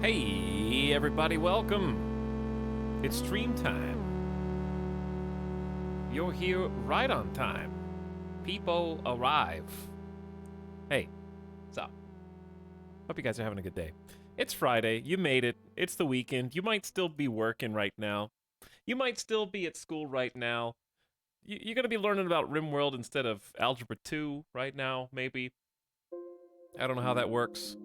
Hey, everybody, welcome. It's stream time. You're here right on time. People arrive. Hey, what's up? Hope you guys are having a good day. It's Friday. You made it. It's the weekend. You might still be working right now. You might still be at school right now. You're going to be learning about RimWorld instead of Algebra 2 right now, maybe. I don't know how that works.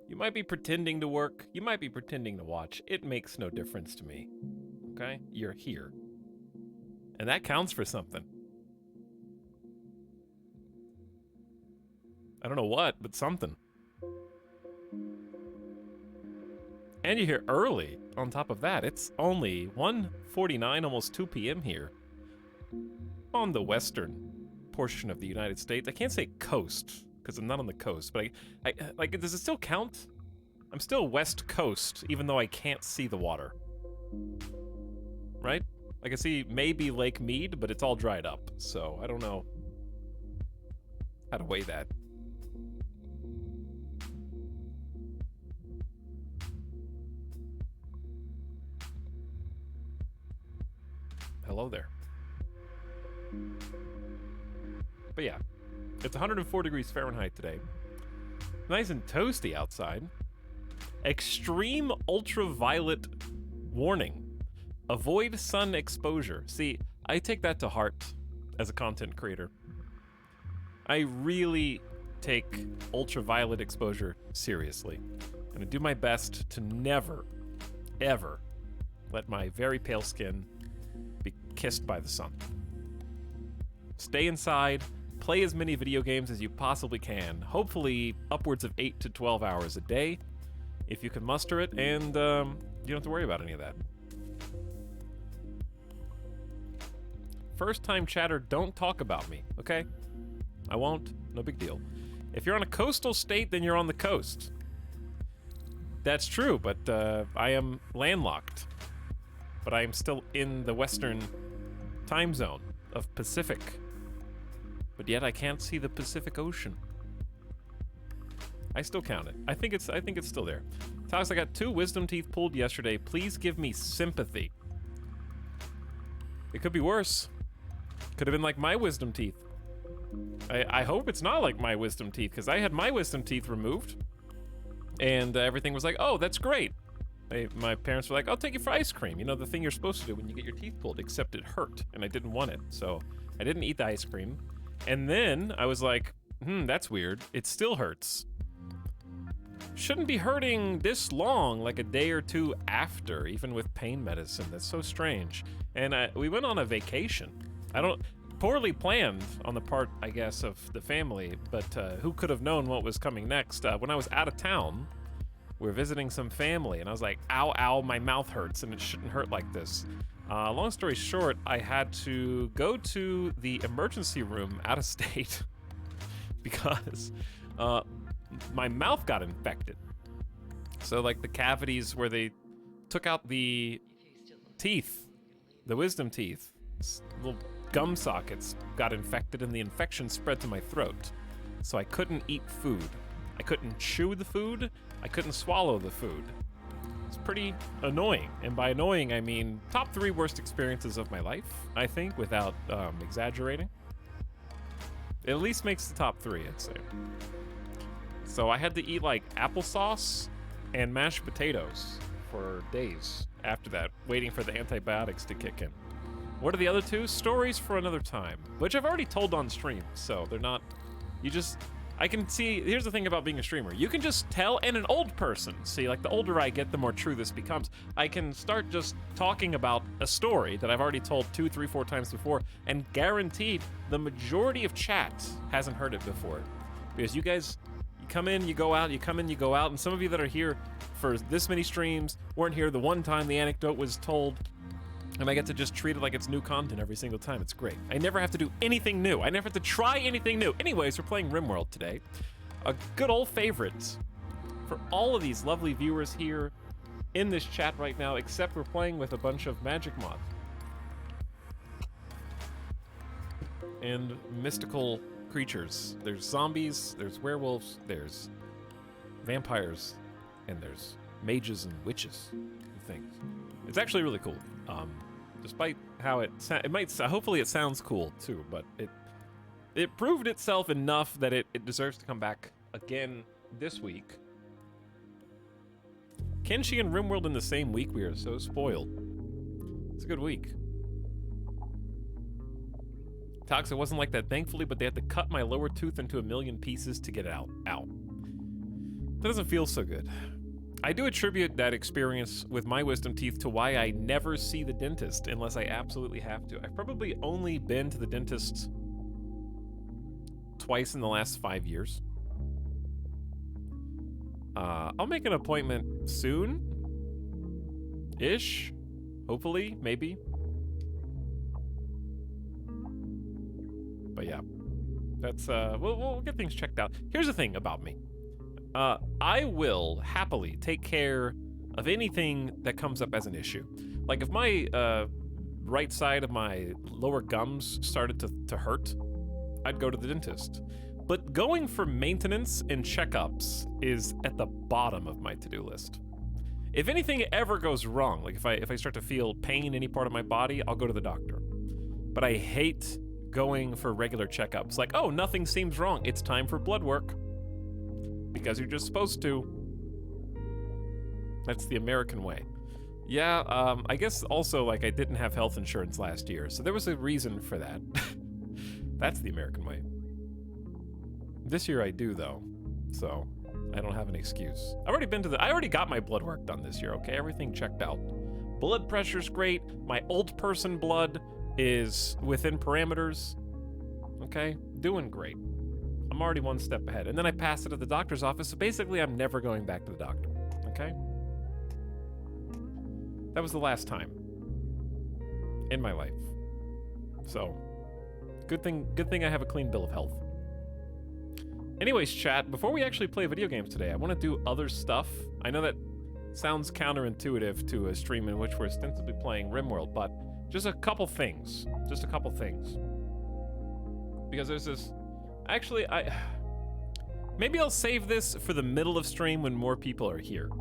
You might be pretending to work. You might be pretending to watch. It makes no difference to me. Okay? You're here. And that counts for something. I don't know what, but something. And you're here early on top of that. It's only 1:49, almost 2 p.m. here. On the western portion of the United States. I can't say coast, because I'm not on the coast, but I like, does it still count? I'm still West Coast, even though I can't see the water. Right? I can see maybe Lake Mead, but it's all dried up, so I don't know how to weigh that. Hello there. But yeah, it's 104 degrees Fahrenheit today. Nice and toasty outside. Extreme ultraviolet warning. Avoid sun exposure. See, I take that to heart as a content creator. I really take ultraviolet exposure seriously. I'm gonna do my best to never, ever let my very pale skin be kissed by the sun. Stay inside, play as many video games as you possibly can, hopefully upwards of 8 to 12 hours a day, if you can muster it, and you don't have to worry about any of that. First time chatter, don't talk about me, okay? I won't, no big deal. If you're on a coastal state, then you're on the coast. That's true, but I am landlocked. But I am still in the western time zone of Pacific. But yet I can't see the Pacific Ocean. I still count it. I think it's still there. Etalyx, I got 2 wisdom teeth pulled yesterday. Please give me sympathy. It could be worse. Could have been like my wisdom teeth. I hope it's not like my wisdom teeth, because I had my wisdom teeth removed. And everything was like, oh, that's great. My parents were like, I'll take you for ice cream. You know, the thing you're supposed to do when you get your teeth pulled, except it hurt, and I didn't want it. So I didn't eat the ice cream. And then I was like, that's weird. It still hurts. Shouldn't be hurting this long, like a day or two after, even with pain medicine. That's so strange. And we went on a vacation. Poorly planned on the part, I guess, of the family, but who could have known what was coming next? When I was out of town, we were visiting some family, and I was like, ow, ow, my mouth hurts, and it shouldn't hurt like this. Long story short, I had to go to the emergency room out of state because my mouth got infected. So, like, the cavities where they took out the teeth, the wisdom teeth, little gum sockets got infected, and the infection spread to my throat. So I couldn't eat food. I couldn't chew the food. I couldn't swallow the food. It's pretty annoying. And by annoying, I mean top 3 worst experiences of my life, I think, without exaggerating. It at least makes the top 3, I'd say. So I had to eat, like, applesauce and mashed potatoes for days after that, waiting for the antibiotics to kick in. What are the other 2? Stories for another time, which I've already told on stream, so they're not... I can see... Here's the thing about being a streamer. You can just tell, and an old person. See, like, the older I get, the more true this becomes. I can start just talking about a story that I've already told 2, 3, 4 times before, and guaranteed the majority of chat hasn't heard it before. Because you guys... You come in, you go out, you come in, you go out, and some of you that are here for this many streams weren't here the one time the anecdote was told, and I get to just treat it like it's new content every single time. It's great. I never have to do anything new. I never have to try anything new. Anyways, we're playing RimWorld today. A good old favorite for all of these lovely viewers here in this chat right now, except we're playing with a bunch of magic mods and mystical creatures. There's zombies, there's werewolves, there's vampires, and there's mages and witches and things. It's actually really cool. Despite how it might, hopefully it sounds cool too, but it proved itself enough that it deserves to come back again this week. Kenshi and RimWorld in the same week. We are so spoiled. It's a good week. Tox, it wasn't like that, thankfully, but they had to cut my lower tooth into a million pieces to get it out. That doesn't feel so good. I do attribute that experience with my wisdom teeth to why I never see the dentist unless I absolutely have to. I've probably only been to the dentist twice in the last 5 years. I'll make an appointment soon-ish. Hopefully, maybe. But yeah, that's, we'll get things checked out. Here's the thing about me. I will happily take care of anything that comes up as an issue. Like if my right side of my lower gums started to hurt, I'd go to the dentist. But going for maintenance and checkups is at the bottom of my to-do list. If anything ever goes wrong, like if I start to feel pain in any part of my body, I'll go to the doctor. But I hate going for regular checkups. Like, oh, nothing seems wrong. It's time for blood work. Because you're just supposed to. That's the American way. Yeah, I guess also, like, I didn't have health insurance last year, so there was a reason for that. That's the American way. This year I do, though, so I don't have an excuse. I already got my blood work done this year, okay? Everything checked out. Blood pressure's great. My old person blood is within parameters. Okay? Doing great. I'm already one step ahead. And then I passed it at the doctor's office, so basically I'm never going back to the doctor. Okay? That was the last time in my life. So, good thing I have a clean bill of health. Anyways, chat, before we actually play video games today, I want to do other stuff. I know that sounds counterintuitive to a stream in which we're ostensibly playing RimWorld, but just a couple things. Just a couple things. Because there's this... Actually, maybe I'll save this for the middle of stream when more people are here.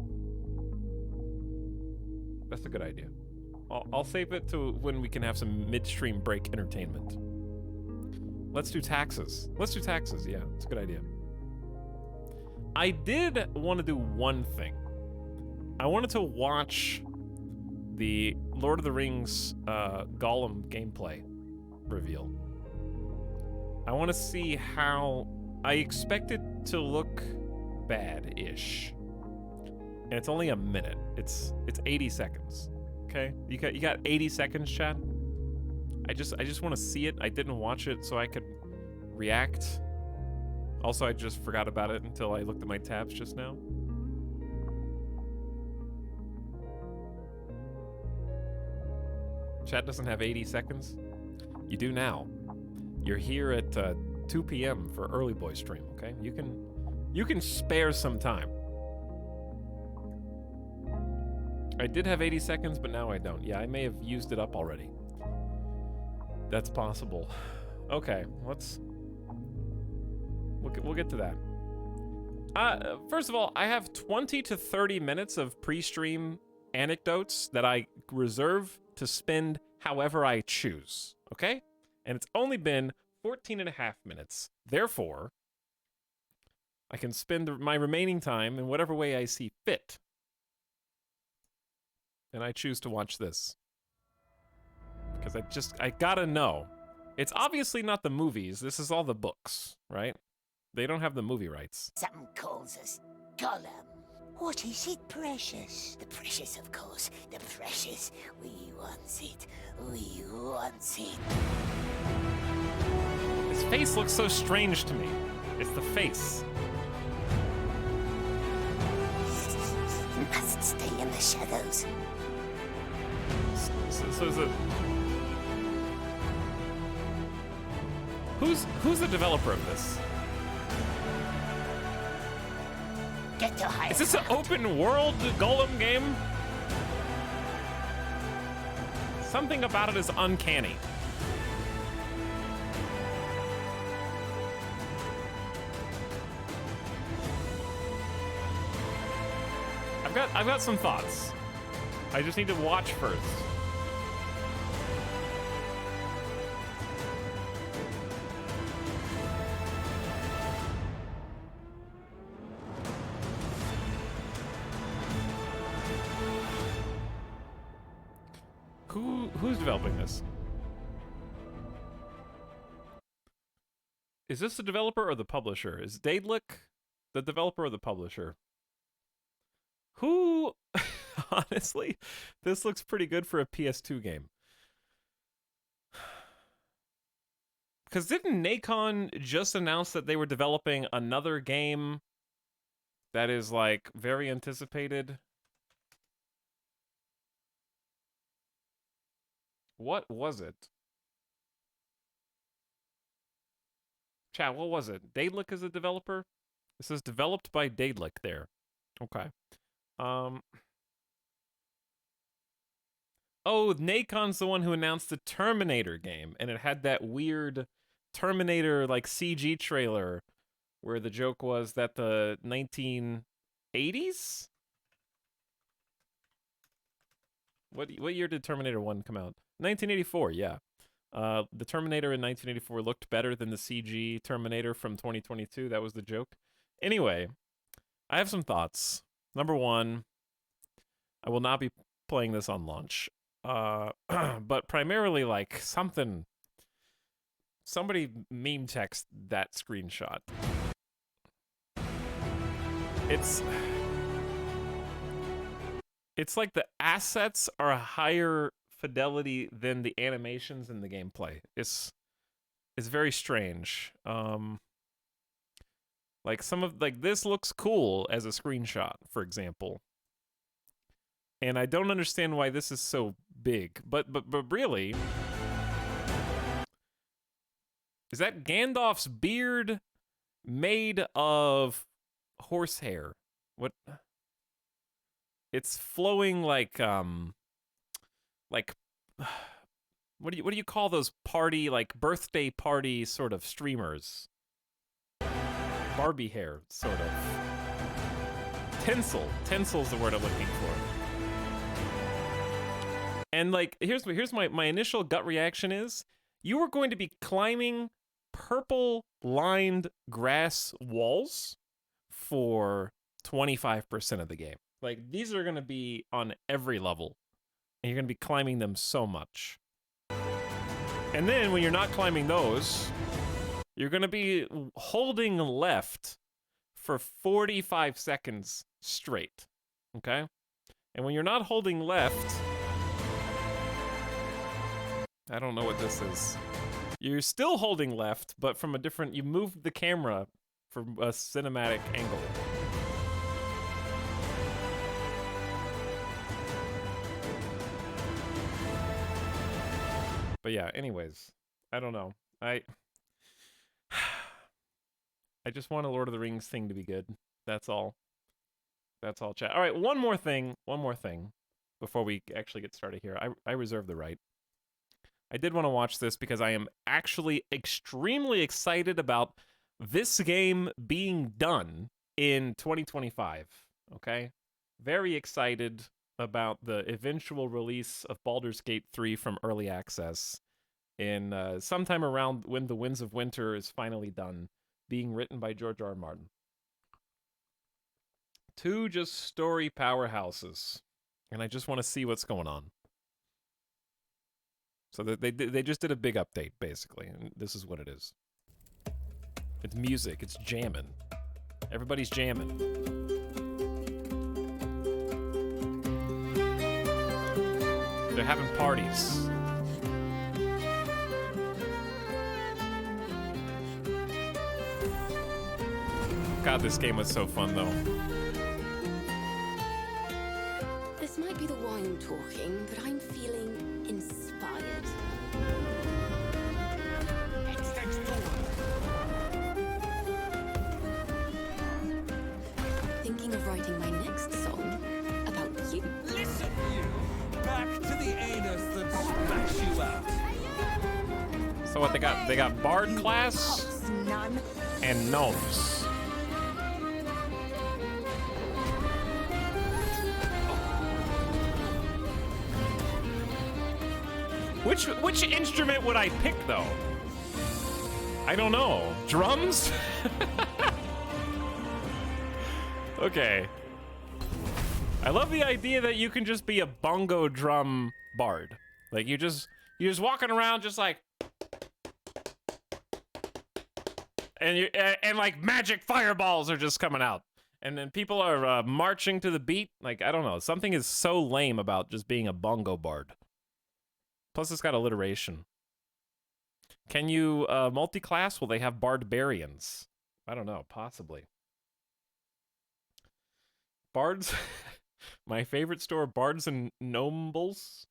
That's a good idea. I'll save it to when we can have some midstream break entertainment. Let's do taxes. Let's do taxes, yeah. It's a good idea. I did want to do one thing. I wanted to watch the Lord of the Rings Gollum gameplay reveal. I want to see how... I expect it to look bad-ish. And it's only a minute. It's 80 seconds. Okay? You got 80 seconds, chat? I just want to see it. I didn't watch it so I could react. Also, I just forgot about it until I looked at my tabs just now. Chat doesn't have 80 seconds. You do now. You're here at 2 p.m. for Early Boy stream, okay? You can spare some time. I did have 80 seconds, but now I don't. Yeah, I may have used it up already. That's possible. Okay, we'll get to that. First of all, I have 20 to 30 minutes of pre-stream anecdotes that I reserve to spend however I choose, okay? And it's only been 14 and a half minutes. Therefore, I can spend my remaining time in whatever way I see fit. And I choose to watch this. Because I gotta know. It's obviously not the movies. This is all the books, right? They don't have the movie rights. Something calls us Gollum. What is it, precious? The precious, of course. The precious. We want it. We want it. His face looks so strange to me. It's the face. Must stay in the shadows. So is it... Who's the developer of this? Get to high. Is this an open world Golem game? Something about it is uncanny. I've got some thoughts. I just need to watch first. Who's developing this? Is this the developer or the publisher? Is Daedalic the developer or the publisher? Who? Honestly, this looks pretty good for a PS2 game. Because didn't Nacon just announce that they were developing another game that is, like, very anticipated? What was it? Chat, what was it? Daedalic is a developer? It says developed by Daedalic there. Okay. Oh, Nacon's the one who announced the Terminator game, and it had that weird Terminator, like, CG trailer where the joke was that the 1980s? What year did Terminator 1 come out? 1984, yeah. The Terminator in 1984 looked better than the CG Terminator from 2022. That was the joke. Anyway, I have some thoughts. Number one, I will not be playing this on launch. But primarily, like, somebody meme text that screenshot. It's like the assets are higher fidelity than the animations in the gameplay. It's very strange. Like this looks cool as a screenshot, for example. And I don't understand why this is so big. But really, is that Gandalf's beard made of horsehair? What? It's flowing like what do you call those birthday party sort of streamers? Barbie hair, sort of. Tinsel's the word I'm looking for. And like, here's my initial gut reaction is, you are going to be climbing purple lined grass walls for 25% of the game. Like, these are going to be on every level, and you're going to be climbing them so much. And then when you're not climbing those, you're going to be holding left for 45 seconds straight, okay? And when you're not holding left, I don't know what this is. You're still holding left, but from a different, you moved the camera from a cinematic angle. But yeah, anyways, I don't know. I just want a Lord of the Rings thing to be good. That's all. That's all, chat. All right, one more thing before we actually get started here. I reserve the right. I did want to watch this because I am actually extremely excited about this game being done in 2025, okay? Very excited about the eventual release of Baldur's Gate 3 from Early Access in sometime around when The Winds of Winter is finally done, being written by George R. R. Martin. Two just story powerhouses, and I just want to see what's going on. So they just did a big update, basically, and this is what it is. It's music, it's jamming. Everybody's jamming. They're having parties. God, this game was so fun, though. This might be the wine talking, but I'm feeling inspired. Next door. Thinking of writing my next song about you. Listen, you! Back to the anus that smash you out. So what they got? They got bard class None. and gnomes. Which instrument would I pick though? I don't know. Drums? Okay. I love the idea that you can just be a bongo drum bard. Like you're just walking around just like, and like magic fireballs are just coming out. And then people are marching to the beat. Like, I don't know. Something is so lame about just being a bongo bard. Plus, it's got alliteration. Can you multi-class? Will they have barbarians? I don't know. Possibly. Bards. My favorite store, Bards and Gnobles.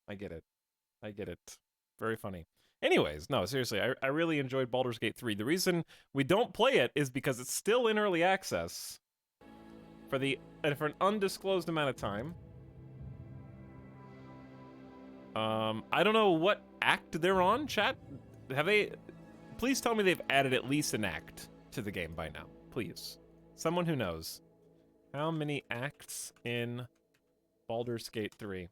I get it. I get it. Very funny. Anyways, no, seriously, I really enjoyed Baldur's Gate 3. The reason we don't play it is because it's still in early access for an undisclosed amount of time. I don't know what act they're on, chat. Have they... Please tell me they've added at least an act to the game by now. Please. Someone who knows. How many acts in Baldur's Gate 3?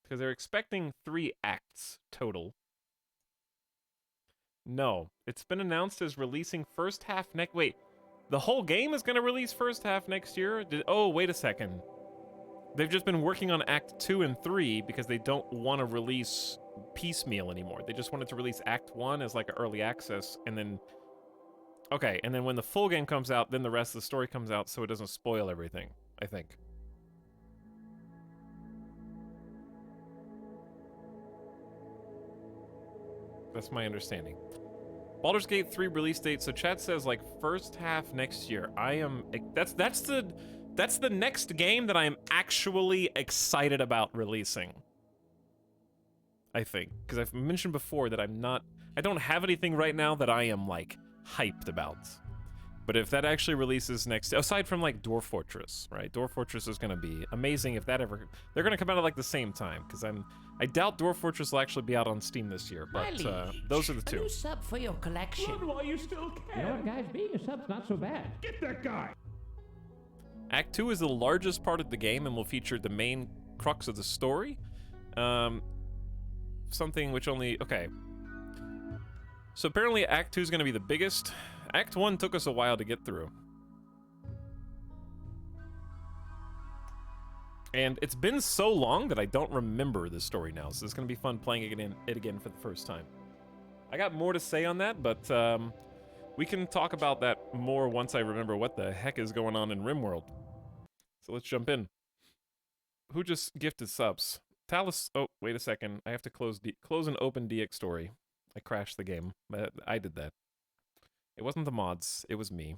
Because they're expecting 3 acts total. No. It's been announced as releasing first half next... Wait. The whole game is going to release first half next year? Oh, wait a second. They've just been working on Act 2 and 3 because they don't want to release piecemeal anymore. They just wanted to release Act 1 as like an early access, and then... Okay, and then when the full game comes out, then the rest of the story comes out so it doesn't spoil everything, I think. That's my understanding. Baldur's Gate 3 release date, so chat says like first half next year. I am... That's the next game that I am actually excited about releasing. I think. Because I've mentioned before that I don't have anything right now that I am like hyped about. But if that actually releases next, aside from like Dwarf Fortress, right? Dwarf Fortress is going to be amazing if that ever... They're going to come out at like the same time, because I doubt Dwarf Fortress will actually be out on Steam this year, but those are the two. A new sub for your collection. Run while you still can. You know what, guys? Being a sub's not so bad. Get that guy. Act 2 is the largest part of the game and will feature the main crux of the story. Something which only... Okay. So apparently Act 2 is going to be the biggest. Act 1 took us a while to get through. And it's been so long that I don't remember the story now, so it's going to be fun playing it again for the first time. I got more to say on that, but we can talk about that more once I remember what the heck is going on in RimWorld. So let's jump in. Who just gifted subs? Talus... Oh, wait a second. I have to close and open DX story. I crashed the game. I did that. It wasn't the mods. It was me.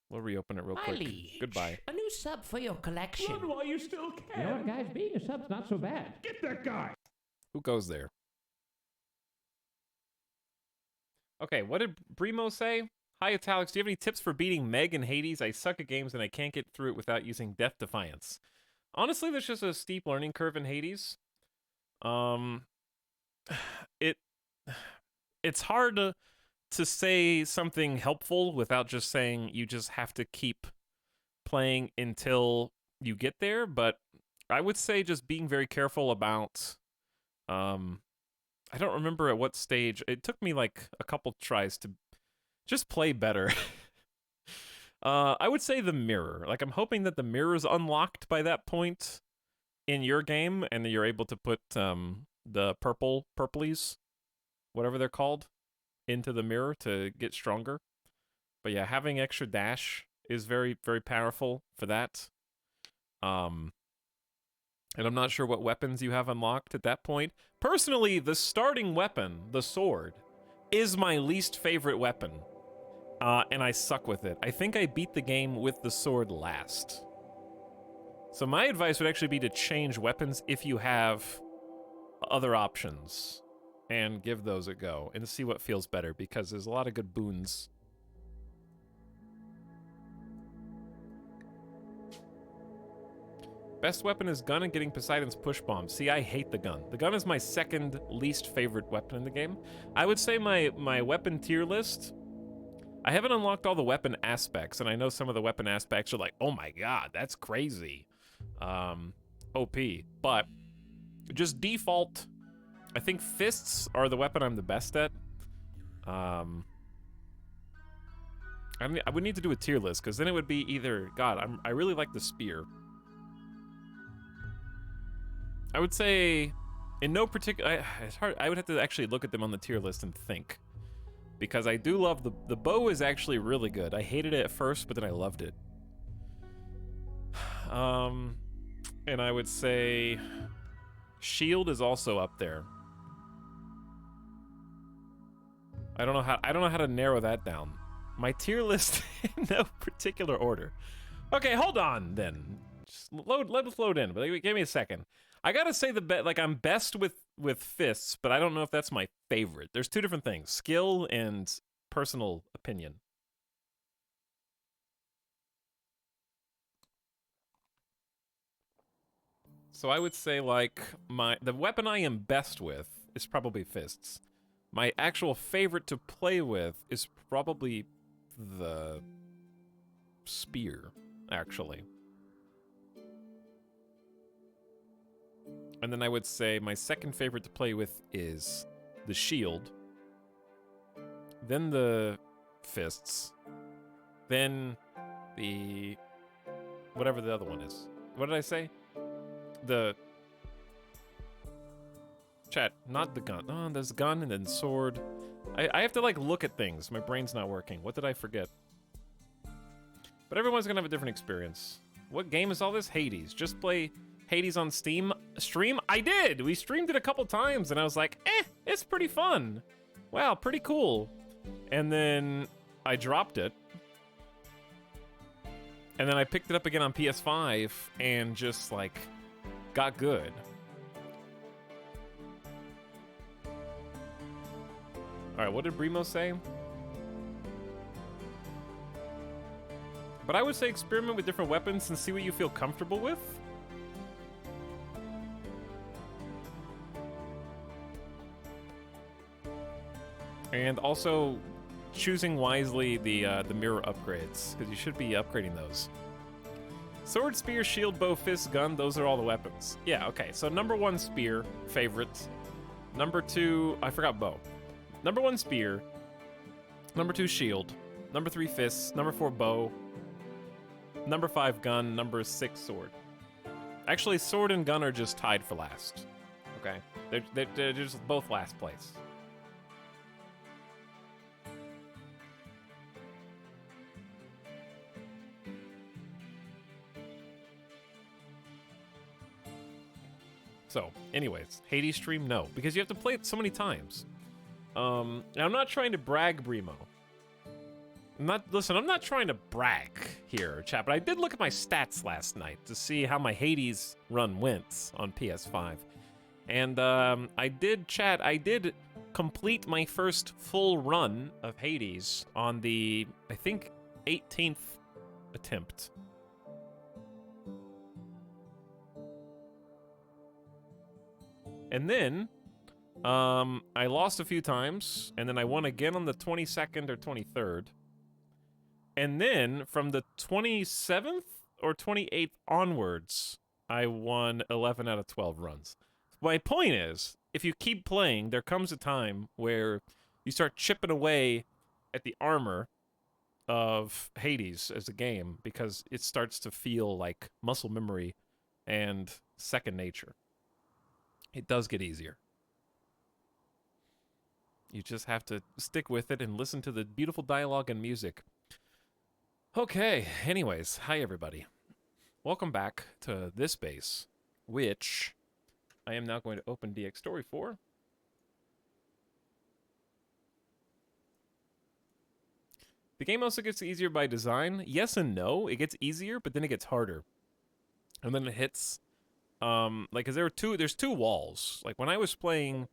We'll reopen it real quick. Liege, Goodbye. A new sub for your collection. Run while you still can. You know what, guys? Being a sub's not so bad. Get that guy. Who goes there? Okay, what did Brimo say? Hi, Etalyx. Do you have any tips for beating Meg and Hades? I suck at games and I can't get through it without using Death Defiance. Honestly, there's just a steep learning curve in Hades. It's hard to say something helpful without just saying you just have to keep playing until you get there, but I would say just being very careful about I don't remember at what stage. It took me like a couple tries to just play better. I would say the mirror. Like, I'm hoping that the mirror is unlocked by that point in your game, and that you're able to put the purplies, whatever they're called, into the mirror to get stronger. But yeah, having extra dash is very, very powerful for that. And I'm not sure what weapons you have unlocked at that point. Personally, the starting weapon, the sword, is my least favorite weapon. And I suck with it. I think I beat the game with the sword last. So my advice would actually be to change weapons if you have other options. And give those a go. And see what feels better, because there's a lot of good boons. Best weapon is gun and getting Poseidon's push bomb. See, I hate the gun. The gun is my second least favorite weapon in the game. I would say my weapon tier list I haven't unlocked all the weapon aspects, and I know some of the weapon aspects are like, oh my god, that's crazy. OP. But just default, I think fists are the weapon I'm the best at. I mean, I would need to do a tier list, because then it would be either, God, I really like the spear. I would say, in no particular, it's hard, I would have to actually look at them on the tier list and think. Because I do love the bow is actually really good. I hated it at first, but then I loved it. And I would say shield is also up there. I don't know how to narrow that down. My tier list in no particular order. Okay, hold on then. Just let us load in. But give me a second. I gotta say like I'm best with fists, but I don't know if that's my favorite. There's two different things: skill and personal opinion. So I would say like the weapon I am best with is probably fists. My actual favorite to play with is probably the spear, actually. And then I would say my second favorite to play with is the shield. Then the fists. Then the... whatever the other one is. What did I say? The... Chat, not the gun. Oh, there's gun and then sword. I have to, like, look at things. My brain's not working. What did I forget? But everyone's gonna have a different experience. What game is all this? Hades. Just play Hades on Steam. Stream? I did! We streamed it a couple times, and I was like, it's pretty fun. Wow, pretty cool. And then I dropped it. And then I picked it up again on PS5, and just, like, got good. Alright, what did Brimo say? But I would say experiment with different weapons and see what you feel comfortable with. And also choosing wisely the mirror upgrades, because you should be upgrading those. Sword, spear, shield, bow, fist, gun, those are all the weapons. Yeah, okay, so number 1 spear, favorite. Number 2, I forgot bow. Number 1 spear. Number 2 shield. Number 3 fists. Number 4 bow. Number 5 gun. Number 6 sword. Actually, sword and gun are just tied for last. Okay? They're just both last place. So, anyways, Hades stream, no. Because you have to play it so many times. And I'm not trying to brag, Brimo. Listen, I'm not trying to brag here, chat, but I did look at my stats last night to see how my Hades run went on PS5. And, I did complete my first full run of Hades on the, I think, 18th attempt. And then, I lost a few times, and then I won again on the 22nd or 23rd. And then, from the 27th or 28th onwards, I won 11 out of 12 runs. My point is, if you keep playing, there comes a time where you start chipping away at the armor of Hades as a game, because it starts to feel like muscle memory and second nature. It does get easier. You just have to stick with it and listen to the beautiful dialogue and music. Okay, anyways, hi everybody. Welcome back to this base, which I am now going to open DX Story for. The game also gets easier by design. Yes and no. It gets easier, but then it gets harder. And then it hits... like, cause there's two walls. Like, when I was playing,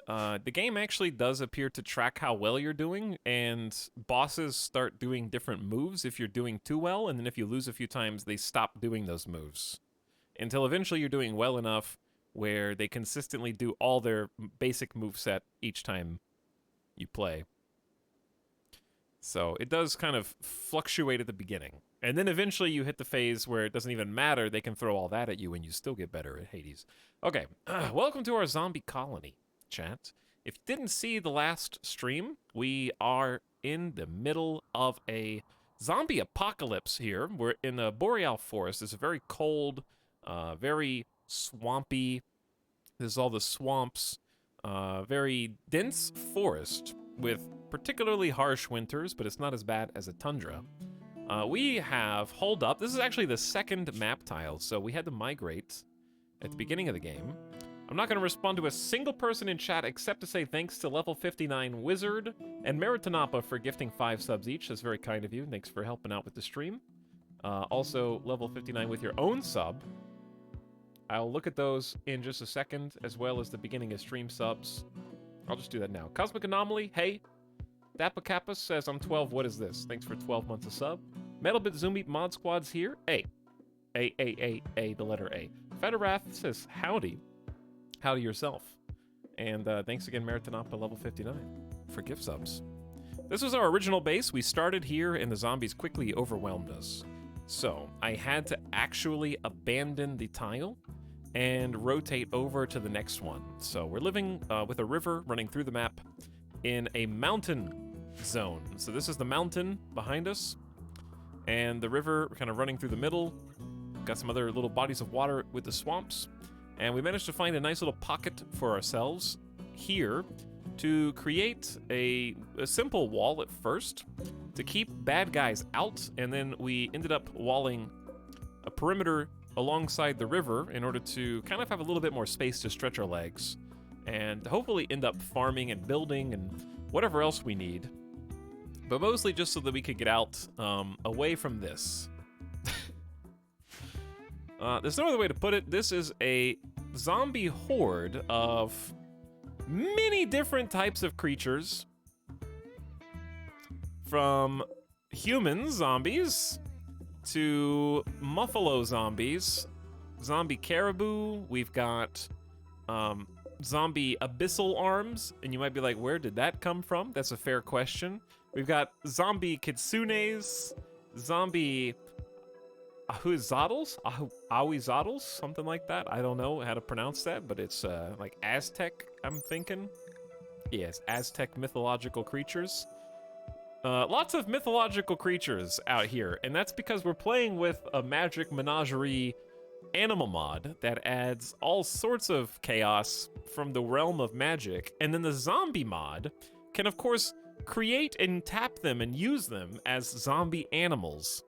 the game actually does appear to track how well you're doing, and bosses start doing different moves if you're doing too well, and then if you lose a few times, they stop doing those moves. Until eventually you're doing well enough where they consistently do all their basic moveset each time you play. So it does kind of fluctuate at the beginning. And then eventually you hit the phase where it doesn't even matter. They can throw all that at you and you still get better at Hades. Okay, welcome to our zombie colony, chat. If you didn't see the last stream, we are in the middle of a zombie apocalypse here. We're in a boreal forest. It's a very cold, very swampy. This is all the swamps. Very dense forest with particularly harsh winters, but it's not as bad as a tundra. We have holed up. This is actually the second map tile, so we had to migrate at the beginning of the game. I'm not going to respond to a single person in chat except to say thanks to level 59 Wizard and Meritanapa for gifting 5 subs each. That's very kind of you. Thanks for helping out with the stream. Also, level 59 with your own sub. I'll look at those in just a second, as well as the beginning of stream subs. I'll just do that now. Cosmic Anomaly, hey. Dappa Kappa says, I'm 12, what is this? Thanks for 12 months of sub. Metalbit Zoomy Mod Squad's here. A, the letter A. Federath says, howdy. Howdy yourself. And thanks again, Meritanapa, level 59, for gift subs. This was our original base. We started here, and the zombies quickly overwhelmed us. So I had to actually abandon the tile and rotate over to the next one. So we're living with a river running through the map in a mountain zone. So this is the mountain behind us, and the river kind of running through the middle. Got some other little bodies of water with the swamps, and we managed to find a nice little pocket for ourselves here to create a simple wall at first to keep bad guys out, and then we ended up walling a perimeter alongside the river in order to kind of have a little bit more space to stretch our legs and hopefully end up farming and building and whatever else we need, but mostly just so that we could get out away from this. There's no other way to put it. This is a zombie horde of many different types of creatures, from human zombies to muffalo zombies, zombie caribou. We've got zombie abyssal arms, and you might be like, where did that come from? That's a fair question. We've got zombie kitsunes, zombie Ahuizotls, something like that. I don't know how to pronounce that, but it's like Aztec, I'm thinking. Yes, Aztec mythological creatures. Lots of mythological creatures out here, and that's because we're playing with a magic menagerie animal mod that adds all sorts of chaos from the realm of magic, and then the zombie mod can, of course, create and tap them and use them as zombie animals.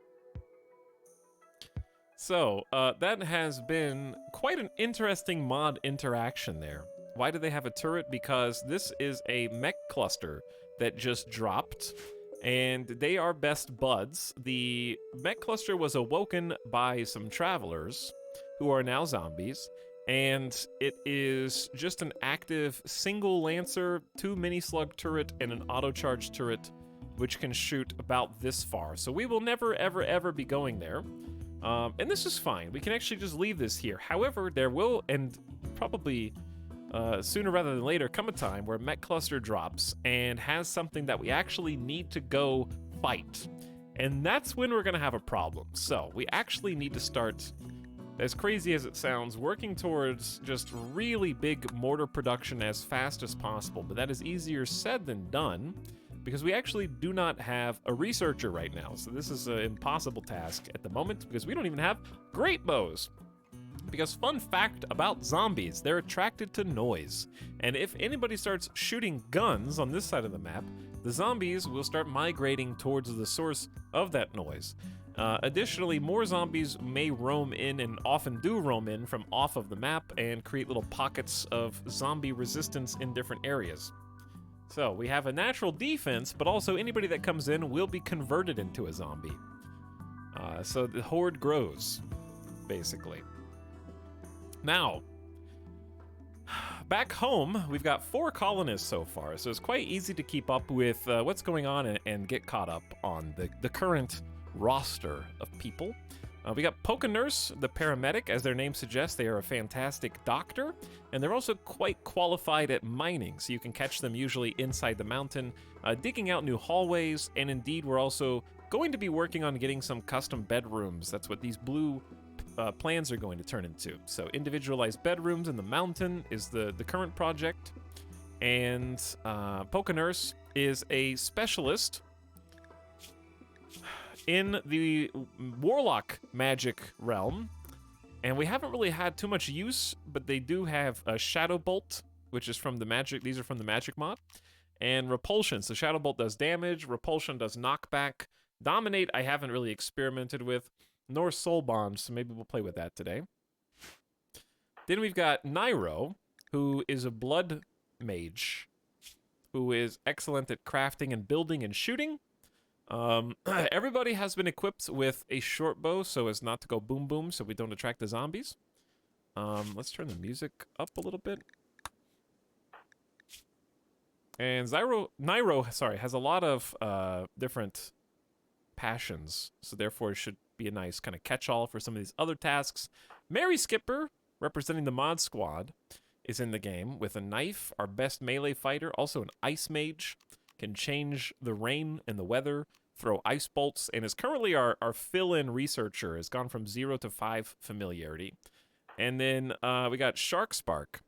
So, that has been quite an interesting mod interaction there. Why do they have a turret? Because this is a mech cluster that just dropped, and they are best buds. The mech cluster was awoken by some travelers who are now zombies, and it is just an active single Lancer, 2 mini slug turret, and an auto charge turret, which can shoot about this far. So we will never, ever, ever be going there. And this is fine. We can actually just leave this here. However, there will, and probably sooner rather than later, come a time where Mech Cluster drops and has something that we actually need to go fight. And that's when we're going to have a problem. So we actually need to start, as crazy as it sounds, working towards just really big mortar production as fast as possible. But that is easier said than done, because we actually do not have a researcher right now. So this is an impossible task at the moment, because we don't even have great bows. Because fun fact about zombies, they're attracted to noise. And if anybody starts shooting guns on this side of the map, the zombies will start migrating towards the source of that noise. Additionally, more zombies may roam in, and often do roam in, from off of the map and create little pockets of zombie resistance in different areas. So we have a natural defense, but also anybody that comes in will be converted into a zombie. So the horde grows, basically. Now, back home, we've got 4 colonists so far, so it's quite easy to keep up with what's going on and get caught up on the current roster of people. We got Poke Nurse, the paramedic. As their name suggests, they are a fantastic doctor, and they're also quite qualified at mining, so you can catch them usually inside the mountain, digging out new hallways, and indeed we're also going to be working on getting some custom bedrooms. That's what these blue plans are going to turn into. So individualized bedrooms in the mountain is the current project, and Poke Nurse is a specialist in the warlock magic realm, and we haven't really had too much use, but they do have a Shadow Bolt, which is from the magic. These are from the magic mod, and Repulsion. So Shadow Bolt does damage, Repulsion does knockback. Dominate I haven't really experimented with, nor Soul Bond, so maybe we'll play with that today. Then we've got Nairo, who is a blood mage, who is excellent at crafting and building and shooting. Everybody has been equipped with a short bow so as not to go boom boom so we don't attract the zombies. Let's turn the music up a little bit. And Nairo, sorry, has a lot of different passions, so therefore it should be a nice kind of catch-all for some of these other tasks. Mary Skipper, representing the mod squad, is in the game with a knife, our best melee fighter, also an ice mage, can change the rain and the weather, throw ice bolts, and is currently our fill-in researcher, has gone from 0 to 5 familiarity. And then we got Shark Spark,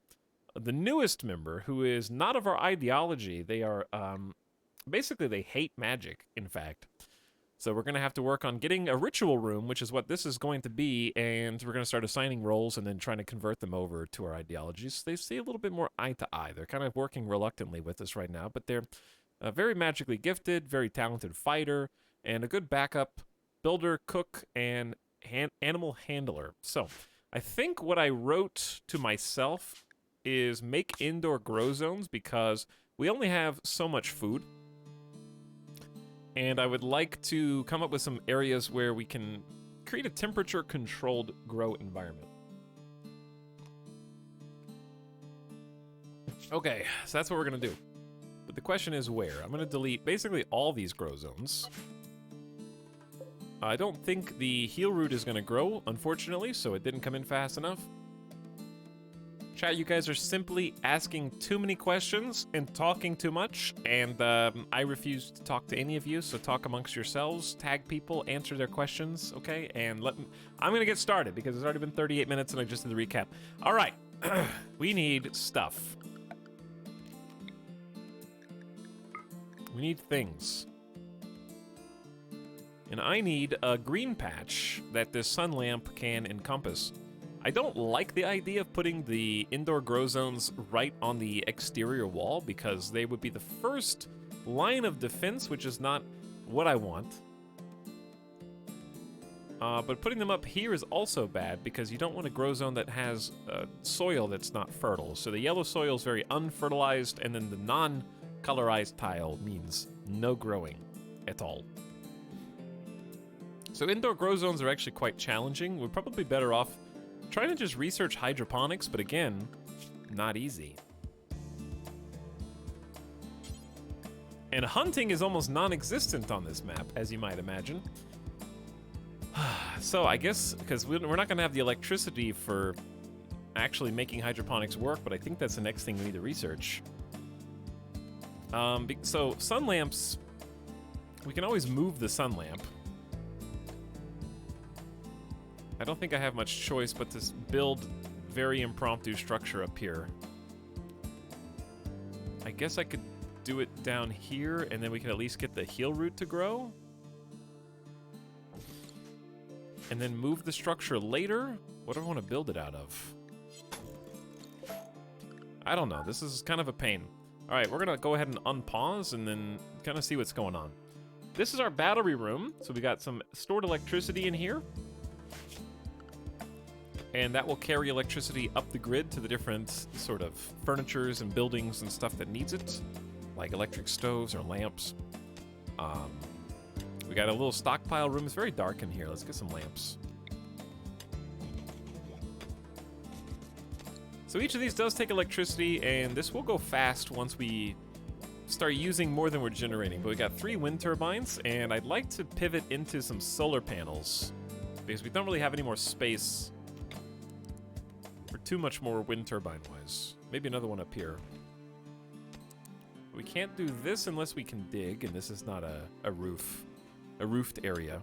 the newest member, who is not of our ideology. They are, basically they hate magic, in fact. So we're going to have to work on getting a ritual room, which is what this is going to be, and we're going to start assigning roles and then trying to convert them over to our ideologies. They see a little bit more eye to eye. They're kind of working reluctantly with us right now, but they're very magically gifted, very talented fighter, and a good backup builder, cook, and animal handler. So I think what I wrote to myself is make indoor grow zones because we only have so much food. And I would like to come up with some areas where we can create a temperature-controlled grow environment. Okay, so that's what we're going to do. But the question is where? I'm going to delete basically all these grow zones. I don't think the heal root is going to grow, unfortunately, so it didn't come in fast enough. Chat, you guys are simply asking too many questions and talking too much, and I refuse to talk to any of you, so talk amongst yourselves, tag people, answer their questions, okay? And I'm going to get started because it's already been 38 minutes and I just did the recap. All right, we need stuff. We need things. And I need a green patch that this sun lamp can encompass. I don't like the idea of putting the indoor grow zones right on the exterior wall because they would be the first line of defense, which is not what I want. But putting them up here is also bad because you don't want a grow zone that has soil that's not fertile. So the yellow soil is very unfertilized, and then the non-colorized tile means no growing at all. So indoor grow zones are actually quite challenging. We're probably better off trying to just research hydroponics, but again, not easy. And hunting is almost non-existent on this map, as you might imagine. So I guess, because we're not going to have the electricity for actually making hydroponics work, but I think that's the next thing we need to research. So sun lamps, we can always move the sun lamp. I don't think I have much choice but to build very impromptu structure up here. I guess I could do it down here, and then we can at least get the heal root to grow. And then move the structure later? What do I want to build it out of? I don't know. This is kind of a pain. All right, we're going to go ahead and unpause and then kind of see what's going on. This is our battery room. So we got some stored electricity in here. And that will carry electricity up the grid to the different sort of furnitures and buildings and stuff that needs it, like electric stoves or lamps. We got a little stockpile room. It's very dark in here. Let's get some lamps. So each of these does take electricity, and this will go fast once we start using more than we're generating. But we got 3 wind turbines, and I'd like to pivot into some solar panels. because we don't really have any more space for too much more wind turbine-wise. Maybe another one up here. We can't do this unless we can dig, and this is not a roofed area.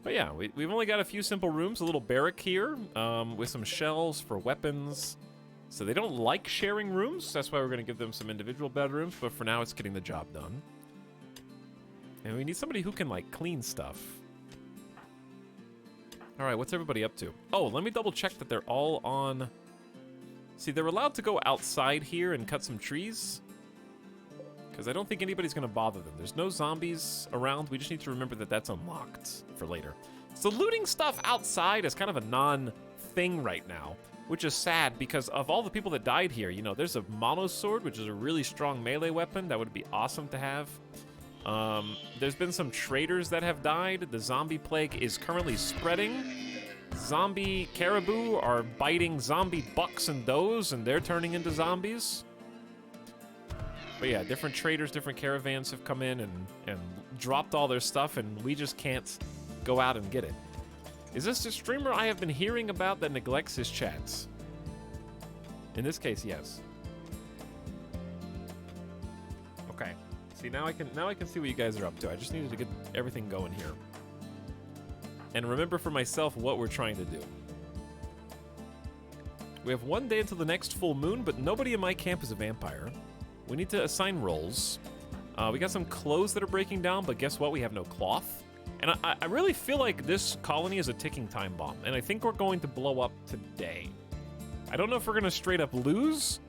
But yeah, we've only got a few simple rooms, a little barrack here, with some shelves for weapons. So they don't like sharing rooms, that's why we're going to give them some individual bedrooms, but for now it's getting the job done. And we need somebody who can, like, clean stuff. Alright, what's everybody up to? Oh, let me double check that they're all on... See, they're allowed to go outside here and cut some trees. Because I don't think anybody's going to bother them. There's no zombies around. We just need to remember that that's unlocked for later. So looting stuff outside is kind of a non-thing right now, which is sad because of all the people that died here. You know, there's a mono sword, which is a really strong melee weapon. That would be awesome to have. There's been some traders that have died. The zombie plague is currently spreading. Zombie caribou are biting zombie bucks and does, and they're turning into zombies. But yeah, different traders, different caravans have come in and dropped all their stuff, and we just can't go out and get it. Is this the streamer I have been hearing about that neglects his chats? In this case, yes. Okay. See, now I can see what you guys are up to. I just needed to get everything going here. And remember for myself what we're trying to do. We have 1 day until the next full moon, but nobody in my camp is a vampire. We need to assign roles. We got some clothes that are breaking down, but guess what? We have no cloth. And I really feel like this colony is a ticking time bomb, and I think we're going to blow up today. I don't know if we're going to straight up lose.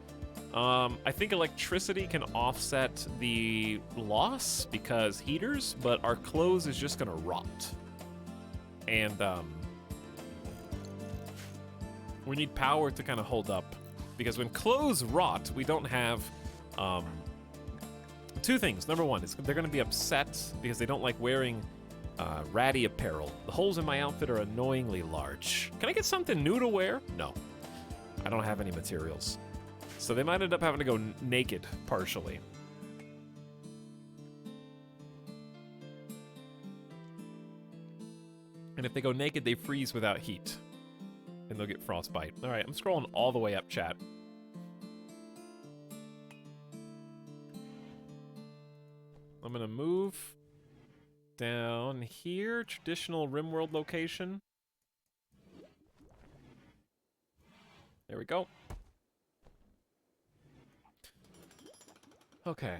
I think electricity can offset the loss because heaters, but our clothes is just going to rot. And we need power to kind of hold up, because when clothes rot, we don't have... two things. Number one is they're going to be upset because they don't like wearing ratty apparel. The holes in my outfit are annoyingly large. Can I get something new to wear? No. I don't have any materials. So they might end up having to go naked partially. And if they go naked, they freeze without heat. And they'll get frostbite. All right, I'm scrolling all the way up, chat. I'm gonna move down here, traditional RimWorld location. There we go. Okay.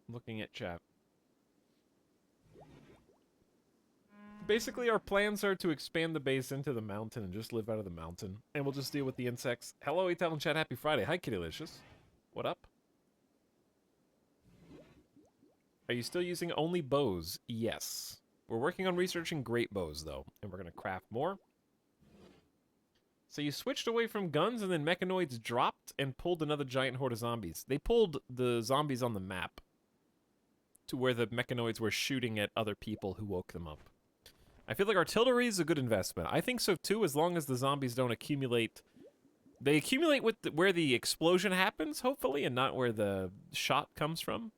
Looking at chat. Basically, our plans are to expand the base into the mountain and just live out of the mountain. And we'll just deal with the insects. Hello, Etalyx chat. Happy Friday. Hi, Kittylicious. What up? Are you still using only bows? Yes. We're working on researching great bows, though. And we're going to craft more. So you switched away from guns and then mechanoids dropped and pulled another giant horde of zombies. They pulled the zombies on the map to where the mechanoids were shooting at other people who woke them up. I feel like artillery is a good investment. I think so too, as long as the zombies don't accumulate. They accumulate with where the explosion happens, hopefully, and not where the shot comes from.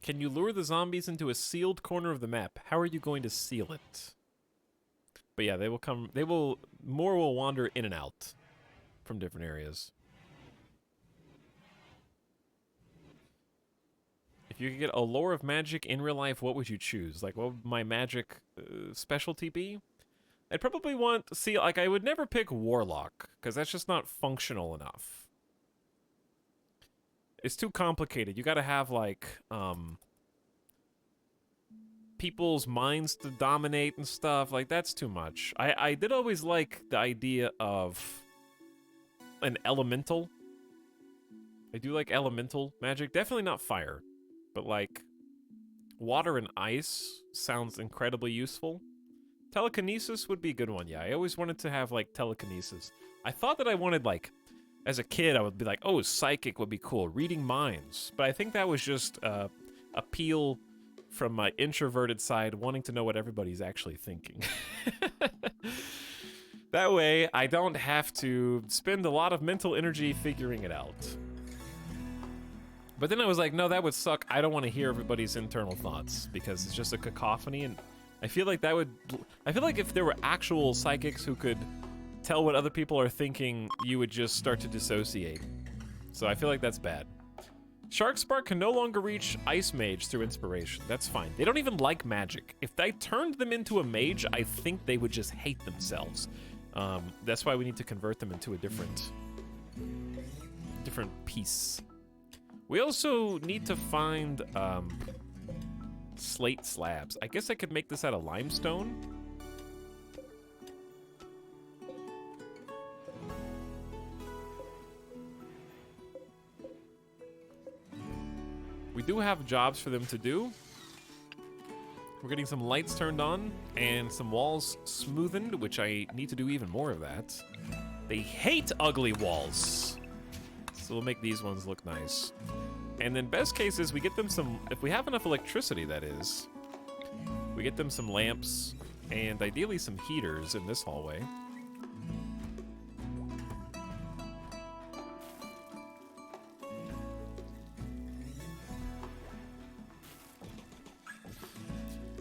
Can you lure the zombies into a sealed corner of the map? How are you going to seal it? But yeah, they will come. More will wander in and out from different areas. If you could get a lore of magic in real life, what would you choose? Like, what would my magic specialty be? I'd probably want... See, like, I would never pick Warlock, because that's just not functional enough. It's too complicated. You gotta have, like, people's minds to dominate and stuff. Like, that's too much. I did always like the idea of an elemental. I do like elemental magic. Definitely not fire. But, like, water and ice sounds incredibly useful. Telekinesis would be a good one, yeah. I always wanted to have, like, telekinesis. I thought that I wanted, like, as a kid, I would be like, oh, psychic would be cool. Reading minds. But I think that was just appeal from my introverted side, wanting to know what everybody's actually thinking. That way, I don't have to spend a lot of mental energy figuring it out. But then I was like, no, that would suck. I don't want to hear everybody's internal thoughts because it's just a cacophony, and I feel like that would... I feel like if there were actual psychics who could tell what other people are thinking, you would just start to dissociate. So I feel like that's bad. Shark Spark can no longer reach Ice Mage through inspiration. That's fine. They don't even like magic. If I turned them into a mage, I think they would just hate themselves. That's why we need to convert them into a different piece. We also need to find slate slabs. I guess I could make this out of limestone. We do have jobs for them to do. We're getting some lights turned on and some walls smoothened, which I need to do even more of that. They hate ugly walls. So we'll make these ones look nice. And then best case is we get them some, if we have enough electricity, that is, we get them some lamps and ideally some heaters in this hallway.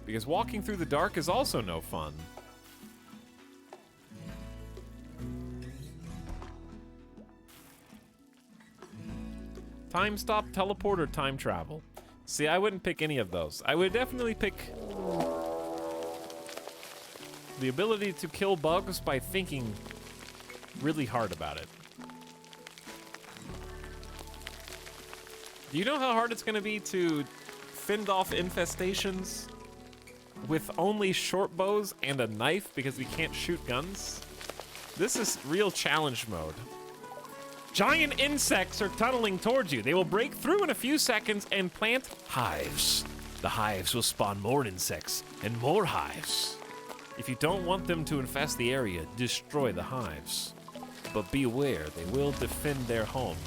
Because walking through the dark is also no fun. Time stop, teleport, or time travel. See, I wouldn't pick any of those. I would definitely pick the ability to kill bugs by thinking really hard about it. Do you know how hard it's going to be to fend off infestations with only short bows and a knife because we can't shoot guns? This is real challenge mode. Giant insects are tunneling towards you. They will break through in a few seconds and plant hives. The hives will spawn more insects and more hives. If you don't want them to infest the area, destroy the hives. But beware, they will defend their home.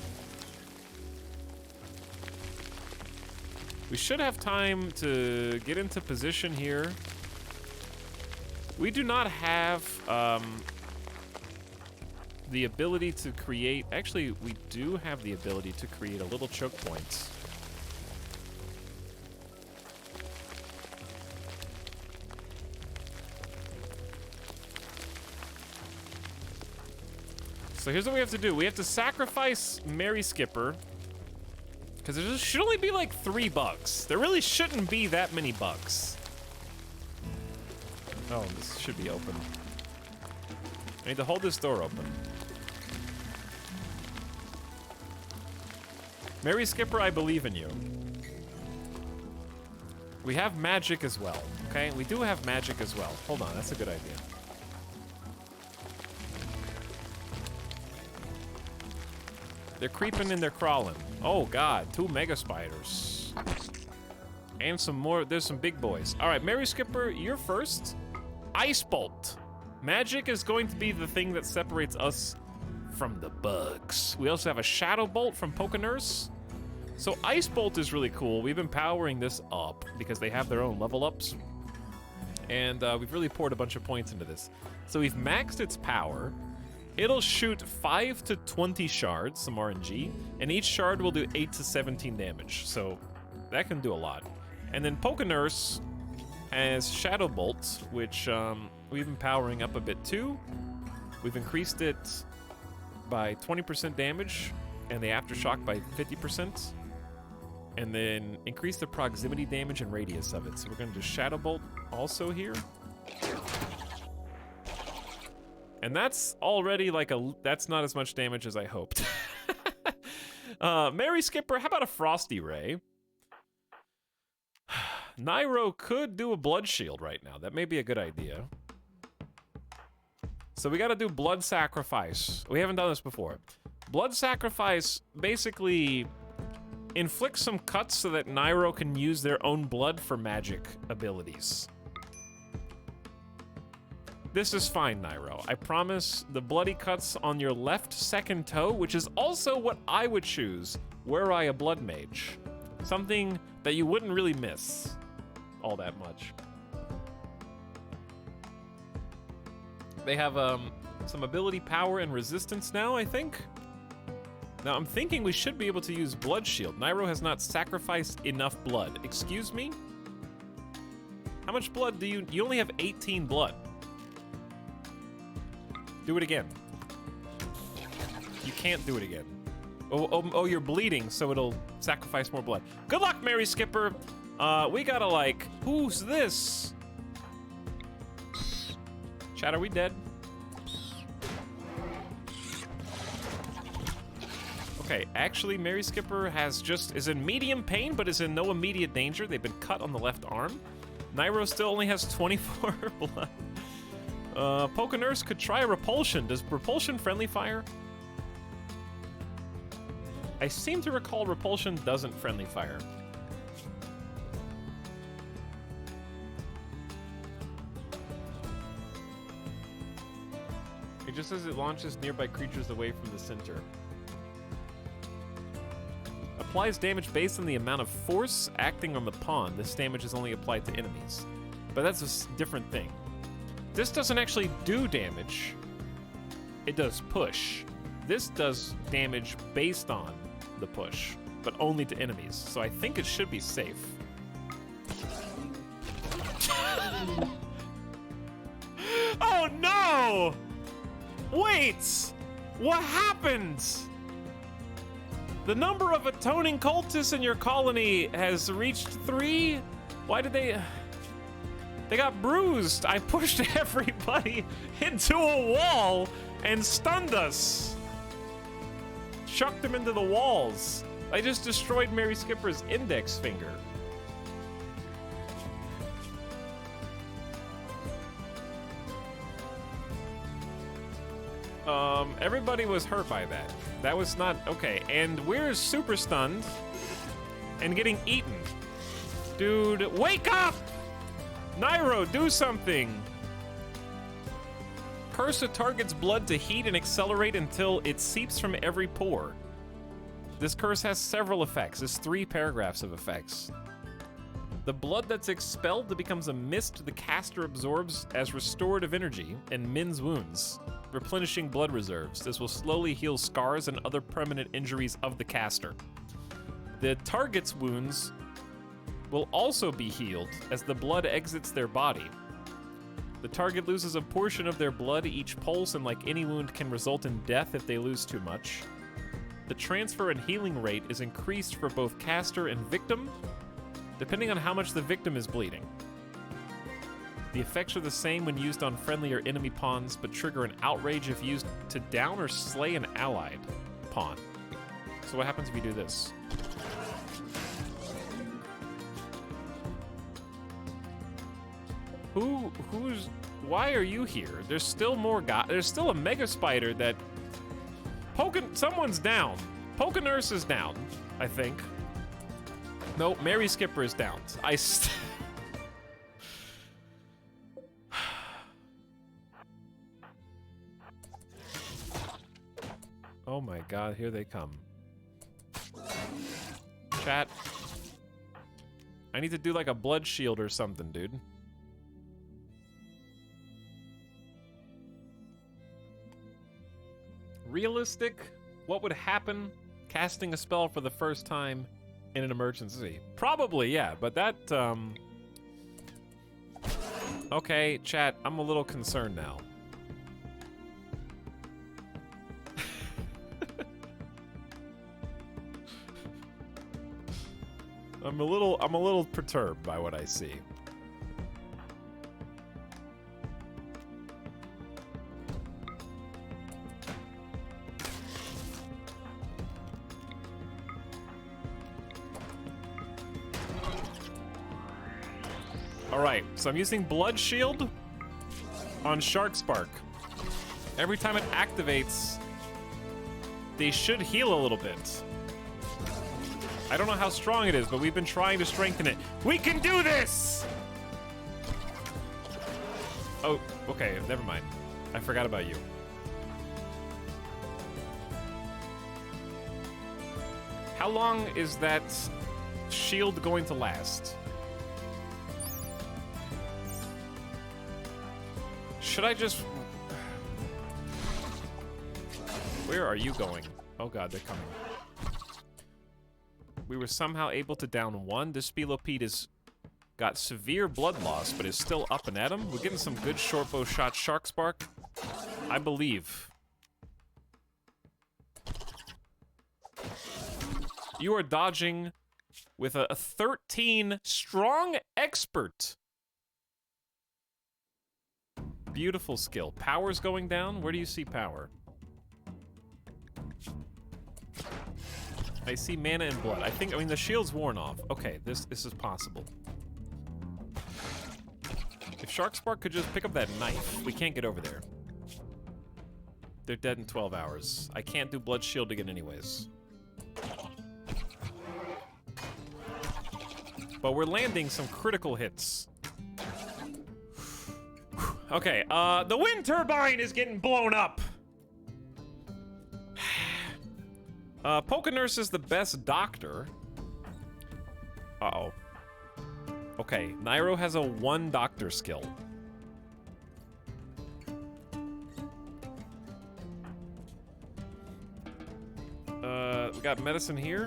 We should have time to get into position here. We do not have the ability to create... Actually, we do have the ability to create a little choke point. So here's what we have to do. We have to sacrifice Mary Skipper, because there should only be like 3 bugs. There really shouldn't be that many bugs. Oh, this should be open. I need to hold this door open. Mary Skipper, I believe in you. We have magic as well, okay? We do have magic as well. Hold on, that's a good idea. They're creeping and they're crawling. Oh god, 2 mega spiders. And some more, there's some big boys. All right, Mary Skipper, you're first. Ice Bolt. Magic is going to be the thing that separates us from the bugs. We also have a Shadow Bolt from Pokenurse. So Ice Bolt is really cool. We've been powering this up because they have their own level ups. And we've really poured a bunch of points into this. So we've maxed its power. It'll shoot 5 to 20 shards, some RNG, and each shard will do 8 to 17 damage. So that can do a lot. And then Pokenurse has Shadow Bolt, which we've been powering up a bit too. We've increased it by 20% damage and the Aftershock by 50%. And then increase the proximity damage and radius of it. So we're going to do Shadow Bolt also here. And that's already like that's not as much damage as I hoped. Mary Skipper, how about a Frosty Ray? Nairo could do a Blood Shield right now. That may be a good idea. So we gotta do Blood Sacrifice. We haven't done this before. Blood Sacrifice basically inflicts some cuts so that Nairo can use their own blood for magic abilities. This is fine, Nairo. I promise. The bloody cuts on your left second toe, which is also what I would choose were I a blood mage. Something that you wouldn't really miss all that much. They have Some ability power and resistance now, I think. Now, I'm thinking we should be able to use Blood Shield. Nairo has not sacrificed enough blood. Excuse me? How much blood do you... You only have 18 blood. Do it again. You can't do it again. Oh, you're bleeding, so it'll sacrifice more blood. Good luck, Mary Skipper. We gotta, like... Who's this? Chat, are we dead? Okay, actually, Mary Skipper is in medium pain, but is in no immediate danger. They've been cut on the left arm. Nairo still only has 24 blood. Pokenurse could try Repulsion. Does Repulsion friendly fire? I seem to recall Repulsion doesn't friendly fire. It just says it launches nearby creatures away from the center. Applies damage based on the amount of force acting on the pawn. This damage is only applied to enemies. But that's a different thing. This doesn't actually do damage. It does push. This does damage based on the push, but only to enemies. So I think it should be safe. Oh no! Wait! What happened? The number of atoning cultists in your colony has reached 3? Why did they... They got bruised. I pushed everybody into a wall and stunned us. Chucked them into the walls. I just destroyed Mary Skipper's index finger. Everybody was hurt by that. That was not okay. And we're super stunned and getting eaten. Dude, wake up! Nairo, do something! Curse a target's blood to heat and accelerate until it seeps from every pore. This curse has several effects. There's 3 paragraphs of effects. The blood that's expelled becomes a mist the caster absorbs as restorative energy and mends wounds, replenishing blood reserves. This will slowly heal scars and other permanent injuries of the caster. The target's wounds will also be healed as the blood exits their body. The target loses a portion of their blood each pulse, and like any wound can result in death if they lose too much. The transfer and healing rate is increased for both caster and victim, depending on how much the victim is bleeding. The effects are the same when used on friendly or enemy pawns, but trigger an outrage if used to down or slay an allied pawn. So what happens if you do this? Why are you here? There's still more there's still a mega spider that... Someone's down. Pokenurse is down, I think. Nope, Mary Skipper is down. Oh my god, here they come. Chat. I need to do like a blood shield or something, dude. Realistic? What would happen casting a spell for the first time in an emergency? Probably, yeah, but that, Okay, chat, I'm a little concerned now. I'm a little perturbed by what I see. Alright, so I'm using Blood Shield on Shark Spark. Every time it activates, they should heal a little bit. I don't know how strong it is, but we've been trying to strengthen it. We can do this! Oh, okay, never mind. I forgot about you. How long is that shield going to last? Should I just... Where are you going? Oh god, they're coming. We were somehow able to down one. This Spelopede has got severe blood loss, but is still up and at him. We're getting some good shortbow shot Shark Spark, I believe. You are dodging with a 13 strong expert. Beautiful skill. Power's going down. Where do you see power? I see mana and blood. I mean, the shield's worn off. Okay, this is possible. If Shark Spark could just pick up that knife, we can't get over there. They're dead in 12 hours. I can't do blood shield again anyways. But we're landing some critical hits. Okay, the wind turbine is getting blown up. Poke Nurse is the best doctor. Uh-oh. Okay, Nairo has a 1 doctor skill. We got medicine here.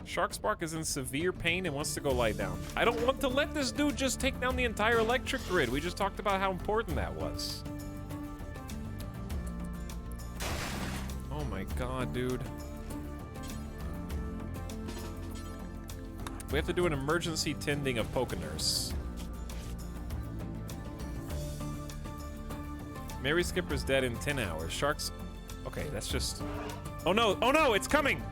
Shark Spark is in severe pain and wants to go lie down. I don't want to let this dude just take down the entire electric grid. We just talked about how important that was. Oh my god, dude. We have to do an emergency tending of Poke Nurse. Mary Skipper's dead in 10 hours. Sharks... Okay, that's just... Oh no! Oh no! It's coming!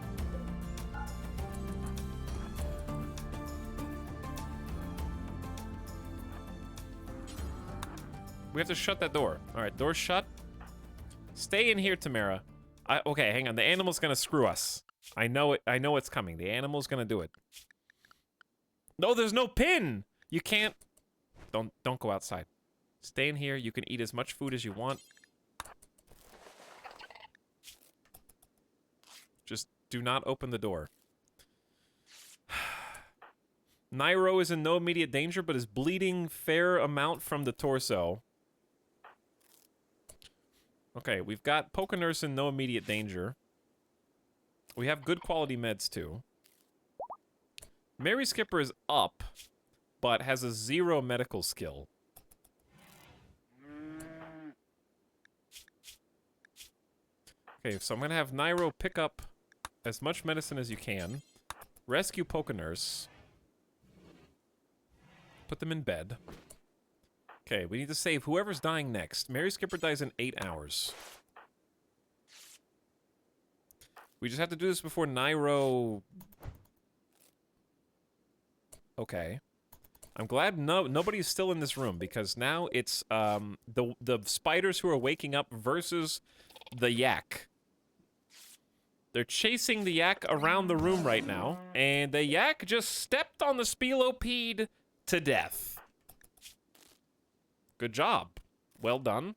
We have to shut that door. Alright, door shut. Stay in here, Tamara. Okay, hang on. The animal's gonna screw us. I know it. I know it's coming. The animal's gonna do it. No, there's no pin! You can't... Don't go outside. Stay in here. You can eat as much food as you want. Just do not open the door. Nairo is in no immediate danger, but is bleeding fair amount from the torso. Okay, we've got Poke Nurse in no immediate danger. We have good quality meds, too. Mary Skipper is up, but has a 0 medical skill. Okay, so I'm gonna have Nairo pick up as much medicine as you can. Rescue Poke Nurse. Put them in bed. Okay, we need to save whoever's dying next. Mary Skipper dies in 8 hours. We just have to do this before Nairo... Okay. I'm glad nobody's still in this room, because now it's the spiders who are waking up versus the yak. They're chasing the yak around the room right now, and the yak just stepped on the Spelopede to death. Good job. Well done.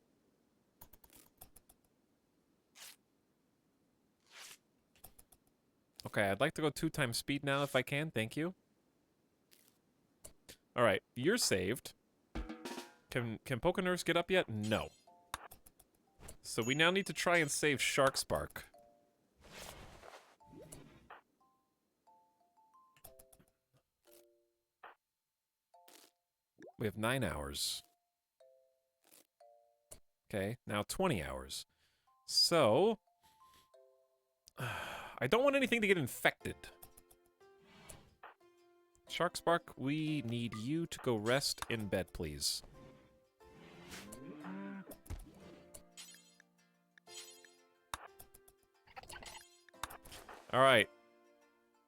Okay, I'd like to go 2 times speed now if I can. Thank you. Alright, you're saved. Can Poke Nurse get up yet? No. So we now need to try and save Shark Spark. We have 9 hours. Okay, now 20 hours. So... I don't want anything to get infected. Shark Spark, we need you to go rest in bed, please. Alright.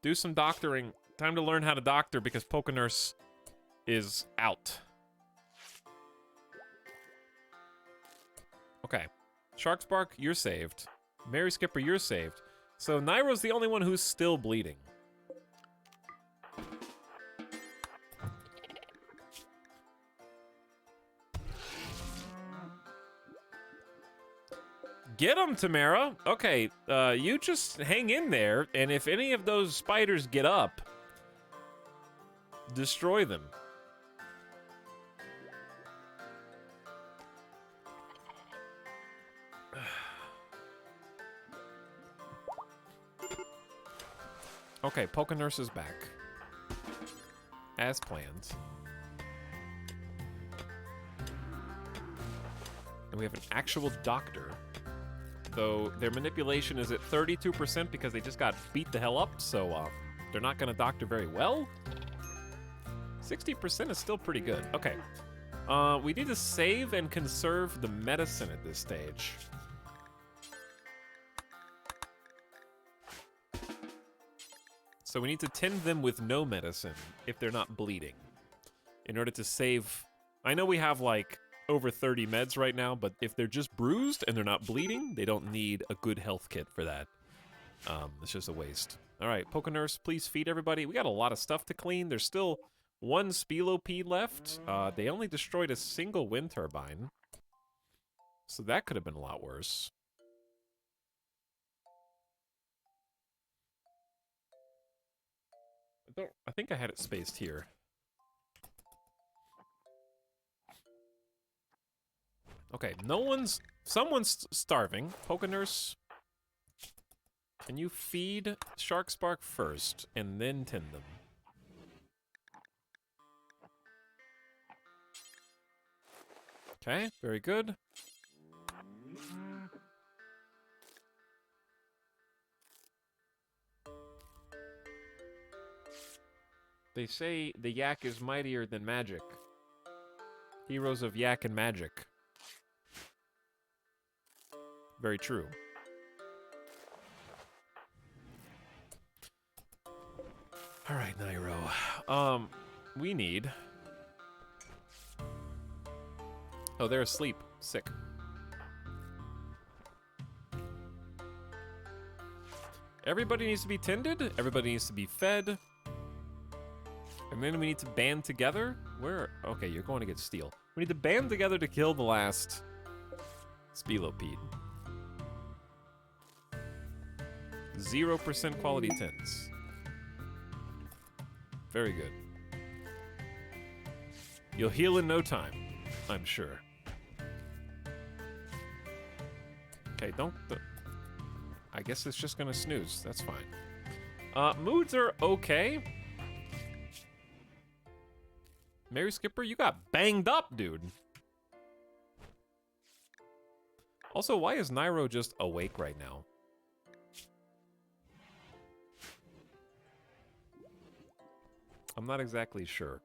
Do some doctoring. Time to learn how to doctor because Poke Nurse is out. Okay. Shark Spark, you're saved. Mary Skipper, you're saved. So Nairo's the only one who's still bleeding. Get him, Tamara. Okay, you just hang in there, and if any of those spiders get up, destroy them. Okay, Polka Nurse is back. As planned. And we have an actual doctor. Though their manipulation is at 32% because they just got beat the hell up, so they're not gonna doctor very well. 60% is still pretty good. Okay. We need to save and conserve the medicine at this stage. So we need to tend them with no medicine if they're not bleeding. In order to save... I know we have, like, over 30 meds right now, but if they're just bruised and they're not bleeding, they don't need a good health kit for that. It's just a waste. All right, Polka Nurse, please feed everybody. We got a lot of stuff to clean. There's still one Spelopede left. They only destroyed a single wind turbine. So that could have been a lot worse. I think I had it spaced here. Okay, someone's starving. Polka Nurse, can you feed Shark Spark first and then tend them? Okay, very good. They say the yak is mightier than magic. Heroes of yak and magic. Very true. All right, Nairo. We need... Oh, they're asleep. Sick. Everybody needs to be tended. Everybody needs to be fed. And then we need to band together. Where? Okay, you're going to get steel. We need to band together to kill the last Spelopede. 0% quality tins. Very good. You'll heal in no time, I'm sure. Okay, don't... I guess it's just gonna snooze. That's fine. Moods are okay. Mary Skipper, you got banged up, dude. Also, why is Nairo just awake right now? I'm not exactly sure.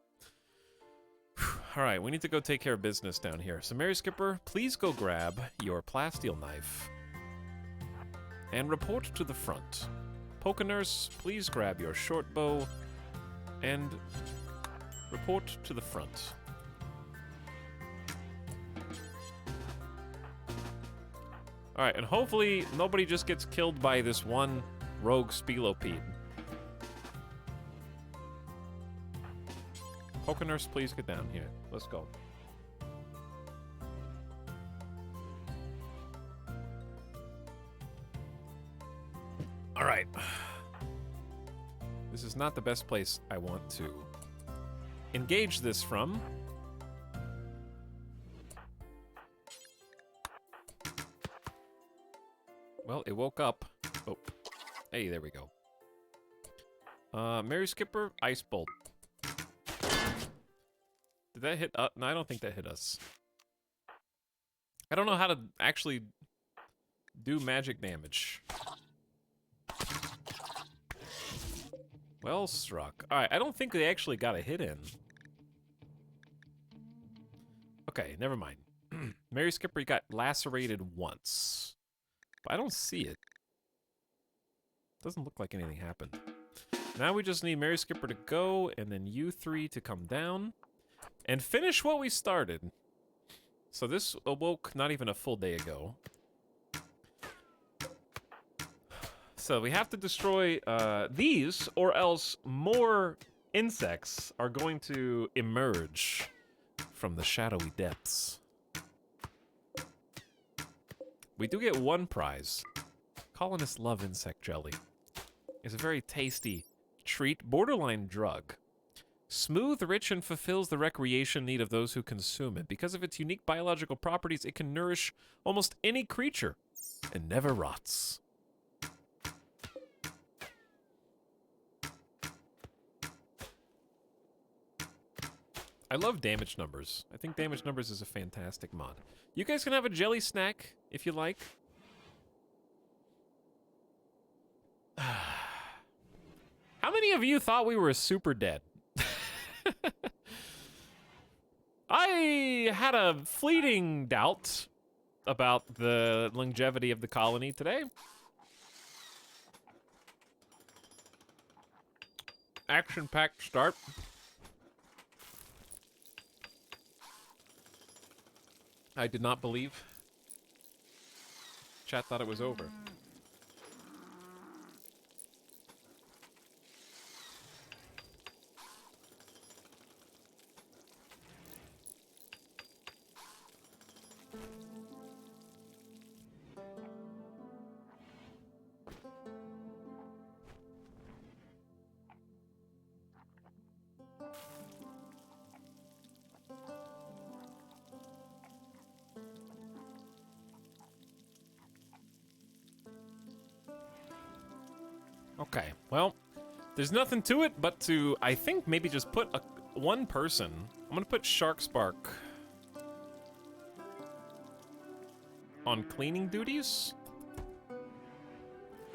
Alright, we need to go take care of business down here. So Mary Skipper, please go grab your plasteel knife and report to the front. Polka Nurse, please grab your short bow and report to the front. Alright, and hopefully nobody just gets killed by this one rogue Spelopede. Polka Nurse, please get down here. Let's go. Alright. This is not the best place I want to engage this from. Well, it woke up. Oh. Hey, there we go. Mary Skipper, Ice Bolt. Did that hit us? No, I don't think that hit us. I don't know how to actually do magic damage. Well struck. Alright, I don't think they actually got a hit in. Okay, never mind. Mary Skipper got lacerated once. But I don't see it. Doesn't look like anything happened. Now we just need Mary Skipper to go, and then you three to come down. And finish what we started. So this awoke not even a full day ago. So we have to destroy these, or else more insects are going to emerge from the shadowy depths. We do get one prize. Colonists love insect jelly. It's a very tasty treat, borderline drug. Smooth, rich, and fulfills the recreation need of those who consume it. Because of its unique biological properties, it can nourish almost any creature and never rots. I love damage numbers. I think damage numbers is a fantastic mod. You guys can have a jelly snack if you like. How many of you thought we were super dead? I had a fleeting doubt about the longevity of the colony today. Action-packed start. I did not believe. Chat thought it was over. Okay, well, there's nothing to it but to, I think, maybe just put one person. I'm gonna put Shark Spark on cleaning duties,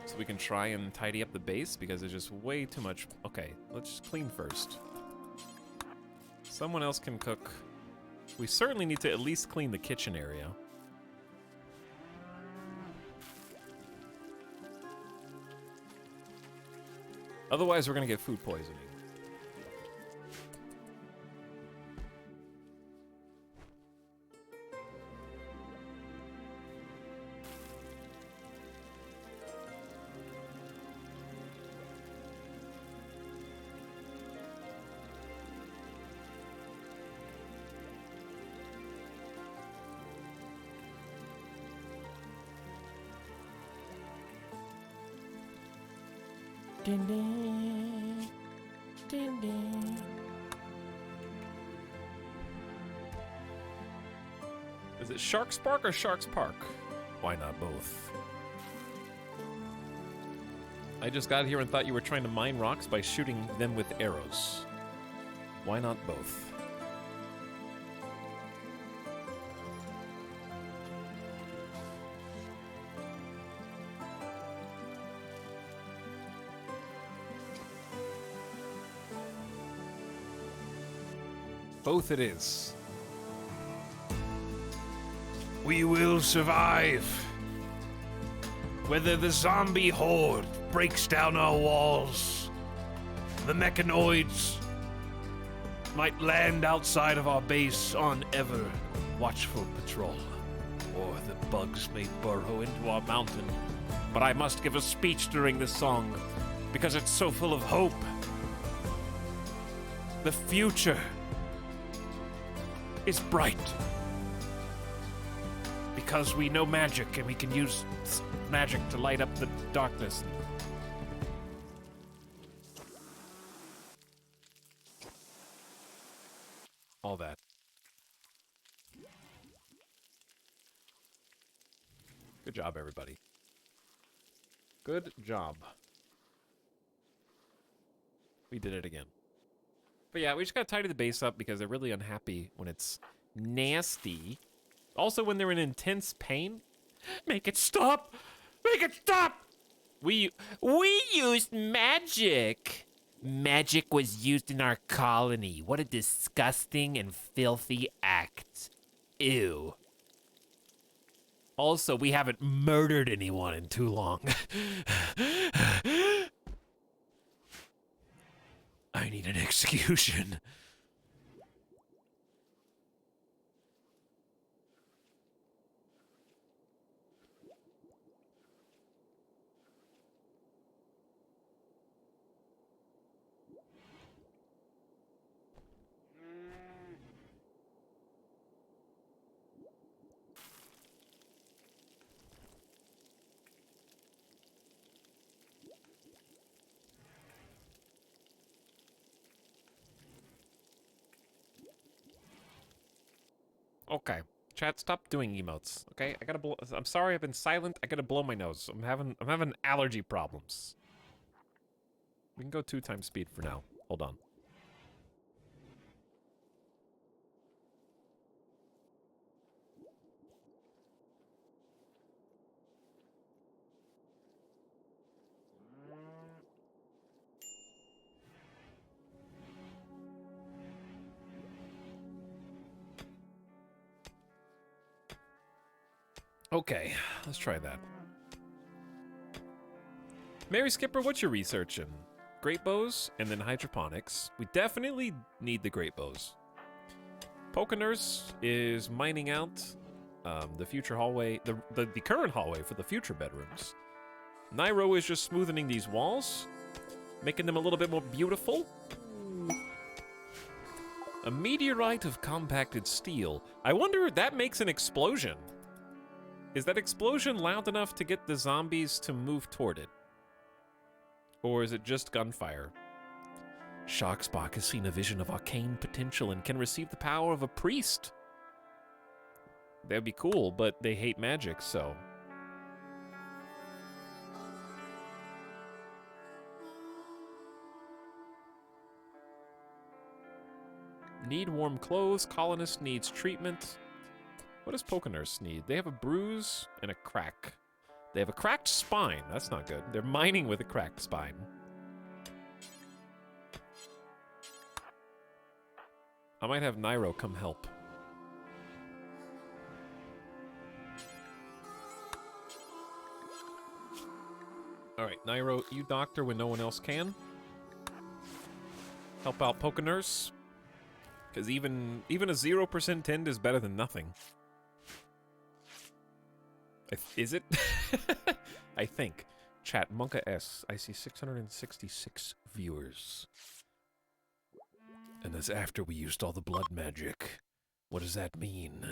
so we can try and tidy up the base, because there's just way too much. Okay, let's just clean first. Someone else can cook. We certainly need to at least clean the kitchen area. Otherwise, we're gonna get food poisoning. Ding ding. Ding ding. Is it Shark Spark or Sharks Park? Why not both? I just got here and thought you were trying to mine rocks by shooting them with arrows. Why not both? Both it is. We will survive. Whether the zombie horde breaks down our walls, the mechanoids might land outside of our base on ever watchful patrol, or the bugs may burrow into our mountain. But I must give a speech during this song, because it's so full of hope. The future is bright. Because we know magic, and we can use magic to light up the darkness. All that. Good job, everybody. Good job. We did it again. But yeah, we just gotta tidy the base up because they're really unhappy when it's nasty. Also, when they're in intense pain. Make it stop! Make it stop! We used magic. Magic was used in our colony. What a disgusting and filthy act. Ew. Also, we haven't murdered anyone in too long. I need an execution. Okay, chat, stop doing emotes. Okay, I gotta blow. I'm sorry, I've been silent. I gotta blow my nose. I'm having allergy problems. We can go 2 times speed for now. Hold on. Okay, let's try that. Mary Skipper, what you researching? Great bows and then hydroponics. We definitely need the great bows. Pokenurse is mining out the future hallway, the current hallway for the future bedrooms. Nairo is just smoothing these walls, making them a little bit more beautiful. A meteorite of compacted steel. I wonder if that makes an explosion. Is that explosion loud enough to get the zombies to move toward it? Or is it just gunfire? Sharkspark has seen a vision of arcane potential and can receive the power of a priest. That'd be cool, but they hate magic, so... Need warm clothes. Colonist needs treatment. What does Pokenurse need? They have a bruise and a crack. They have a cracked spine. That's not good. They're mining with a cracked spine. I might have Nairo come help. Alright, Nairo, you doctor when no one else can. Help out Pokenurse. Because even a 0% tend is better than nothing. Is it? I think. Chat, Monka S. I see 666 viewers. And that's after we used all the blood magic. What does that mean?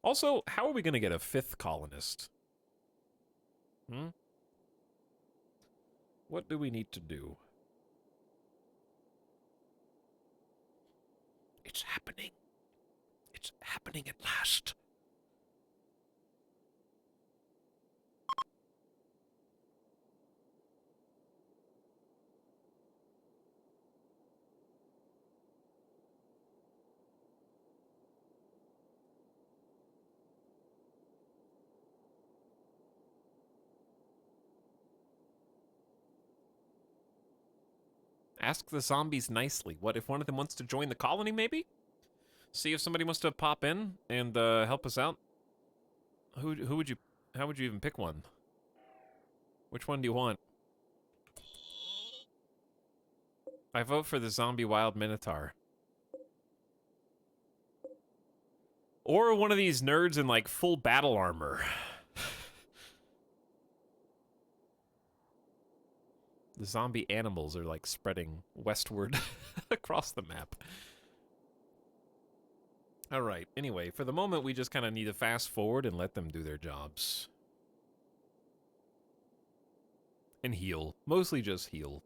Also, how are we going to get a 5th colonist? What do we need to do? It's happening. It's happening at last. Ask the zombies nicely. What if one of them wants to join the colony, maybe? See if somebody wants to pop in and help us out. Who would you... How would you even pick one? Which one do you want? I vote for the zombie wild minotaur. Or one of these nerds in, like, full battle armor. The zombie animals are, like, spreading westward across the map. Alright, anyway, for the moment, we just kind of need to fast forward and let them do their jobs. And heal. Mostly just heal.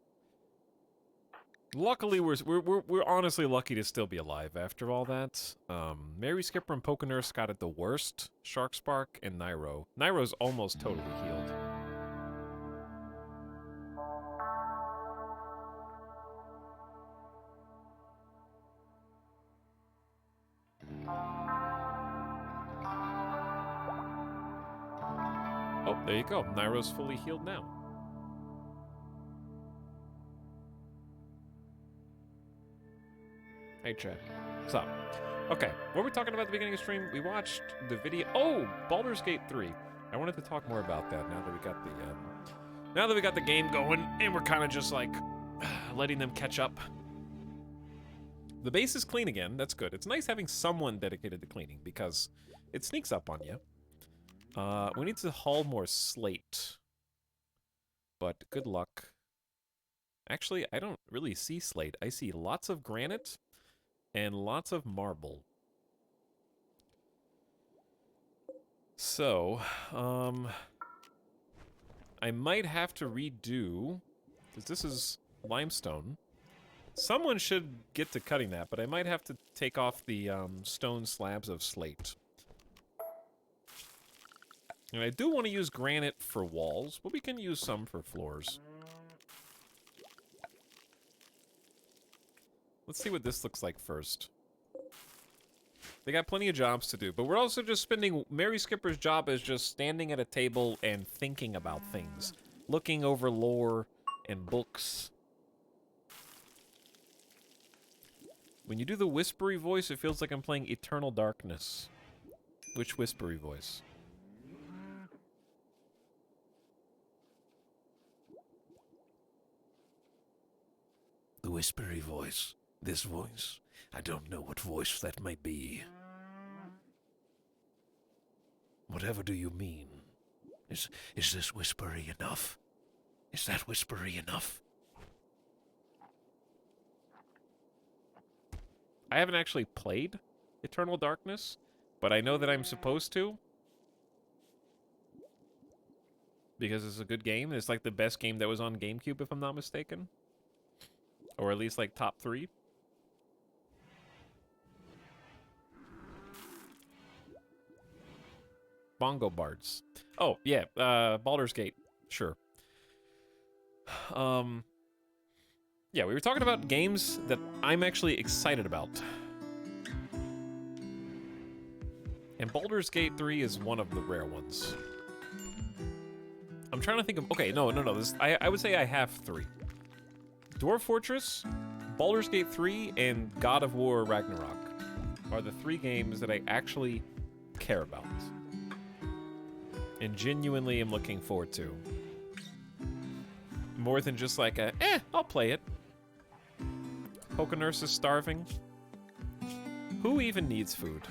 Luckily, we're honestly lucky to still be alive after all that. Mary Skipper and Pokenurse got it the worst. Sharkspark and Nairo. Nairo's almost totally healed. Oh, there you go. Nairo's fully healed now. Hey, Chad. What's up? Okay, what were we talking about at the beginning of the stream? We watched the video. Oh, Baldur's Gate 3. I wanted to talk more about that now that we got the game going, and we're kind of just like letting them catch up. The base is clean again. That's good. It's nice having someone dedicated to cleaning because it sneaks up on you. We need to haul more slate. But good luck. Actually, I don't really see slate. I see lots of granite and lots of marble. So, I might have to redo, because this is limestone. Someone should get to cutting that, but I might have to take off the stone slabs of slate. And I do want to use granite for walls, but we can use some for floors. Let's see what this looks like first. They got plenty of jobs to do, but we're also just spending... Mary Skipper's job is just standing at a table and thinking about things. Looking over lore and books. When you do the whispery voice, it feels like I'm playing Eternal Darkness. Which whispery voice? The whispery voice. This voice. I don't know what voice that may be. Whatever do you mean? Is this whispery enough? Is that whispery enough? I haven't actually played Eternal Darkness, but I know that I'm supposed to. Because it's a good game. It's like the best game that was on GameCube, if I'm not mistaken. Or at least like top 3. Bongo Bards. Oh, yeah, Baldur's Gate. Sure. Yeah, we were talking about games that I'm actually excited about. And Baldur's Gate 3 is one of the rare ones. I'm trying to think of... Okay, no. I would say I have 3. Dwarf Fortress, Baldur's Gate 3, and God of War Ragnarok are the 3 games that I actually care about. And genuinely am looking forward to. More than just like a, I'll play it. Pokenurse is starving. Who even needs food,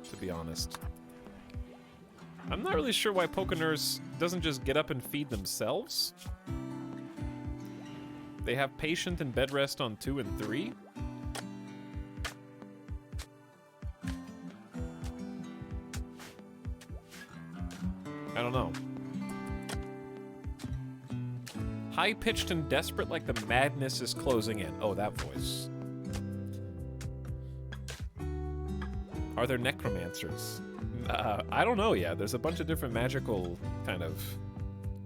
to be honest? I'm not really sure why Pokenurse doesn't just get up and feed themselves. They have Patient and Bed Rest on 2 and 3. I don't know. High-pitched and desperate like the madness is closing in. Oh, that voice. Are there necromancers? I don't know yet. There's a bunch of different magical kind of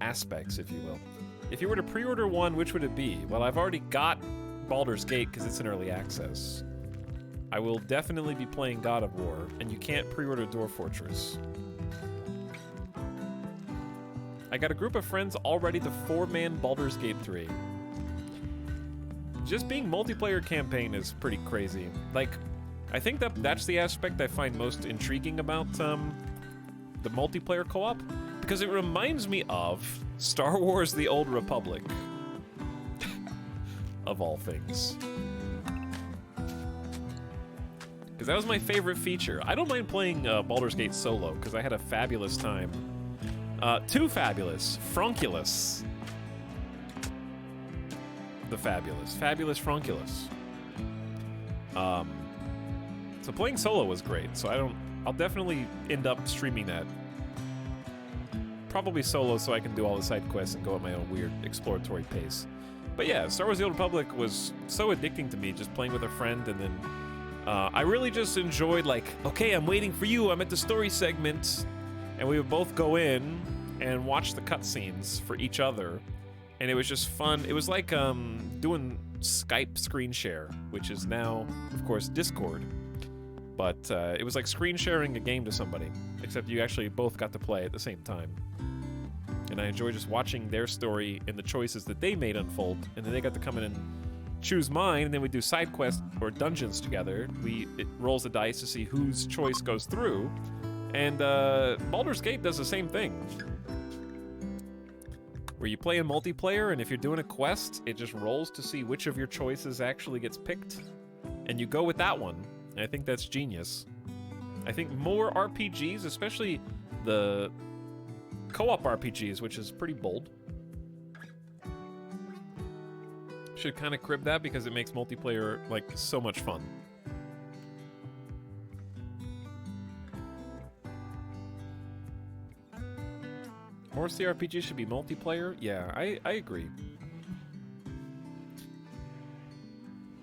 aspects, if you will. If you were to pre-order one, which would it be? Well, I've already got Baldur's Gate because it's in early access. I will definitely be playing God of War, and you can't pre-order Dwarf Fortress. I got a group of friends already to 4-man Baldur's Gate 3. Just being multiplayer campaign is pretty crazy. Like, I think that's the aspect I find most intriguing about the multiplayer co-op, because it reminds me of Star Wars: The Old Republic. Of all things. Because that was my favorite feature. I don't mind playing Baldur's Gate solo, because I had a fabulous time. Too fabulous. Frunculus. The fabulous. Fabulous Frunculus. So playing solo was great, so I'll definitely end up streaming that. Probably solo so I can do all the side quests and go at my own weird exploratory pace. But yeah, Star Wars: The Old Republic was so addicting to me, just playing with a friend, and then I really just enjoyed, like, okay, I'm waiting for you, I'm at the story segment, and we would both go in and watch the cutscenes for each other, and it was just fun. It was like doing Skype screen share, which is now, of course, Discord. But it was like screen sharing a game to somebody, except you actually both got to play at the same time. And I enjoy just watching their story and the choices that they made unfold, and then they got to come in and choose mine, and then we do side quests or dungeons together. It rolls the dice to see whose choice goes through, and Baldur's Gate does the same thing. Where you play in multiplayer, and if you're doing a quest, it just rolls to see which of your choices actually gets picked, and you go with that one. And I think that's genius. I think more RPGs, especially the co-op RPGs, which is pretty bold, should kind of crib that, because it makes multiplayer, like, so much fun. More CRPGs should be multiplayer? Yeah, I agree.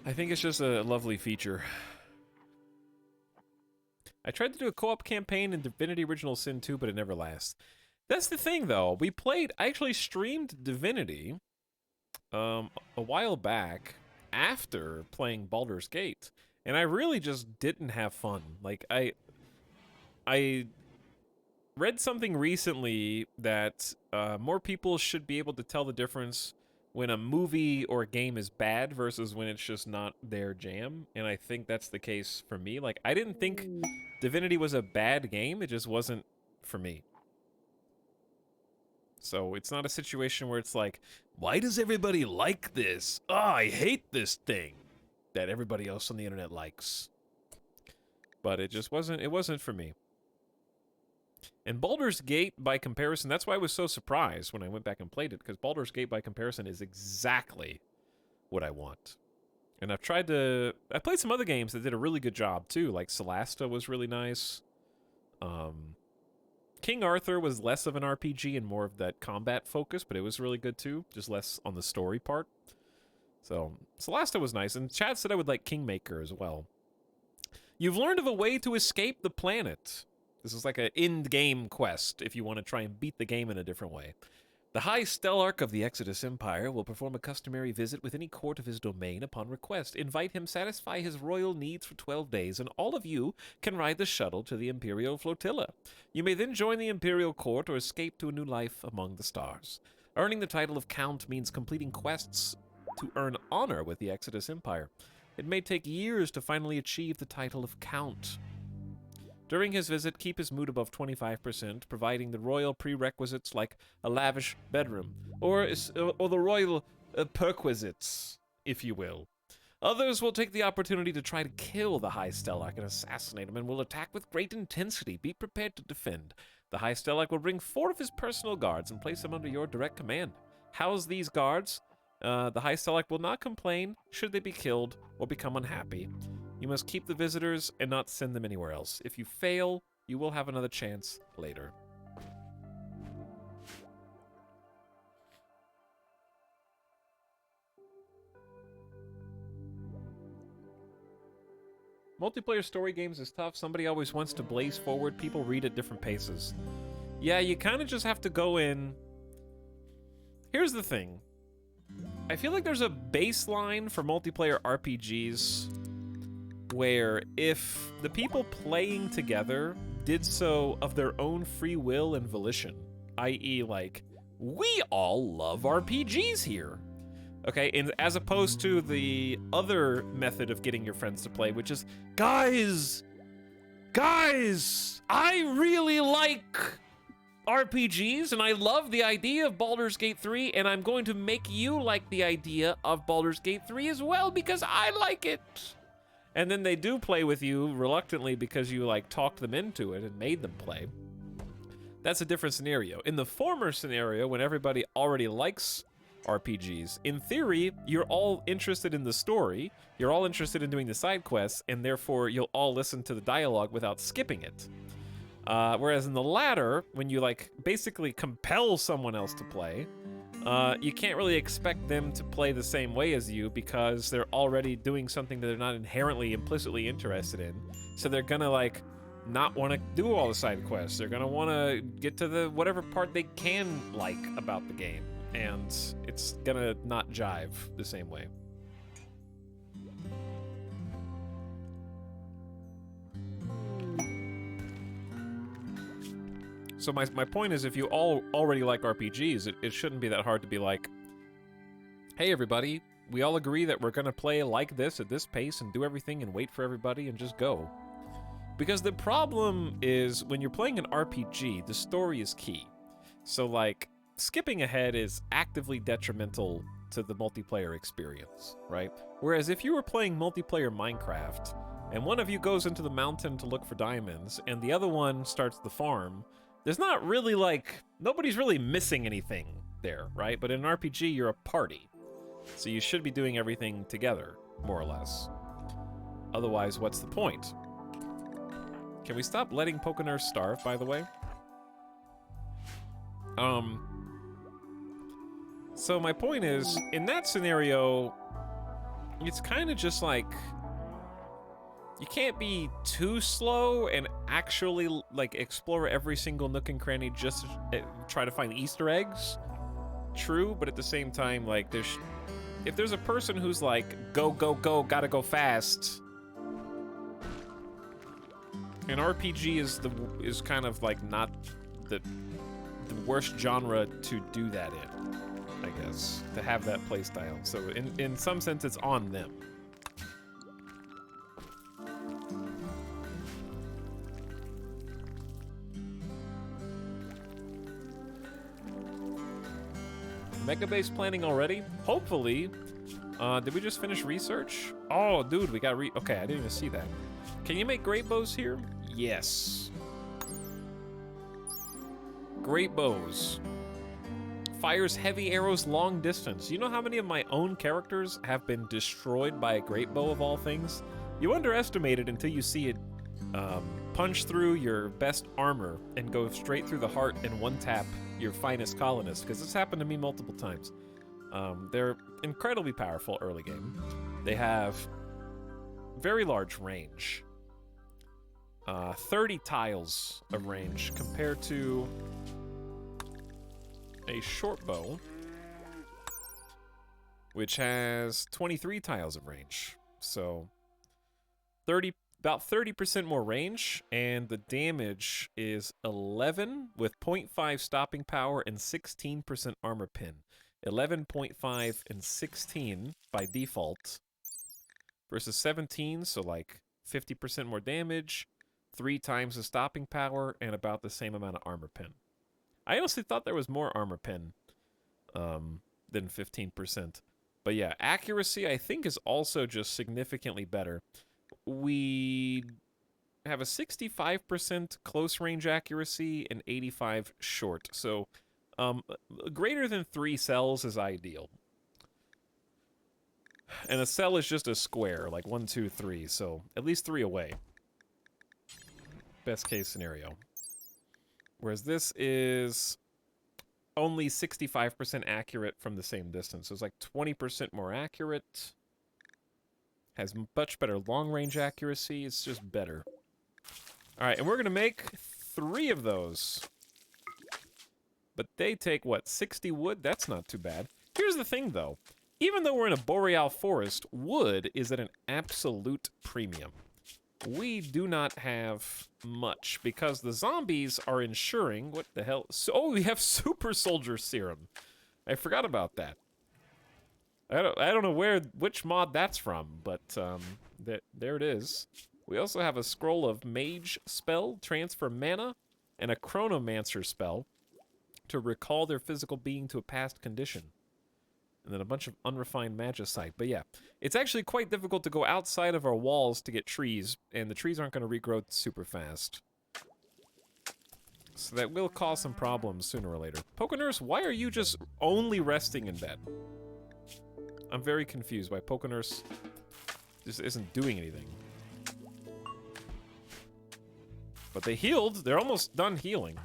I think it's just a lovely feature. I tried to do a co-op campaign in Divinity Original Sin 2, but it never lasts. That's the thing, though. I actually streamed Divinity a while back after playing Baldur's Gate, and I really just didn't have fun. Like, I read something recently that more people should be able to tell the difference when a movie or a game is bad versus when it's just not their jam. And I think that's the case for me. Like, I didn't think Divinity was a bad game. It just wasn't for me. So it's not a situation where it's like, why does everybody like this? Oh, I hate this thing that everybody else on the internet likes. But it just wasn't, it wasn't for me. And Baldur's Gate, by comparison, that's why I was so surprised when I went back and played it, because Baldur's Gate, by comparison, is exactly what I want. And I've tried to... I played some other games that did a really good job, too, like Solasta was really nice. King Arthur was less of an RPG and more of that combat focus, but it was really good, too, just less on the story part. So, Solasta was nice, and Chad said I would like Kingmaker as well. You've learned of a way to escape the planet. This is like an in-game quest if you want to try and beat the game in a different way. The High Stellarch of the Exodus Empire will perform a customary visit with any court of his domain upon request. Invite him, satisfy his royal needs for 12 days, and all of you can ride the shuttle to the Imperial Flotilla. You may then join the Imperial Court or escape to a new life among the stars. Earning the title of Count means completing quests to earn honor with the Exodus Empire. It may take years to finally achieve the title of Count. During his visit, keep his mood above 25%, providing the royal prerequisites like a lavish bedroom, or the royal perquisites, if you will. Others will take the opportunity to try to kill the High Stellarch and assassinate him, and will attack with great intensity. Be prepared to defend. The High Stellarch will bring 4 of his personal guards and place them under your direct command. House these guards. The High Stellarch will not complain should they be killed or become unhappy. You must keep the visitors and not send them anywhere else. If you fail, you will have another chance later. Multiplayer story games is tough. Somebody always wants to blaze forward. People read at different paces. Yeah, you kind of just have to go in. Here's the thing. I feel like there's a baseline for multiplayer RPGs where if the people playing together did so of their own free will and volition, i.e. like, we all love RPGs here, okay, and as opposed to the other method of getting your friends to play, which is, guys, I really like RPGs, and I love the idea of Baldur's Gate 3, and I'm going to make you like the idea of Baldur's Gate 3 as well, because I like it. And then they do play with you reluctantly because you, like, talked them into it and made them play. That's a different scenario. In the former scenario, when everybody already likes RPGs, in theory, you're all interested in the story, you're all interested in doing the side quests, and therefore you'll all listen to the dialogue without skipping it. Whereas in the latter, when you, like, basically compel someone else to play, you can't really expect them to play the same way as you because they're already doing something that they're not inherently, implicitly interested in. So they're gonna, like, not want to do all the side quests. They're gonna want to get to the whatever part they can like about the game. And it's gonna not jive the same way. So my point is, if you all already like RPGs, it shouldn't be that hard to be like, hey everybody, we all agree that we're gonna play like this at this pace and do everything and wait for everybody and just go. Because the problem is, when you're playing an RPG, the story is key. So like, skipping ahead is actively detrimental to the multiplayer experience, right? Whereas if you were playing multiplayer Minecraft, and one of you goes into the mountain to look for diamonds, and the other one starts the farm, there's not really, like, nobody's really missing anything there, right? But in an RPG, you're a party. So you should be doing everything together, more or less. Otherwise, what's the point? Can we stop letting Pokénurse starve, by the way? So my point is, in that scenario, it's kind of just like, you can't be too slow and actually, like, explore every single nook and cranny just to try to find Easter eggs. True, but at the same time, like, if there's a person who's like, go, go, go, gotta go fast, an RPG is kind of like not the worst genre to do that in. I guess, to have that playstyle. So in some sense, it's on them. Mega base planning already? Hopefully. Did we just finish research? Oh, dude, we got okay, I didn't even see that. Can you make great bows here? Yes. Great bows. Fires heavy arrows long distance. You know how many of my own characters have been destroyed by a great bow of all things? You underestimate it until you see it punch through your best armor and go straight through the heart and one tap your finest colonist, because this happened to me multiple times. They're incredibly powerful early game. They have very large range. 30 tiles of range compared to a short bow, which has 23 tiles of range. So about 30% more range, and the damage is 11 with 0.5 stopping power and 16% armor pin. 11.5 and 16 by default versus 17, so like 50% more damage, 3 times the stopping power, and about the same amount of armor pin. I honestly thought there was more armor pin than 15%. But yeah, accuracy I think is also just significantly better. We have a 65% close range accuracy and 85 short. So greater than 3 cells is ideal. And a cell is just a square, like 1, 2, 3. So at least 3 away. Best case scenario. Whereas this is only 65% accurate from the same distance. So it's like 20% more accurate. Has much better long-range accuracy. It's just better. All right, and we're going to make 3 of those. But they take, what, 60 wood? That's not too bad. Here's the thing, though. Even though we're in a boreal forest, wood is at an absolute premium. We do not have much because the zombies are ensuring... What the hell? So, oh, we have super soldier serum. I forgot about that. I don't know which mod that's from, but there it is. We also have a scroll of mage spell, transfer mana, and a chronomancer spell to recall their physical being to a past condition. And then a bunch of unrefined magicite. But yeah, it's actually quite difficult to go outside of our walls to get trees, and the trees aren't going to regrow super fast. So that will cause some problems sooner or later. Pokenurse, why are you just only resting in bed? I'm very confused why Pokenurse just isn't doing anything. But they healed. They're almost done healing.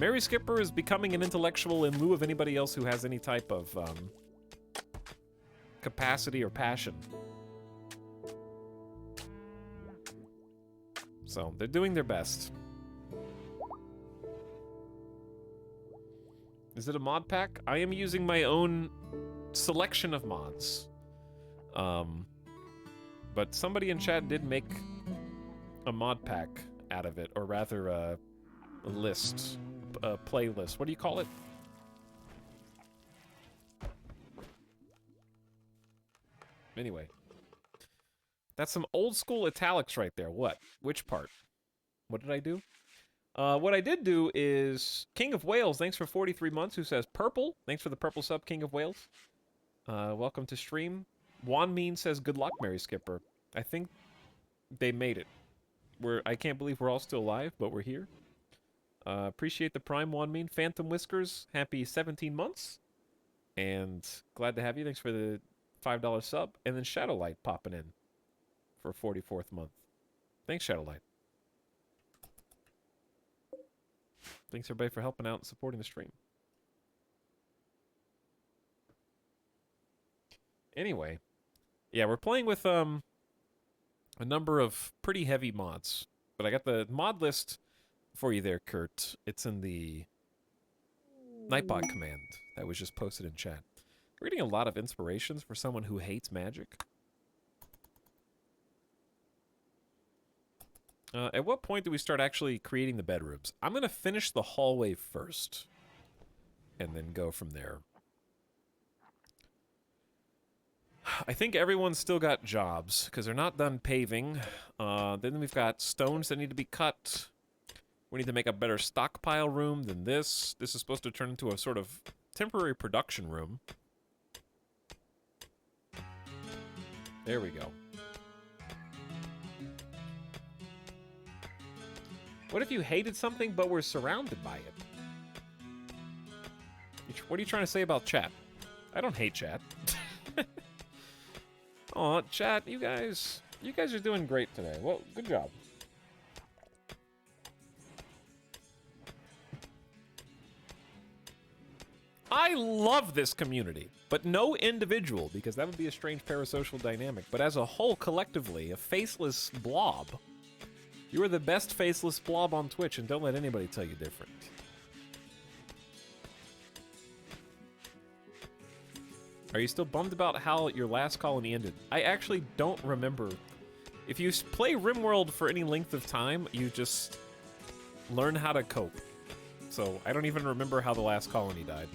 Mary Skipper is becoming an intellectual in lieu of anybody else who has any type of capacity or passion. So they're doing their best. Is it a mod pack? I am using my own selection of mods. But somebody in chat did make a mod pack out of it, or rather a list, a playlist. What do you call it? Anyway. That's some old school Etalyx right there. What? Which part? What did I do? What I did do is King of Wales, thanks for 43 months, who says purple. Thanks for the purple sub, King of Wales. Welcome to stream. Wanmean says good luck, Mary Skipper. I think they made it. I can't believe we're all still alive, but we're here. Appreciate the prime, Wanmean. Phantom Whiskers, happy 17 months. And glad to have you. Thanks for the $5 sub. And then Shadowlight popping in for 44th month. Thanks, Shadowlight. Thanks, everybody, for helping out and supporting the stream. Anyway, yeah, we're playing with a number of pretty heavy mods. But I got the mod list for you there, Kurt. It's in the Nightbot command that was just posted in chat. We're getting a lot of inspirations for someone who hates magic. At what point do we start actually creating the bedrooms? I'm going to finish the hallway first. And then go from there. I think everyone's still got jobs, because they're not done paving. Then we've got stones that need to be cut. We need to make a better stockpile room than this. This is supposed to turn into a sort of temporary production room. There we go. What if you hated something but were surrounded by it? What are you trying to say about chat? I don't hate chat. Aw, chat, you guys are doing great today. Well, good job. I love this community, but no individual, because that would be a strange parasocial dynamic. But as a whole, collectively, a faceless blob. You are the best faceless blob on Twitch, and don't let anybody tell you different. Are you still bummed about how your last colony ended? I actually don't remember. If you play RimWorld for any length of time, you just learn how to cope. So I don't even remember how the last colony died.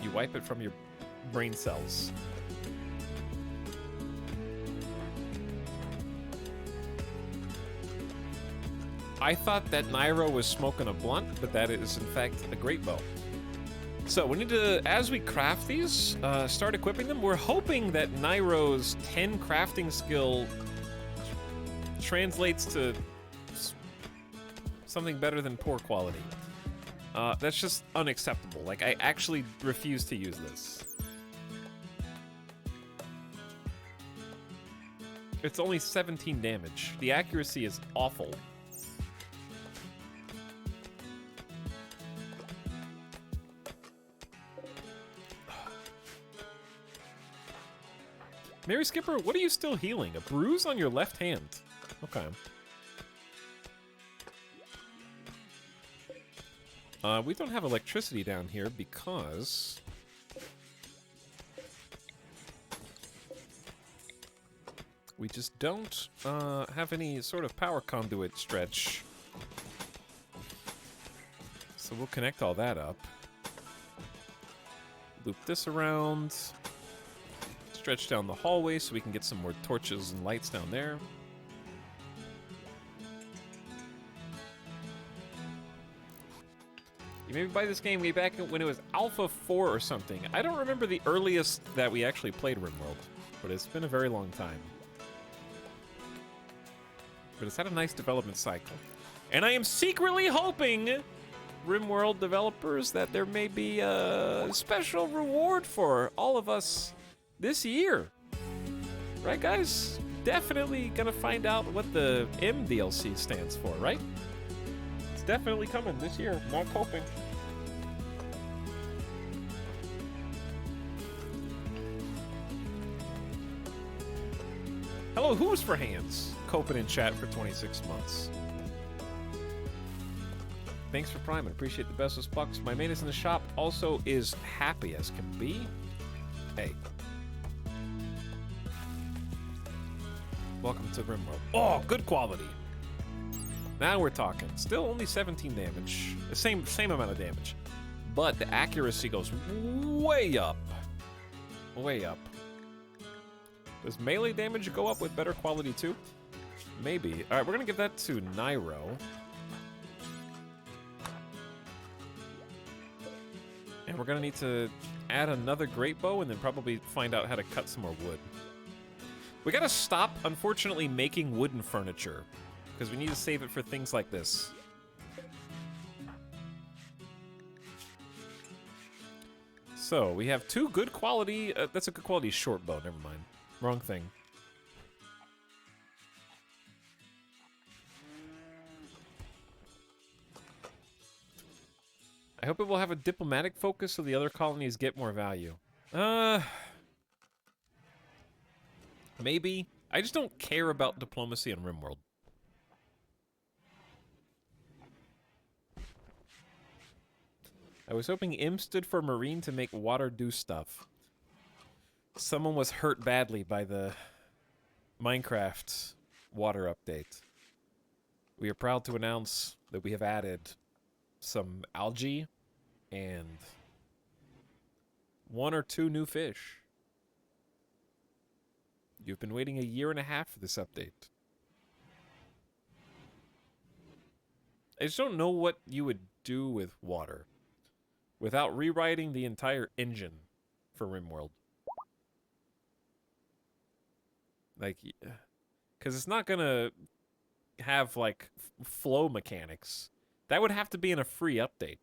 You wipe it from your brain cells. I thought that Nairo was smoking a blunt, but that is in fact a great bow. So we need to, as we craft these, start equipping them. We're hoping that Nairo's 10 crafting skill translates to something better than poor quality. That's just unacceptable. Like, I actually refuse to use this. It's only 17 damage. The accuracy is awful. Mary Skipper, what are you still healing? A bruise on your left hand. Okay. We don't have electricity down here because... we just don't have any sort of power conduit stretch. So we'll connect all that up. Loop this around. Stretch down the hallway so we can get some more torches and lights down there. You maybe buy this game way back when it was Alpha 4 or something. I don't remember the earliest that we actually played RimWorld, but it's been a very long time. But it's had a nice development cycle. And I am secretly hoping, RimWorld developers, that there may be a special reward for all of us this year. Right, guys? Definitely gonna find out what the M DLC stands for, right? It's definitely coming this year. Not coping. Hello, Who's for Hands? Coping in chat for 26 months. Thanks for priming. Appreciate the bestest bucks. My mate is in the shop. Also is happy as can be. Hey. Welcome to RimWorld. Oh, good quality. Now we're talking. Still only 17 damage. The same amount of damage. But the accuracy goes way up. Way up. Does melee damage go up with better quality too? Maybe. Alright, we're gonna give that to Nairo. And we're gonna need to add another great bow and then probably find out how to cut some more wood. We gotta stop, unfortunately, making wooden furniture, because we need to save it for things like this. So, we have two good quality... that's a good quality short bow, never mind. Wrong thing. I hope it will have a diplomatic focus so the other colonies get more value. Maybe. I just don't care about diplomacy in RimWorld. I was hoping M stood for Marine to make water do stuff. Someone was hurt badly by the Minecraft water update. We are proud to announce that we have added some algae And 1 or 2 new fish. You've been waiting a year and a half for this update. I just don't know what you would do with water without rewriting the entire engine for RimWorld. Like, because it's not gonna have, like, flow mechanics. That would have to be in a free update.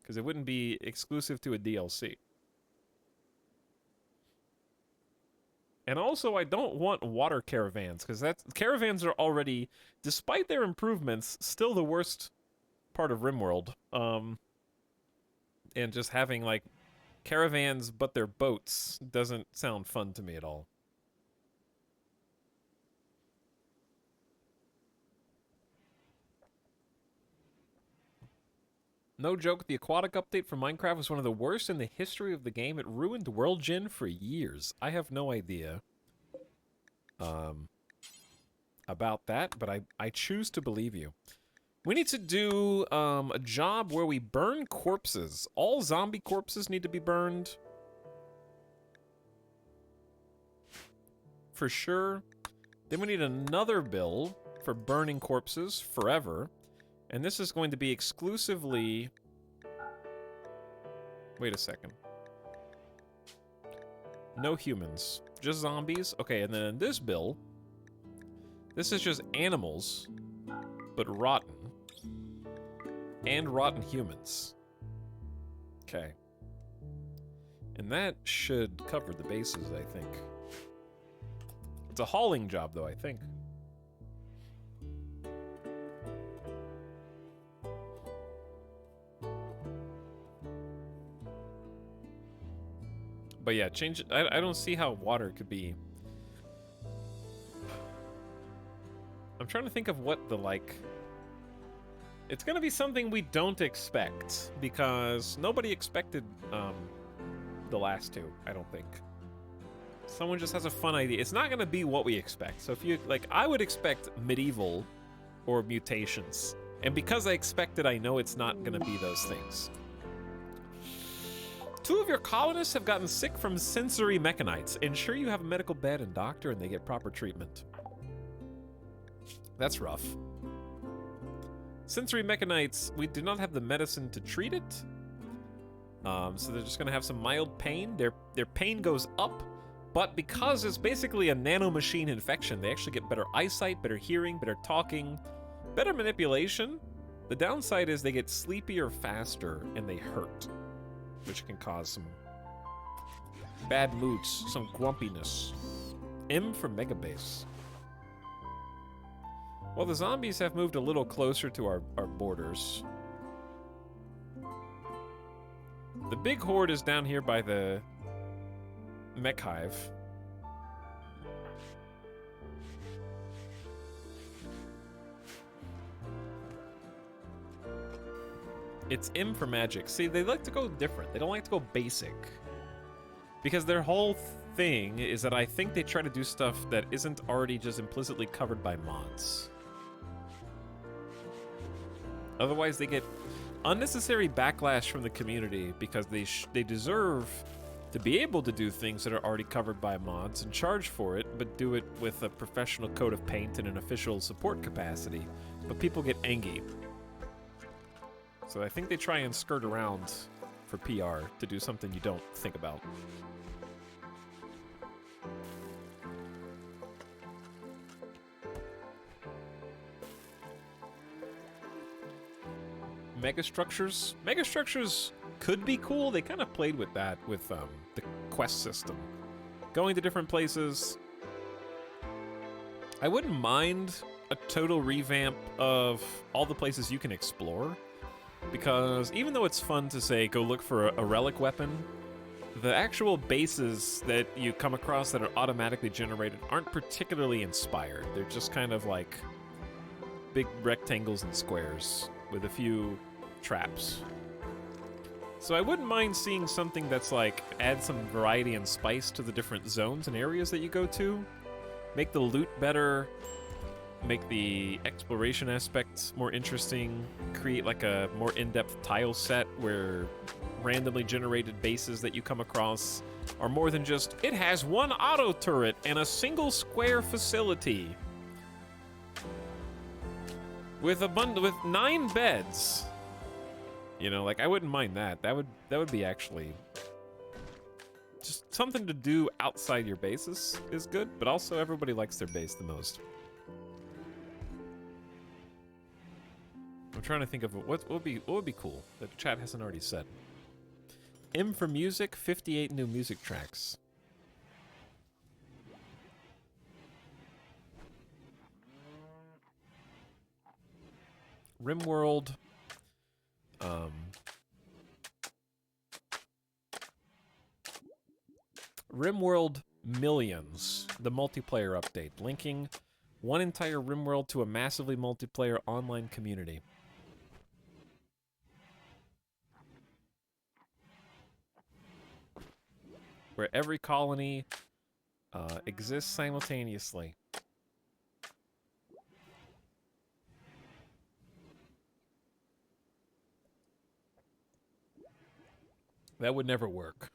Because it wouldn't be exclusive to a DLC. And also, I don't want water caravans, because caravans are already, despite their improvements, still the worst part of RimWorld. And just having, like, caravans but they're boats doesn't sound fun to me at all. No joke, the aquatic update for Minecraft was one of the worst in the history of the game. It ruined World Gen for years. I have no idea about that, but I choose to believe you. We need to do a job where we burn corpses. All zombie corpses need to be burned. For sure. Then we need another bill for burning corpses forever. And this is going to be exclusively... Wait a second. No humans. Just zombies. Okay, and then in this bill, this is just animals, but rotten. And rotten humans. Okay. And that should cover the bases, I think. It's a hauling job, though, I think. But yeah, change it. I don't see how water could be. I'm trying to think of what the, like... It's gonna be something we don't expect, because nobody expected the last two, I don't think. Someone just has a fun idea. It's not gonna be what we expect. So if you, like, I would expect medieval or mutations. And because I expect it, I know it's not gonna be those things. 2 of your colonists have gotten sick from sensory mechanites. Ensure you have a medical bed and doctor and they get proper treatment. That's rough. Sensory mechanites, we do not have the medicine to treat it. So they're just gonna have some mild pain. Their pain goes up, but because it's basically a nanomachine infection, they actually get better eyesight, better hearing, better talking, better manipulation. The downside is they get sleepier faster and they hurt, which can cause some bad moods, some grumpiness. M for Megabase. Well, the zombies have moved a little closer to our borders. The big horde is down here by the mech hive. It's M for magic. See, they like to go different. They don't like to go basic. Because their whole thing is that I think they try to do stuff that isn't already just implicitly covered by mods. Otherwise, they get unnecessary backlash from the community because they deserve to be able to do things that are already covered by mods and charge for it, but do it with a professional coat of paint and an official support capacity. But people get angry. So I think they try and skirt around for PR to do something you don't think about. Megastructures. Megastructures could be cool. They kind of played with that with the quest system. Going to different places. I wouldn't mind a total revamp of all the places you can explore. Because even though it's fun to say, go look for a relic weapon, the actual bases that you come across that are automatically generated aren't particularly inspired. They're just kind of like big rectangles and squares with a few traps. So I wouldn't mind seeing something that's like, add some variety and spice to the different zones and areas that you go to. Make the loot better. make the exploration aspect more interesting, create like a more in-depth tile set where randomly generated bases that you come across are more than just, it has one auto turret and a single square facility with with 9 beds. You know, like I wouldn't mind that. That would be actually just something to do outside your bases is good, but also everybody likes their base the most. I'm trying to think of what would be cool that the chat hasn't already said. M for music, 58 new music tracks. RimWorld, RimWorld Millions, the multiplayer update, linking one entire RimWorld to a massively multiplayer online community. Where every colony exists simultaneously. That would never work.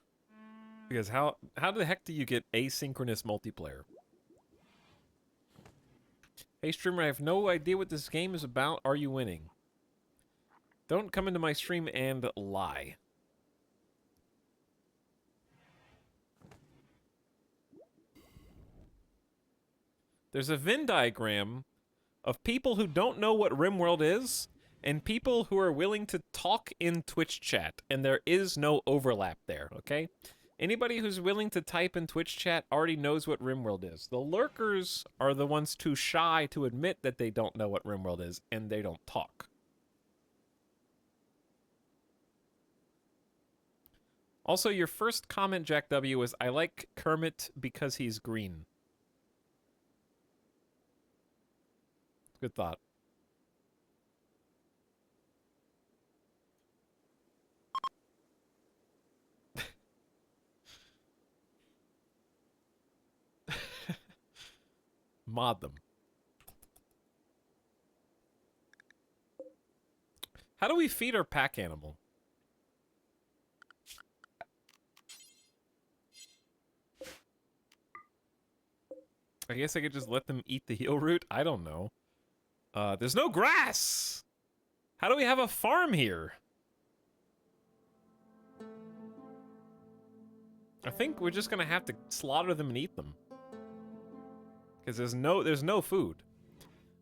Because how the heck do you get asynchronous multiplayer? Hey streamer, I have no idea what this game is about. Are you winning? Don't come into my stream and lie. There's a Venn diagram of people who don't know what RimWorld is and people who are willing to talk in Twitch chat, and there is no overlap there, okay? Anybody who's willing to type in Twitch chat already knows what RimWorld is. The lurkers are the ones too shy to admit that they don't know what RimWorld is, and they don't talk. Also, your first comment, Jack W, was, I like Kermit because he's green. Good thought. Mod them. How do we feed our pack animal? I guess I could just let them eat the heal root? I don't know. There's no grass! How do we have a farm here? I think we're just gonna have to slaughter them and eat them. Because there's no food.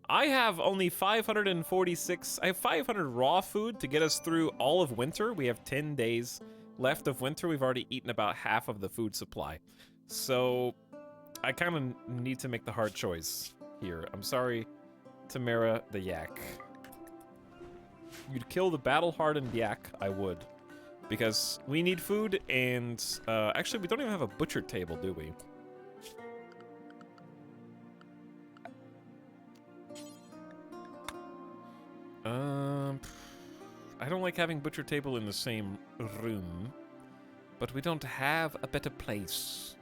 I have only 546, I have 500 raw food to get us through all of winter. We have 10 days left of winter. We've already eaten about half of the food supply. So, I kind of need to make the hard choice here. I'm sorry, Tamara the yak. You'd kill the battle-hardened yak, I would. Because we need food, and actually we don't even have a butcher table, do we? I don't like having butcher table in the same room, but we don't have a better place.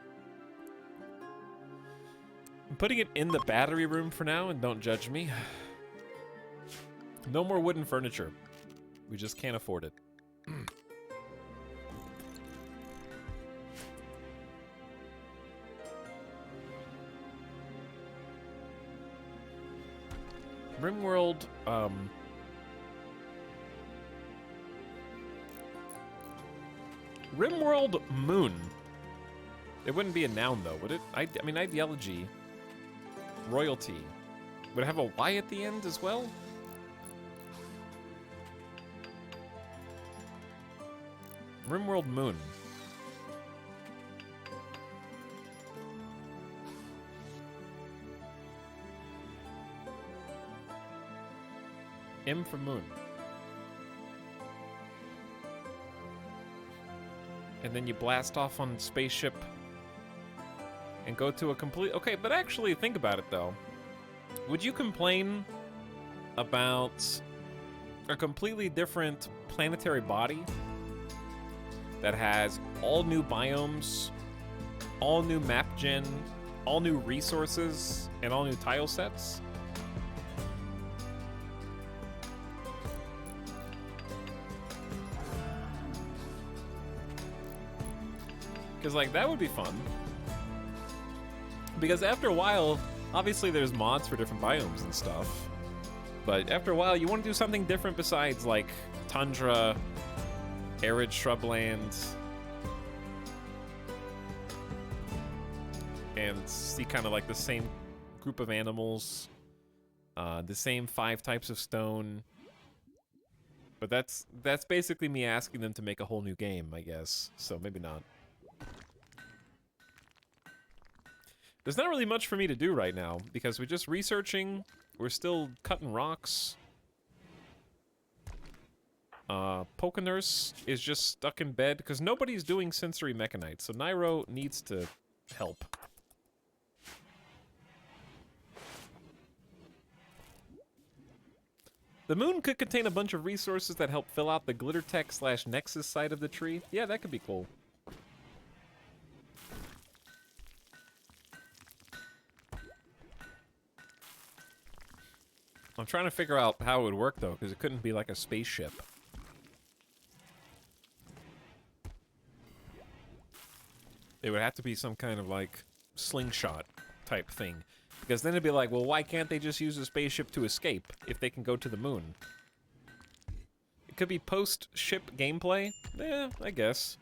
I'm putting it in the battery room for now, and don't judge me. No more wooden furniture. We just can't afford it. RimWorld, RimWorld Moon. It wouldn't be a noun, though, would it? I mean, ideology. Royalty. Would it have a Y at the end as well? RimWorld Moon. M for moon. And then you blast off on spaceship and go to a complete... Okay, but actually, think about it, though. Would you complain about a completely different planetary body that has all new biomes, all new map gen, all new resources, and all new tile sets? Because, like, that would be fun. Because after a while, obviously there's mods for different biomes and stuff. But after a while, you want to do something different besides, like, tundra, arid shrublands, and see kind of like the same group of animals, the same 5 types of stone. But that's basically me asking them to make a whole new game, I guess. So maybe not. There's not really much for me to do right now because we're just researching. We're still cutting rocks. Pokenurse is just stuck in bed because nobody's doing sensory mechanite, so Nairo needs to help. The moon could contain a bunch of resources that help fill out the Glittertech / Nexus side of the tree. Yeah, that could be cool. I'm trying to figure out how it would work, though, because it couldn't be like a spaceship. It would have to be some kind of, like, slingshot type thing. Because then it'd be like, well, why can't they just use a spaceship to escape if they can go to the moon? It could be post-ship gameplay? Yeah, I guess.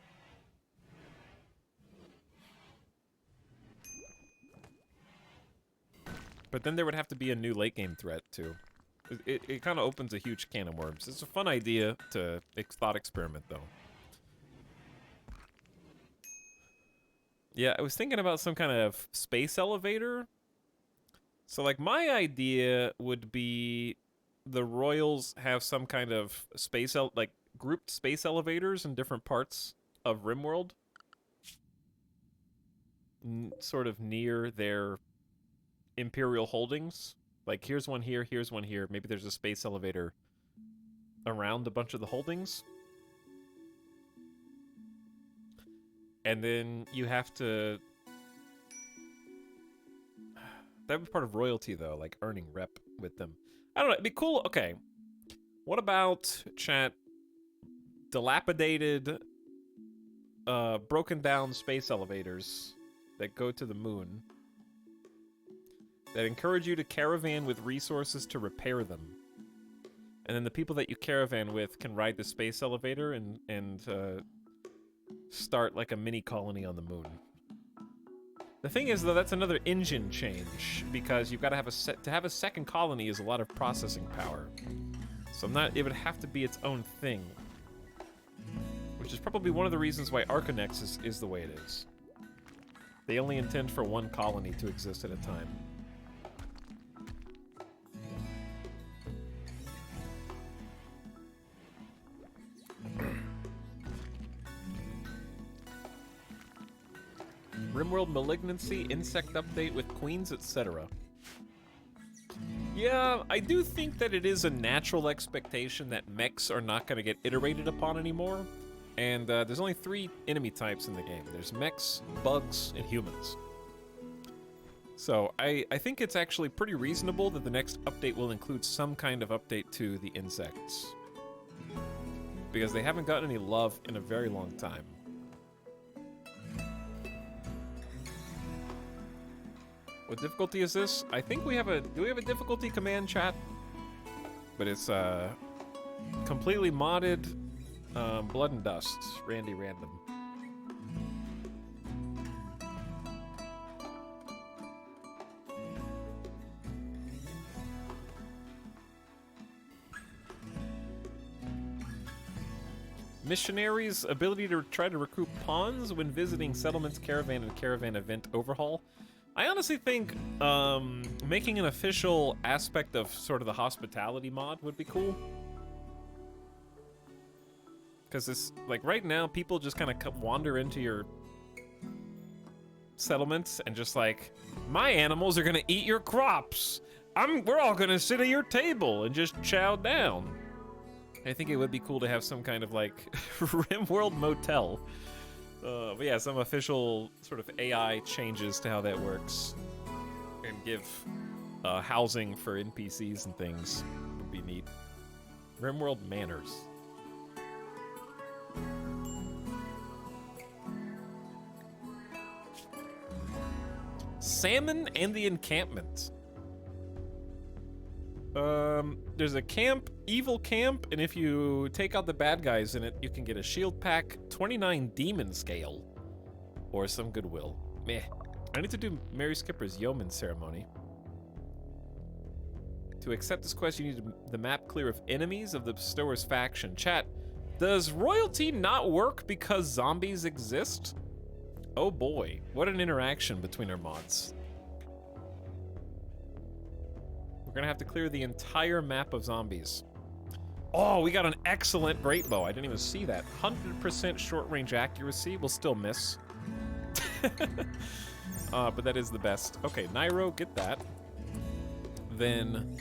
But then there would have to be a new late game threat, too. It kind of opens a huge can of worms. It's a fun idea to thought experiment, though. Yeah, I was thinking about some kind of space elevator. So, like, my idea would be the Royals have some kind of grouped space elevators in different parts of RimWorld. Sort of near their Imperial holdings. Like, here's one here, here's one here. Maybe there's a space elevator around a bunch of the holdings. And then you have to... That would be part of royalty, though, like earning rep with them. I don't know, it'd be cool. Okay. What about, chat, dilapidated, broken down space elevators that go to the moon that encourage you to caravan with resources to repair them. And then the people that you caravan with can ride the space elevator and start like a mini colony on the moon. The thing is, though, that's another engine change because you've got to have to have a second colony is a lot of processing power. So it would have to be its own thing, which is probably one of the reasons why Arconex is the way it is. They only intend for one colony to exist at a time. RimWorld Malignancy, Insect Update with Queens, etc. Yeah, I do think that it is a natural expectation that mechs are not going to get iterated upon anymore. And there's only 3 enemy types in the game. There's mechs, bugs, and humans. So I think it's actually pretty reasonable that the next update will include some kind of update to the insects. Because they haven't gotten any love in a very long time. What difficulty is this? I think we have do we have a difficulty command, chat? But it's completely modded Blood and Dust, Randy Random. Missionaries' ability to try to recruit pawns when visiting settlements, caravan, and caravan event overhaul. I honestly think making an official aspect of sort of the hospitality mod would be cool. Because it's, like, right now, people just kind of wander into your settlements and just like, my animals are going to eat your crops. We're all going to sit at your table and just chow down. I think it would be cool to have some kind of, like, RimWorld motel. But yeah, some official sort of AI changes to how that works. And give housing for NPCs and things would be neat. RimWorld Manners. salmon and the encampment. There's a camp, evil camp, and if you take out the bad guys in it, you can get a shield pack, 29 demon scale, or some goodwill. Meh. I need to do Mary Skipper's yeoman ceremony. To accept this quest, you need the map clear of enemies of the bestower's faction. Chat, does royalty not work because zombies exist? Oh boy, what an interaction between our mods. We're gonna have to clear the entire map of zombies. Oh, we got an excellent great bow. I didn't even see that. 100% short range accuracy. We'll still miss. But that is the best. Okay, Nairo, get that. Then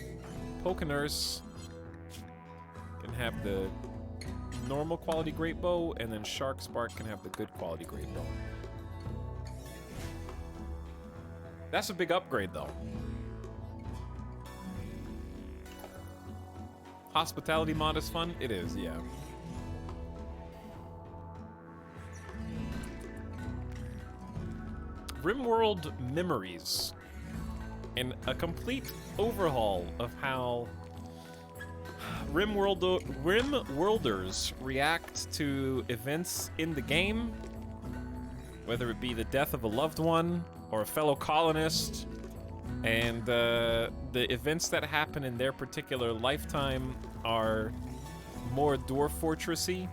Pokenurse can have the normal quality great bow, and then Shark Spark can have the good quality great bow. That's a big upgrade, though. Hospitality mod is fun? It is, yeah. RimWorld Memories. And a complete overhaul of how RimWorlders react to events in the game, whether it be the death of a loved one or a fellow colonist, and the events that happen in their particular lifetime are more Dwarf Fortressy,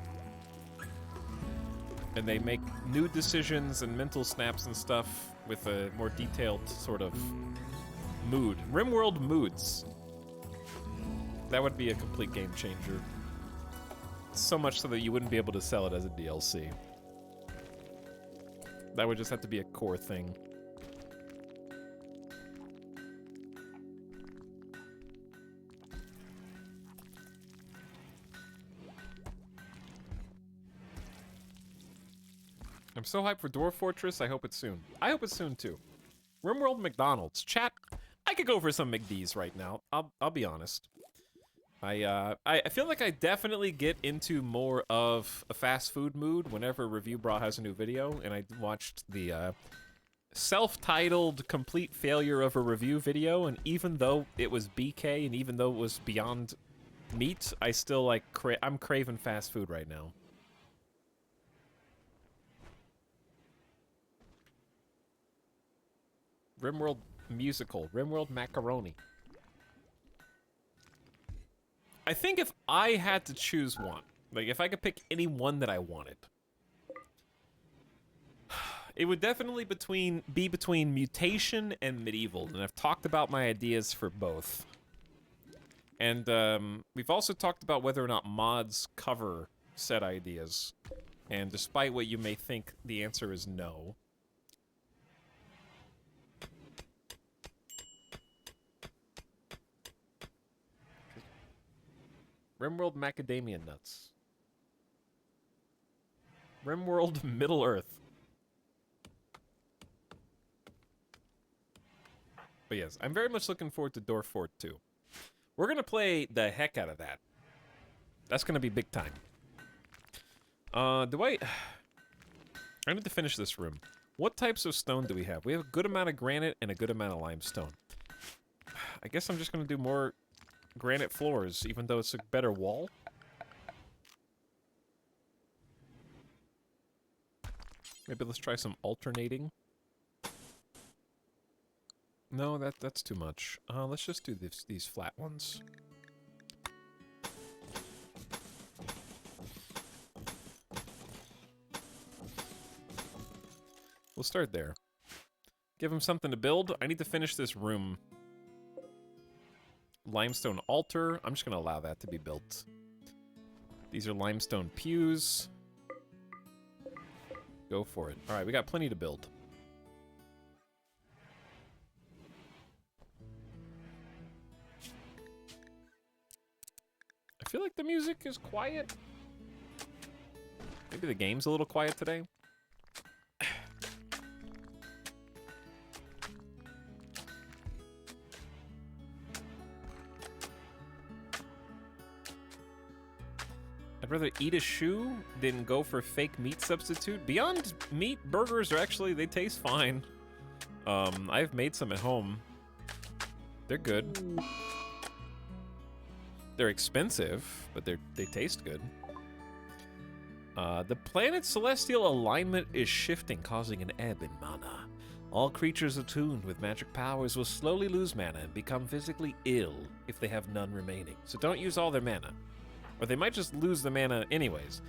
and they make new decisions and mental snaps and stuff with a more detailed sort of mood. RimWorld moods. That would be a complete game changer. So much so that you wouldn't be able to sell it as a DLC. That would just have to be a core thing. I'm so hyped for Dwarf Fortress, I hope it's soon. I hope it's soon too. RimWorld McDonald's. Chat, I could go for some McD's right now. I'll be honest. I feel like I definitely get into more of a fast food mood whenever Review Bra has a new video, and I watched the self-titled complete failure of a review video, and even though it was BK and even though it was beyond meat, I still like I'm craving fast food right now. RimWorld musical, RimWorld macaroni. I think if I had to choose one, like if I could pick any one that I wanted, it would definitely be between Mutation and Medieval, and I've talked about my ideas for both. And we've also talked about whether or not mods cover said ideas. And despite what you may think, the answer is no. RimWorld Macadamia Nuts. RimWorld Middle Earth. But yes, I'm very much looking forward to Dwarf Fort 2. We're gonna play the heck out of that. That's gonna be big time. I need to finish this room. What types of stone do we have? We have a good amount of granite and a good amount of limestone. I guess I'm just gonna do more granite floors, even though it's a better wall. Maybe let's try some alternating. No, that's too much. Let's just do these flat ones. We'll start there. Give him something to build. I need to finish this room. Limestone altar. I'm just going to allow that to be built. These are limestone pews. Go for it. All right, we got plenty to build. I feel like the music is quiet. Maybe the game's a little quiet today. I'd rather eat a shoe than go for fake meat substitute. Beyond Meat burgers are actually, they taste fine. I've made some at home. They're good. They're expensive, but they taste good. The planet's celestial alignment is shifting, causing an ebb in mana. All creatures attuned with magic powers will slowly lose mana and become physically ill if they have none remaining. So don't use all their mana. Or they might just lose the mana anyways.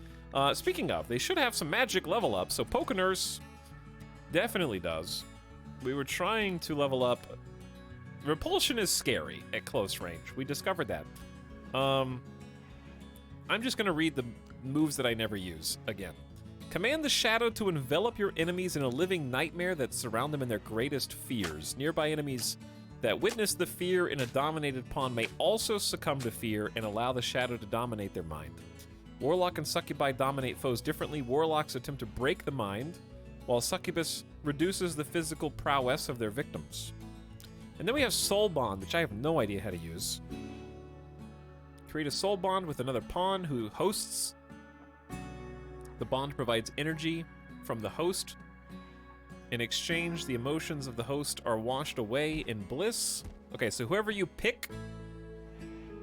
Speaking of, they should have some magic level up, so Pokenurse definitely does. We were trying to level up. Repulsion is scary at close range. We discovered that. I'm just gonna read the moves that I never use again. Command the shadow to envelop your enemies in a living nightmare that surround them in their greatest fears. Nearby enemies that witness the fear in a dominated pawn may also succumb to fear and allow the shadow to dominate their mind. Warlock and Succubi dominate foes differently. Warlocks attempt to break the mind, while Succubus reduces the physical prowess of their victims. And then we have Soul Bond, which I have no idea how to use. Create a soul bond with another pawn who hosts. The bond provides energy from the host. In exchange, the emotions of the host are washed away in bliss. Okay, so whoever you pick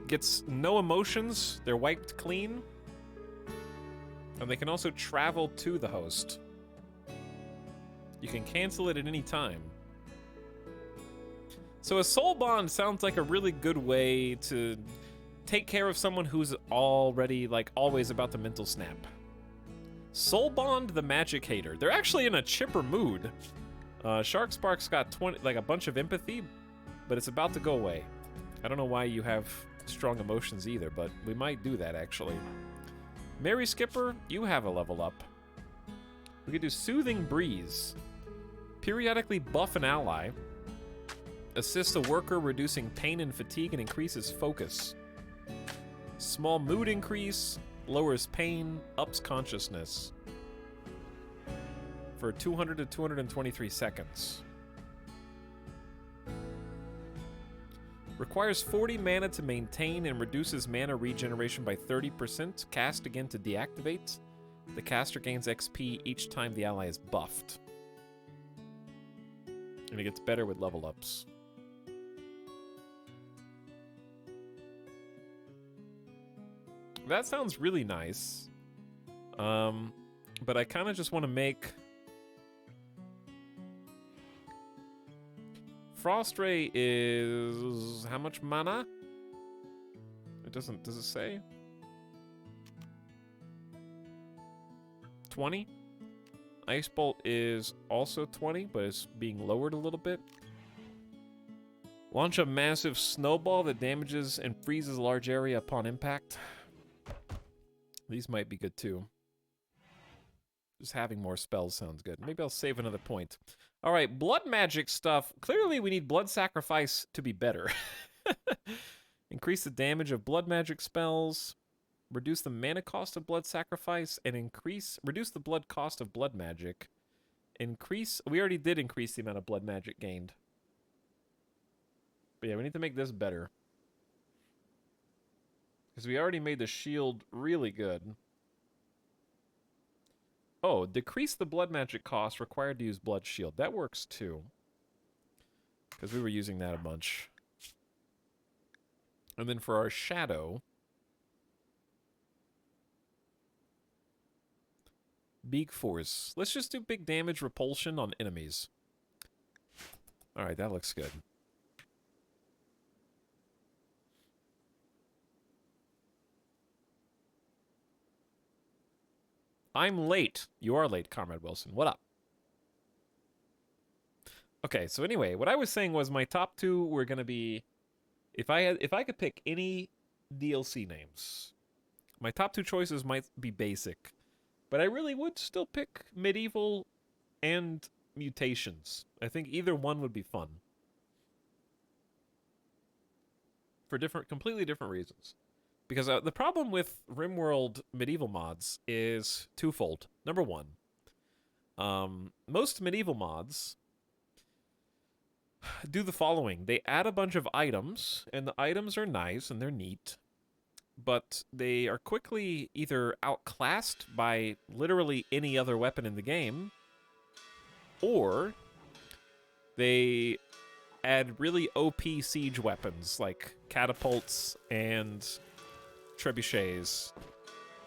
gets no emotions. They're wiped clean. And they can also travel to the host. You can cancel it at any time. So a soul bond sounds like a really good way to take care of someone who's already, like, always about the mental snap. Soul Bond the Magic Hater. They're actually in a chipper mood. Shark Spark's got 20, like, a bunch of empathy, but it's about to go away. I don't know why you have strong emotions either, but we might do that, actually. Mary Skipper, you have a level up. We could do Soothing Breeze. Periodically buff an ally. Assist a worker, reducing pain and fatigue, and increases focus. Small mood increase, lowers pain, ups consciousness. For 200 to 223 seconds. Requires 40 mana to maintain and reduces mana regeneration by 30%. Cast again to deactivate. The caster gains XP each time the ally is buffed. And it gets better with level ups. That sounds really nice. But I kind of just want to make Frost Ray is how much mana? It doesn't, does it say? 20. Ice Bolt is also 20, but it's being lowered a little bit. Launch a massive snowball that damages and freezes a large area upon impact. These might be good too. Just having more spells sounds good. Maybe I'll save another point. All right, blood magic stuff. Clearly we need blood sacrifice to be better. Increase the damage of blood magic spells. Reduce the mana cost of blood sacrifice. And reduce the blood cost of blood magic. We already did increase the amount of blood magic gained. But yeah, we need to make this better. Because we already made the shield really good. Oh, decrease the blood magic cost required to use blood shield. That works too. Because we were using that a bunch. And then for our shadow, big force. Let's just do big damage repulsion on enemies. Alright, that looks good. I'm late. You are late, Comrade Wilson. What up? Okay, so anyway, what I was saying was my top two were gonna be, if I could pick any DLC names, my top two choices might be basic, but I really would still pick Medieval and Mutations. I think either one would be fun. For completely different reasons. Because the problem with RimWorld Medieval mods is twofold. Number one, most Medieval mods do the following. They add a bunch of items, and the items are nice and they're neat, but they are quickly either outclassed by literally any other weapon in the game, or they add really OP siege weapons like catapults and trebuchets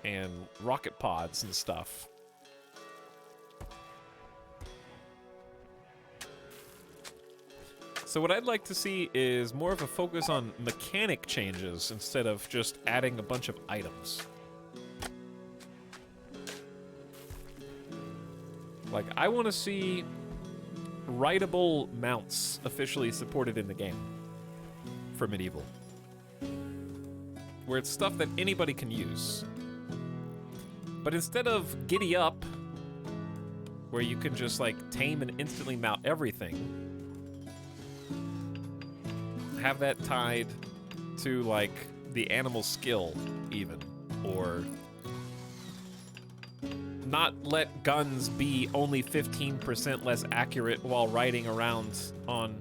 and rocket pods and stuff. So what I'd like to see is more of a focus on mechanic changes instead of just adding a bunch of items. Like, I want to see rideable mounts officially supported in the game for Medieval, where it's stuff that anybody can use. But instead of Giddy Up, where you can just like tame and instantly mount everything, have that tied to like the animal skill even, or not let guns be only 15% less accurate while riding around on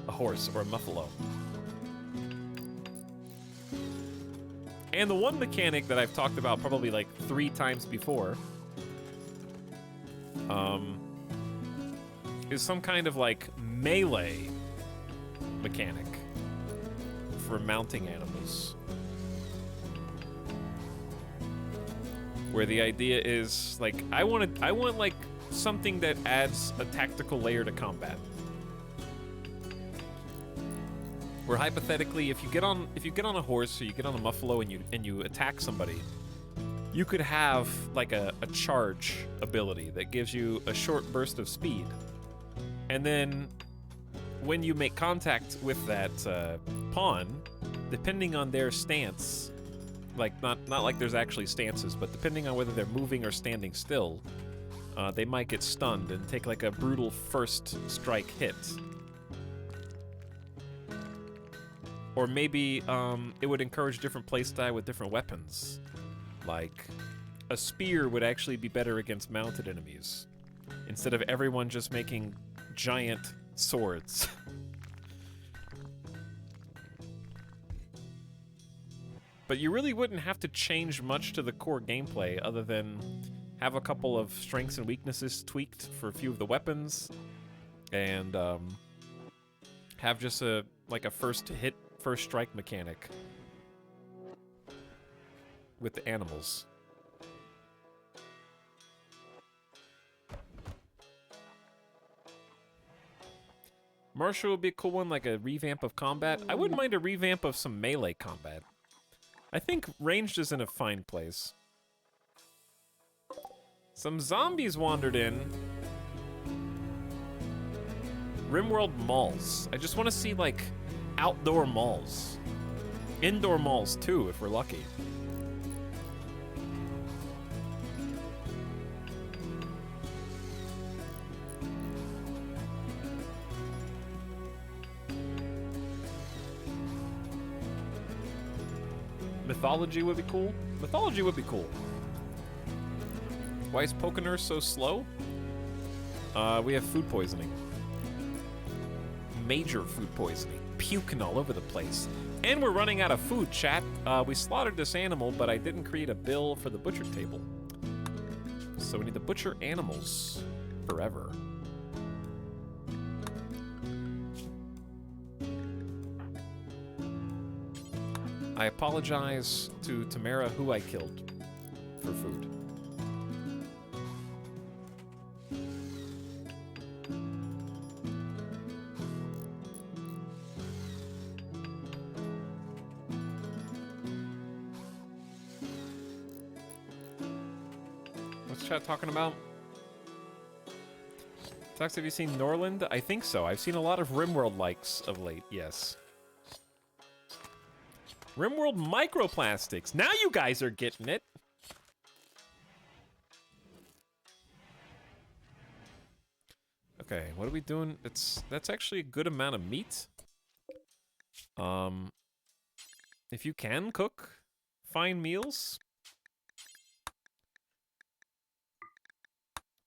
a horse or a muffalo. And the one mechanic that I've talked about probably like 3 times before is some kind of like melee mechanic for mounting animals, where the idea is like I want like something that adds a tactical layer to combat. Where hypothetically, if you get on a horse or you get on a muffalo and you attack somebody, you could have like a charge ability that gives you a short burst of speed, and then when you make contact with that pawn, depending on their stance, like not like there's actually stances, but depending on whether they're moving or standing still, they might get stunned and take like a brutal first strike hit. Or maybe it would encourage different playstyle with different weapons. Like a spear would actually be better against mounted enemies, instead of everyone just making giant swords. But you really wouldn't have to change much to the core gameplay other than have a couple of strengths and weaknesses tweaked for a few of the weapons, and have just a first hit, first strike mechanic with the animals. Martial would be a cool one, like a revamp of combat. I wouldn't mind a revamp of some melee combat. I think ranged is in a fine place. Some zombies wandered in. RimWorld malls. I just want to see, like, outdoor malls. Indoor malls, too, if we're lucky. Mythology would be cool. Mythology would be cool. Why is Pokener so slow? We have food poisoning. Major food poisoning. Puking all over the place. And we're running out of food, chat. We slaughtered this animal, but I didn't create a bill for the butcher table. So we need to butcher animals forever. I apologize to Tamara, who I killed, for food. What's chat talking about? Tux, have you seen Norland? I think so. I've seen a lot of RimWorld likes of late, yes. RimWorld microplastics. Now you guys are getting it. Okay, what are we doing? That's actually a good amount of meat. If you can cook fine meals,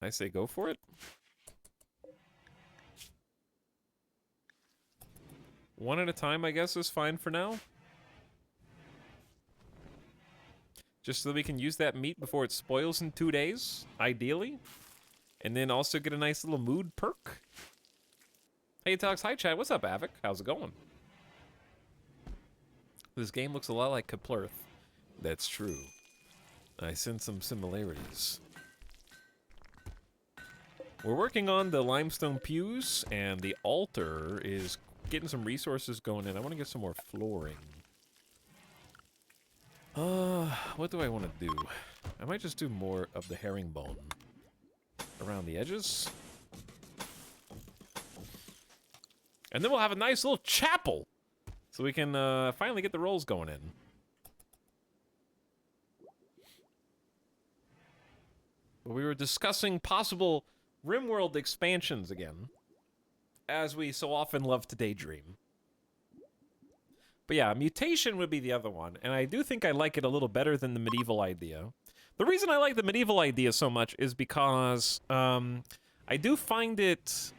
I say go for it. One at a time, I guess, is fine for now. Just so that we can use that meat before it spoils in 2 days, ideally. And then also get a nice little mood perk. Hey, Etalyx. Hi, Chad. What's up, Avic? How's it going? This game looks a lot like Kaplurth. That's true. I sense some similarities. We're working on the limestone pews, and the altar is getting some resources going in. I want to get some more flooring. What do I want to do? I might just do more of the herringbone around the edges. And then we'll have a nice little chapel, so we can finally get the rolls going in. But we were discussing possible RimWorld expansions again, as we so often love to daydream. But yeah, mutation would be the other one, and I do think I like it a little better than the medieval idea. The reason I like the medieval idea so much is because I do find it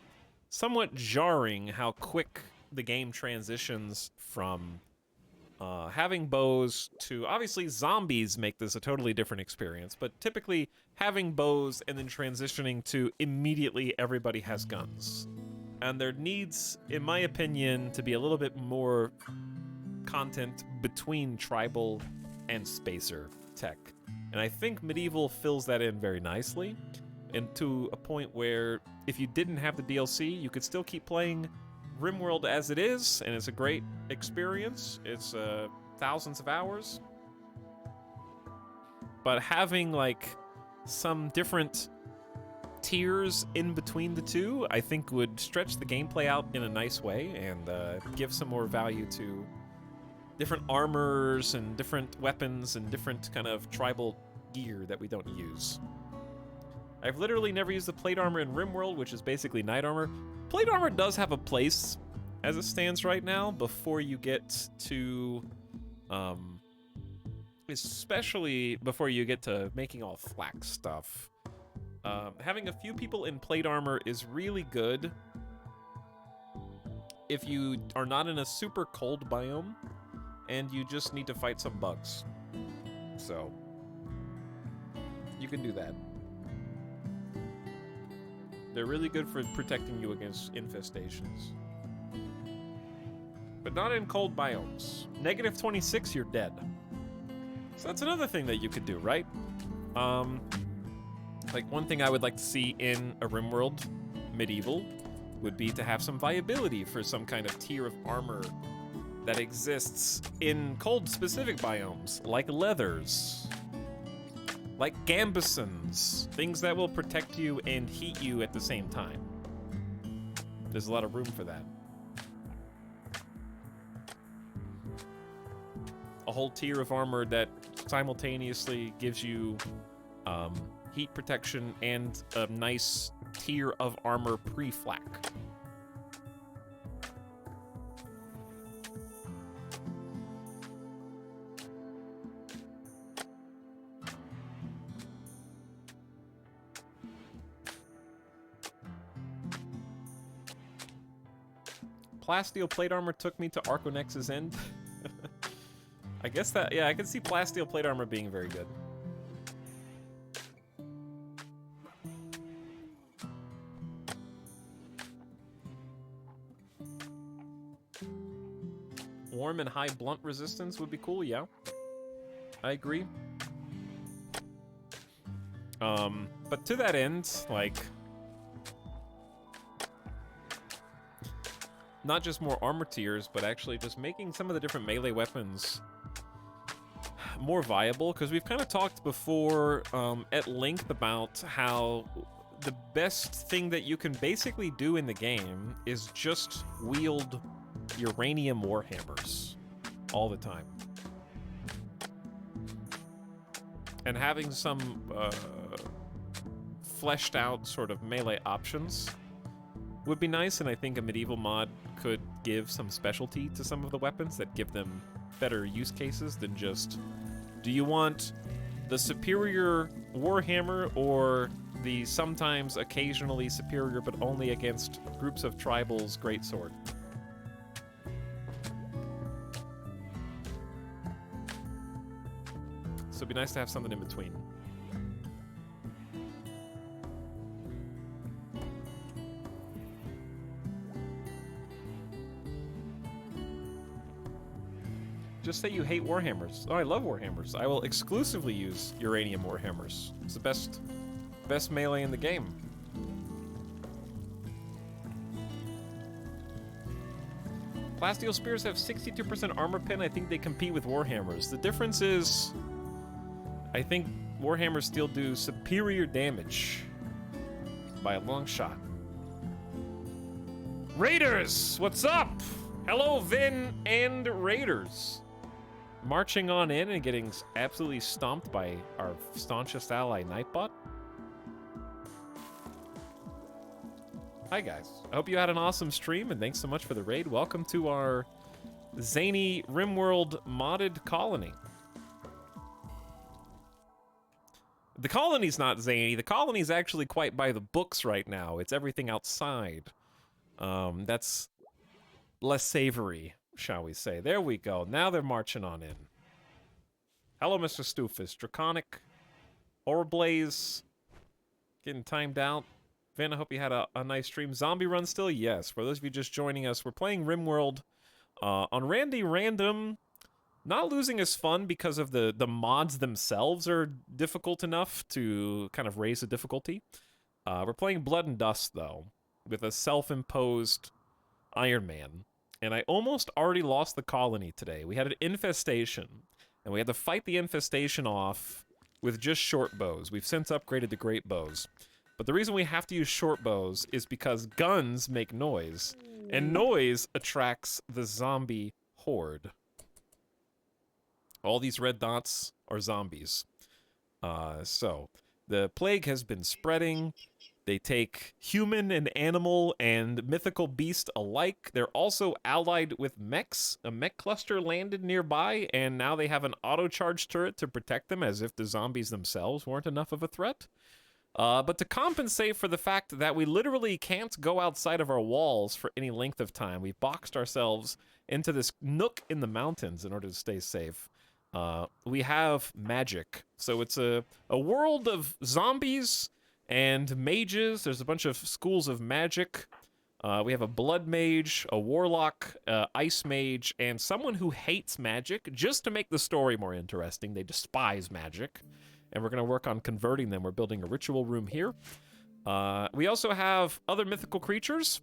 somewhat jarring how quick the game transitions from having bows to... Obviously, zombies make this a totally different experience, but typically having bows and then transitioning to immediately everybody has guns. And there needs, in my opinion, to be a little bit more content between tribal and spacer tech. And I think medieval fills that in very nicely, and to a point where if you didn't have the DLC, you could still keep playing RimWorld as it is, and it's a great experience. It's thousands of hours. But having like some different tiers in between the two, I think would stretch the gameplay out in a nice way and give some more value to different armors and different weapons and different kind of tribal gear that we don't use. I've literally never used the plate armor in RimWorld, which is basically knight armor. Plate armor does have a place as it stands right now before you get to, especially before you get to making all flak stuff. Having a few people in plate armor is really good if you are not in a super cold biome and you just need to fight some bugs. So, you can do that. They're really good for protecting you against infestations. But not in cold biomes. Negative 26, you're dead. So that's another thing that you could do, right? Like one thing I would like to see in a RimWorld medieval would be to have some viability for some kind of tier of armor that exists in cold specific biomes, like leathers, like gambesons, things that will protect you and heat you at the same time. There's a lot of room for that. A whole tier of armor that simultaneously gives you heat protection and a nice tier of armor pre-flak. Plasteel plate armor took me to Arconex's end. I guess that, yeah, I can see plasteel plate armor being very good. Warm and high blunt resistance would be cool, yeah. I agree. But to that end, like, not just more armor tiers, but actually just making some of the different melee weapons more viable, because we've kind of talked before at length about how the best thing that you can basically do in the game is just wield uranium warhammers all the time. And having some fleshed out sort of melee options would be nice, and I think a medieval mod could give some specialty to some of the weapons that give them better use cases than just, do you want the superior warhammer or the sometimes occasionally superior but only against groups of tribals greatsword? So it'd be nice to have something in between. Just say you hate Warhammers. Oh, I love Warhammers. I will exclusively use Uranium Warhammers. It's the best melee in the game. Plasteel Spears have 62% armor pen. I think they compete with Warhammers. The difference is, I think Warhammers still do superior damage by a long shot. Raiders, what's up? Hello, Vin and Raiders. Marching on in and getting absolutely stomped by our staunchest ally, Nightbot. Hi, guys. I hope you had an awesome stream, and thanks so much for the raid. Welcome to our zany RimWorld modded colony. The colony's not zany. The colony's actually quite by the books right now. It's everything outside. That's less savory, shall we say. There we go. Now they're marching on in. Hello, Mr. Stoofus. Draconic. Orblaze. Getting timed out. Vin, I hope you had a nice stream. Zombie Run still? Yes. For those of you just joining us, we're playing RimWorld on Randy Random. Not losing is fun because of the mods themselves are difficult enough to kind of raise the difficulty. We're playing Blood and Dust, though, with a self-imposed Iron Man. And I almost already lost the colony today. We had an infestation, and we had to fight the infestation off with just short bows. We've since upgraded to great bows. But the reason we have to use short bows is because guns make noise, and noise attracts the zombie horde. All these red dots are zombies. So, the plague has been spreading. They take human and animal and mythical beast alike. They're also allied with mechs. A mech cluster landed nearby, and now they have an auto-charge turret to protect them, as if the zombies themselves weren't enough of a threat. But to compensate for the fact that we literally can't go outside of our walls for any length of time, we've boxed ourselves into this nook in the mountains in order to stay safe. We have magic. So it's a world of zombies and mages. There's a bunch of schools of magic. We have a blood mage, a warlock, ice mage, and someone who hates magic just to make the story more interesting. They despise magic, and we're going to work on converting them. We're building a ritual room here. We also have other mythical creatures.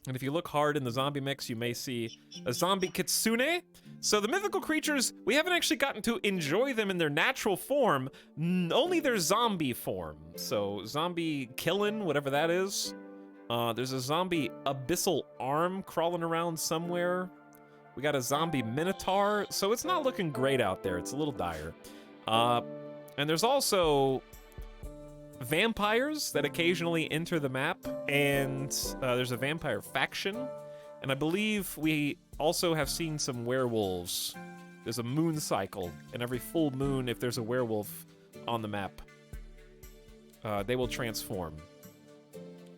And if you look hard in the zombie mix, you may see a zombie kitsune. So the mythical creatures, we haven't actually gotten to enjoy them in their natural form, only their zombie form. So zombie killing, whatever that is. There's a zombie abyssal arm crawling around somewhere. We got a zombie minotaur. So it's not looking great out there. It's a little dire. And there's also vampires that occasionally enter the map, and there's a vampire faction, and I believe we also have seen some werewolves. There's a moon cycle, and every full moon, if there's a werewolf on the map, they will transform,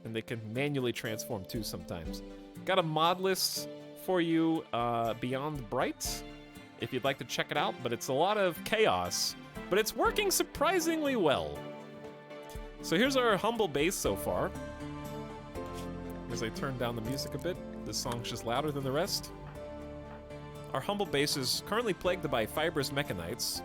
and they can manually transform too sometimes. Got a mod list for you, Beyond Bright, if you'd like to check it out, but it's a lot of chaos, but it's working surprisingly well. So here's our humble base so far. As I turn down the music a bit, this song's just louder than the rest. Our humble base is currently plagued by fibrous mechanites.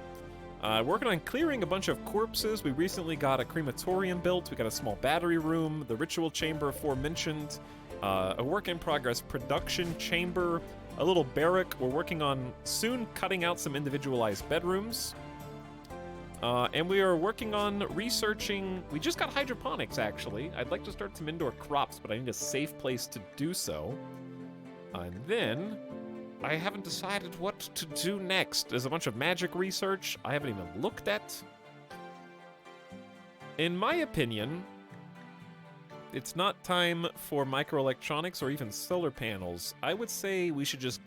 Working on clearing a bunch of corpses. We recently got a crematorium built. We got a small battery room, the ritual chamber aforementioned, a work in progress production chamber, a little barrack. We're working on soon cutting out some individualized bedrooms. And we are working on researching. We just got hydroponics, actually. I'd like to start some indoor crops, but I need a safe place to do so. And then I haven't decided what to do next. There's a bunch of magic research I haven't even looked at. In my opinion, it's not time for microelectronics or even solar panels. I would say we should just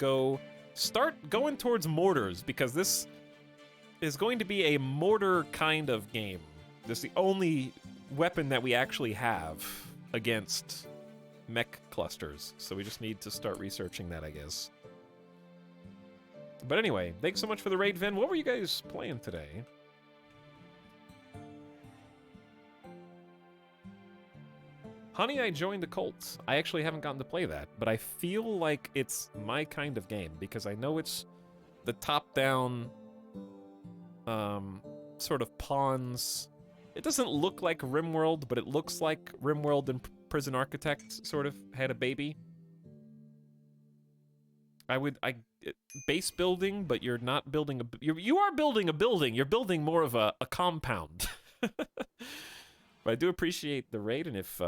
start going towards mortars, because this is going to be a mortar kind of game. This is the only weapon that we actually have against mech clusters, so we just need to start researching that, I guess. But anyway, thanks so much for the raid, Vin. What were you guys playing today? Honey, I Joined the Cult. I actually haven't gotten to play that, but I feel like it's my kind of game, because I know it's the top-down sort of pawns. It doesn't look like RimWorld, but it looks like RimWorld and Prison Architect sort of had a baby. Base building, but you're not building you are building a building. You're building more of a compound. But I do appreciate the raid, and if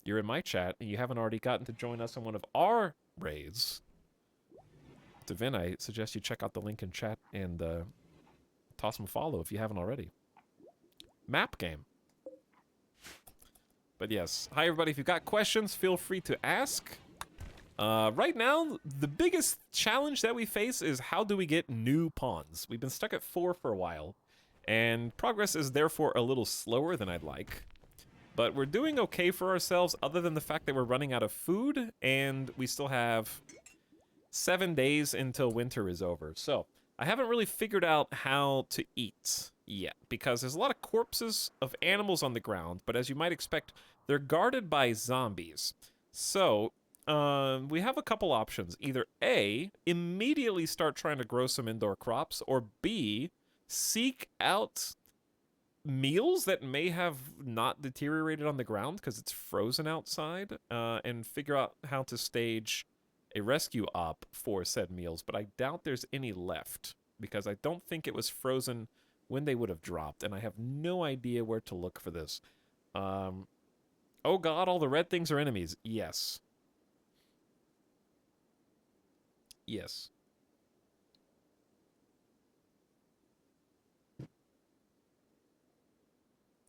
you're in my chat and you haven't already gotten to join us on one of our raids, Devin, I suggest you check out the link in chat and toss him a follow if you haven't already. Map game. But yes, hi everybody. If you've got questions, feel free to ask. Right now, the biggest challenge that we face is how do we get new pawns? We've been stuck at 4 for a while, and progress is therefore a little slower than I'd like. But we're doing okay for ourselves, other than the fact that we're running out of food, and we still have 7 days until winter is over. So, I haven't really figured out how to eat yet, because there's a lot of corpses of animals on the ground, but as you might expect, they're guarded by zombies. So, we have a couple options. Either A, immediately start trying to grow some indoor crops, or B, seek out meals that may have not deteriorated on the ground because it's frozen outside, and figure out how to stage a rescue op for said meals. But I doubt there's any left, because I don't think it was frozen when they would have dropped, and I have no idea where to look for this. Oh god, all the red things are enemies. Yes. Yes.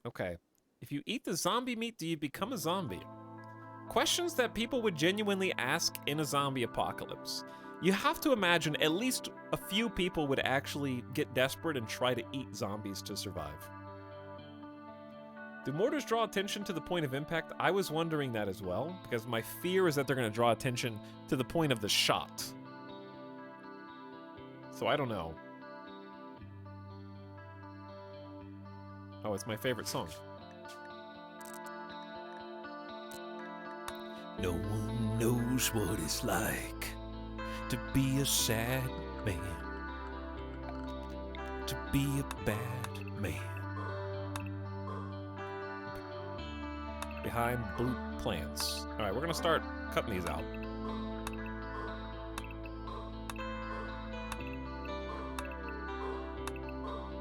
Okay. If you eat the zombie meat, do you become a zombie? Questions that people would genuinely ask in a zombie apocalypse. You have to imagine at least a few people would actually get desperate and try to eat zombies to survive. Do mortars draw attention to the point of impact? I was wondering that as well, because my fear is that they're going to draw attention to the point of the shot. So I don't know. Oh, it's my favorite song. No one knows what it's like to be a sad man, to be a bad man. Behind blue plants. All right, we're gonna start cutting these out.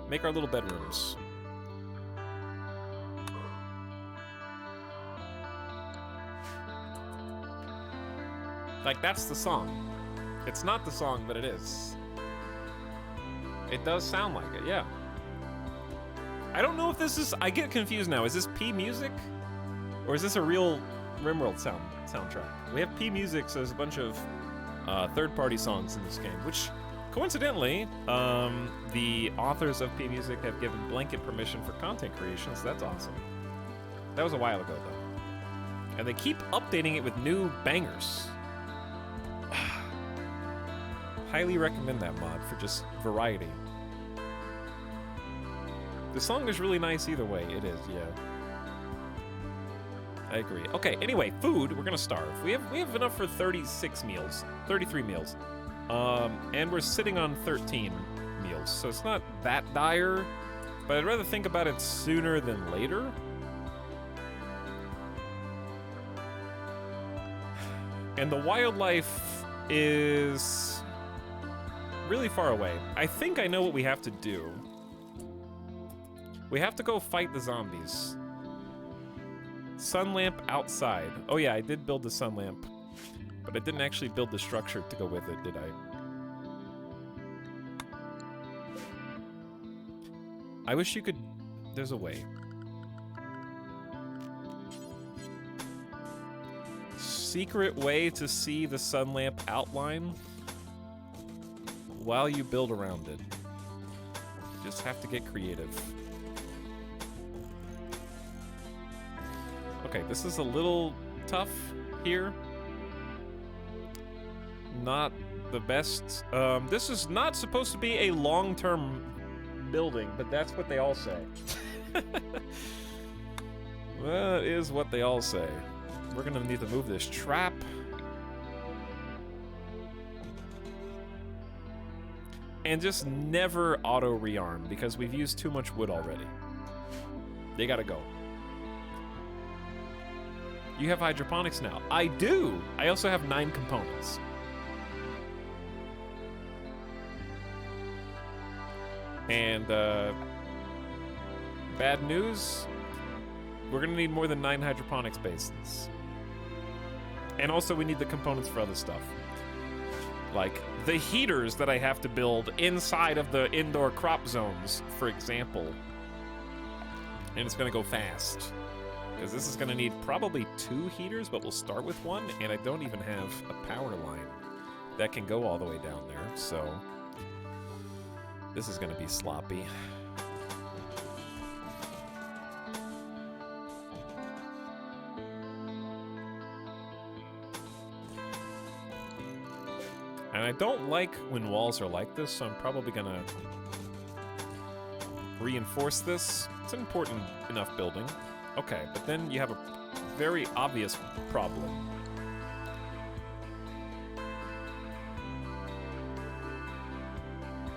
Make our little bedrooms. Like, that's the song. It's not the song, but it is. It does sound like it, yeah. I don't know if this is... I get confused now. Is this P Music? Or is this a real RimWorld soundtrack? We have P Music, so there's a bunch of third-party songs in this game, which, coincidentally, the authors of P Music have given blanket permission for content creation, so that's awesome. That was a while ago, though. And they keep updating it with new bangers. Highly recommend that mod for just variety. The song is really nice either way. It is, yeah. I agree. Okay, anyway, food, we're gonna starve. We have enough for 33 meals. And we're sitting on 13 meals, so it's not that dire, but I'd rather think about it sooner than later. And the wildlife is really far away. I think I know what we have to do. We have to go fight the zombies. Sun lamp outside. Oh yeah, I did build the sun lamp, but I didn't actually build the structure to go with it, did I? I wish you could... There's a way. Secret way to see the sun lamp outline while you build around it. You just have to get creative. Okay, this is a little tough here. Not the best. This is not supposed to be a long-term building, but that's what they all say. That is what they all say. We're gonna need to move this trap. And just never auto rearm because we've used too much wood already. They gotta go. You have hydroponics now. I do! I also have 9 components. And, bad news, we're gonna need more than 9 hydroponics basins. And also we need the components for other stuff. Like the heaters that I have to build inside of the indoor crop zones, for example. And it's gonna go fast. Because this is gonna need probably 2 heaters, but we'll start with 1, and I don't even have a power line that can go all the way down there, so this is gonna be sloppy. And I don't like when walls are like this, so I'm probably gonna reinforce this. It's an important enough building. Okay, but then you have a very obvious problem.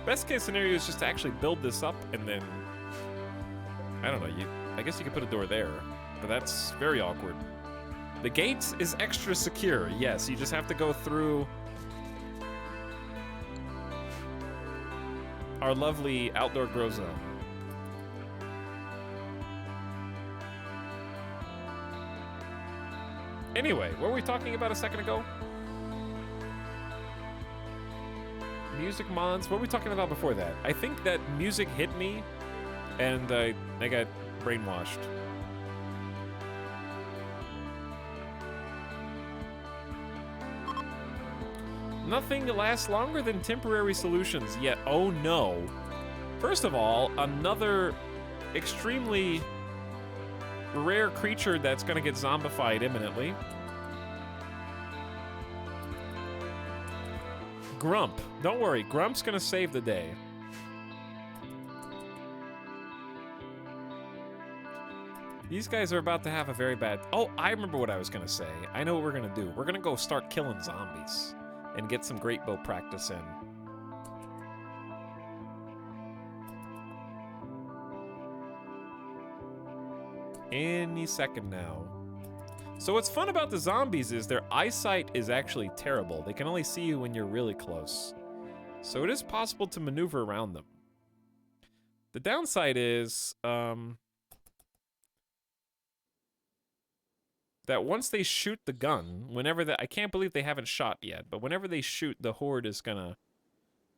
Best case scenario is just to actually build this up and then, I don't know, I guess you could put a door there, but that's very awkward. The gate is extra secure. Yes, you just have to go through our lovely outdoor grow zone. Anyway, what were we talking about a second ago? Music mods? What were we talking about before that? I think that music hit me, and I got brainwashed. Nothing lasts longer than temporary solutions yet. Oh no. First of all, another extremely rare creature that's gonna get zombified imminently. Grump. Don't worry, Grump's gonna save the day. These guys are about to have a very bad... Oh, I remember what I was gonna say. I know what we're gonna do. We're gonna go start killing zombies and get some great bow practice in. Any second now. So what's fun about the zombies is their eyesight is actually terrible. They can only see you when you're really close. So it is possible to maneuver around them. The downside is that once they shoot the gun, I can't believe they haven't shot yet, but whenever they shoot, the horde is gonna...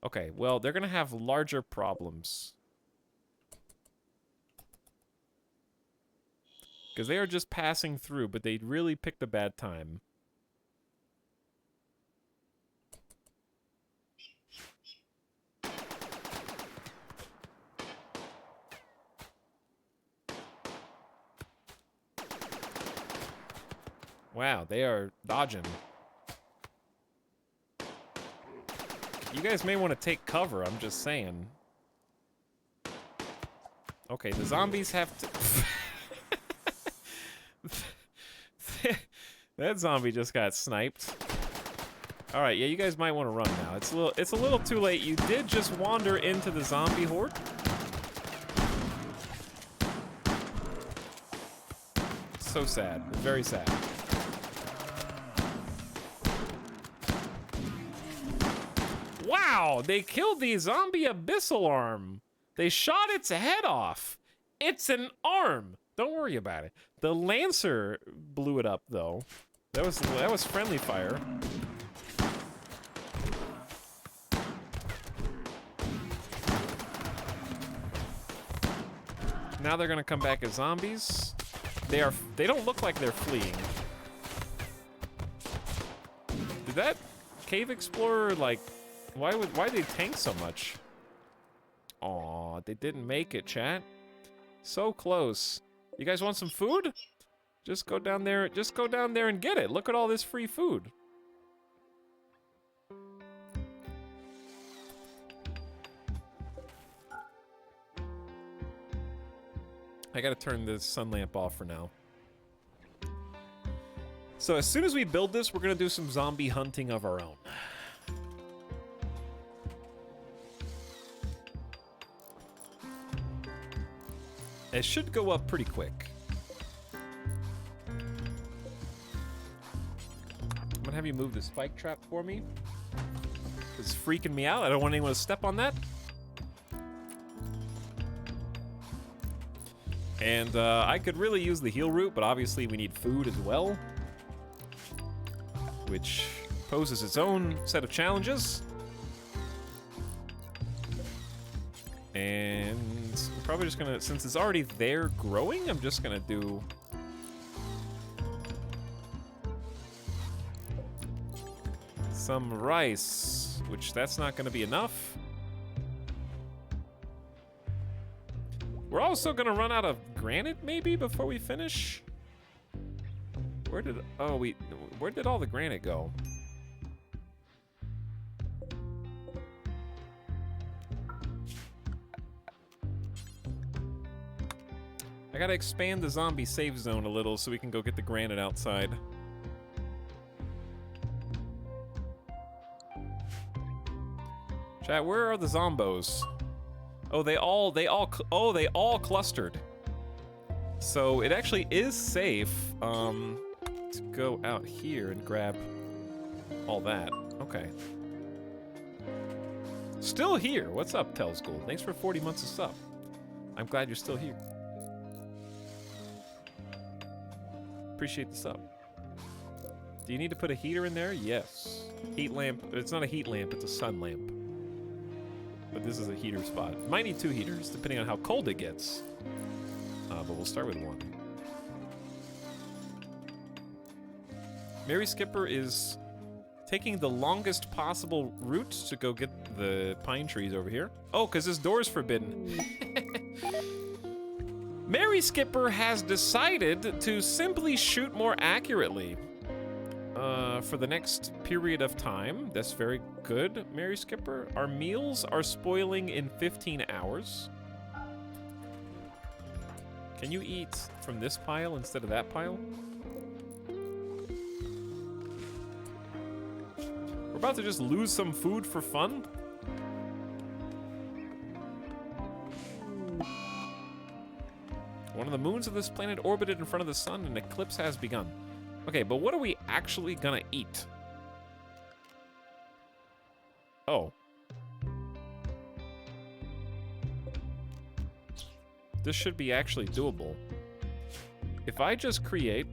Okay, well, they're gonna have larger problems. Because they are just passing through, but they really picked a bad time. Wow, they are dodging. You guys may want to take cover, I'm just saying. Okay, the zombies have to... That zombie just got sniped. All right, yeah, you guys might want to run now. It's a little too late. You did just wander into the zombie horde. So sad, very sad. Wow, they killed the zombie abyssal arm. They shot its head off. It's an arm. Don't worry about it. The Lancer blew it up, though. That was friendly fire. Now they're gonna come back as zombies. They don't look like they're fleeing. Did that cave explorer, like, why did they tank so much? Aw, they didn't make it, chat. So close. You guys want some food? Just go down there and get it. Look at all this free food. I gotta turn this sun lamp off for now. So as soon as we build this, we're gonna do some zombie hunting of our own. It should go up pretty quick. I'm gonna have you move the spike trap for me. It's freaking me out. I don't want anyone to step on that. And I could really use the heal route, but obviously we need food as well, which poses its own set of challenges. And we're probably just gonna, since it's already there growing, I'm just gonna do some rice, which that's not gonna be enough. We're also gonna run out of granite maybe before we finish. Where did all the granite go? I gotta expand the zombie safe zone a little so we can go get the granite outside. Chat, where are the zombos? Oh, they all clustered. So it actually is safe to go out here and grab all that. Okay. Still here. What's up, Telsgold? Thanks for 40 months of sub. I'm glad you're still here. Appreciate the sub. Do you need to put a heater in there? Yes. Heat lamp. It's not a heat lamp, it's a sun lamp. But this is a heater spot. Might need 2 heaters, depending on how cold it gets. But we'll start with 1. Mary Skipper is taking the longest possible route to go get the pine trees over here. Oh, because this door's forbidden. Mary Skipper has decided to simply shoot more accurately for the next period of time. That's very good, Mary Skipper. Our meals are spoiling in 15 hours. Can you eat from this pile instead of that pile? We're about to just lose some food for fun. One of the moons of this planet orbited in front of the sun, and an eclipse has begun. Okay, but what are we actually gonna eat? Oh. This should be actually doable. If I just create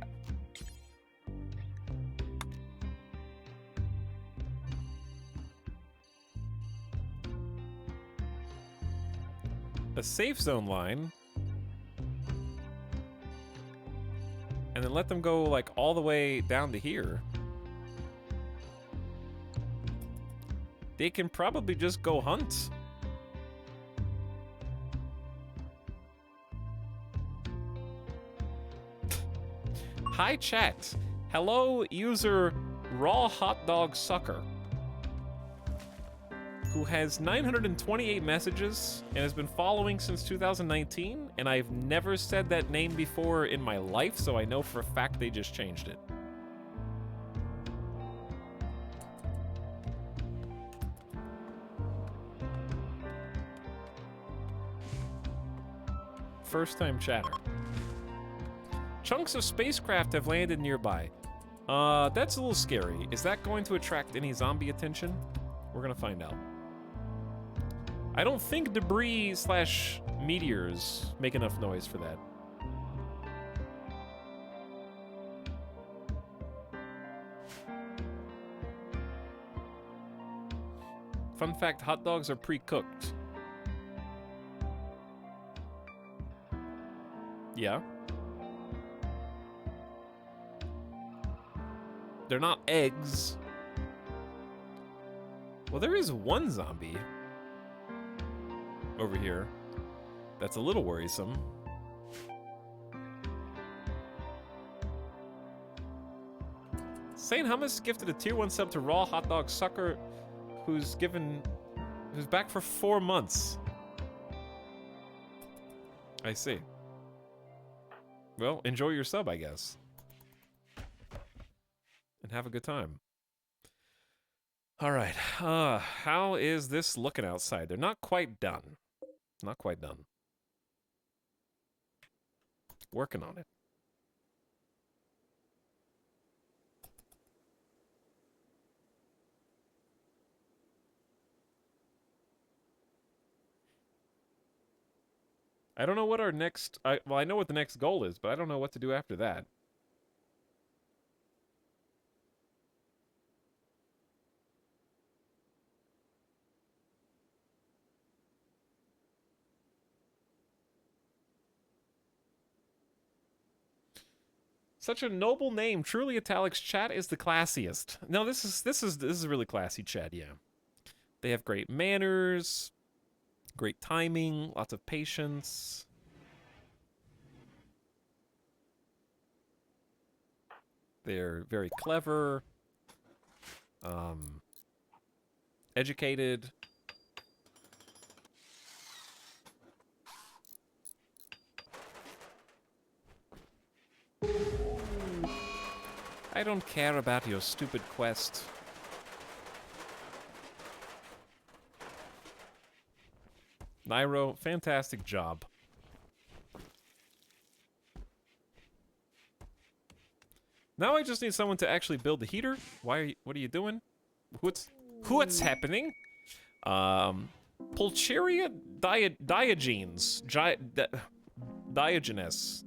a safe zone line and then let them go like all the way down to here, they can probably just go hunt. Hi chat. Hello user Raw Hot Dog Sucker, who has 928 messages and has been following since 2019, and I've never said that name before in my life, so I know for a fact they just changed it. First time chatter. Chunks of spacecraft have landed nearby. That's a little scary. Is that going to attract any zombie attention? We're gonna find out. I don't think debris / meteors make enough noise for that. Fun fact, hot dogs are pre-cooked. Yeah. They're not eggs. Well, there is one zombie over here that's a little worrisome. Saint Hummus gifted a tier 1 sub to Raw Hot Dog Sucker, who's back for 4 months. I see. Well, enjoy your sub, I guess. And have a good time. All right. How is this looking outside? They're not quite done. Not quite done. Working on it. I don't know what our next... well, I know what the next goal is, but I don't know what to do after that. Such a noble name. Truly, Etalyx chat is the classiest. No, this is really classy chat, yeah. They have great manners, great timing, lots of patience. They're very clever, educated. I don't care about your stupid quest. Nairo, fantastic job. Now I just need someone to actually build the heater. Why are you, what are you doing? What's happening? Pulcheria Diogenes. Diogenes.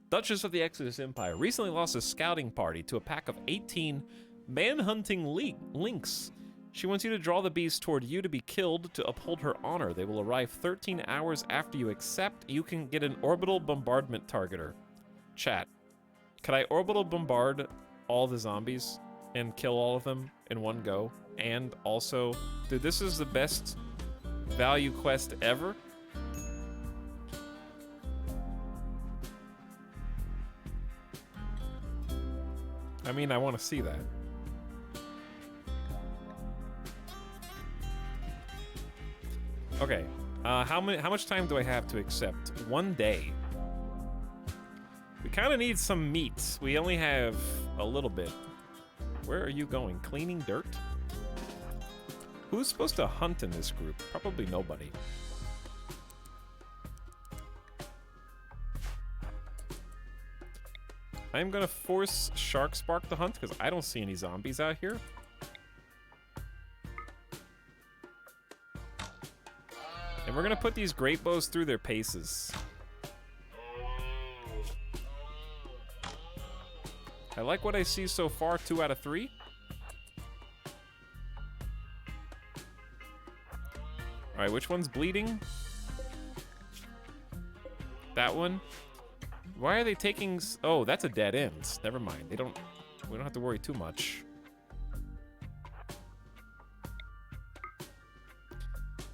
Duchess of the Exodus Empire recently lost a scouting party to a pack of 18 manhunting lynx. She wants you to draw the beast toward you to be killed to uphold her honor. They will arrive 13 hours after you accept. You can get an orbital bombardment targeter. Chat. Could I orbital bombard all the zombies and kill all of them in one go? And also, dude, this is the best value quest ever. I mean, I want to see that. Okay, how much time do I have to accept? 1 day. We kind of need some meat. We only have a little bit. Where are you going? Cleaning dirt? Who's supposed to hunt in this group? Probably nobody. I'm gonna force Sharkspark to hunt because I don't see any zombies out here. And we're gonna put these great bows through their paces. I like what I see so far, 2 out of 3. Alright, which one's bleeding? That one? Why are they taking... Oh, that's a dead end. Never mind. We don't have to worry too much.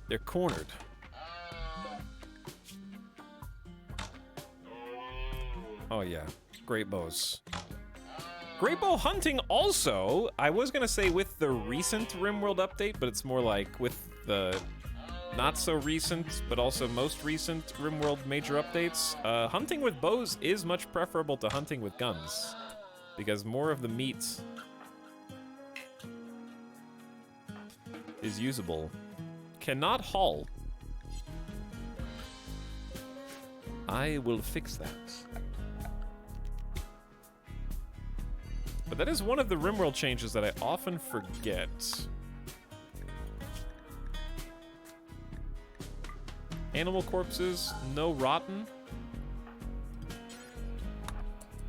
They're cornered. Oh yeah, great bows. Great bow hunting also, I was gonna say with the recent RimWorld update, but it's more like with the not so recent, but also most recent RimWorld major updates. Hunting with bows is much preferable to hunting with guns, because more of the meat is usable. Cannot haul. I will fix that. But that is one of the RimWorld changes that I often forget. Animal corpses, no rotten.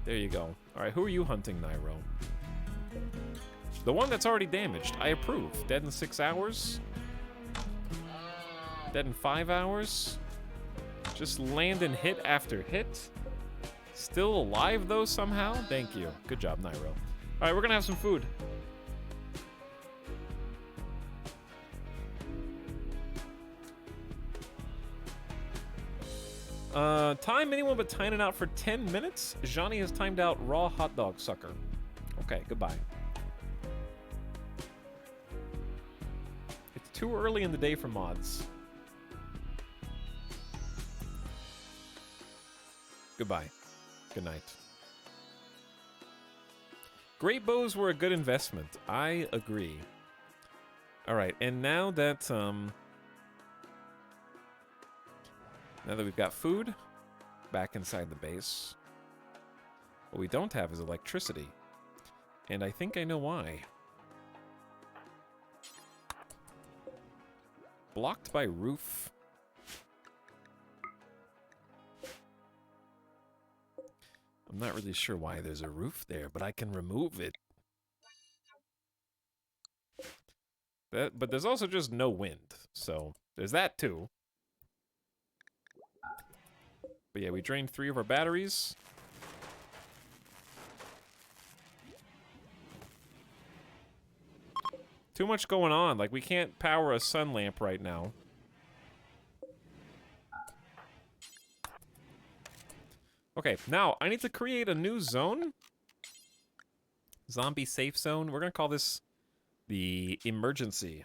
There you go. Alright, who are you hunting, Nairo? The one that's already damaged. I approve. Dead in 6 hours. Dead in 5 hours. Just land and hit after hit. Still alive, though, somehow? Thank you. Good job, Nairo. Alright, we're gonna have some food. Time anyone but Tynan out for 10 minutes? Johnny has timed out raw hot dog sucker. Okay, goodbye. It's too early in the day for mods. Goodbye. Good night. Great bows were a good investment. I agree. Alright, and now that, now that we've got food, back inside the base. What we don't have is electricity. And I think I know why. Blocked by roof. I'm not really sure why there's a roof there, but I can remove it. But there's also just no wind, so there's that too. But yeah, we drained 3 of our batteries. Too much going on. Like, we can't power a sun lamp right now. Okay, now I need to create a new zone. Zombie safe zone. We're gonna call this the emergency.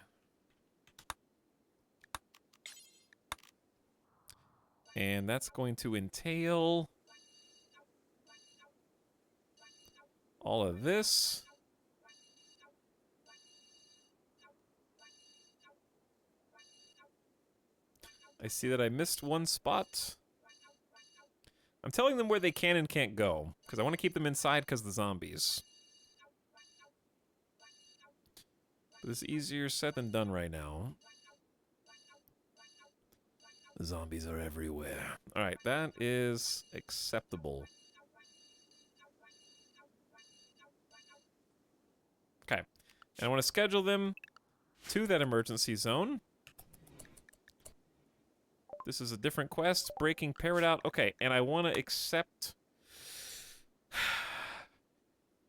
And that's going to entail all of this. I see that I missed one spot. I'm telling them where they can and can't go, because I want to keep them inside because of the zombies. But it's easier said than done right now. The zombies are everywhere. Alright, that is acceptable. Okay. And I want to schedule them to that emergency zone. This is a different quest. Breaking Parrot out. Okay, and I want to accept...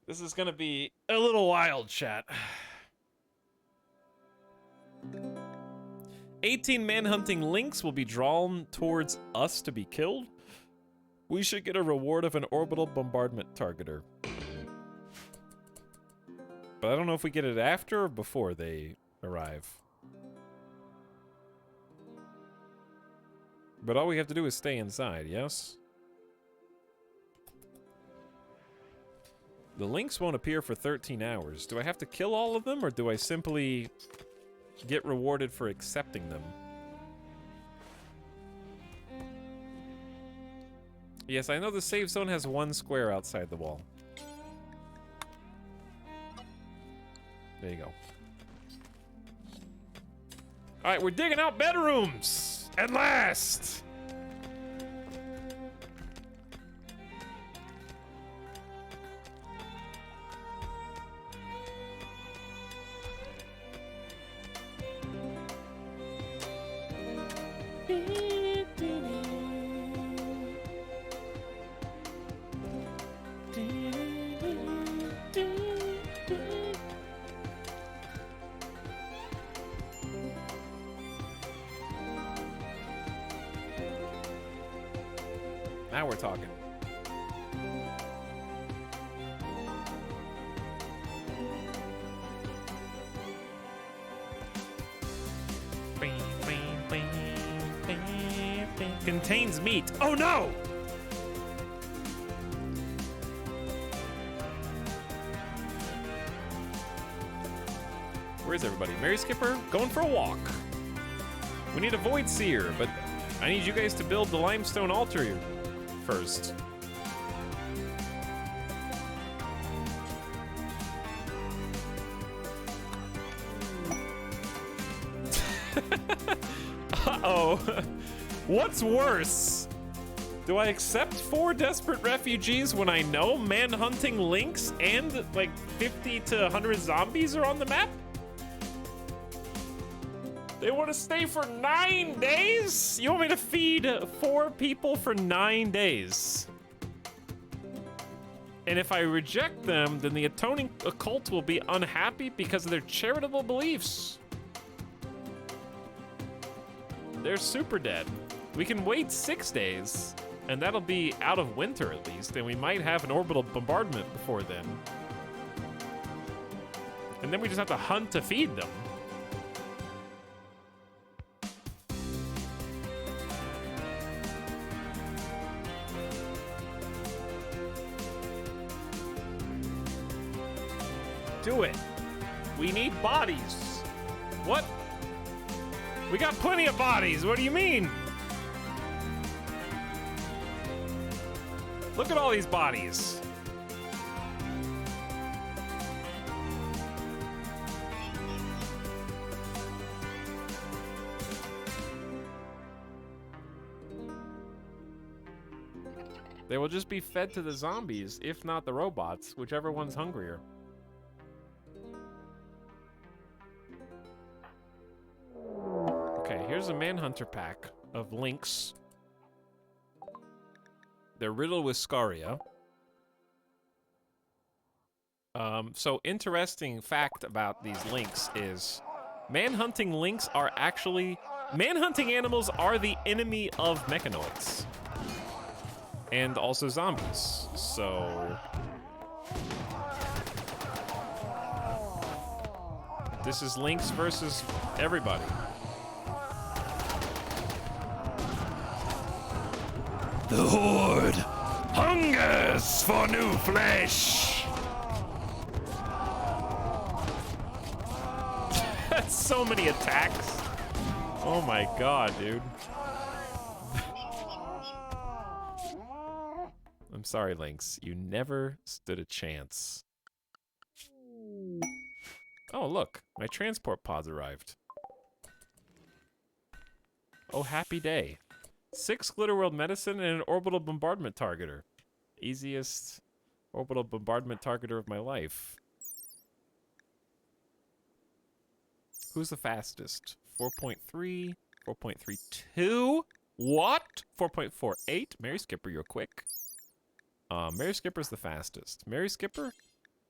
This is going to be a little wild, chat. 18 man-hunting lynx will be drawn towards us to be killed. We should get a reward of an orbital bombardment targeter. But I don't know if we get it after or before they arrive. But all we have to do is stay inside, yes? The lynx won't appear for 13 hours. Do I have to kill all of them, or do I simply get rewarded for accepting them? Yes, I know the save zone has 1 square outside the wall. There you go. Alright, we're digging out bedrooms! At last! Now we're talking. Contains meat. Oh no! Where's everybody? Mary Skipper, going for a walk. We need a Void Seer, but I need you guys to build the limestone altar first. Uh-oh. What's worse? Do I accept 4 desperate refugees when I know man-hunting lynx and like 50 to 100 zombies are on the map? They want to stay for 9 days? You want me to feed 4 people for 9 days? And if I reject them, then the atoning occult will be unhappy because of their charitable beliefs. They're super dead. We can wait 6 days, and that'll be out of winter at least, and we might have an orbital bombardment before then. And then we just have to hunt to feed them. Do it. We need bodies. What? We got plenty of bodies. What do you mean? Look at all these bodies. They will just be fed to the zombies, if not the robots, whichever one's hungrier. Okay, here's a Manhunter pack of links. They're riddled with scaria. So interesting fact about these links is manhunting links are actually... Manhunting animals are the enemy of mechanoids. And also zombies, so... This is Lynx versus everybody. The Horde hungers for new flesh. That's so many attacks. Oh my god, dude. I'm sorry, Lynx. You never stood a chance. Oh, look. My transport pods arrived. Oh, happy day. 6 Glitterworld medicine and an orbital bombardment targeter. Easiest orbital bombardment targeter of my life. Who's the fastest? 4.3, 4.32. What? 4.48. Mary Skipper, you're quick. Mary Skipper's the fastest. Mary Skipper,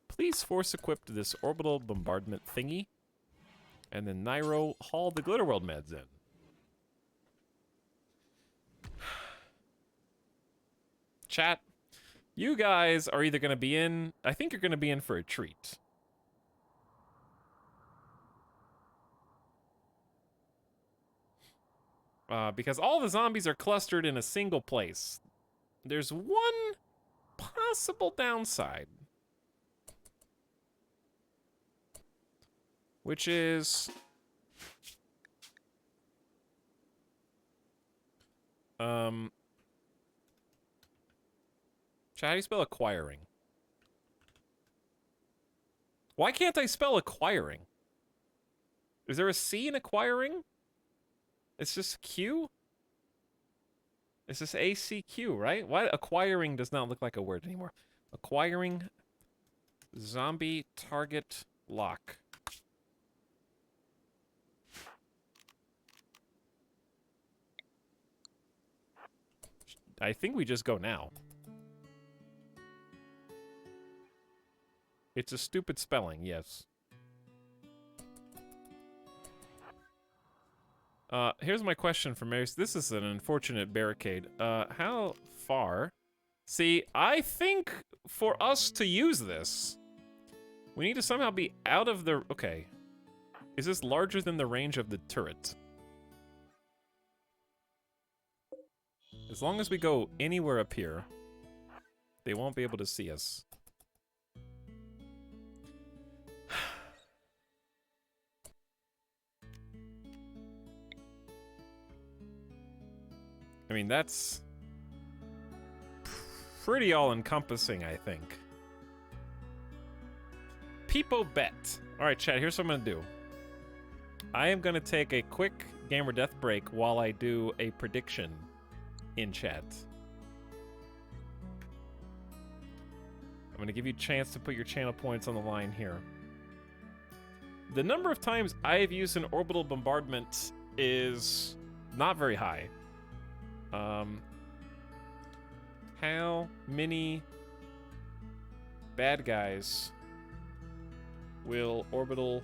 please force equip this orbital bombardment thingy. And then Nairo, haul the Glitterworld meds in. Chat, you guys are either going to be in... I think you're going to be in for a treat. Because all the zombies are clustered in a single place. There's one possible downside. Which is... How do you spell acquiring? Why can't I spell acquiring? Is there a C in acquiring? It's just Q? It's just ACQ, right? Why acquiring does not look like a word anymore? Acquiring zombie target lock. I think we just go now. It's a stupid spelling, yes. Here's my question for Mary. This is an unfortunate barricade. How far? See, I think for us to use this, we need to somehow be out of the... Okay. Is this larger than the range of the turret? As long as we go anywhere up here, they won't be able to see us. I mean, that's pretty all-encompassing, I think. Peepo bet. Alright, chat, here's what I'm gonna do. I am gonna take a quick gamer death break while I do a prediction in chat. I'm gonna give you a chance to put your channel points on the line here. The number of times I've used an orbital bombardment is not very high. How many bad guys will orbital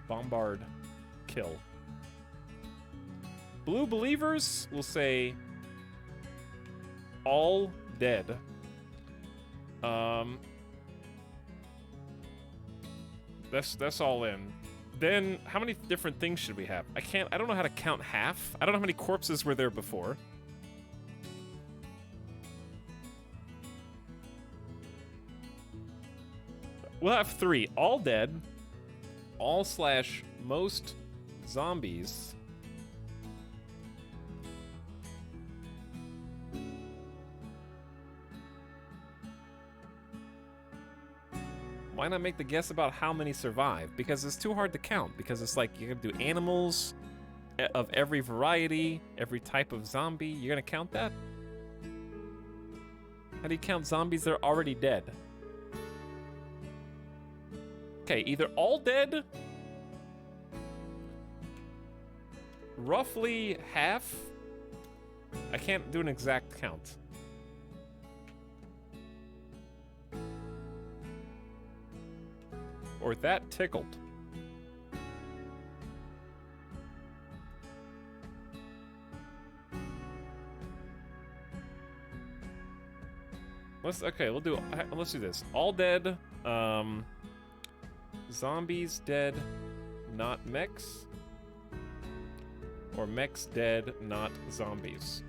bombard kill? Blue believers will say all dead. That's all in. Then, how many different things should we have? I don't know how to count half. I don't know how many corpses were there before. We'll have 3. All dead. All / most zombies. Why not make the guess about how many survive? Because it's too hard to count. Because it's like you're gonna do animals of every variety, every type of zombie. You're gonna count that? How do you count zombies that are already dead? Okay, either all dead, roughly half. I can't do an exact count. Or that tickled. Let's do this. All dead, zombies dead, not mechs. Or mechs dead, not zombies.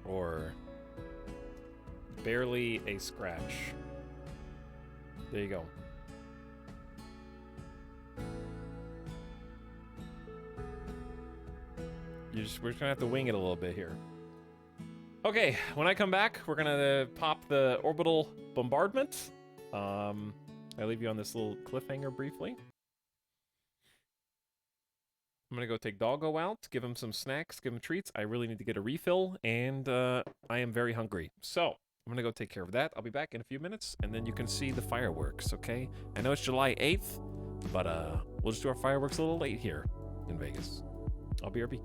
Or barely a scratch. There you go. We're just gonna have to wing it a little bit here. Okay, when I come back, we're gonna pop the orbital bombardment. I leave you on this little cliffhanger briefly. I'm gonna go take Doggo out, give him some snacks, give him treats. I really need to get a refill, and I am very hungry. So, I'm gonna go take care of that. I'll be back in a few minutes, and then you can see the fireworks, okay? I know it's July 8th, but we'll just do our fireworks a little late here in Vegas. I'll BRB.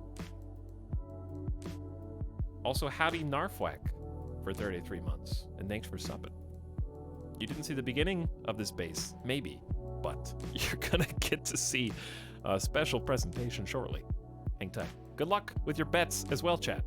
Also, howdy Narfwack for 33 months, and thanks for subbing. You didn't see the beginning of this base, maybe, but you're gonna get to see a special presentation shortly. Hang tight. Good luck with your bets as well, chat.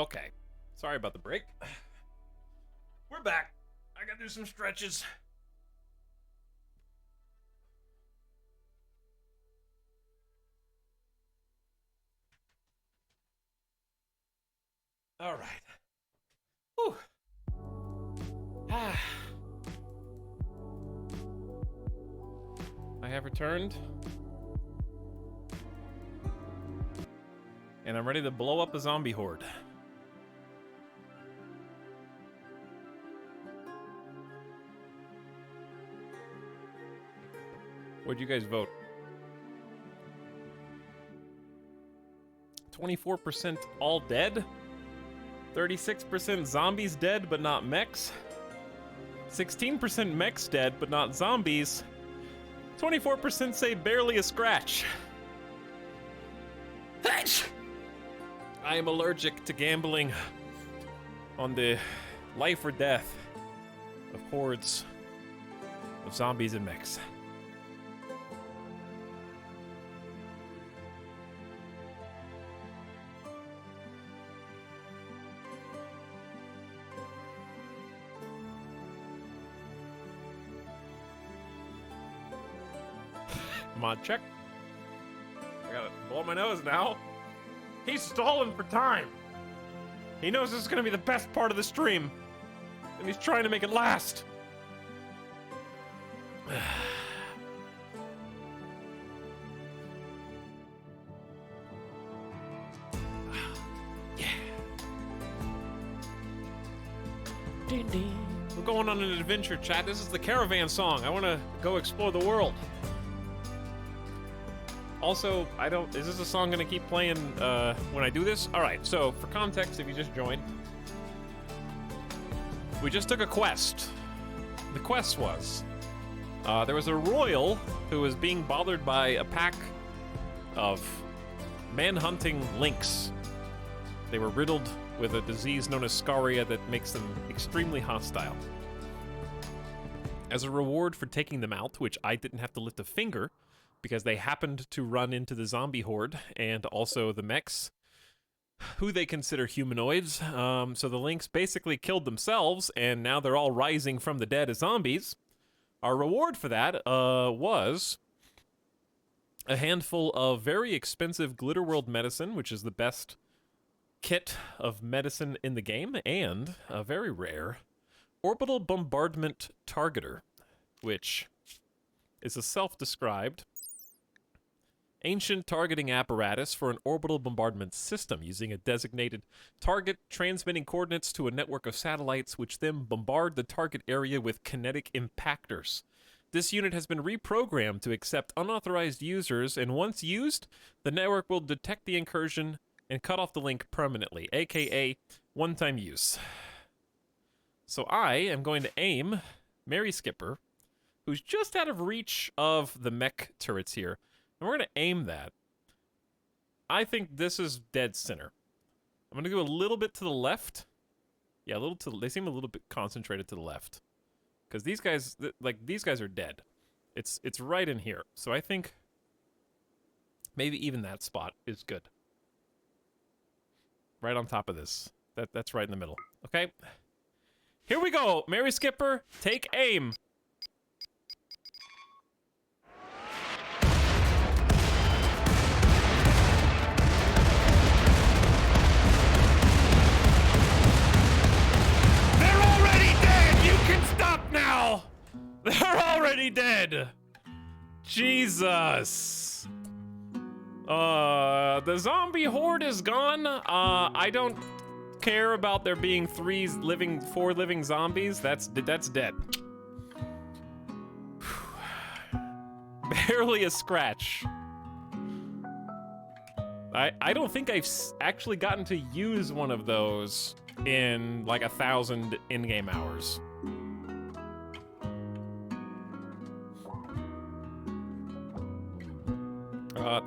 Okay. Sorry about the break. We're back. I gotta do some stretches. All right. Whew. I have returned. And I'm ready to blow up a zombie horde. What'd you guys vote? 24% all dead? 36% zombies dead but not mechs? 16% mechs dead but not zombies? 24% say barely a scratch. I am allergic to gambling on the life or death of hordes of zombies and mechs. Mod check. I gotta blow my nose now. He's stalling for time. He knows this is gonna be the best part of the stream, and he's trying to make it last. Yeah. Ding ding. We're going on an adventure, chat. This is the caravan song. I want to go explore the world. Also, is this a song gonna keep playing when I do this? All right, so for context, if you just joined, we just took a quest. The quest was, there was a royal who was being bothered by a pack of man-hunting lynx. They were riddled with a disease known as scaria that makes them extremely hostile. As a reward for taking them out, which I didn't have to lift a finger, because they happened to run into the zombie horde and also the mechs, who they consider humanoids. So the lynx basically killed themselves, and now they're all rising from the dead as zombies. Our reward for that was a handful of very expensive Glitterworld medicine, which is the best kit of medicine in the game, and a very rare orbital bombardment targeter, which is a self-described ancient targeting apparatus for an orbital bombardment system using a designated target, transmitting coordinates to a network of satellites which then bombard the target area with kinetic impactors. This unit has been reprogrammed to accept unauthorized users, and once used, the network will detect the incursion and cut off the link permanently, aka one-time use. So I am going to aim Mary Skipper, who's just out of reach of the mech turrets here. And we're going to aim that. I think this is dead center. I'm going to go a little bit to the left. Yeah, a little to, they seem a little bit concentrated to the left. Because these guys, these guys are dead. It's right in here. So I think maybe even that spot is good. Right on top of this. That's right in the middle. Okay. Here we go. Mary Skipper, take aim. Stop now! They're already dead! Jesus! The zombie horde is gone. I don't care about there being four living zombies. That's dead. Barely a scratch. I don't think I've actually gotten to use one of those in like 1,000 in-game hours.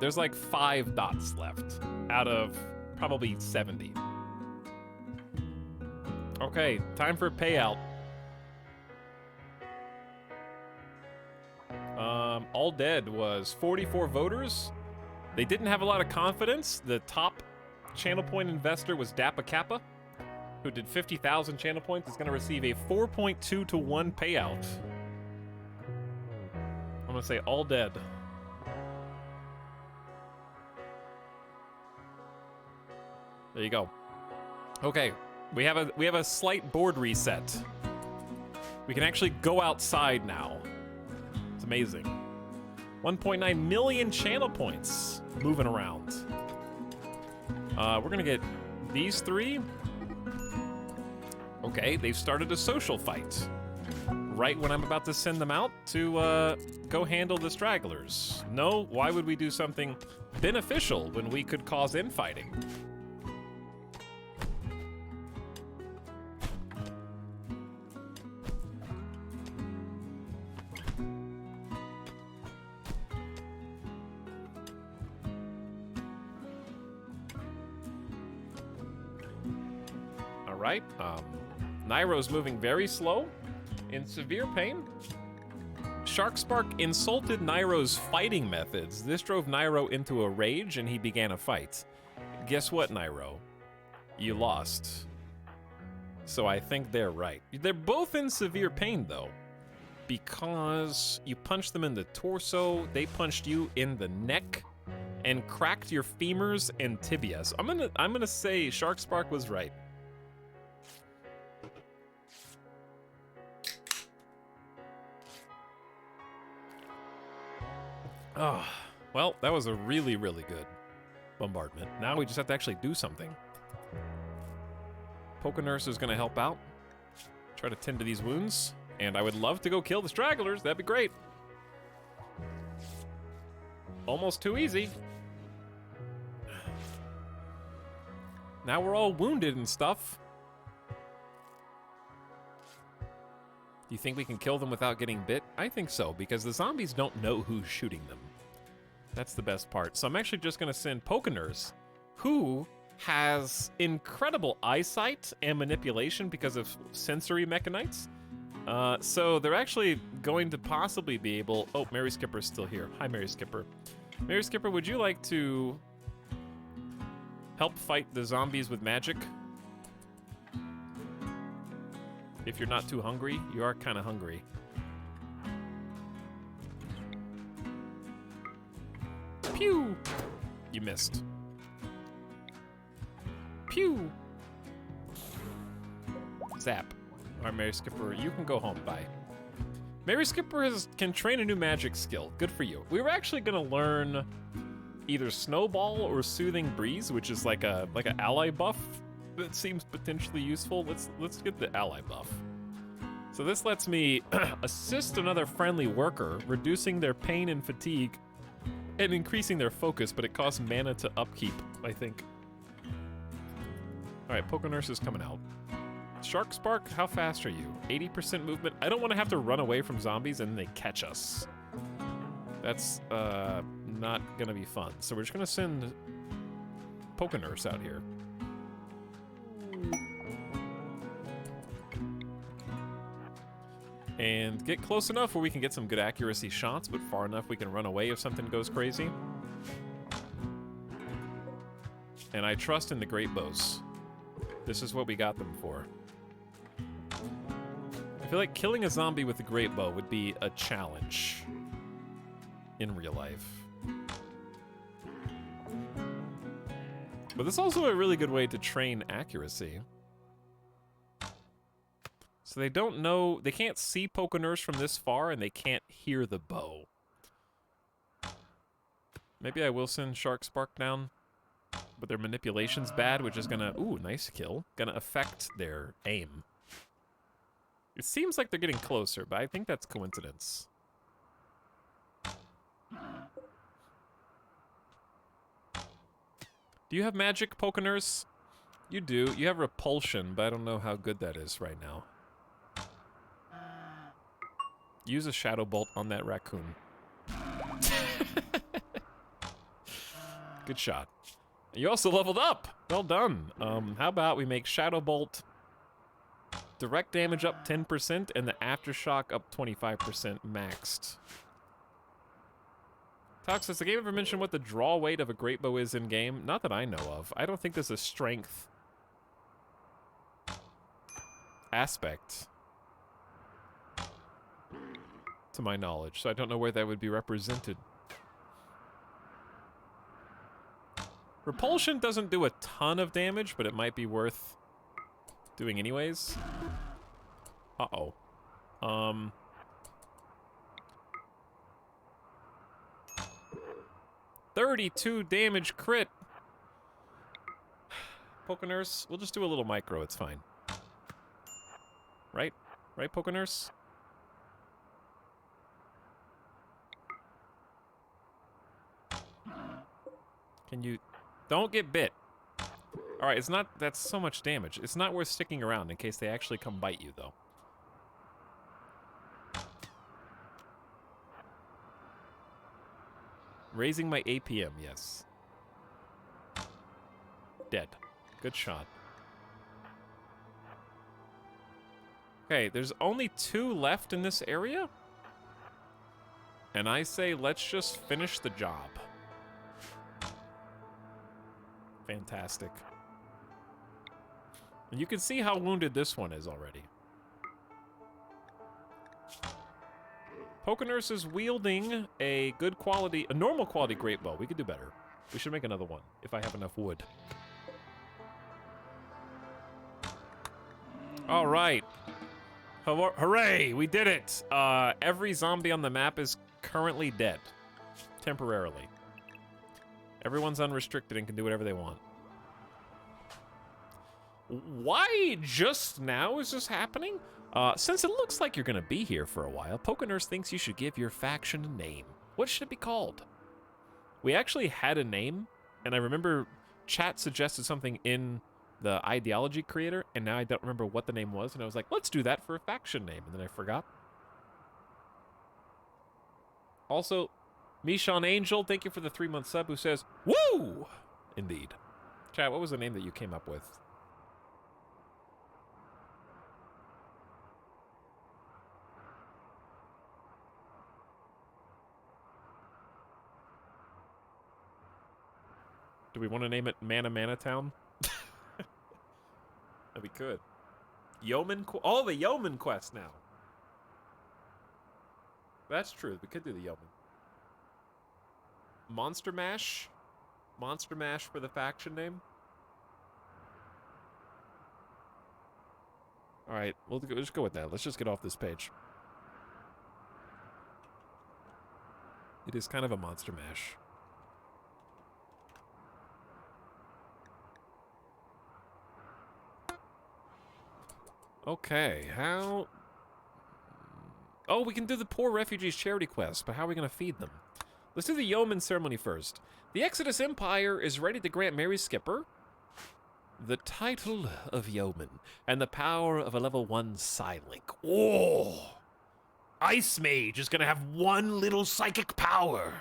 There's like 5 dots left out of probably 70. Okay, time for a payout. All dead was 44 voters. They didn't have a lot of confidence. The top channel point investor was Dappa Kappa, who did 50,000 channel points, is going to receive a 4.2 to 1 payout. I'm going to say all dead. There you go. Okay, we have a slight board reset. We can actually go outside now. It's amazing. 1.9 million channel points moving around. We're gonna get these three. Okay, they've started a social fight. Right when I'm about to send them out to go handle the stragglers. No, why would we do something beneficial when we could cause infighting? Right? Nairo's moving very slow, in severe pain. Sharkspark insulted Nairo's fighting methods. This drove Nairo into a rage and he began a fight. Guess what, Nairo? You lost. So I think they're right. They're both in severe pain though, because you punched them in the torso, they punched you in the neck, and cracked your femurs and tibias. I'm gonna say Sharkspark was right. Oh, well, that was a really, really good bombardment. Now we just have to actually do something. Poke Nurse is going to help out. Try to tend to these wounds. And I would love to go kill the stragglers. That'd be great. Almost too easy. Now we're all wounded and stuff. Do you think we can kill them without getting bit? I think so, because the zombies don't know who's shooting them. That's the best part. So I'm actually just going to send Poke Nurse, who has incredible eyesight and manipulation because of sensory mechanites. So they're actually going to possibly be able... Oh, Mary Skipper's still here. Hi, Mary Skipper. Mary Skipper, would you like to help fight the zombies with magic? If you're not too hungry, you are kind of hungry. Pew! You missed. Pew! Zap. All right, Mary Skipper, you can go home. Bye. Mary Skipper can train a new magic skill. Good for you. We were actually gonna learn either Snowball or Soothing Breeze, which is like a ally buff. That seems potentially useful. Let's get the ally buff. So this lets me assist another friendly worker, reducing their pain and fatigue, and increasing their focus, but it costs mana to upkeep, I think. All right, Poke Nurse is coming out. Sharkspark, how fast are you? 80% movement. I don't want to have to run away from zombies and they catch us. That's not gonna be fun. So we're just gonna send Poke Nurse out here. And get close enough where we can get some good accuracy shots, but far enough we can run away if something goes crazy. And I trust in the great bows. This is what we got them for. I feel like killing a zombie with a great bow would be a challenge in real life. But this is also a really good way to train accuracy. So they don't know, they can't see Poke Nurse from this far, and they can't hear the bow. Maybe I will send Sharkspark down, but their manipulation's bad, which is gonna, ooh, nice kill, gonna affect their aim. It seems like they're getting closer, but I think that's coincidence. Do you have magic, Poke Nurse? You do. You have repulsion, but I don't know how good that is right now. Use a Shadow Bolt on that raccoon. Good shot. You also leveled up! Well done. How about we make Shadow Bolt direct damage up 10% and the Aftershock up 25% maxed. Tox, does the game ever mention what the draw weight of a great bow is in game? Not that I know of. I don't think there's a strength aspect to my knowledge, so I don't know where that would be represented. Repulsion doesn't do a ton of damage, but it might be worth doing anyways. Uh-oh. 32 damage crit. Pokenurse, we'll just do a little micro, it's fine. Right? Right, Pokenurse? Can you... Don't get bit. Alright, it's not... That's so much damage. It's not worth sticking around in case they actually come bite you, though. Raising my APM, yes. Dead. Good shot. Okay, there's only 2 left in this area. And I say let's just finish the job. Fantastic. And you can see how wounded this one is already. Pokenurse is wielding a good quality, a normal quality great bow. We could do better. We should make another one if I have enough wood. All right. Hooray, we did it. Every zombie on the map is currently dead. Temporarily. Everyone's unrestricted and can do whatever they want. Why just now is this happening? Since it looks like you're gonna be here for a while, Pokenurse thinks you should give your faction a name. What should it be called? We actually had a name, and I remember chat suggested something in the ideology creator, and now I don't remember what the name was, and I was like, let's do that for a faction name, and then I forgot. Also, Mishon Angel, thank you for the 3-month sub, who says, woo! Indeed. Chat, what was the name that you came up with? Do we want to name it Mana Town? That'd be good. Yeoman oh, the Yeoman quest now. That's true. We could do the Yeoman. Monster Mash? Monster Mash for the faction name? Alright, we'll just go with that. Let's just get off this page. It is kind of a Monster Mash. Okay, how... Oh, we can do the Poor Refugees charity quest, but how are we going to feed them? Let's do the Yeoman ceremony first. The Exodus Empire is ready to grant Mary Skipper the title of Yeoman and the power of a level 1 Psylink. Oh! Ice Mage is gonna have 1 little psychic power.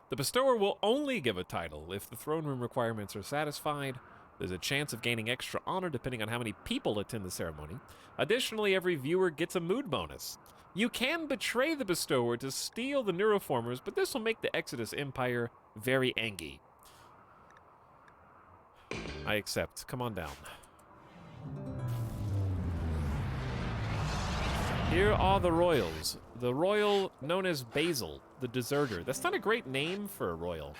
The bestower will only give a title if the throne room requirements are satisfied. There's a chance of gaining extra honor depending on how many people attend the ceremony. Additionally, every viewer gets a mood bonus. You can betray the bestower to steal the neuroformers, but this will make the Exodus Empire very angry. I accept. Come on down. Here are the royals. The royal known as Basil, the deserter. That's not a great name for a royal.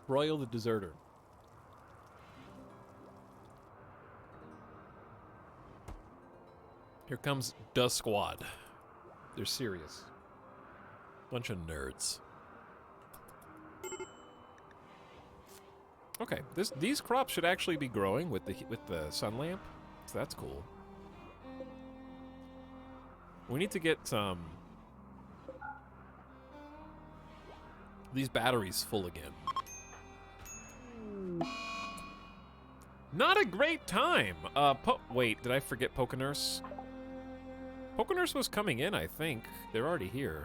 Royal the deserter. Here comes the squad. They're serious. Bunch of nerds. Okay, these crops should actually be growing with the sun lamp, so that's cool. We need to get these batteries full again. Not a great time. Wait, did I forget Pokenurse? Pokenurse was coming in, I think. They're already here.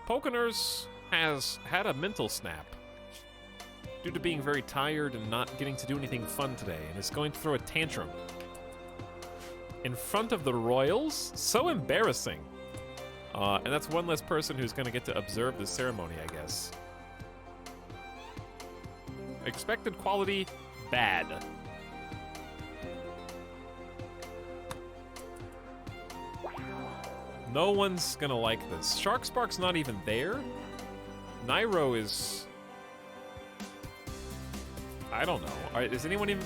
Pokenurse has had a mental snap due to being very tired and not getting to do anything fun today, and is going to throw a tantrum. in front of the royals. So embarrassing. And that's one less person who's going to get to observe the ceremony, I guess. Expected quality, bad. No one's gonna like this. Sharkspark's not even there. Nairo is... I don't know. Is anyone even...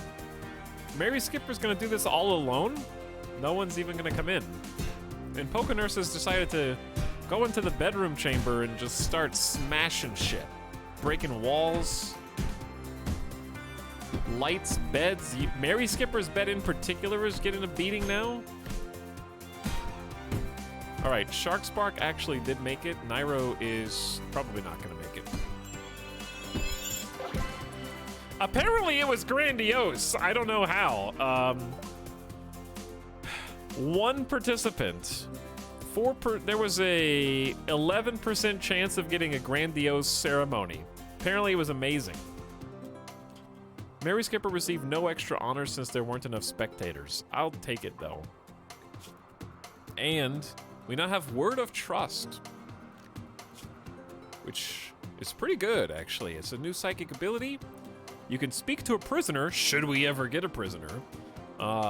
Mary Skipper's gonna do this all alone? No one's even gonna come in. And Pokenurse has decided to go into the bedroom chamber and just start smashing shit. Breaking walls. Lights, beds. Mary Skipper's bed in particular is getting a beating now. All right, Sharkspark actually did make it. Nairo is probably not gonna make it. Apparently it was grandiose. I don't know how. One participant. There was a 11% chance of getting a grandiose ceremony. Apparently it was amazing. Mary Skipper received no extra honors since there weren't enough spectators. I'll take it though. And we now have Word of Trust, which is pretty good, actually. It's a new psychic ability. You can speak to a prisoner, should we ever get a prisoner,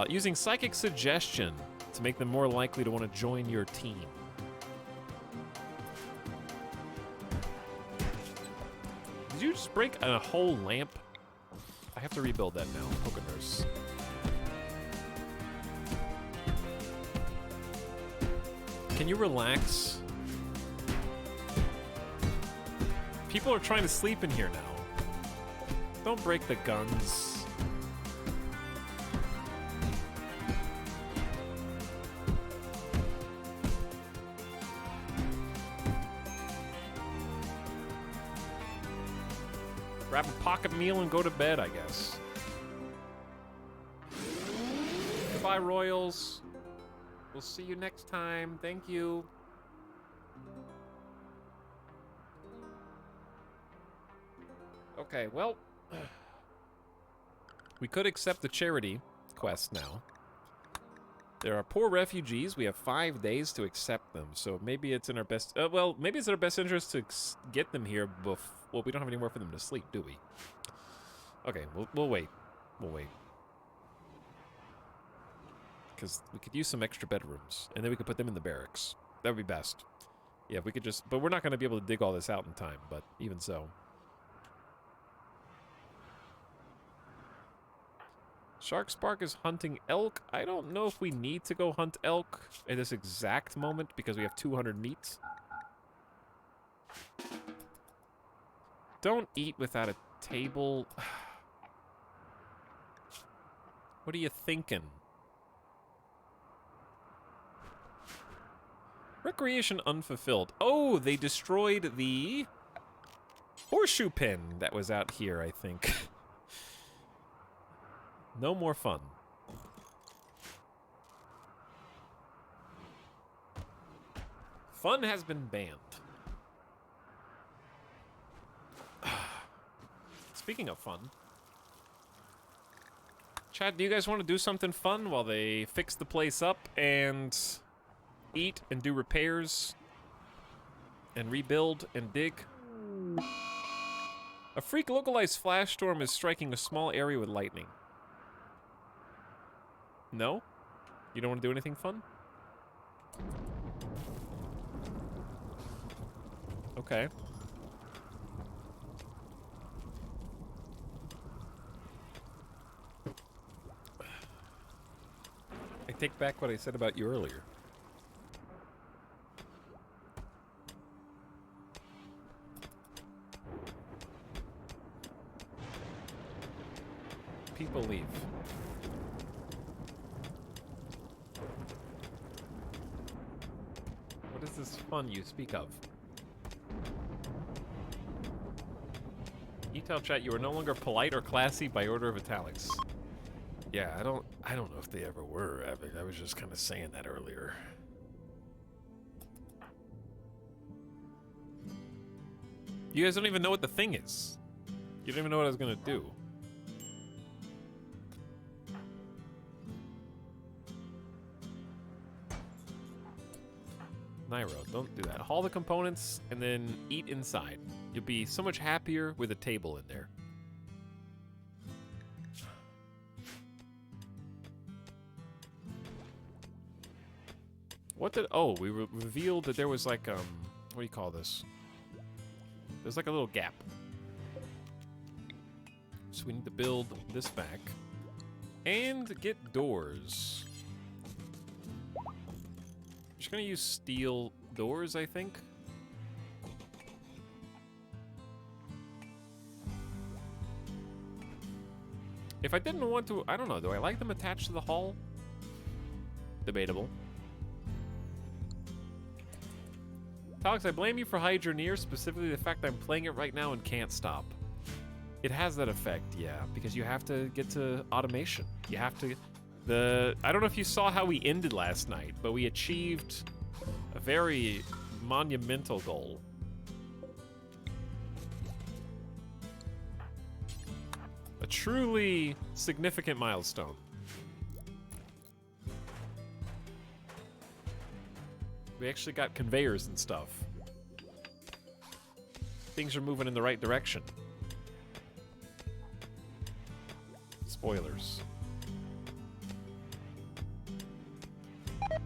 using psychic suggestion to make them more likely to want to join your team. Did you just break a whole lamp? I have to rebuild that now, Pokenurse. Can you relax? People are trying to sleep in here now. Don't break the guns. Grab a pocket meal and go to bed, I guess. Goodbye, Royals. We'll see you next time. Thank you. Okay, well, we could accept the charity quest now. There are poor refugees. We have 5 days to accept them, so maybe it's in our best... well, maybe it's in our best interest to get them here before... Well, we don't have anywhere for them to sleep, do we? Okay, we'll wait. We'll wait. Because we could use some extra bedrooms, and then we could put them in the barracks. That would be best. Yeah, if we could just... But we're not going to be able to dig all this out in time, but even so. Sharkspark is hunting elk. I don't know if we need to go hunt elk at this exact moment because we have 200 meat. Don't eat without a table. What are you thinking? Recreation unfulfilled. Oh, they destroyed the horseshoe pin that was out here, I think. No more fun. Fun has been banned. Speaking of fun. Chat, do you guys want to do something fun while they fix the place up and eat and do repairs and rebuild and dig? A freak localized flash storm is striking a small area with lightning. No? You don't want to do anything fun? Okay. I take back what I said about you earlier. People leave. What is this fun you speak of? Etel chat, you are no longer polite or classy by order of Etalyx. Yeah, I don't know if they ever were. I was just kind of saying that earlier. You guys don't even know what the thing is. You don't even know what I was gonna do. Nairo, don't do that. Haul the components and then eat inside. You'll be so much happier with a table in there. What did... Oh, we revealed that there was like, what do you call this? There's like a little gap. So we need to build this back. And get doors. Just gonna use steel doors, I think. If I didn't want to, I don't know, do I like them attached to the hull? Debatable. Etalyx, I blame you for Hydroneer, specifically the fact that I'm playing it right now and can't stop. It has that effect, yeah, because you have to get to automation. You have to... I don't know if you saw how we ended last night, but we achieved a very monumental goal. A truly significant milestone. We actually got conveyors and stuff. Things are moving in the right direction. Spoilers.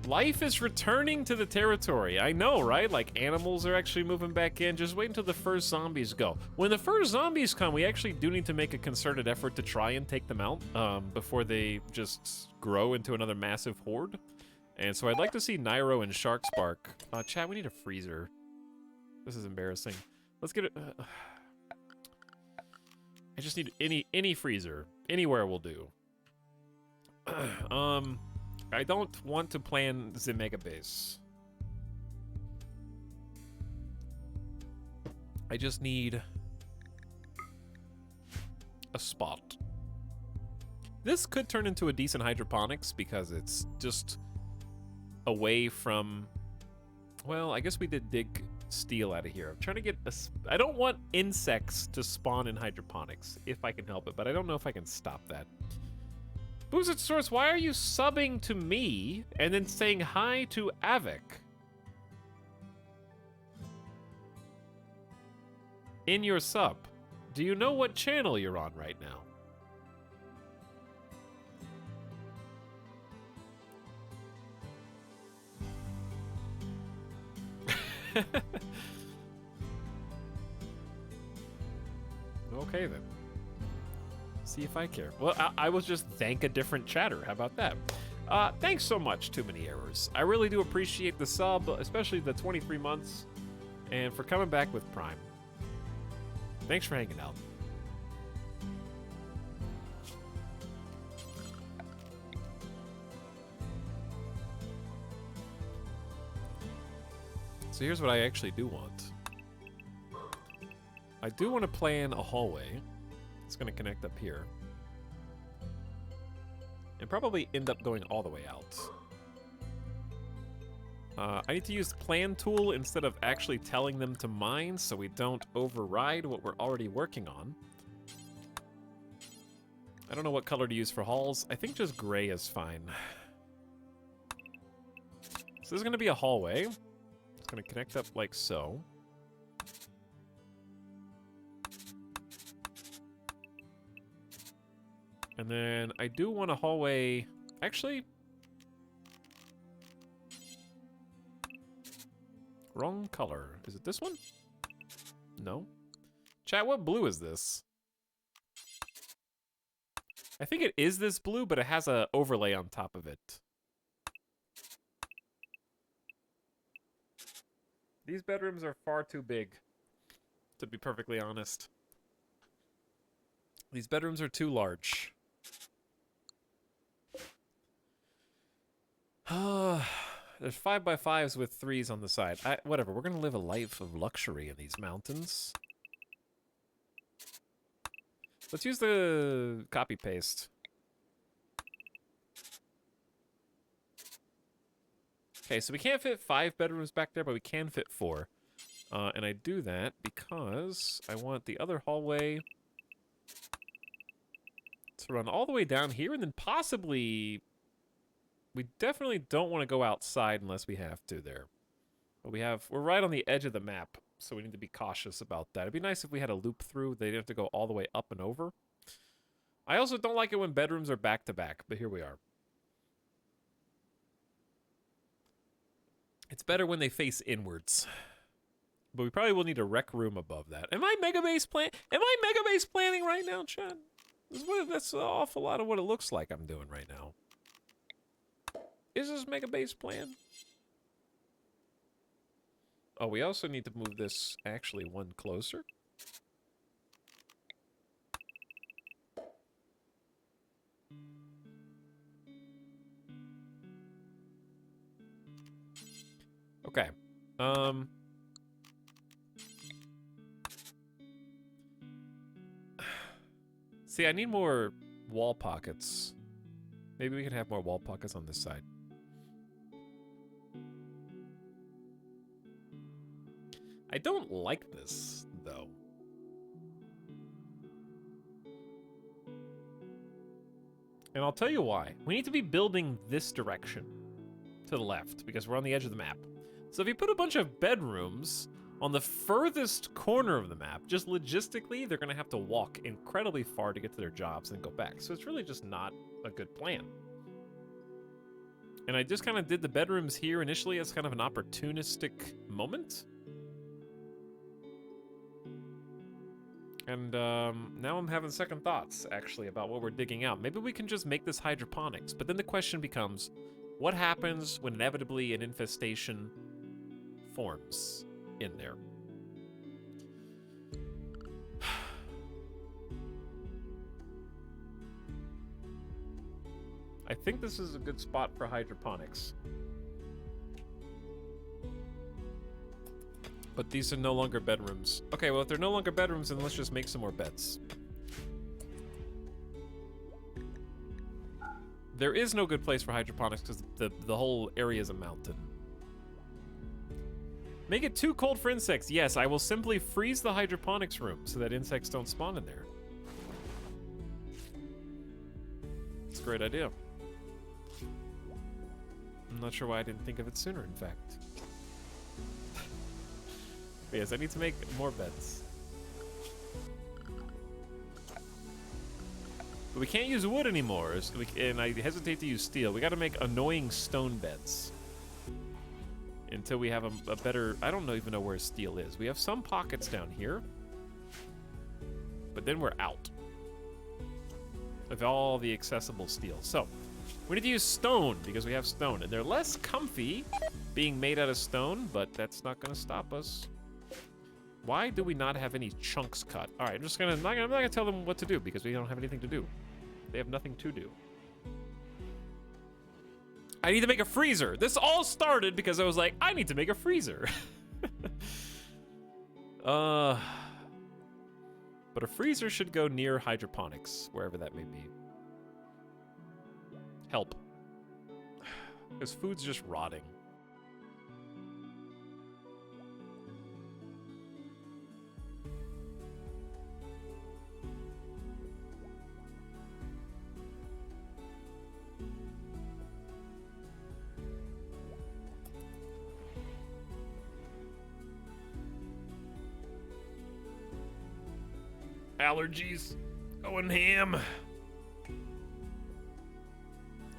Life is returning to the territory. I know, right? Like, animals are actually moving back in. Just wait until the first zombies go. When the first zombies come, we actually do need to make a concerted effort to try and take them out before they just grow into another massive horde. And so I'd like to see Nairo and Sharkspark. Chat, we need a freezer. This is embarrassing. Let's get it. I just need any freezer. Anywhere will do. I don't want to plan the mega base. I just need a spot. This could turn into a decent hydroponics because it's just away from... Well, I guess we did dig steel out of here. I'm trying to get a... I don't want insects to spawn in hydroponics, if I can help it, but I don't know if I can stop that. Boozit Source, why are you subbing to me and then saying hi to Avik? In your sub. Do you know what channel you're on right now? Okay then. See if I care. Well, I will just thank a different chatter. How about that? Thanks so much, Too Many Errors. I really do appreciate the sub, especially the 23 months, and for coming back with Prime. Thanks for hanging out. So here's what I actually do want. I do want to plan a hallway. It's going to connect up here. And probably end up going all the way out. I need to use the plan tool instead of actually telling them to mine so we don't override what we're already working on. I don't know what color to use for halls. I think just gray is fine. So this is going to be a hallway. It's going to connect up like so. And then I do want a hallway... Actually... Wrong color. Is it this one? No. Chat, what blue is this? I think it is this blue, but it has an overlay on top of it. These bedrooms are far too big, to be perfectly honest. These bedrooms are too large. There's 5x5s with 3s on the side. Whatever, we're gonna live a life of luxury in these mountains. Let's use the copy paste. Okay, so we can't fit 5 bedrooms back there, but we can fit 4. And I do that because I want the other hallway to run all the way down here and then possibly... We definitely don't want to go outside unless we have to there. But we're right on the edge of the map, so we need to be cautious about that. It'd be nice if we had a loop through. They didn't have to go all the way up and over. I also don't like it when bedrooms are back to back, but here we are. It's better when they face inwards. But we probably will need a rec room above that. Am I mega base planning right now, Chad? That's an awful lot of what it looks like I'm doing right now. Is this mega base plan? Oh, we also need to move this actually one closer. Okay. See, I need more wall pockets. Maybe we can have more wall pockets on this side. I don't like this, though. And I'll tell you why. We need to be building this direction to the left, because we're on the edge of the map. So if you put a bunch of bedrooms on the furthest corner of the map, just logistically, they're going to have to walk incredibly far to get to their jobs and go back. So it's really just not a good plan. And I just kind of did the bedrooms here initially as kind of an opportunistic moment. And now I'm having second thoughts, actually, about what we're digging out. Maybe we can just make this hydroponics. But then the question becomes, what happens when inevitably an infestation forms in there? I think this is a good spot for hydroponics. But these are no longer bedrooms. Okay, well, if they're no longer bedrooms, then let's just make some more beds. There is no good place for hydroponics because the whole area is a mountain. Make it too cold for insects. Yes, I will simply freeze the hydroponics room so that insects don't spawn in there. It's a great idea. I'm not sure why I didn't think of it sooner, in fact. But yes, I need to make more beds. But we can't use wood anymore, and I hesitate to use steel. We gotta make annoying stone beds. Until we have a better... I don't even know where steel is. We have some pockets down here. But then we're out of all the accessible steel. So, we need to use stone, because we have stone. And they're less comfy being made out of stone, but that's not gonna stop us. Why do we not have any chunks cut? All right, I'm not gonna tell them what to do because we don't have anything to do. They have nothing to do. I need to make a freezer. This all started because I was like, I need to make a freezer. But a freezer should go near hydroponics, wherever that may be. Help. Because food's just rotting. Allergies going ham.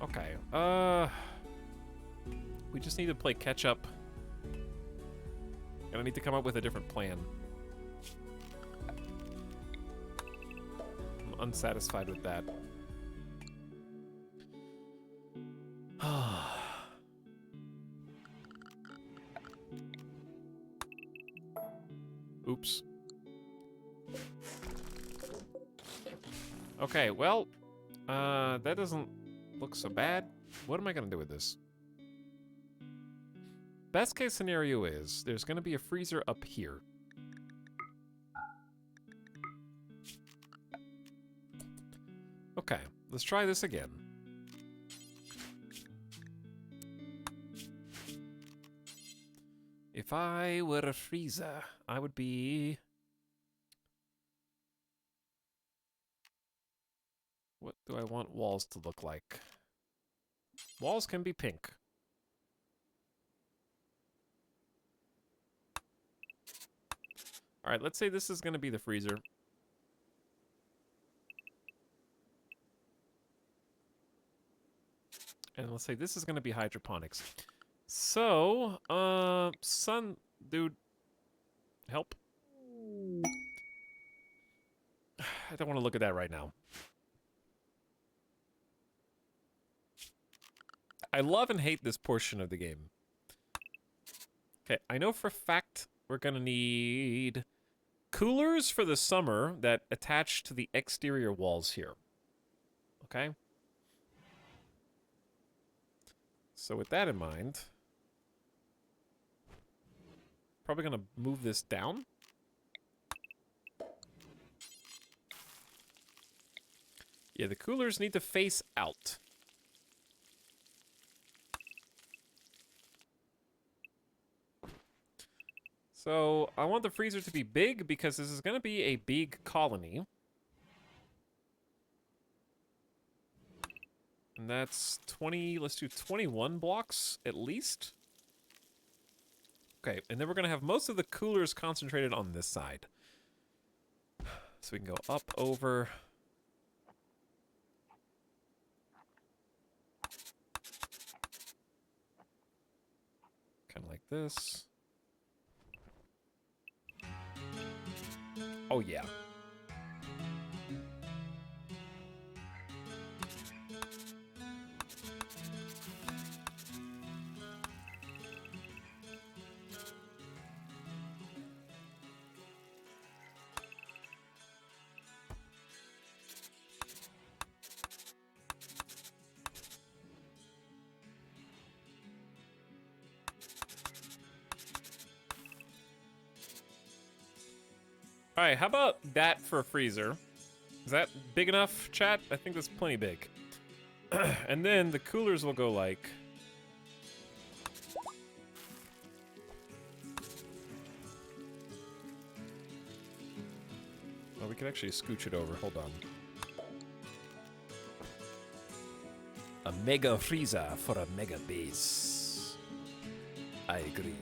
Okay, we just need to play catch up. And I need to come up with a different plan. I'm unsatisfied with that. Oops. Okay, well, that doesn't look so bad. What am I gonna do with this? Best case scenario is there's gonna be a freezer up here. Okay, let's try this again. If I were a freezer, I would be... What do I want walls to look like? Walls can be pink. All right, let's say this is going to be the freezer. And let's say this is going to be hydroponics. So, son, dude, help. I don't want to look at that right now. I love and hate this portion of the game. Okay, I know for a fact we're going to need coolers for the summer that attach to the exterior walls here. Okay? So with that in mind, probably going to move this down. Yeah, the coolers need to face out. So I want the freezer to be big because this is going to be a big colony. And that's 20, let's do 21 blocks at least. Okay, and then we're going to have most of the coolers concentrated on this side. So we can go up, over. Kind of like this. Oh, yeah. All right, how about that for a freezer? Is that big enough, chat? I think that's plenty big. And then the coolers will go like... Well, we can actually scooch it over. Hold on. A mega freezer for a mega base. I agree.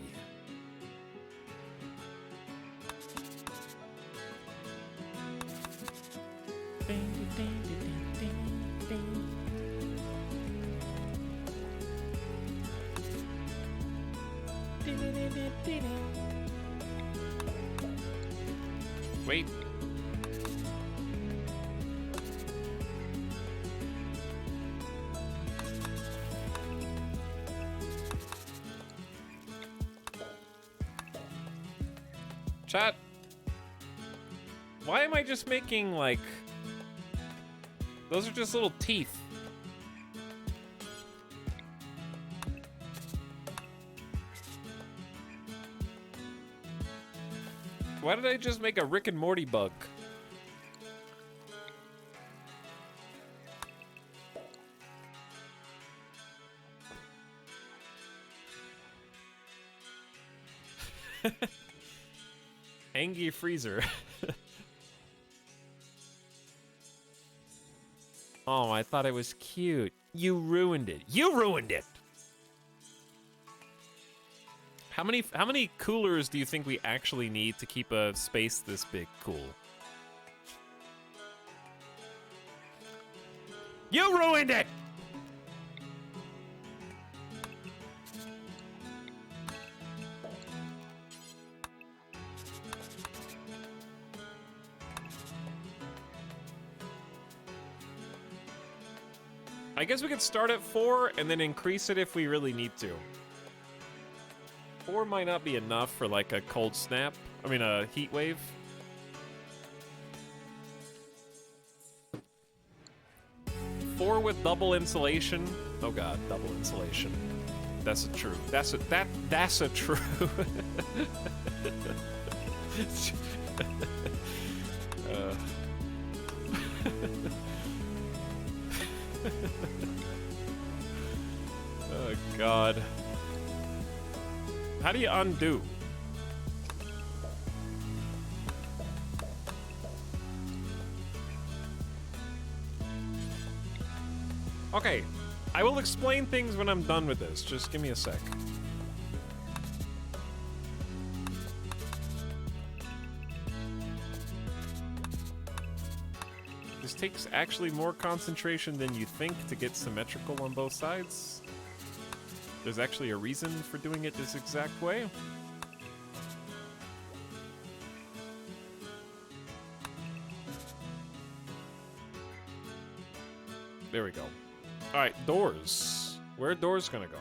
Wait. Chat. Why am I just making, like... Those are just little teeth. Why did I just make a Rick and Morty bug? Angry freezer. Oh, I thought it was cute. You ruined it. You ruined it. How many coolers do you think we actually need to keep a space this big cool? You ruined it. I guess we could start at 4 and then increase it if we really need to. 4 might not be enough for like a cold snap. I mean, a heat wave. Four with double insulation. Oh god, double insulation. That's a true. That's a true. Oh god. How do you undo? Okay, I will explain things when I'm done with this. Just give me a sec. takes actually more concentration than you think to get symmetrical on both sides. There's actually a reason for doing it this exact way. There we go. Alright, doors. Where are doors gonna go?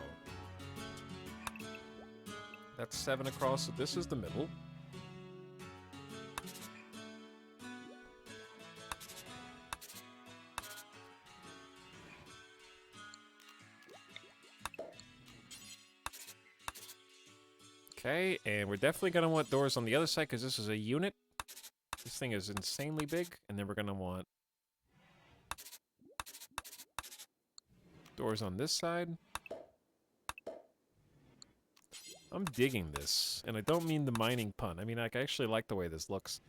That's 7 across, so this is the middle. Okay, and we're definitely gonna want doors on the other side because this is a unit. This thing is insanely big, and then we're gonna want doors on this side. I'm digging this, and I don't mean the mining pun. I mean, I actually like the way this looks.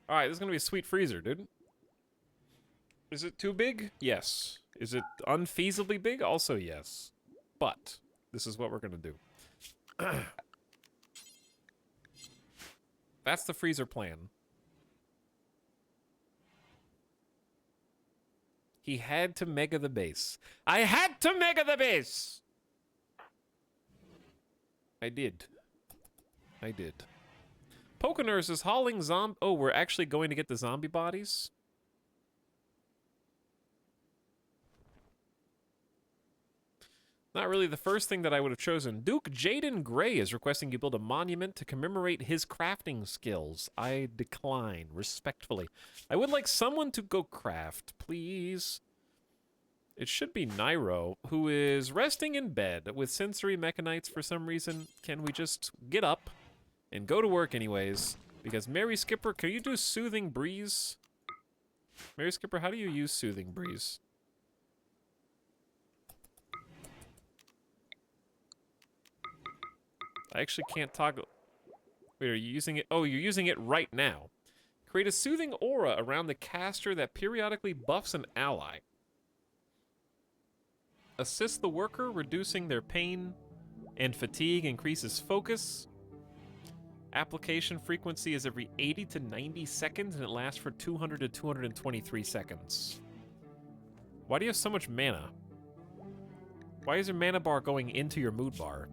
Alright, this is gonna be a sweet freezer, dude. Is it too big? Yes. Is it unfeasibly big? Also yes. But, this is what we're gonna do. That's the freezer plan. He had to mega the base. I had to mega the base! I did. I did. Pokeners is hauling zombie... Oh, we're actually going to get the zombie bodies? Not really the first thing that I would have chosen. Duke Jaden Gray is requesting you build a monument to commemorate his crafting skills. I decline, respectfully. I would like someone to go craft, please. It should be Nairo, who is resting in bed with sensory mechanites for some reason. Can we just get up and go to work anyways? Because Mary Skipper, can you do Soothing Breeze? Mary Skipper, how do you use Soothing Breeze? I actually can't toggle. Wait, are you using it? Oh, you're using it right now. Create a soothing aura around the caster that periodically buffs an ally. Assist the worker, reducing their pain and fatigue, increases focus. Application frequency is every 80 to 90 seconds, and it lasts for 200 to 223 seconds. Why do you have so much mana? Why is your mana bar going into your mood bar?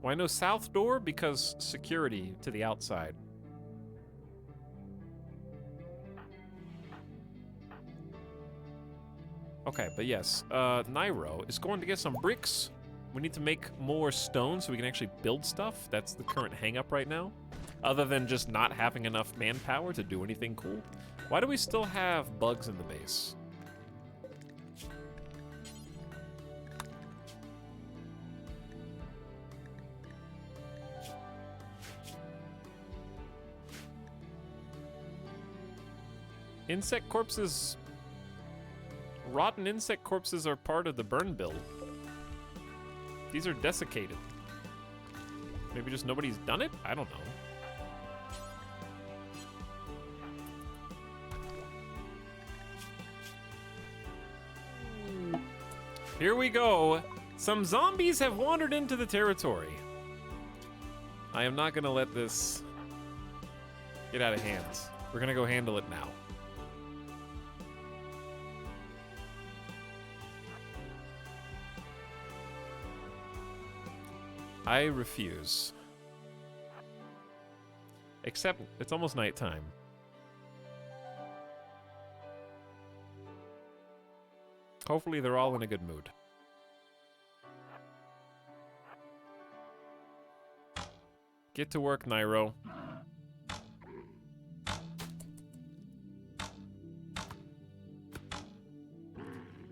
Why no south door? Because security to the outside. Okay, but yes, Nairo is going to get some bricks. We need to make more stone so we can actually build stuff. That's the current hang-up right now. Other than just not having enough manpower to do anything cool. Why do we still have bugs in the base? Insect corpses... Rotten insect corpses are part of the burn build. These are desiccated. Maybe just nobody's done it? I don't know. Here we go. Some zombies have wandered into the territory. I am not gonna let this get out of hand. We're gonna go handle it now. I refuse. Except it's almost nighttime. Hopefully they're all in a good mood. Get to work, Nairo.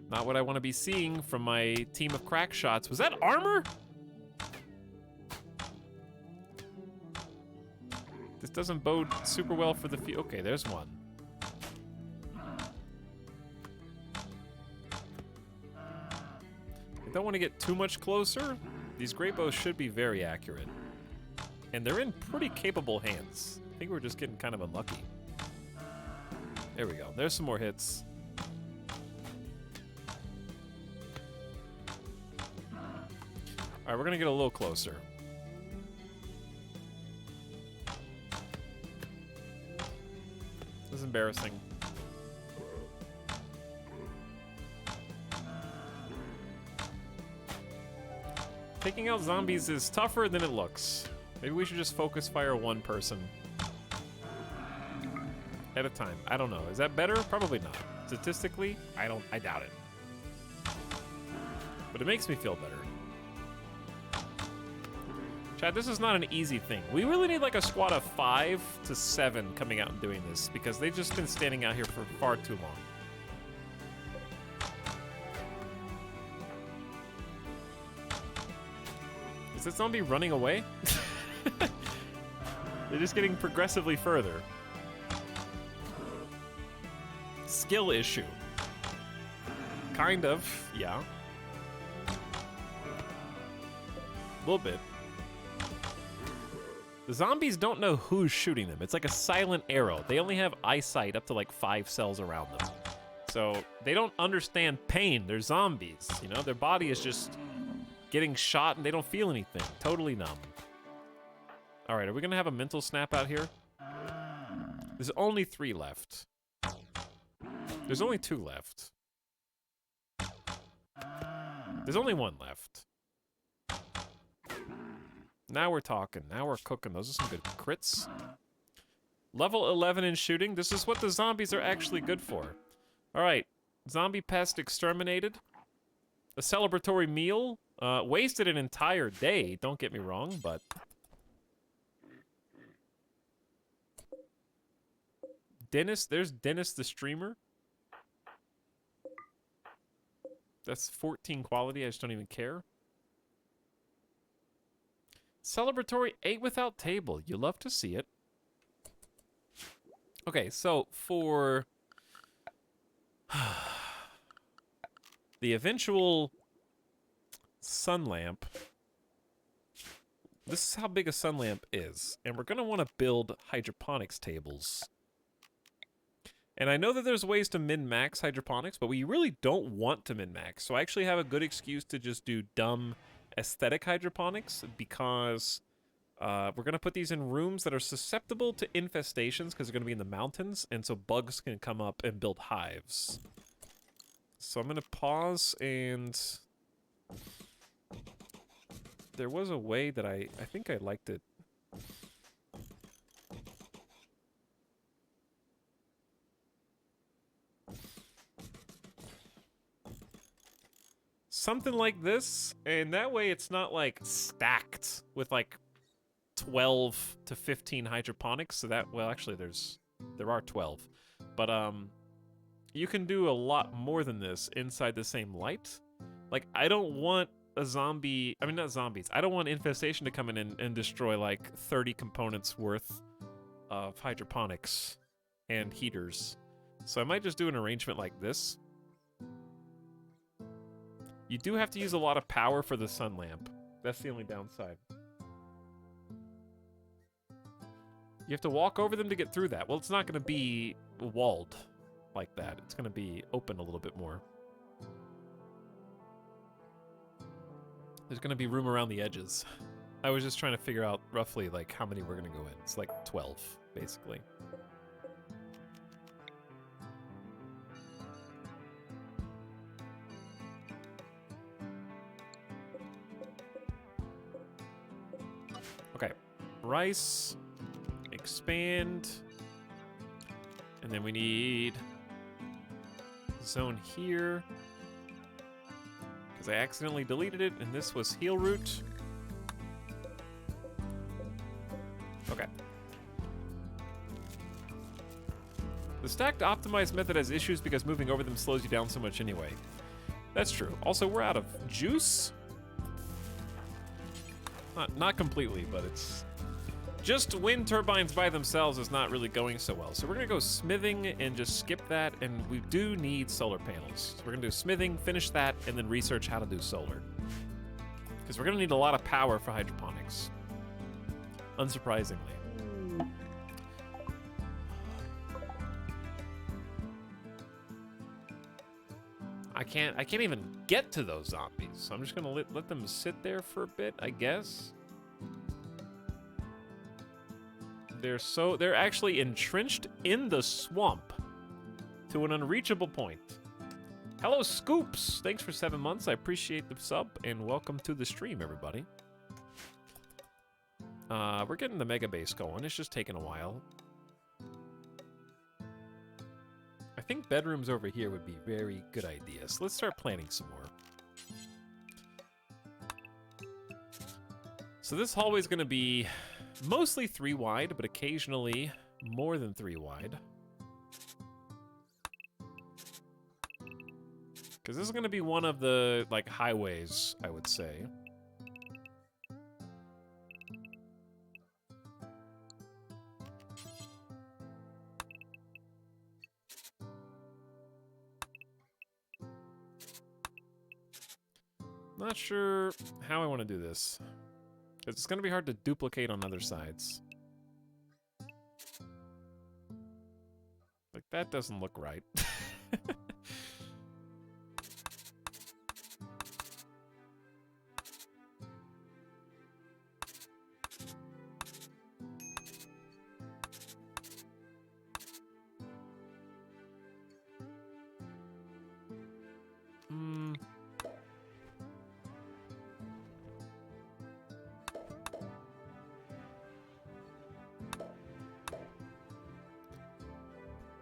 Not what I want to be seeing from my team of crack shots. Was that armor? This doesn't bode super well for the okay, there's one. I don't want to get too much closer. These great bows should be very accurate. And they're in pretty capable hands. I think we're just getting kind of unlucky. There we go. There's some more hits. Alright, we're gonna get a little closer. This is embarrassing. Taking out zombies is tougher than it looks. Maybe we should just focus fire one person at a time. I don't know. Is that better? Probably not. Statistically, I doubt it. But it makes me feel better. Chad, this is not an easy thing. We really need like a squad of 5 to 7 coming out and doing this because they've just been standing out here for far too long. Is that zombie running away? They're just getting progressively further. Skill issue. Kind of, yeah. A little bit. The zombies don't know who's shooting them. It's like a silent arrow. They only have eyesight up to like 5 cells around them. So they don't understand pain. They're zombies, you know? Their body is just getting shot and they don't feel anything. Totally numb. All right, are we gonna have a mental snap out here? There's only 3 left. There's only 2 left. There's only 1 left. Now we're talking. Now we're cooking. Those are some good crits. Level 11 in shooting. This is what the zombies are actually good for. All right. Zombie pest exterminated. A celebratory meal. Wasted an entire day. Don't get me wrong, but... Dennis. There's Dennis the streamer. That's 14 quality. I just don't even care. Celebratory 8 without table. You love to see it. Okay, so for the eventual sun lamp, this is how big a sun lamp is. And we're going to want to build hydroponics tables. And I know that there's ways to min-max hydroponics, but we really don't want to min-max. So I actually have a good excuse to just do dumb aesthetic hydroponics because we're going to put these in rooms that are susceptible to infestations because they're going to be in the mountains, and so bugs can come up and build hives. So I'm going to pause, and there was a way that I think I liked it. Something like this, and that way it's not like stacked with like 12 to 15 hydroponics. So that, well, actually there are 12, but you can do a lot more than this inside the same light. Like, I don't want a zombie, I mean, not zombies, I don't want infestation to come in and destroy like 30 components worth of hydroponics and heaters. So I might just do an arrangement like this. You do have to use a lot of power for the sun lamp. That's the only downside. You have to walk over them to get through that. Well, it's not going to be walled like that. It's going to be open a little bit more. There's going to be room around the edges. I was just trying to figure out roughly like how many we're going to go in. It's like 12, basically. Okay, rice, expand, and then we need zone here, because I accidentally deleted it, and this was heal root. Okay. The stacked optimized method has issues because moving over them slows you down so much anyway. That's true. Also, we're out of juice. Not completely, but it's just wind turbines by themselves is not really going so well. So we're gonna go smithing and just skip that, and we do need solar panels. So we're gonna do smithing, finish that, and then research how to do solar. Because we're gonna need a lot of power for hydroponics. Unsurprisingly. I can't even get to those zombies, so I'm just gonna let them sit there for a bit, I guess. They're actually entrenched in the swamp to an unreachable point. Hello, Scoops. Thanks for 7 months. I appreciate the sub, and welcome to the stream, everybody. We're getting the mega base going. It's just taking a while. I think bedrooms over here would be very good ideas. Let's start planning some more. So this hallway is going to be mostly 3 wide, but occasionally more than 3 wide. Because this is going to be one of the, like, highways, I would say. Not sure how I want to do this. It's going to be hard to duplicate on other sides. Like, that doesn't look right.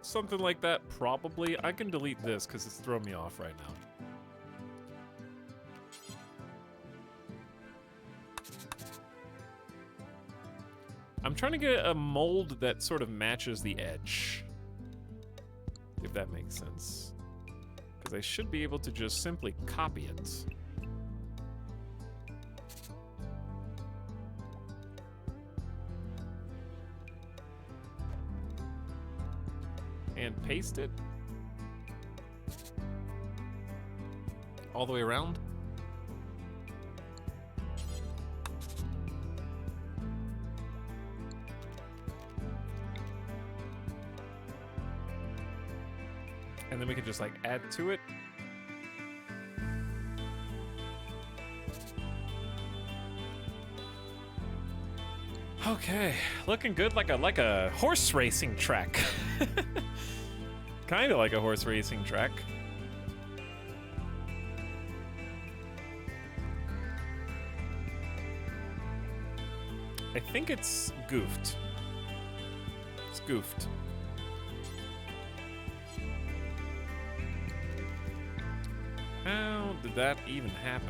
Something like that, probably. I can delete this because it's throwing me off right now. I'm trying to get a mold that sort of matches the edge, if that makes sense. Because I should be able to just simply copy it. And paste it all the way around. And then we can just like add to it. Okay, looking good, like a horse racing track. Kind of like a horse racing track. I think it's goofed. It's goofed. How did that even happen?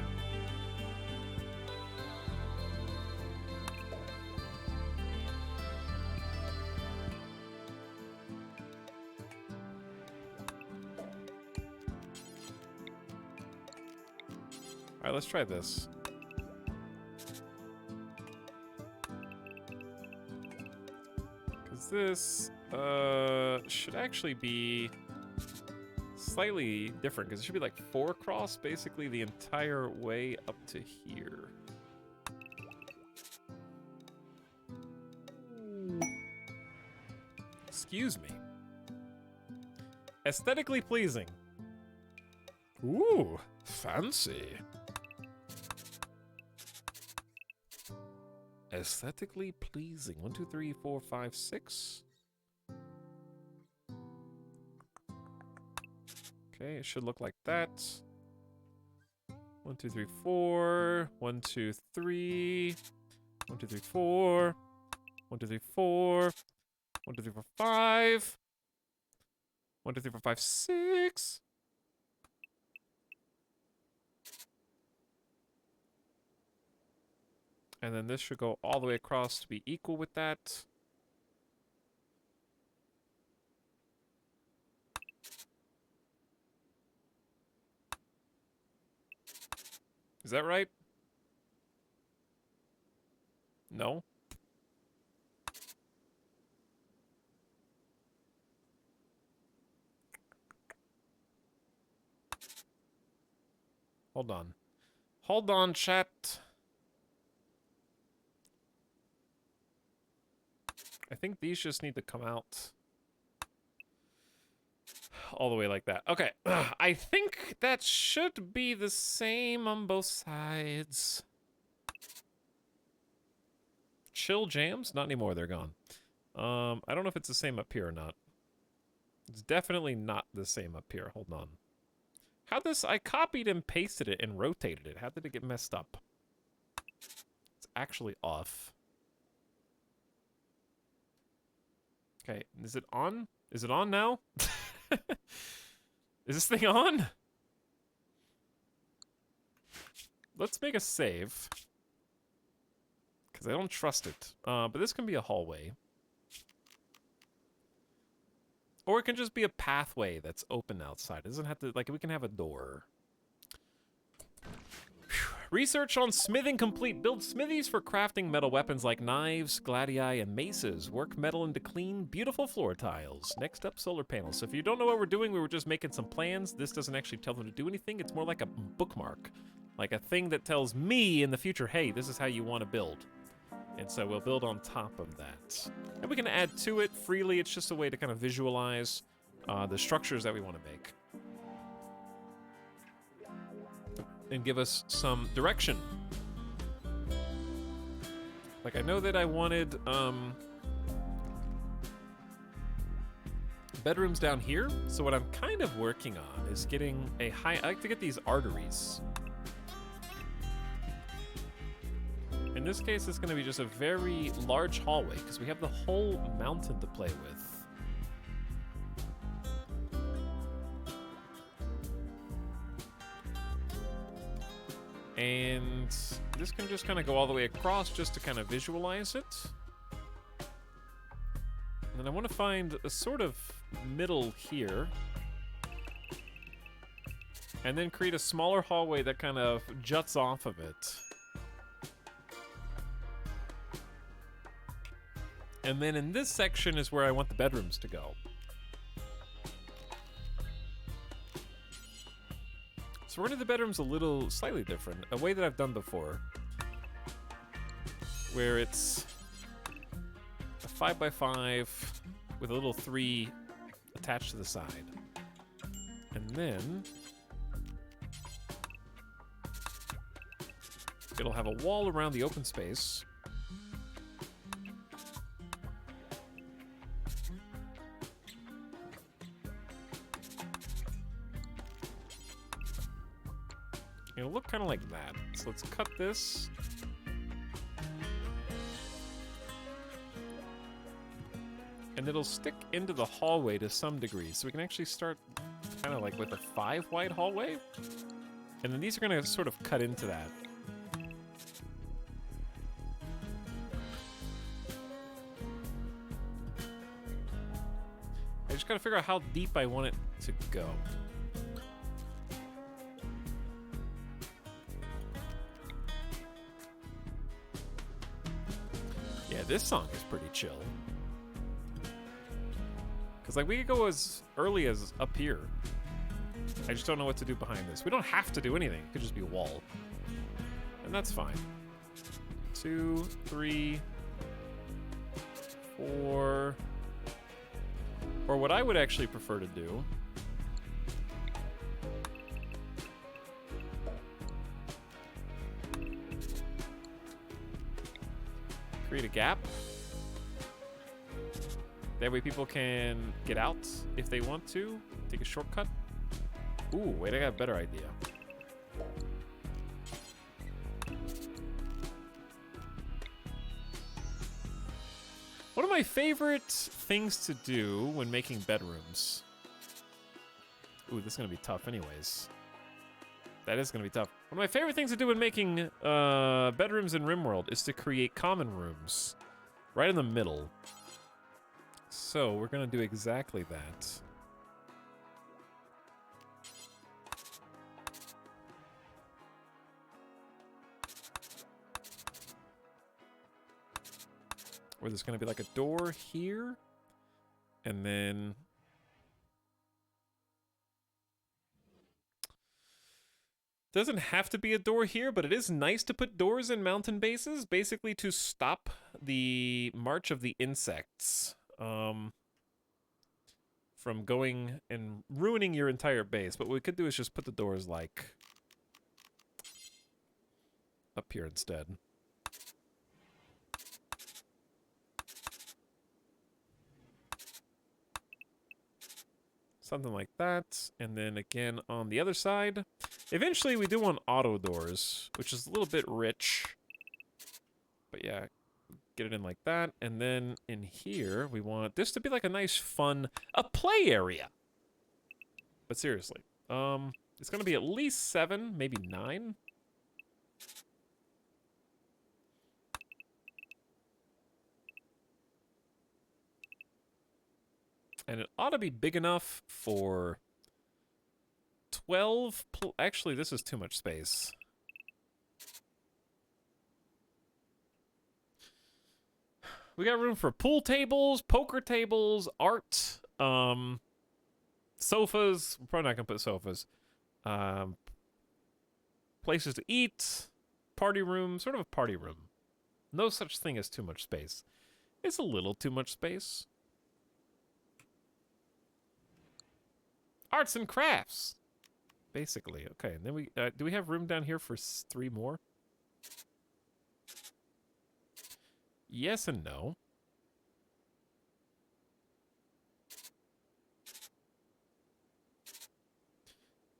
All right, let's try this. Because this should actually be slightly different, because it should be like 4 across basically the entire way up to here. Excuse me. Aesthetically pleasing. Ooh, fancy. Aesthetically pleasing. 1, 2, 3, 4, 5, 6. Okay, it should look like that. 1, 2, 3, 4. 1, 2, 3. 1, 2, 3, 4. 1, 2, 3, 4. 1, 2, 3, 4, 5. 1, 2, 3, 4, 5, 6. And then this should go all the way across to be equal with that. Is that right? No? Hold on. Hold on, chat. I think these just need to come out all the way like that. Okay, I think that should be the same on both sides. Chill jams? Not anymore, they're gone. I don't know if it's the same up here or not. It's definitely not the same up here. Hold on. How this... I copied and pasted it and rotated it. How did it get messed up? It's actually off. Okay, is it on? Is it on now? Is this thing on? Let's make a save. Because I don't trust it. But this can be a hallway. Or it can just be a pathway that's open outside. It doesn't have to, like, we can have a door. Whew. Research on smithing complete. Build smithies for crafting metal weapons like knives, gladii, and maces. Work metal into clean, beautiful floor tiles. Next up, solar panels. So if you don't know what we're doing, we were just making some plans. This doesn't actually tell them to do anything. It's more like a bookmark. Like a thing that tells me in the future, hey, this is how you want to build. And so we'll build on top of that. And we can add to it freely. It's just a way to kind of visualize the structures that we want to make. And give us some direction. Like, I know that I wanted bedrooms down here. So what I'm kind of working on is getting a high... I like to get these arteries. In this case, it's going to be just a very large hallway, because we have the whole mountain to play with. And this can just kind of go all the way across just to kind of visualize it. And then I want to find a sort of middle here. And then create a smaller hallway that kind of juts off of it. And then in this section is where I want the bedrooms to go. So we're gonna do the bedrooms a little slightly different, a way that I've done before. Where it's a 5x5 with a little 3 attached to the side. And then it'll have a wall around the open space. It'll look kind of like that. So let's cut this. And it'll stick into the hallway to some degree. So we can actually start kind of like with a 5 wide hallway. And then these are going to sort of cut into that. I just got to figure out how deep I want it to go. Yeah, this song is pretty chill. Because, like, we could go as early as up here. I just don't know what to do behind this. We don't have to do anything. It could just be a wall. And that's fine. 2, 3, 4. Or what I would actually prefer to do create a gap. That way people can get out if they want to. Take a shortcut. Ooh, wait, I got a better idea. One of my favorite things to do when making bedrooms. Ooh, this is gonna be tough anyways. That is gonna be tough. One of my favorite things to do when making bedrooms in RimWorld is to create common rooms. Right in the middle. So, we're gonna do exactly that. Where there's gonna be like a door here. And then... doesn't have to be a door here, but it is nice to put doors in mountain bases, basically to stop the march of the insects from going and ruining your entire base. But what we could do is just put the doors, like, up here instead. Something like that. And then again on the other side. Eventually we do want auto doors, which is a little bit rich. But yeah, get it in like that. And then in here, we want this to be like a nice, fun, a play area. But seriously, it's going to be at least 7, maybe 9. And it ought to be big enough for 12. Actually, this is too much space. We got room for pool tables, poker tables, art, sofas. We're probably not gonna put sofas. Places to eat, party room, sort of a party room. No such thing as too much space. It's a little too much space. Arts and crafts, basically. Okay, and then we do we have room down here for 3 more? Yes and no.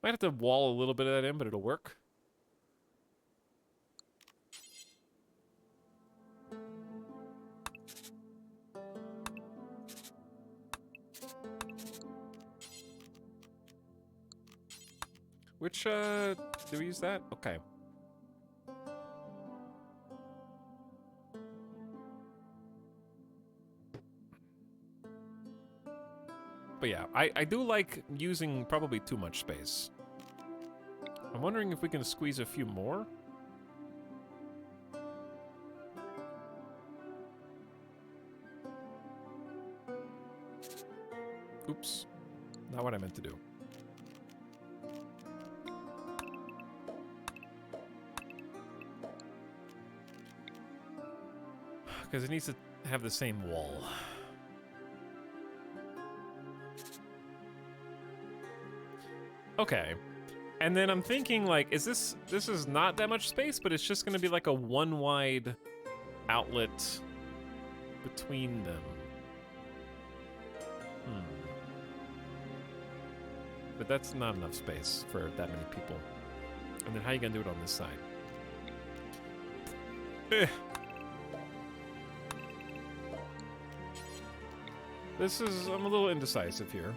Might have to wall a little bit of that in, but it'll work. Which, do we use that? Okay. But yeah, I do like using probably too much space. I'm wondering if we can squeeze a few more. Oops. Not what I meant to do. Because it needs to have the same wall. Okay. And then I'm thinking, like, this is not that much space, but it's just going to be like a one wide outlet between them. But that's not enough space for that many people. And then how are you going to do it on this side? I'm a little indecisive here.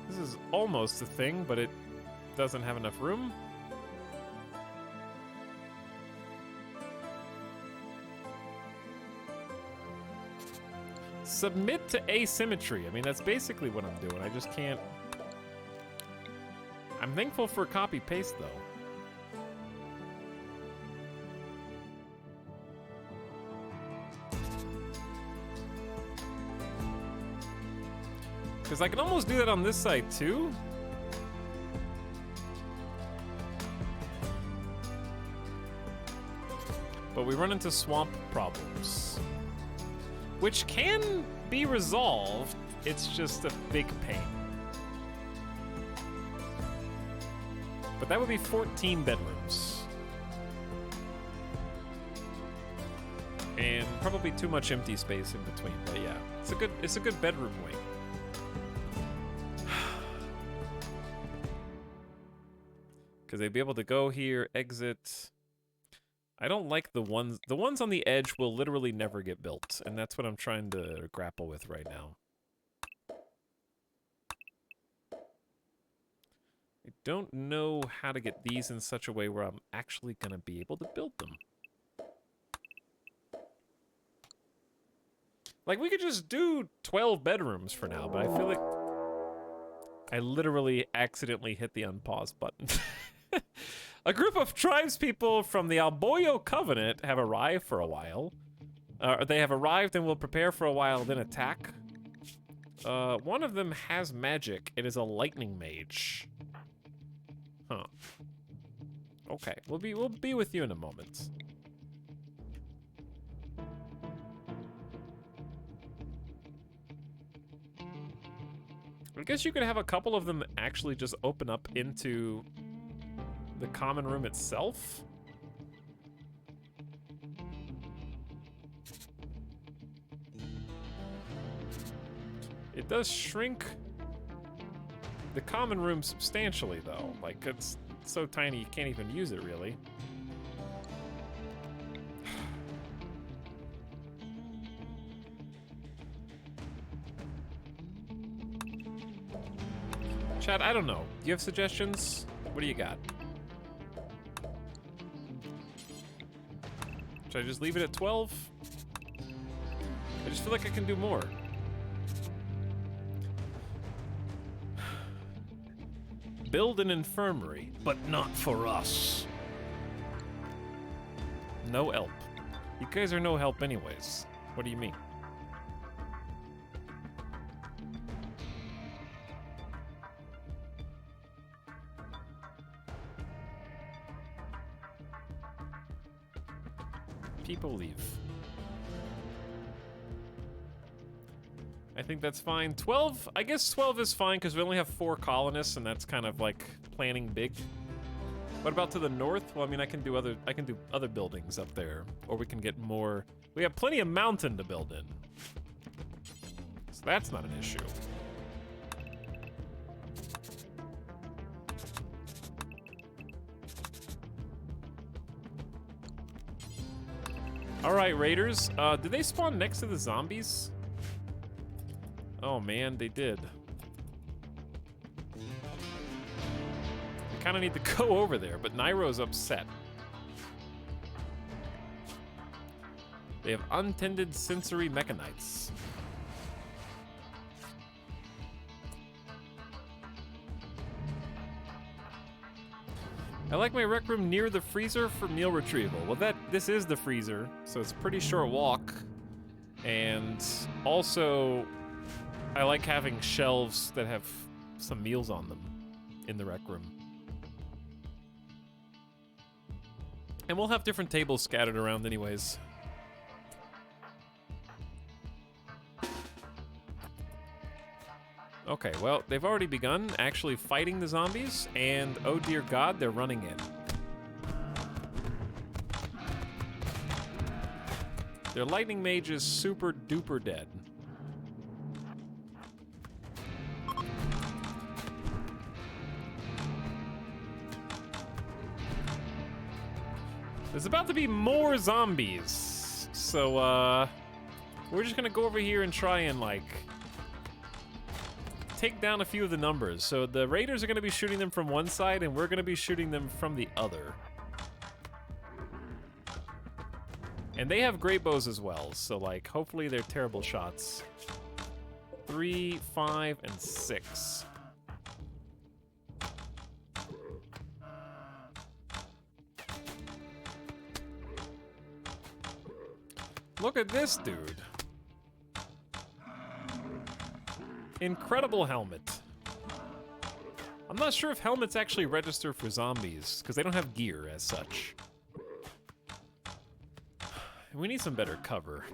This is almost a thing, but it doesn't have enough room. Submit to asymmetry. I mean, that's basically what I'm doing. I just can't... I'm thankful for copy-paste, though. Because I can almost do that on this side, too. But we run into swamp problems, which can be resolved. It's just a big pain. But that would be 14 bedrooms. And probably too much empty space in between. But yeah, it's a good bedroom wing. Because they'd be able to go here, exit. I don't like the ones on the edge will literally never get built, and that's what I'm trying to grapple with right now. I don't know how to get these in such a way where I'm actually going to be able to build them. Like, we could just do 12 bedrooms for now, but I feel like I literally accidentally hit the unpause button. A group of tribespeople from the Alboyo Covenant have arrived for a while. They have arrived and will prepare for a while, then attack. One of them has magic. It is a lightning mage. Huh. Okay, we'll be with you in a moment. I guess you could have a couple of them actually just open up into the common room itself. It does shrink the common room substantially, though. Like, it's so tiny you can't even use it, really. Chad, I don't know. Do you have suggestions? What do you got? Should I just leave it at 12? I just feel like I can do more. Build an infirmary. But not for us. No help. You guys are no help anyways. What do you mean? People leave. I think that's fine. 12, I guess 12 is fine because we only have 4 colonists and that's kind of like planning big. What about to the north? Well, I mean, I can do other buildings up there, or we can get more. We have plenty of mountain to build in. So that's not an issue. All right, raiders. Did they spawn next to the zombies? Oh man, they did. We kind of need to go over there, but Nairo's upset. They have untended sensory mechanites. I like my rec room near the freezer for meal retrieval. Well, this is the freezer, so it's a pretty short walk. And also, I like having shelves that have some meals on them in the rec room. And we'll have different tables scattered around anyways. Okay, well, they've already begun actually fighting the zombies, and oh dear God, they're running in. Their lightning mage is super duper dead. There's about to be more zombies, so we're just gonna go over here and try and like take down a few of the numbers. So the raiders are gonna be shooting them from one side, and we're gonna be shooting them from the other. And they have great bows as well, so like hopefully they're terrible shots. 3, 5, and 6. Look at this dude. Incredible helmet. I'm not sure if helmets actually register for zombies, because they don't have gear as such. We need some better cover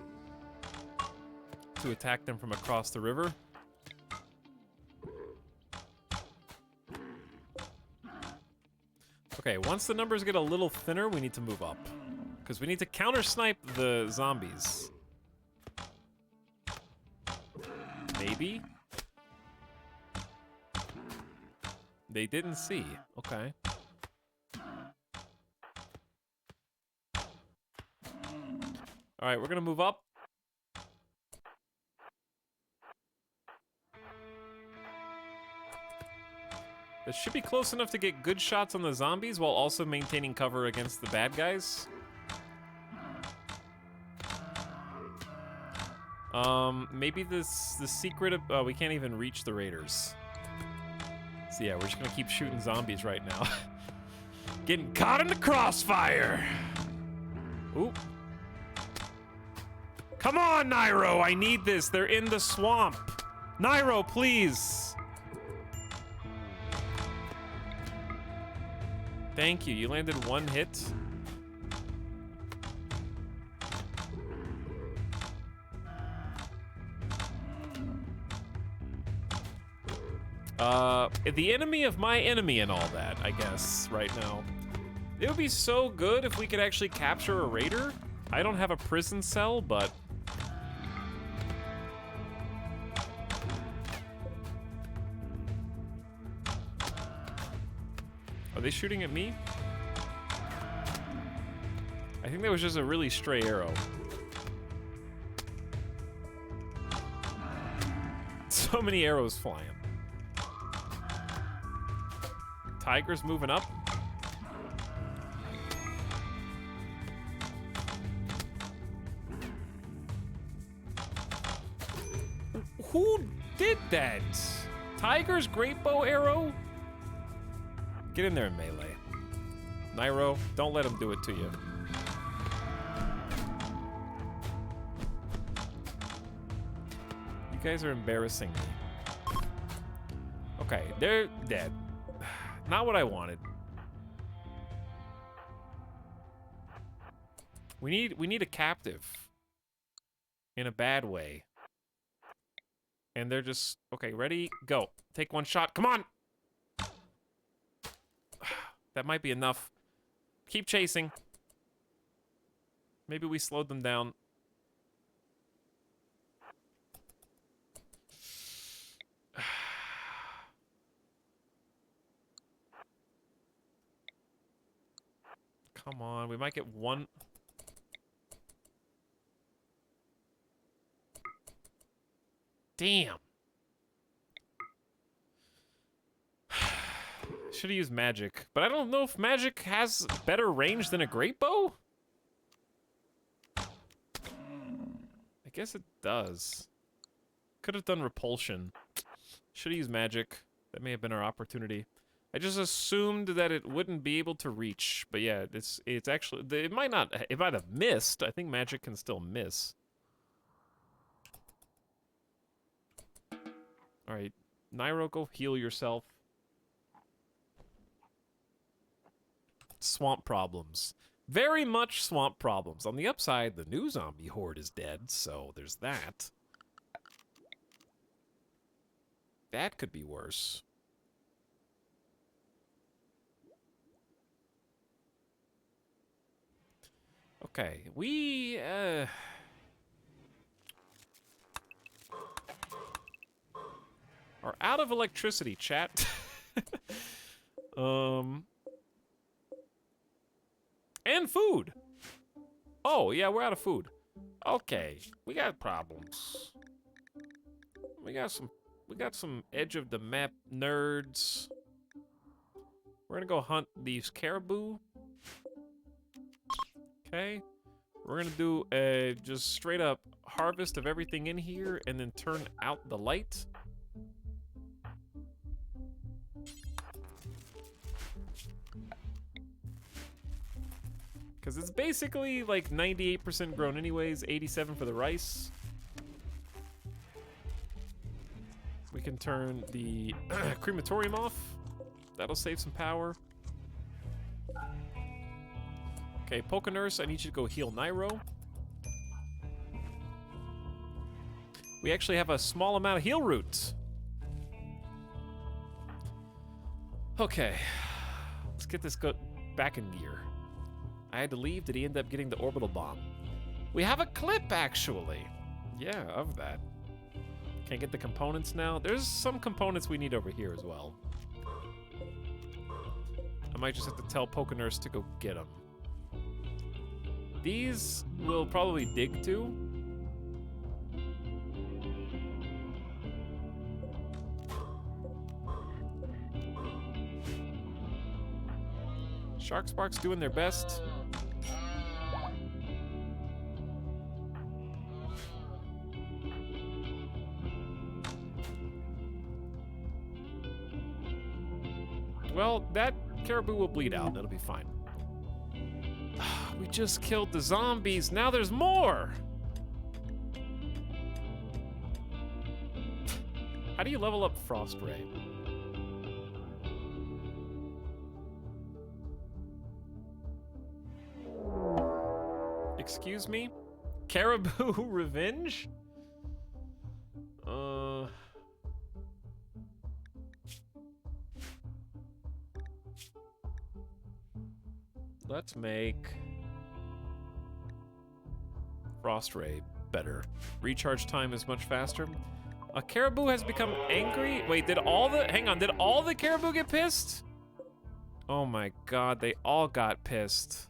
to attack them from across the river. Okay, once the numbers get a little thinner, we need to move up, because we need to counter-snipe the zombies. Maybe? They didn't see. Okay. All right, we're gonna move up. This should be close enough to get good shots on the zombies while also maintaining cover against the bad guys. Maybe the secret of... Oh, we can't even reach the raiders. So yeah, we're just gonna keep shooting zombies right now. Getting caught in the crossfire! Ooh. Come on, Nairo, I need this. They're in the swamp. Nairo, please. Thank you, you landed one hit. The enemy of my enemy and all that, I guess, right now. It would be so good if we could actually capture a raider. I don't have a prison cell, but... Are they shooting at me? I think that was just a really stray arrow. So many arrows flying. Tiger's moving up. Who did that? Tiger's great bow arrow? Get in there in melee. Nairo, don't let him do it to you. You guys are embarrassing me. Okay, they're dead. Not what I wanted. We need a captive. In a bad way. And they're just... Okay, ready? Go. Take one shot. Come on! That might be enough. Keep chasing. Maybe we slowed them down. Come on, we might get one. Damn. Should have used magic, but I don't know if magic has better range than a great bow. I guess it does. Could have done repulsion. Should have used magic. That may have been our opportunity. I just assumed that it wouldn't be able to reach, but yeah, it's actually it might have missed. I think magic can still miss. All right, Nairo, go heal yourself. Swamp problems. Very much swamp problems. On the upside, the new zombie horde is dead, so there's that. That could be worse. Okay, we, are out of electricity, chat. And food. Oh, yeah, we're out of food. Okay, we got problems. We got some edge of the map nerds. We're gonna go hunt these caribou. Okay. We're gonna do a just straight up harvest of everything in here and then turn out the light. Because it's basically like 98% grown anyways, 87 for the rice. We can turn the crematorium off. That'll save some power. Okay, Polka Nurse, I need you to go heal Nairo. We actually have a small amount of heal roots. Okay, let's get this back in gear. I had to leave. Did he end up getting the orbital bomb? We have a clip, actually. Yeah, of that. Can't get the components now. There's some components we need over here as well. I might just have to tell Polka Nurse to go get them. These will probably dig to. Shark Spark's doing their best. Well, that caribou will bleed out. It'll be fine. We just killed the zombies. Now there's more. How do you level up Frost Ray? Excuse me? Caribou Revenge? Let's make Frost Ray better. Recharge time is much faster. A caribou has become angry. Wait, hang on, did all the caribou get pissed? Oh my god, they all got pissed.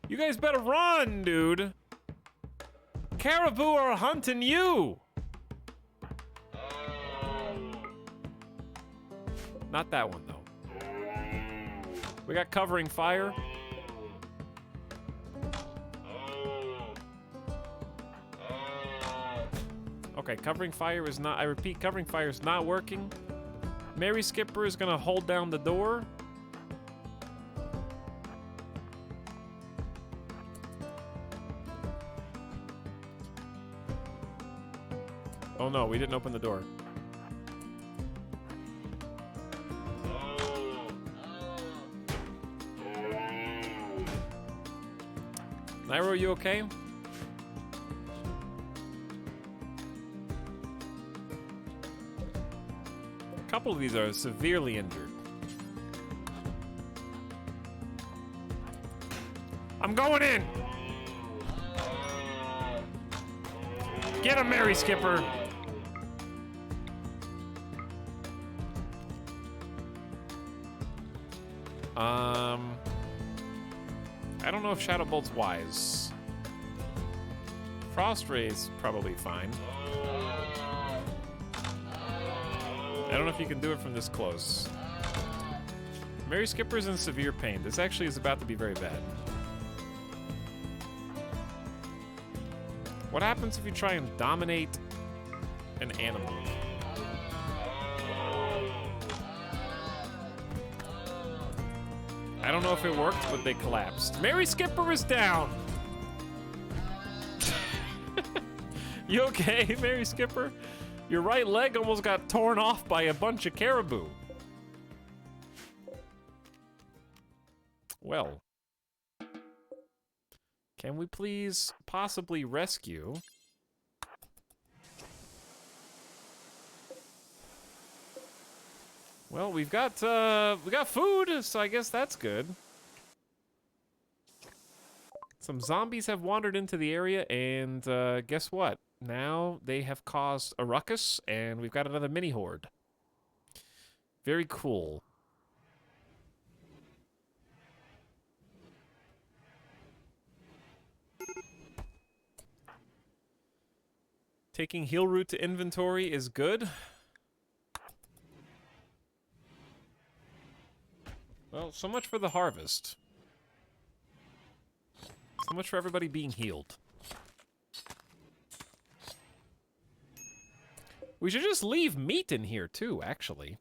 You guys better run, dude. Caribou are hunting you. Not that one, though. We got covering fire. Okay, covering fire is not, I repeat, covering fire is not working. Mary Skipper is gonna hold down the door. Oh no, we didn't open the door. Nairo, you okay? A couple of these are severely injured. I'm going in! Get him, Mary Skipper! I don't know if Shadow Bolt's wise. Frost Ray's probably fine. I don't know if you can do it from this close. Mary Skipper's in severe pain. This actually is about to be very bad. What happens if you try and dominate an animal? I don't know if it worked, but they collapsed. Mary Skipper is down! You okay, Mary Skipper? Your right leg almost got torn off by a bunch of caribou. Well. Can we please possibly rescue... Well, we got food, so I guess that's good. Some zombies have wandered into the area, and guess what? Now they have caused a ruckus, and we've got another mini horde. Very cool. Taking heal root to inventory is good. Well, so much for the harvest. So much for everybody being healed. We should just leave meat in here too, actually.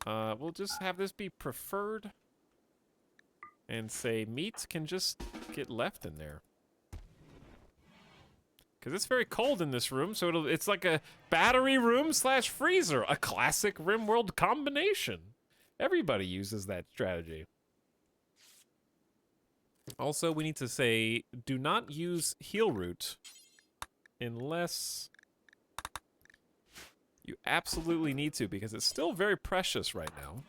We'll just have this be preferred. And say meat can just get left in there. Because it's very cold in this room, so it's like a battery room / freezer. A classic RimWorld combination. Everybody uses that strategy. Also, we need to say, do not use heal root unless you absolutely need to, because it's still very precious right now.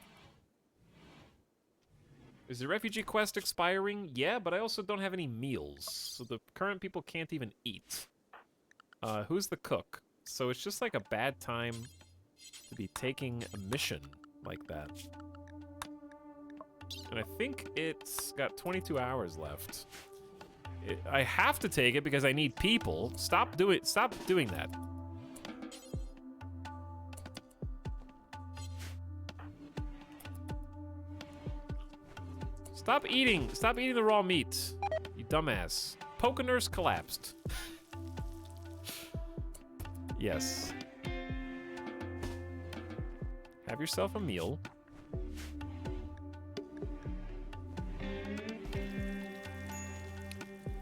Is the refugee quest expiring? Yeah, but I also don't have any meals, so the current people can't even eat. Who's the cook? So it's just like a bad time to be taking a mission like that. And I think it's got 22 hours left. I have to take it because I need people. Stop doing that. Stop eating the raw meat, you dumbass. Pokenurse collapsed. Yes. Have yourself a meal.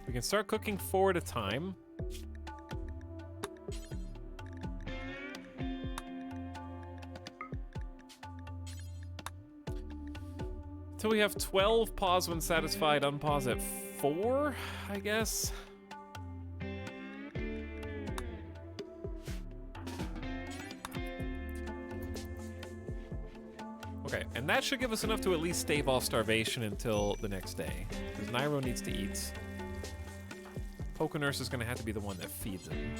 We can start cooking 4 at a time. Until we have 12, pause when satisfied, unpause at 4, I guess. Okay, and that should give us enough to at least stave off starvation until the next day. Because Nairo needs to eat. Poke Nurse is going to have to be the one that feeds him.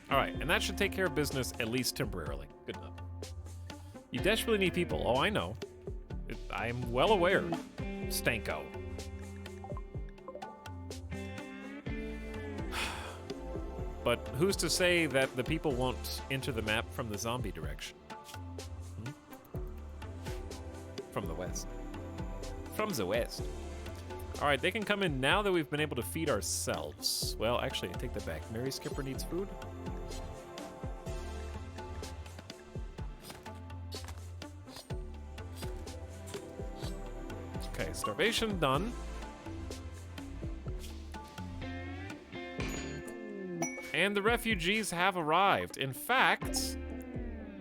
Alright, and that should take care of business at least temporarily. Good enough. You desperately need people. Oh, I know. I am well aware. Stanko. But who's to say that the people won't enter the map from the zombie direction? Hmm? From the west. From the west. Alright, they can come in now that we've been able to feed ourselves. Well, actually, I take that back. Mary Skipper needs food. Okay, starvation done. And the refugees have arrived. In fact,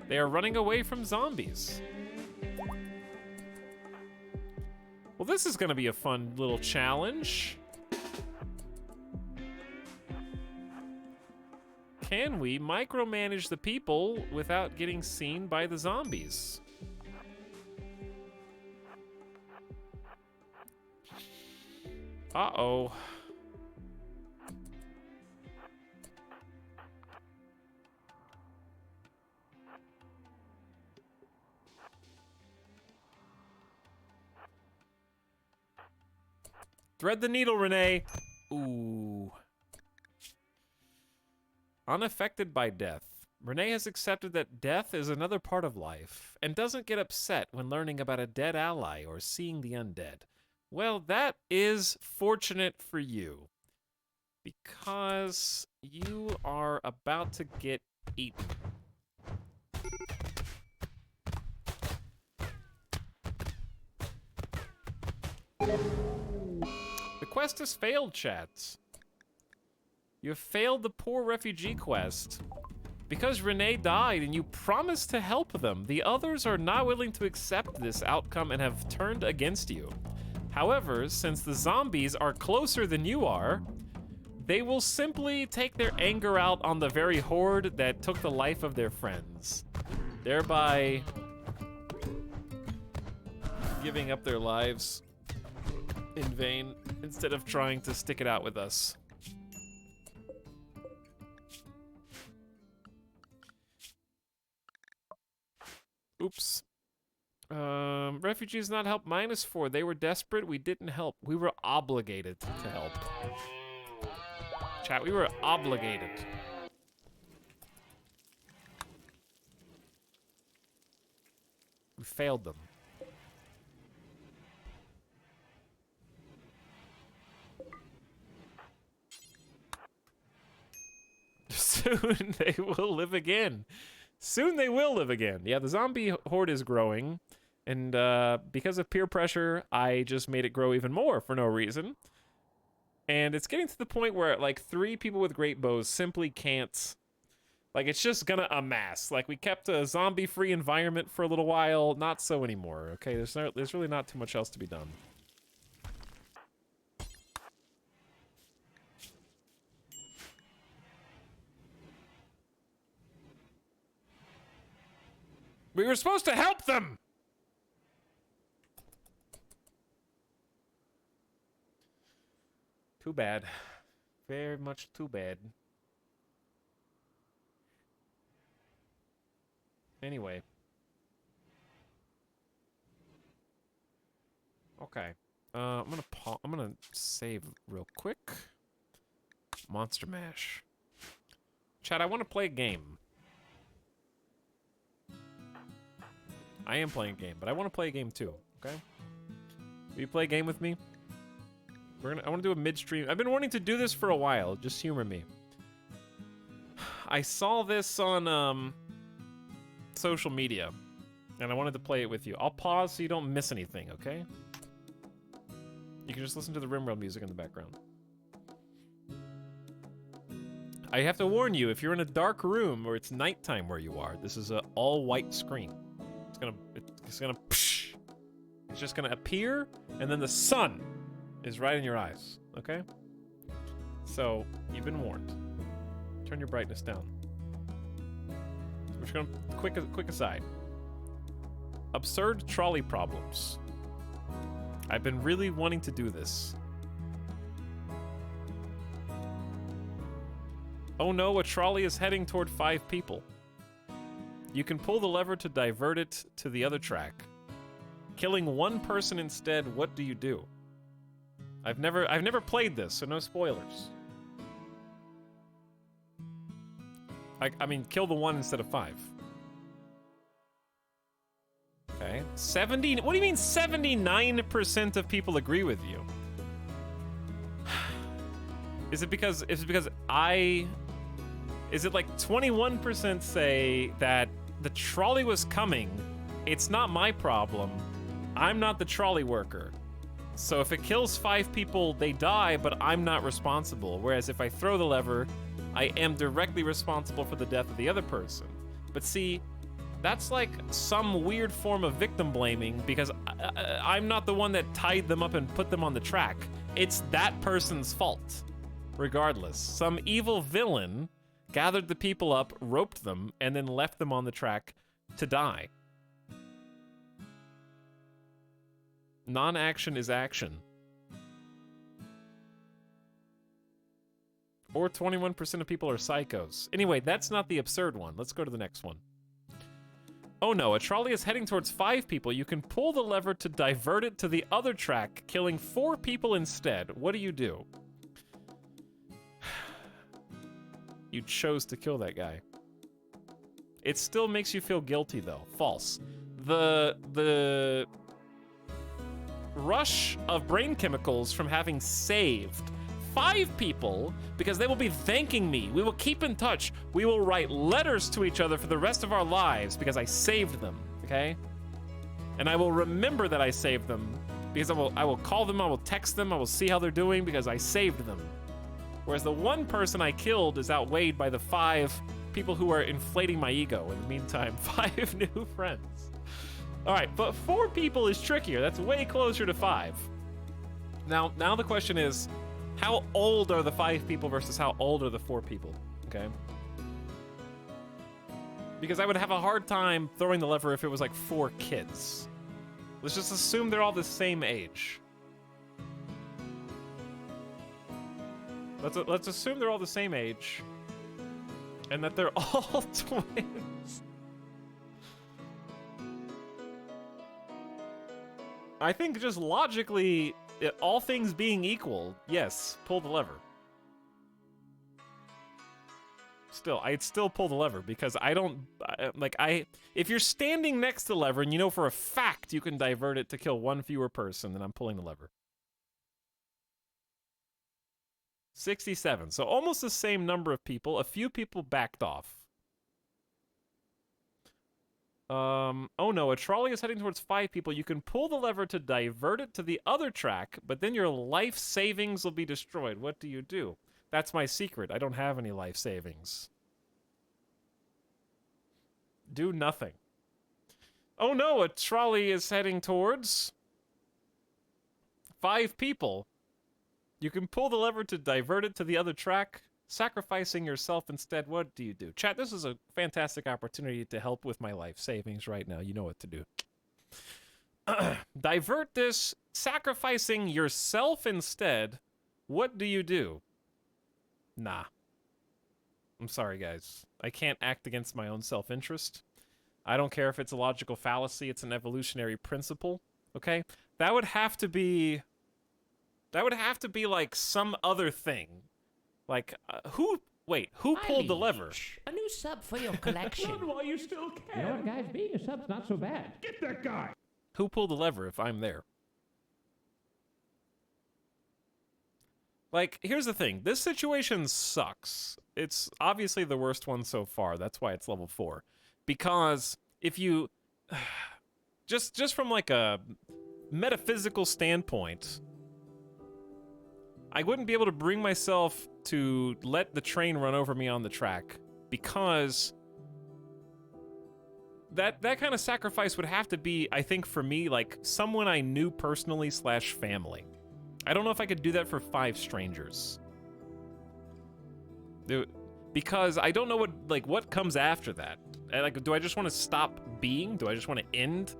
they are running away from zombies. Well, this is gonna be a fun little challenge. Can we micromanage the people without getting seen by the zombies? Uh-oh. Thread the needle, Renee. Ooh. Unaffected by death. Renee has accepted that death is another part of life and doesn't get upset when learning about a dead ally or seeing the undead. Well, that is fortunate for you, because you are about to get eaten. The quest has failed, chats. You have failed the poor refugee quest. Because Renee died and you promised to help them, the others are not willing to accept this outcome and have turned against you. However, since the zombies are closer than you are, they will simply take their anger out on the very horde that took the life of their friends, thereby giving up their lives in vain instead of trying to stick it out with us. Oops. Refugees not help -4. They were desperate. We didn't help. We were obligated to help. Chat, we were obligated. We failed them. Soon they will live again. Soon they will live again. Yeah, the zombie horde is growing. And because of peer pressure, I just made it grow even more for no reason. And it's getting to the point where, like, 3 people with great bows simply can't... Like, it's just gonna amass. Like, we kept a zombie-free environment for a little while. Not so anymore, okay? There's really not too much else to be done. We were supposed to help them! Too bad. Very much too bad. Anyway. Okay. I'm gonna save real quick. Monster Mash. Chat, I want to play a game. I am playing a game, but I want to play a game too, okay? Will you play a game with me? I want to do a midstream. I've been wanting to do this for a while. Just humor me. I saw this on social media, and I wanted to play it with you. I'll pause so you don't miss anything, okay? You can just listen to the RimWorld music in the background. I have to warn you, if you're in a dark room or it's nighttime where you are, this is an all-white screen. It's just gonna appear, and then the sun is right in your eyes, okay? So, you've been warned. Turn your brightness down. We're just gonna quick aside. Absurd trolley problems. I've been really wanting to do this. Oh no, a trolley is heading toward 5 people. You can pull the lever to divert it to the other track. Killing 1 person instead, what do you do? I've never played this, so no spoilers. I mean, kill the 1 instead of 5. Okay. 70. What do you mean 79% of people agree with you? Is it because is it like 21% say that the trolley was coming, it's not my problem, I'm not the trolley worker. So if it kills 5 people, they die, but I'm not responsible. Whereas if I throw the lever, I am directly responsible for the death of the other person. But see, that's like some weird form of victim blaming because I'm not the one that tied them up and put them on the track. It's that person's fault. Regardless, some evil villain gathered the people up, roped them, and then left them on the track to die. Non-action is action. Or 21% of people are psychos. Anyway, that's not the absurd one. Let's go to the next one. Oh no, a trolley is heading towards 5 people. You can pull the lever to divert it to the other track, killing 4 people instead. What do you do? You chose to kill that guy. It still makes you feel guilty though. False. The rush of brain chemicals from having saved 5 people, because they will be thanking me. We will keep in touch. We will write letters to each other for the rest of our lives because I saved them, okay? And I will remember that I saved them because I will call them, I will text them, I will see how they're doing because I saved them. Whereas the 1 person I killed is outweighed by the 5 people who are inflating my ego. In the meantime, 5 new friends. All right, but 4 people is trickier. That's way closer to 5. Now the question is, how old are the 5 people versus how old are the 4 people? Okay. Because I would have a hard time throwing the lever if it was like 4 kids. Let's just assume they're all the same age. Let's assume they're all the same age, and that they're all twins. I think just logically, all things being equal, yes, pull the lever. Still, I'd still pull the lever because if you're standing next to the lever and you know for a fact you can divert it to kill 1 fewer person, then I'm pulling the lever. 67, so almost the same number of people. A few people backed off. Oh no, a trolley is heading towards 5 people. You can pull the lever to divert it to the other track, but then your life savings will be destroyed. What do you do? That's my secret. I don't have any life savings. Do nothing. Oh no, a trolley is heading towards 5 people. You can pull the lever to divert it to the other track, sacrificing yourself instead. What do you do? Chat, this is a fantastic opportunity to help with my life savings right now. You know what to do. Divert this, sacrificing yourself instead. What do you do? Nah. I'm sorry, guys. I can't act against my own self-interest. I don't care if it's a logical fallacy. It's an evolutionary principle, okay? That would have to be like some other thing. Like, who pulled the lever? A new sub for your collection. Run while you still can. You know what, guys? Being a sub's not so bad. Get that guy. Who pulled the lever if I'm there? Like, here's the thing. This situation sucks. It's obviously the worst one so far. That's why it's level 4. Because if you... just from like a metaphysical standpoint, I wouldn't be able to bring myself to let the train run over me on the track because that kind of sacrifice would have to be, I think, for me, like someone I knew personally / family. I don't know if I could do that for 5 strangers. Because I don't know what comes after that. Like, do I just want to stop being? Do I just want to end?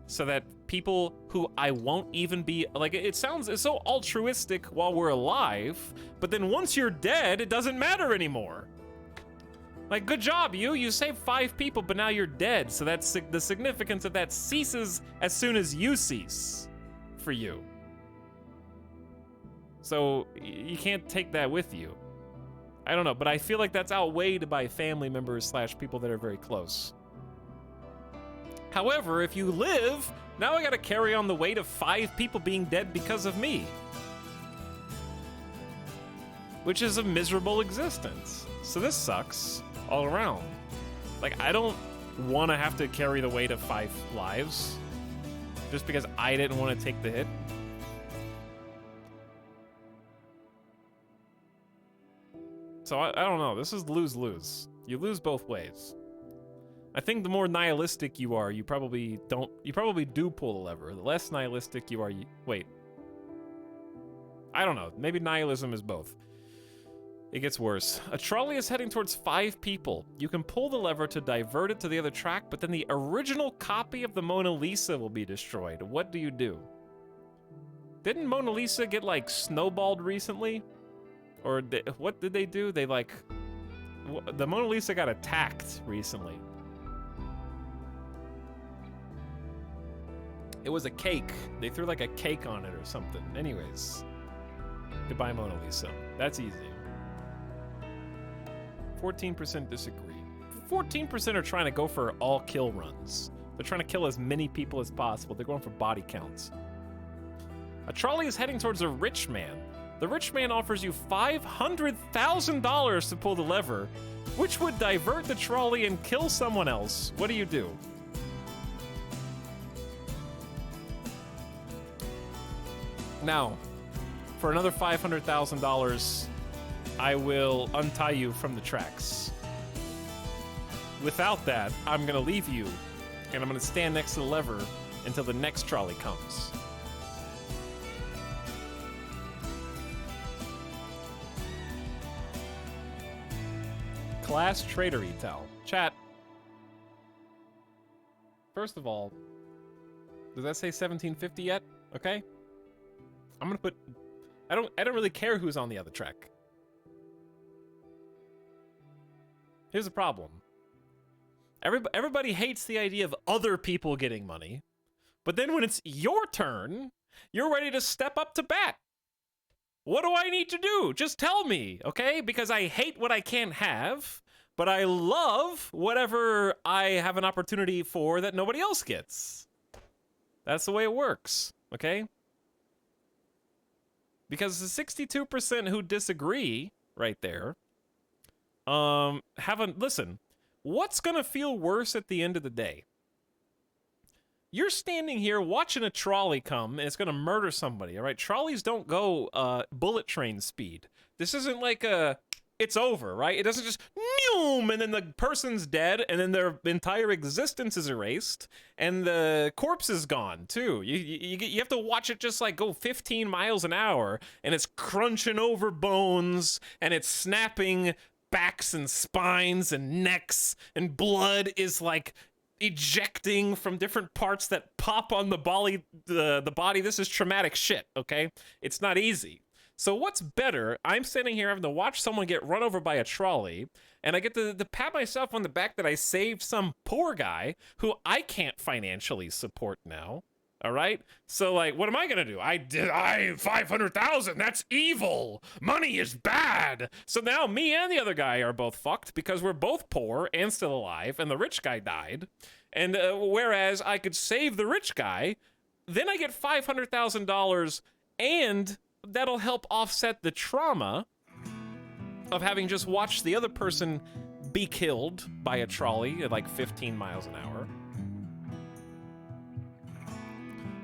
So that people who I won't even be, like, it's so altruistic while we're alive, but then once you're dead, it doesn't matter anymore. Like, good job, you saved 5 people, but now you're dead, so that's the significance of that ceases as soon as you cease for you. So you can't take that with you. I don't know, but I feel like that's outweighed by family members / people that are very close. However, if you live, now I gotta carry on the weight of 5 people being dead because of me. Which is a miserable existence. So this sucks all around. Like, I don't want to have to carry the weight of 5 lives just because I didn't want to take the hit. So I don't know, this is lose-lose. You lose both ways. I think the more nihilistic you are, you probably do pull the lever. The less nihilistic you are, wait. I don't know, maybe nihilism is both. It gets worse. A trolley is heading towards 5 people. You can pull the lever to divert it to the other track, but then the original copy of the Mona Lisa will be destroyed. What do you do? Didn't Mona Lisa get, like, snowballed recently? Or what did they do? They, like... The Mona Lisa got attacked recently. It was a cake. They threw, like, a cake on it or something. Anyways. Goodbye, Mona Lisa. That's easy. 14% disagree. 14% are trying to go for all kill runs. They're trying to kill as many people as possible. They're going for body counts. A trolley is heading towards a rich man. The rich man offers you $500,000 to pull the lever, which would divert the trolley and kill someone else. What do you do? Now, for another $500,000, I will untie you from the tracks. Without that, I'm gonna leave you, and I'm gonna stand next to the lever until the next trolley comes. Class Trader Etal. Chat. First of all, does that say 1750 yet? Okay. I'm gonna put... I don't really care who's on the other track. Here's the problem. Everybody hates the idea of other people getting money, but then when it's your turn, you're ready to step up to bat. What do I need to do? Just tell me, okay? Because I hate what I can't have, but I love whatever I have an opportunity for that nobody else gets. That's the way it works, okay? Because the 62% who disagree right there, listen, what's gonna feel worse at the end of the day? You're standing here watching a trolley come and it's gonna murder somebody, all right? Trolleys don't go bullet train speed. This isn't like it's over, right? It doesn't just noom and then the person's dead and then their entire existence is erased and the corpse is gone too. You have to watch it just like go 15 miles an hour and it's crunching over bones and it's snapping backs and spines and necks and blood is like ejecting from different parts that pop on the body. This is traumatic shit, okay? It's not easy. So what's better? I'm standing here having to watch someone get run over by a trolley, and I get to pat myself on the back that I saved some poor guy who I can't financially support now. All right? So, like, what am I gonna do? I 500,000, that's evil. Money is bad. So now me and the other guy are both fucked because we're both poor and still alive, and the rich guy died. And whereas I could save the rich guy, then I get $500,000, and that'll help offset the trauma of having just watched the other person be killed by a trolley at like 15 miles an hour.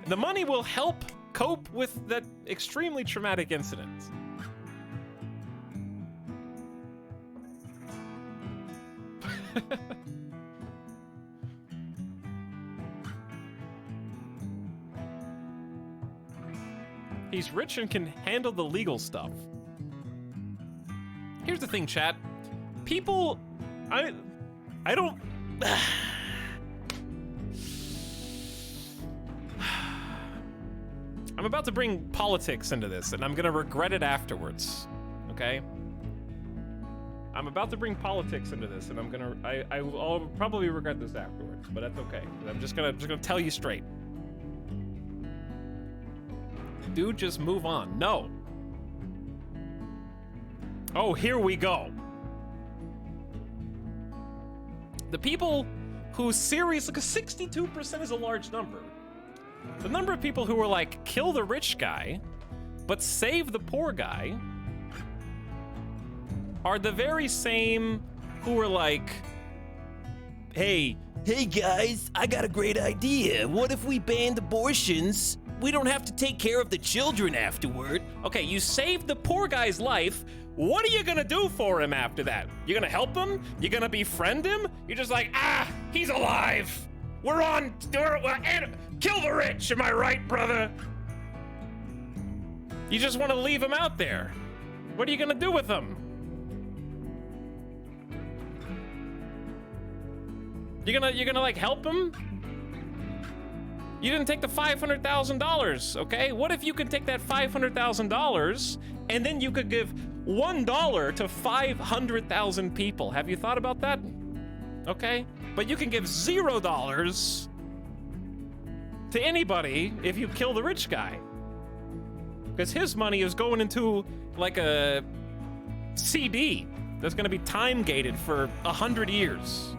The money will help cope with that extremely traumatic incident. He's rich and can handle the legal stuff. Here's the thing, chat. People, I don't I'm about to bring politics into this, and I'm gonna regret it afterwards. Okay? I'm about to bring politics into this, and I'll probably regret this afterwards, but that's okay. I'm just gonna tell you straight. Dude, just move on. No. Oh, here we go. The people who seriously, because 62% is a large number. The number of people who were like, kill the rich guy, but save the poor guy, are the very same who were like, Hey guys, I got a great idea. What if we banned abortions? We don't have to take care of the children afterward. okay, you saved the poor guy's life. What are you gonna do for him after that? You gonna help him? You gonna befriend him? You're just like, he's alive. Kill the rich, am I right, brother? You just want to leave him out there. What are you gonna do with him? You're gonna like help him? You didn't take the $500,000, okay? What if you could take that $500,000 and then you could give $1 to 500,000 people? Have you thought about that? Okay, but you can give $0 to anybody if you kill the rich guy, because his money is going into like a CD that's gonna be time gated for 100 years.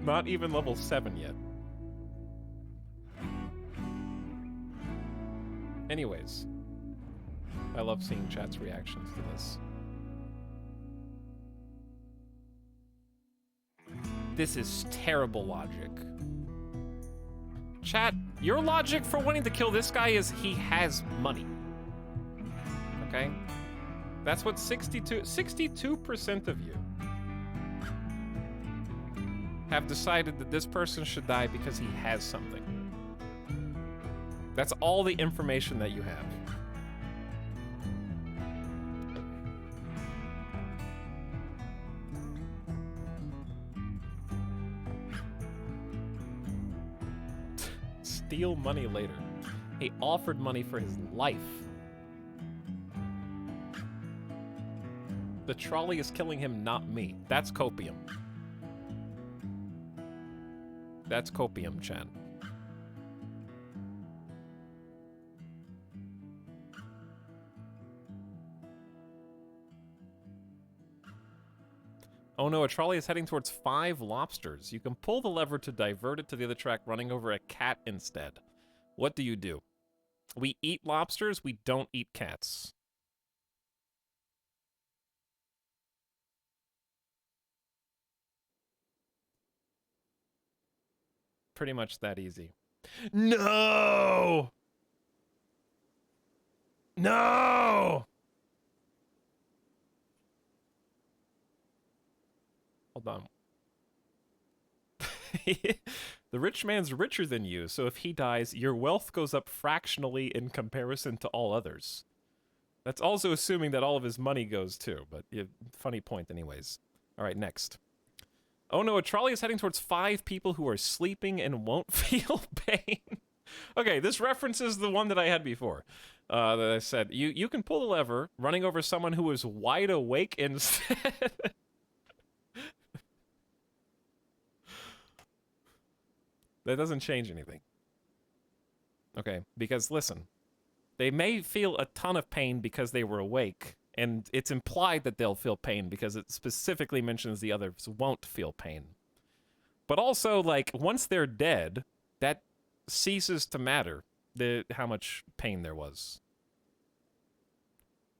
Not even level 7 yet. Anyways, I love seeing chat's reactions to this. This is terrible logic. Chat, your logic for wanting to kill this guy is he has money. Okay? That's what 62% of you have decided that this person should die because he has something. That's all the information that you have. Steal money later. He offered money for his life. The trolley is killing him, not me. That's copium. That's copium, Chan. Oh no, a trolley is heading towards 5 lobsters. You can pull the lever to divert it to the other track, running over a cat instead. What do you do? We eat lobsters, we don't eat cats. Pretty much that easy. No! No! Hold on. The rich man's richer than you, so if he dies, your wealth goes up fractionally in comparison to all others. That's also assuming that all of his money goes too, but yeah, funny point anyways. Alright, next. Oh no, a trolley is heading towards 5 people who are sleeping and won't feel pain. Okay, this references the one that I had before. That I said, you can pull the lever, running over someone who is wide awake instead. That doesn't change anything. Okay, because listen, they may feel a ton of pain because they were awake, and it's implied that they'll feel pain because it specifically mentions the others won't feel pain. But also, like, once they're dead, that ceases to matter, how much pain there was.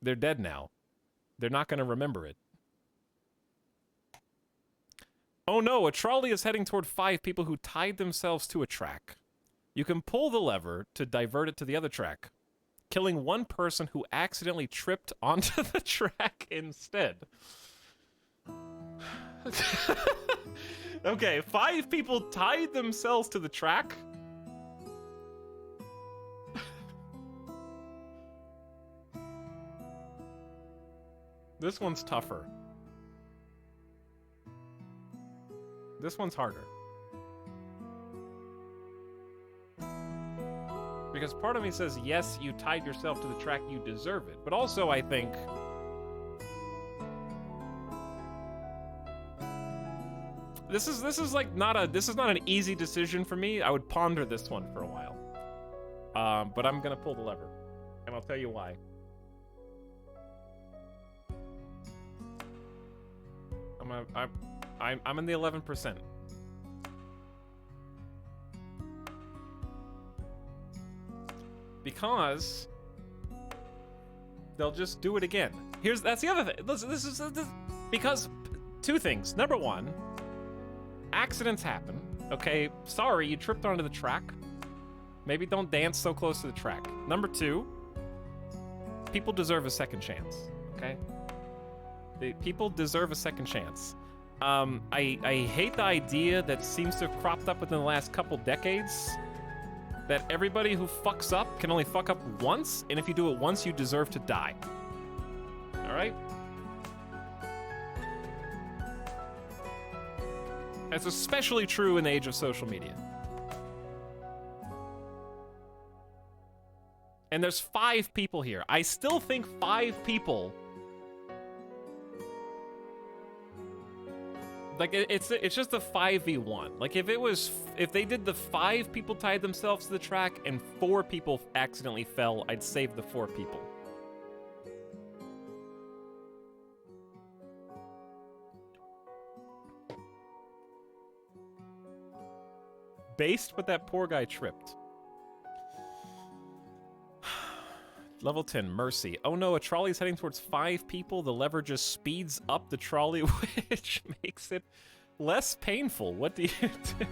They're dead now. They're not going to remember it. Oh no, a trolley is heading toward 5 people who tied themselves to a track. You can pull the lever to divert it to the other track, killing one person who accidentally tripped onto the track instead. Okay, 5 people tied themselves to the track. This one's tougher. This one's harder. Because part of me says, yes, you tied yourself to the track, you deserve it. But also, I think... This is like not an easy decision for me. I would ponder this one for a while. But I'm gonna pull the lever. And I'll tell you why. I'm in the 11%. Because they'll just do it again. That's the other thing. This is because 2 things. Number 1, accidents happen. Okay, sorry, you tripped onto the track. Maybe don't dance so close to the track. Number 2, people deserve a second chance. Okay, people deserve a second chance. I hate the idea that seems to have cropped up within the last couple decades, that everybody who fucks up can only fuck up once, and if you do it once, you deserve to die. Alright? That's especially true in the age of social media. And there's 5 people here. I still think 5 people... Like, it's just a 5v1. Like, if they did the 5 people tied themselves to the track and 4 people accidentally fell, I'd save the 4 people. Based, but that poor guy tripped. Level 10, Mercy. Oh no, a trolley is heading towards 5 people. The lever just speeds up the trolley, which makes it less painful. What do you do?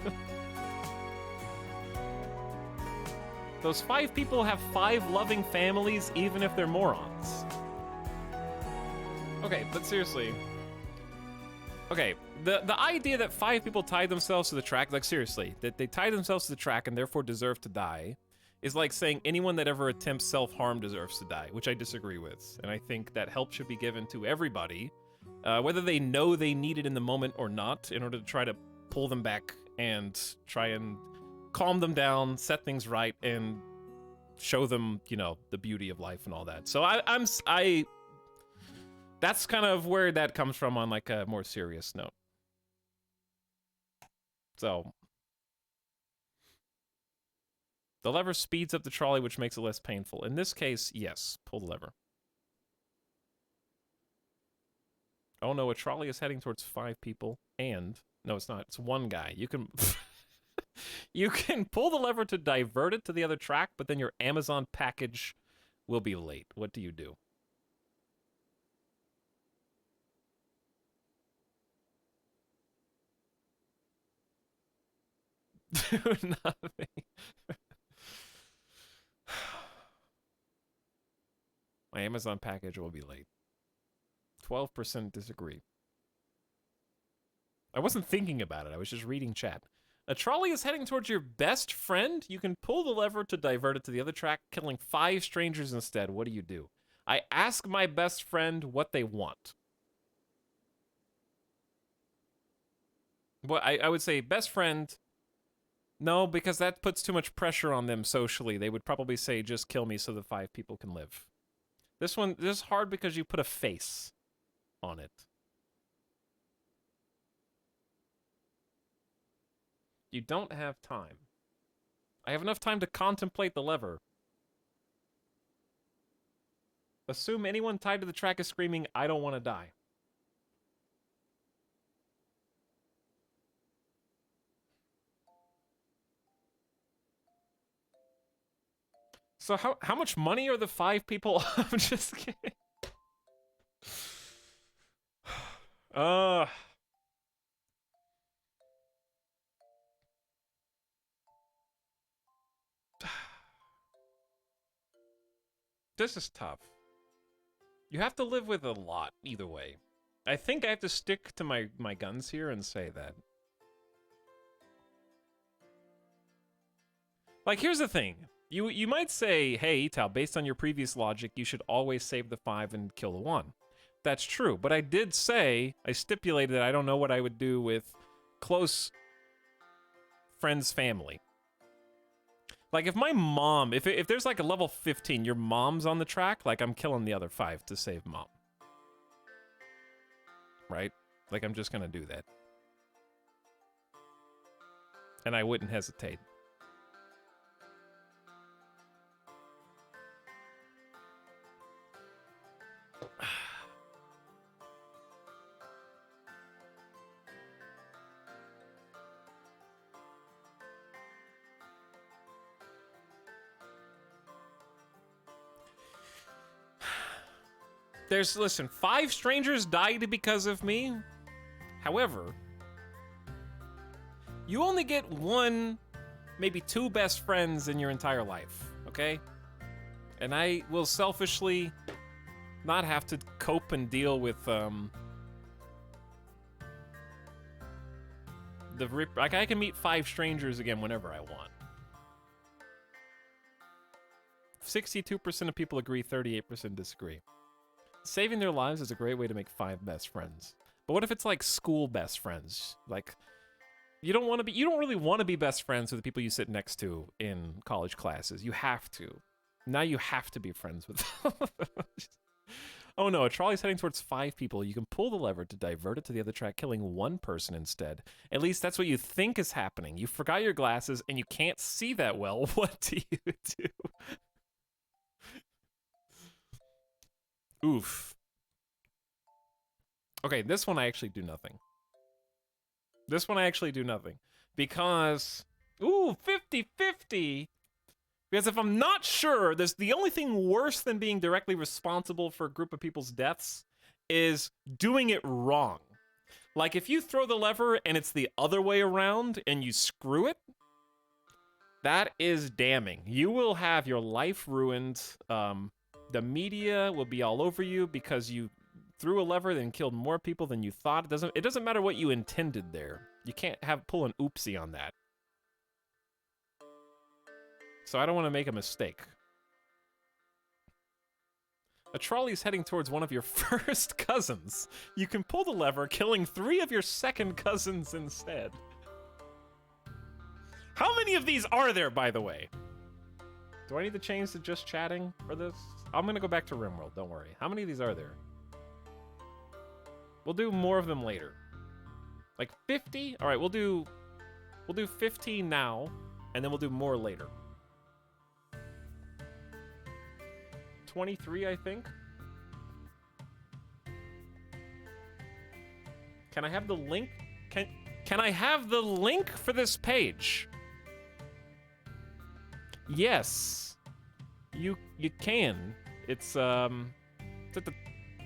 Those 5 people have 5 loving families, even if they're morons. Okay, but seriously. Okay, the idea that 5 people tied themselves to the track, like seriously, that they tied themselves to the track and therefore deserve to die, is like saying anyone that ever attempts self-harm deserves to die, which I disagree with. And I think that help should be given to everybody, whether they know they need it in the moment or not, in order to try to pull them back and try and calm them down, set things right, and show them, you know, the beauty of life and all that. So that's kind of where that comes from on like a more serious note. So... the lever speeds up the trolley, which makes it less painful. In this case, yes, pull the lever. Oh no, a trolley is heading towards 5 people, and... no, it's not. It's 1 guy. You can... you can pull the lever to divert it to the other track, but then your Amazon package will be late. What do you do? Do nothing. My Amazon package will be late. 12% disagree. I wasn't thinking about it. I was just reading chat. A trolley is heading towards your best friend. You can pull the lever to divert it to the other track, killing 5 strangers instead. What do you do? I ask my best friend what they want. Well, I would say best friend... no, because that puts too much pressure on them socially. They would probably say, just kill me so the 5 people can live. This is hard because you put a face on it. You don't have time. I have enough time to contemplate the lever. Assume anyone tied to the track is screaming, I don't want to die. So how much money are the 5 people? I'm just kidding. this is tough. You have to live with a lot either way. I think I have to stick to my guns here and say that. Like, here's the thing. You might say, hey, Etal, based on your previous logic, you should always save the 5 and kill the 1. That's true, but I did say, I stipulated that I don't know what I would do with close friends' family. Like, if my mom, if there's like a level 15, your mom's on the track, like, I'm killing the other 5 to save mom. Right? Like, I'm just gonna do that. And I wouldn't hesitate. Listen, 5 strangers died because of me. However, you only get 1, maybe 2 best friends in your entire life, okay? And I will selfishly not have to cope and deal with, like, I can meet 5 strangers again whenever I want. 62% of people agree, 38% disagree. Saving their lives is a great way to make 5 best friends. But what if it's like school best friends? Like, you don't really want to be best friends with the people you sit next to in college classes. You have to. Now you have to be friends with them. Oh no, a trolley's heading towards 5 people. You can pull the lever to divert it to the other track, killing 1 person instead. At least that's what you think is happening. You forgot your glasses and you can't see that well. What do you do? Oof. Okay, this one I actually do nothing. This one I actually do nothing. Because, ooh, 50-50. Because if I'm not sure, there's the only thing worse than being directly responsible for a group of people's deaths is doing it wrong. Like, if you throw the lever and it's the other way around and you screw it, that is damning. You will have your life ruined. The media will be all over you because you threw a lever and killed more people than you thought. It doesn't matter what you intended there. You can't pull an oopsie on that. So I don't want to make a mistake. A trolley is heading towards one of your first cousins. You can pull the lever, killing 3 of your second cousins instead. How many of these are there, by the way? Do I need to change to just chatting for this? I'm gonna go back to RimWorld, don't worry. How many of these are there? We'll do more of them later. Like 50? All right, we'll do 15 now, and then we'll do more later. 23, I think. Can I have the link? Can I have the link for this page? Yes. You can. It's at the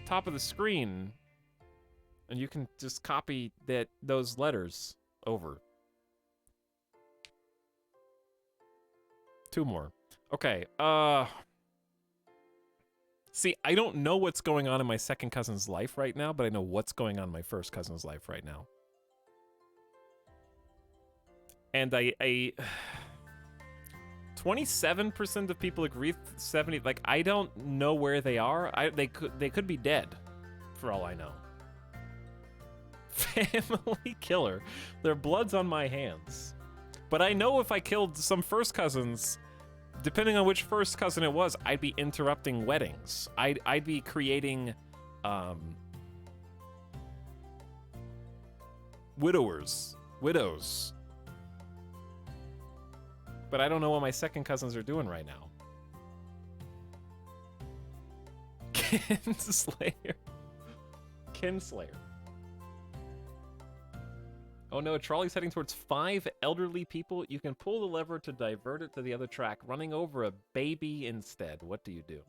top of the screen. And you can just copy those letters over. 2 more. Okay, see, I don't know what's going on in my second cousin's life right now, but I know what's going on in my first cousin's life right now. And I 27% of people agree, 70, like, I don't know where they are. They could be dead, for all I know. Family killer. Their blood's on my hands. But I know if I killed some first cousins, depending on which first cousin it was, I'd be interrupting weddings. I'd be creating widows. But I don't know what my second cousins are doing right now. Kinslayer. Oh no, a trolley's heading towards 5 elderly people. You can pull the lever to divert it to the other track, running over a baby instead. What do you do?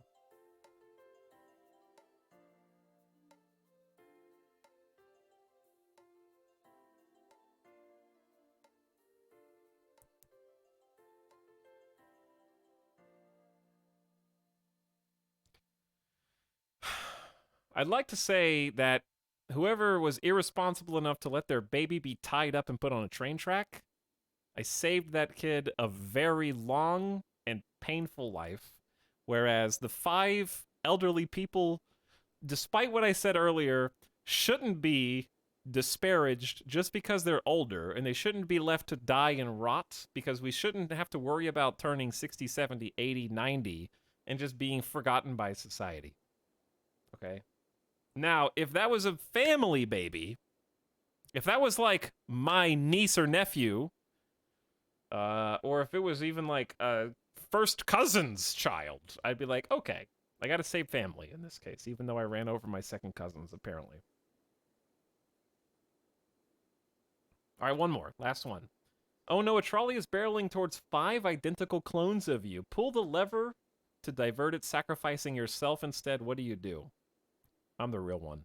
I'd like to say that whoever was irresponsible enough to let their baby be tied up and put on a train track, I saved that kid a very long and painful life, whereas the 5 elderly people, despite what I said earlier, shouldn't be disparaged just because they're older, and they shouldn't be left to die and rot, because we shouldn't have to worry about turning 60, 70, 80, 90 and just being forgotten by society. Okay? Now, if that was a family baby, if that was like my niece or nephew, or if it was even like a first cousin's child, I'd be like, okay, I gotta save family in this case, even though I ran over my second cousins, apparently. All right, one more. Last one. Oh no, a trolley is barreling towards 5 identical clones of you. Pull the lever to divert it, sacrificing yourself instead. What do you do? I'm the real one.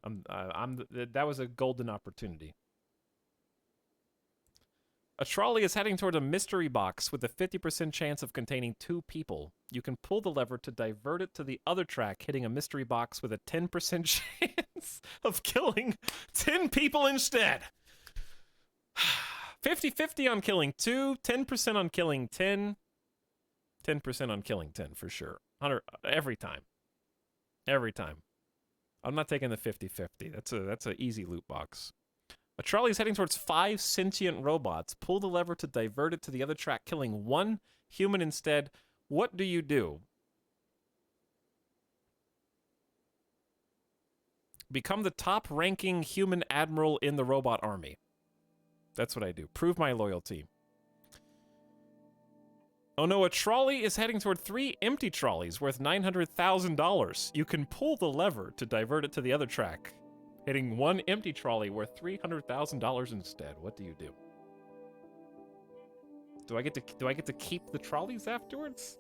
That was a golden opportunity. A trolley is heading toward a mystery box with a 50% chance of containing 2 people. You can pull the lever to divert it to the other track, hitting a mystery box with a 10% chance of killing 10 people instead. 50-50 on killing 2, 10% on killing 10, 10% on killing 10 for sure. 100 every time. Every time. I'm not taking the 50-50. That's an easy loot box. A trolley is heading towards 5 sentient robots. Pull the lever to divert it to the other track, killing 1 human instead. What do you do? Become the top-ranking human admiral in the robot army. That's what I do. Prove my loyalty. Oh no, a trolley is heading toward 3 empty trolleys worth $900,000. You can pull the lever to divert it to the other track, hitting 1 empty trolley worth $300,000 instead. What do you do? Do I get to keep the trolleys afterwards?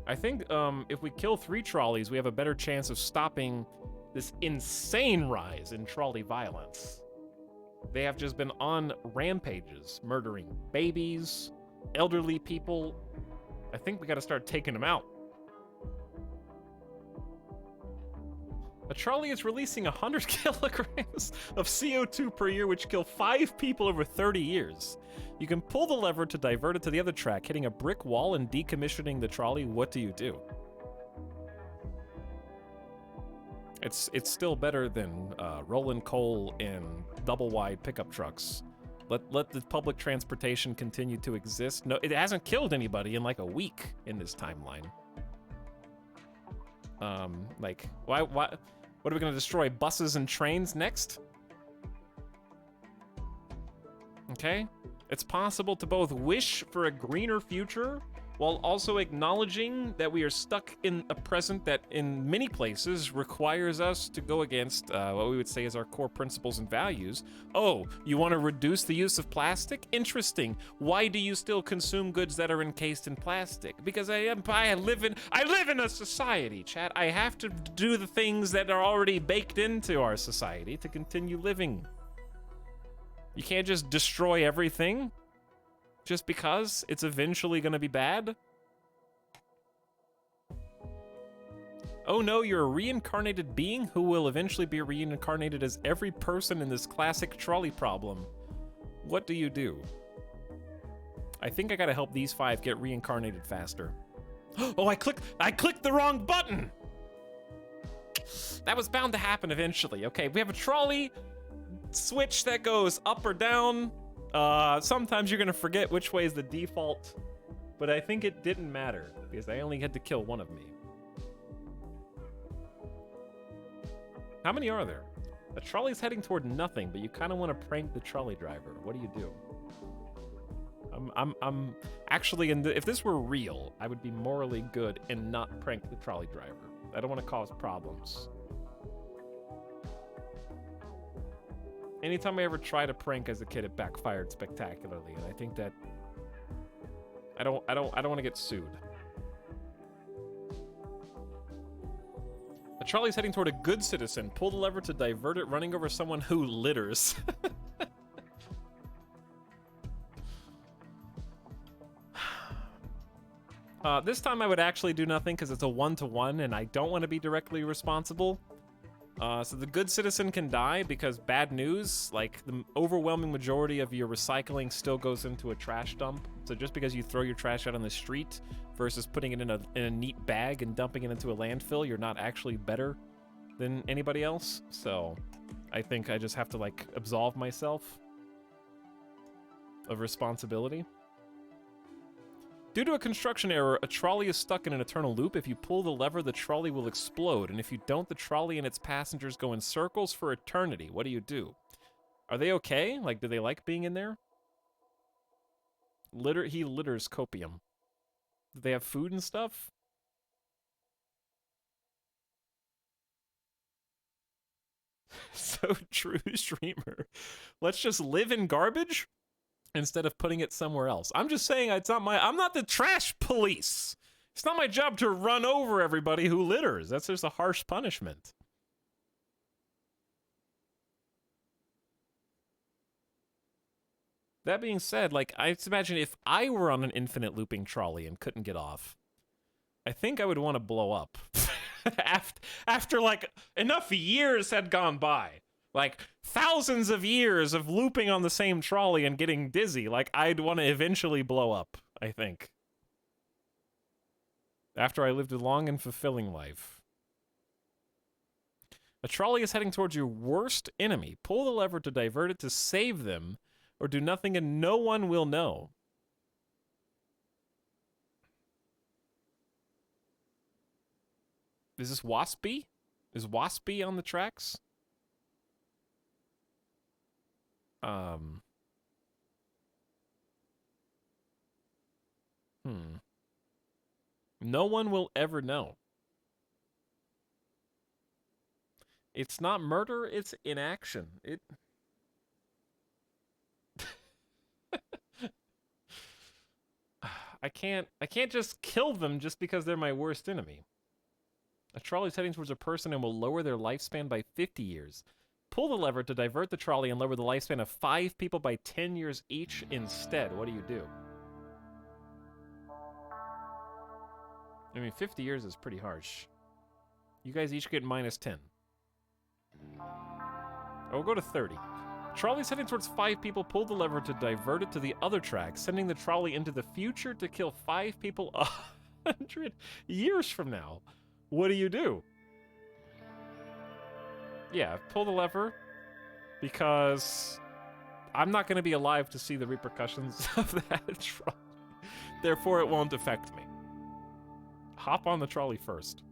I think if we kill 3 trolleys, we have a better chance of stopping this insane rise in trolley violence. They have just been on rampages, murdering babies, elderly people. I think we gotta start taking them out. A trolley is releasing 100 kilograms of CO2 per year, which kill 5 people over 30 years. You can pull the lever to divert it to the other track, hitting a brick wall and decommissioning the trolley. What do you do? It's still better than rolling coal and double-wide pickup trucks. Let the public transportation continue to exist. No, it hasn't killed anybody in like a week in this timeline. Like, why? What are we gonna destroy? Buses and trains next? Okay. It's possible to both wish for a greener future while also acknowledging that we are stuck in a present that in many places requires us to go against what we would say is our core principles and values. Oh, you want to reduce the use of plastic? Interesting. Why do you still consume goods that are encased in plastic? Because I live in a society, chat. I have to do the things that are already baked into our society to continue living. You can't just destroy everything just because it's eventually going to be bad. Oh no, you're a reincarnated being who will eventually be reincarnated as every person in this classic trolley problem. What do you do? I think I gotta help these 5 get reincarnated faster. Oh, I clicked the wrong button! That was bound to happen eventually. Okay, we have a trolley switch that goes up or down. Sometimes you're gonna forget which way is the default, but I think it didn't matter because I only had to kill 1 of me. How many are there? A trolley's heading toward nothing, but you kind of want to prank the trolley driver. What do you do? I'm actually if this were real, I would be morally good and not prank the trolley driver. I don't want to cause problems. Anytime I ever tried a prank as a kid, it backfired spectacularly, and I think that I don't want to get sued. A trolley's heading toward a good citizen. Pull the lever to divert it, running over someone who litters. This time I would actually do nothing because it's a 1-to-1 and I don't want to be directly responsible. So the good citizen can die because bad news, like the overwhelming majority of your recycling still goes into a trash dump. So just because you throw your trash out on the street versus putting it in a neat bag and dumping it into a landfill, you're not actually better than anybody else. So I think I just have to like absolve myself of responsibility. Due to a construction error, a trolley is stuck in an eternal loop. If you pull the lever, the trolley will explode, and if you don't, the trolley and its passengers go in circles for eternity. What do you do? Are they okay? Like, do they like being in there? He litters copium. Do they have food and stuff? So true, streamer. Let's just live in garbage instead of putting it somewhere else. I'm just saying I'm not the trash police. It's not my job to run over everybody who litters. That's just a harsh punishment. That being said, like, I just imagine if I were on an infinite looping trolley and couldn't get off, I think I would want to blow up. after like enough years had gone by. Like, thousands of years of looping on the same trolley and getting dizzy. Like, I'd want to eventually blow up, I think. After I lived a long and fulfilling life. A trolley is heading towards your worst enemy. Pull the lever to divert it to save them, or do nothing and no one will know. Is this Waspy? Is Waspy on the tracks? No one will ever know. It's not murder, it's inaction. I can't just kill them just because they're my worst enemy. A trolley is heading towards a person and will lower their lifespan by 50 years. Pull the lever to divert the trolley and lower the lifespan of 5 people by 10 years each instead. What do you do? I mean, 50 years is pretty harsh. You guys each get -10. I'll go to 30. Trolley's heading towards 5 people. Pull the lever to divert it to the other track, sending the trolley into the future to kill 5 people 100 years from now. What do you do? Yeah, pull the lever, because I'm not going to be alive to see the repercussions of that trolley. Therefore, it won't affect me. Hop on the trolley first.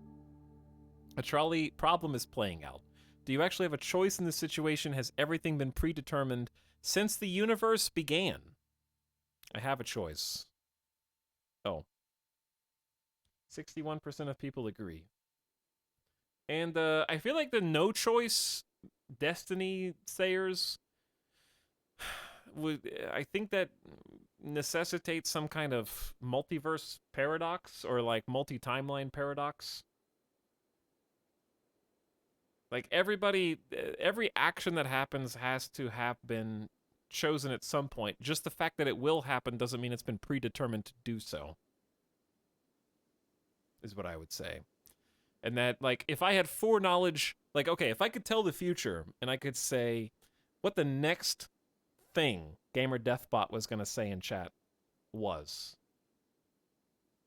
A trolley problem is playing out. Do you actually have a choice in this situation? Has everything been predetermined since the universe began? I have a choice. Oh. 61% of people agree. And I feel like the no choice destiny sayers I think that necessitates some kind of multiverse paradox or like multi-timeline paradox. Like every action that happens has to have been chosen at some point. Just the fact that it will happen doesn't mean it's been predetermined to do so, is what I would say. And that, like, if I had foreknowledge, like, okay, if I could tell the future and I could say what the next thing Gamer Deathbot was going to say in chat was.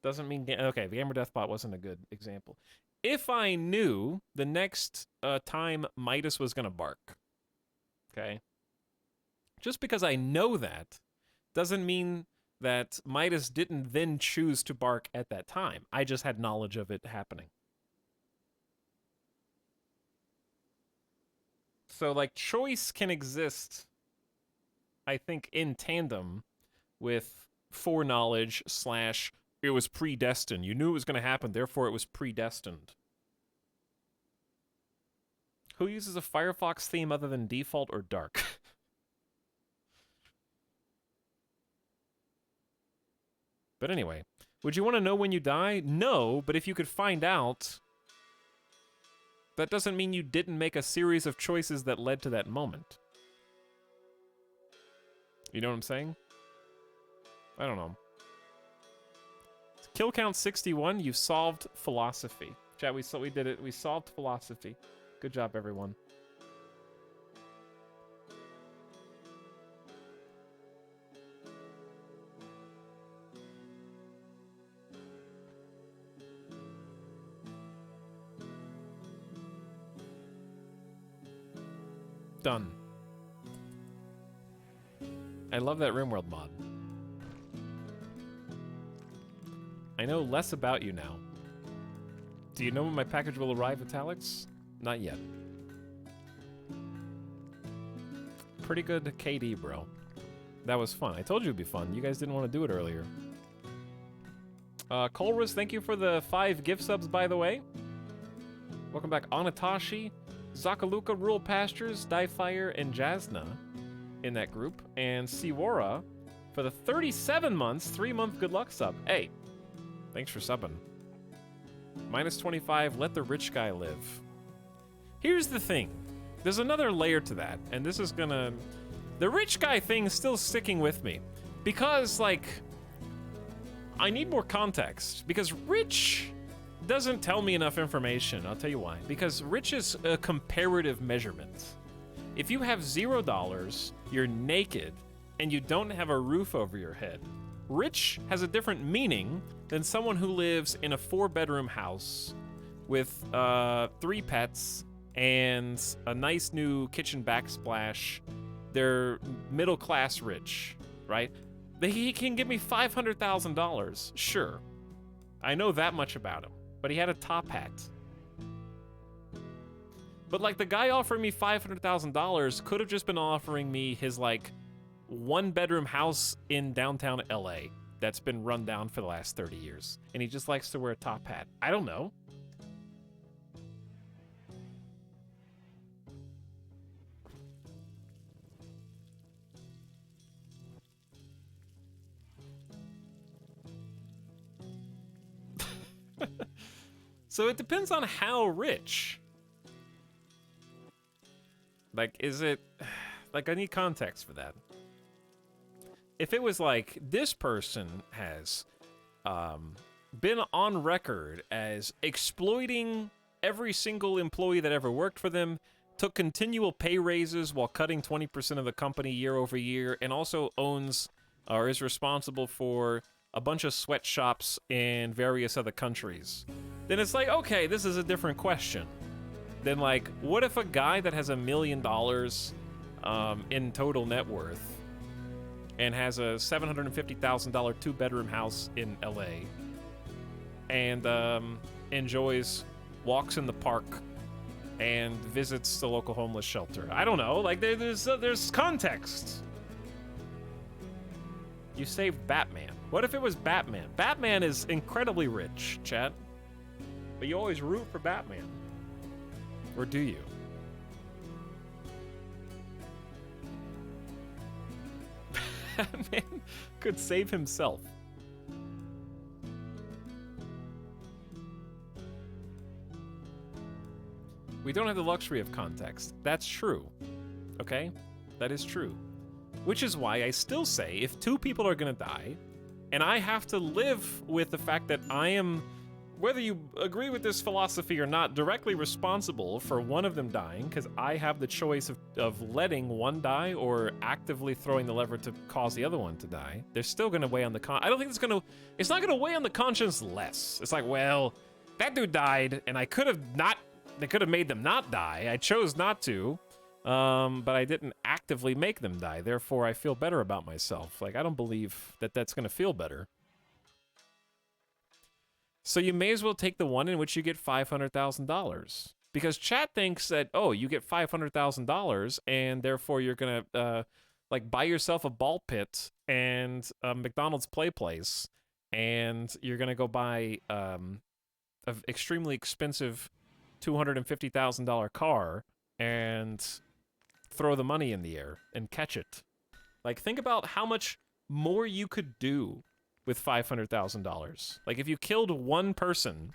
Doesn't mean, okay, Gamer Deathbot wasn't a good example. If I knew the next time Midas was going to bark, okay, just because I know that doesn't mean that Midas didn't then choose to bark at that time. I just had knowledge of it happening. So, like, choice can exist, I think, in tandem with foreknowledge / it was predestined. You knew it was going to happen, therefore it was predestined. Who uses a Firefox theme other than default or dark? But anyway, would you want to know when you die? No, but if you could find out, that doesn't mean you didn't make a series of choices that led to that moment. You know what I'm saying? I don't know. Kill count 61. You solved philosophy. Chat, we did it. We solved philosophy. Good job, everyone. Done. I love that RimWorld mod. I know less about you now. Do you know when my package will arrive, Etalyx? Not yet. Pretty good KD, bro. That was fun. I told you it'd be fun. You guys didn't want to do it earlier. Colrus, thank you for the 5 gift subs, by the way. Welcome back, Anatashi, Zakaluka, Rural Pastures, Diefire, and Jasna in that group. And Siwara for the 37 months, 3-month good luck sub. Hey, thanks for subbing. Minus 25, let the rich guy live. Here's the thing. There's another layer to that, and this is gonna... The rich guy thing is still sticking with me. Because, like... I need more context. Because rich doesn't tell me enough information. I'll tell you why. Because rich is a comparative measurement. If you have $0, you're naked, and you don't have a roof over your head, rich has a different meaning than someone who lives in a 4-bedroom house with 3 pets and a nice new kitchen backsplash. They're middle class rich, right? He can give me $500,000, sure. I know that much about him, but he had a top hat. But like the guy offering me $500,000 could have just been offering me his like 1-bedroom house in downtown LA that's been run down for the last 30 years. And he just likes to wear a top hat. I don't know. So it depends on how rich. Like, is it... Like, I need context for that. If it was like, this person has been on record as exploiting every single employee that ever worked for them, took continual pay raises while cutting 20% of the company year over year, and also owns or is responsible for a bunch of sweatshops in various other countries, then it's like, okay, this is a different question. Then, like, what if a guy that has $1 million in total net worth and has a $750,000 2-bedroom house in LA and enjoys walks in the park and visits the local homeless shelter? I don't know. Like, there's context. You saved Batman. What if it was Batman? Batman is incredibly rich, chat. But you always root for Batman. Or do you? Batman could save himself. We don't have the luxury of context. That's true. Okay? That is true. Which is why I still say, if 2 people are gonna die, and I have to live with the fact that I am, whether you agree with this philosophy or not, directly responsible for one of them dying, because I have the choice of letting one die or actively throwing the lever to cause the other one to die, they're still gonna weigh on the I don't think it's not gonna weigh on the conscience less. It's like, well, that dude died, and they could have made them not die. I chose not to. But I didn't actively make them die, therefore I feel better about myself. Like, I don't believe that that's gonna feel better. So you may as well take the one in which you get $500,000. Because chat thinks that, oh, you get $500,000, and therefore you're gonna, like, buy yourself a ball pit and a McDonald's play place, and you're gonna go buy, an extremely expensive $250,000 car, and throw the money in the air and catch it. Like, think about how much more you could do with $500,000. Like, if you killed one person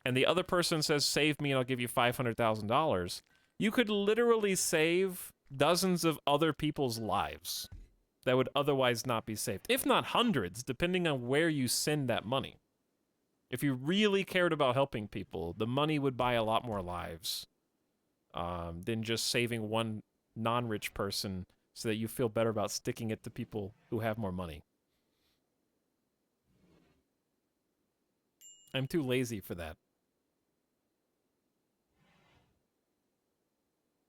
and the other person says, save me and I'll give you $500,000, you could literally save dozens of other people's lives that would otherwise not be saved. If not hundreds, depending on where you send that money. If you really cared about helping people, the money would buy a lot more lives than just saving one non-rich person so that you feel better about sticking it to people who have more money. I'm too lazy for that.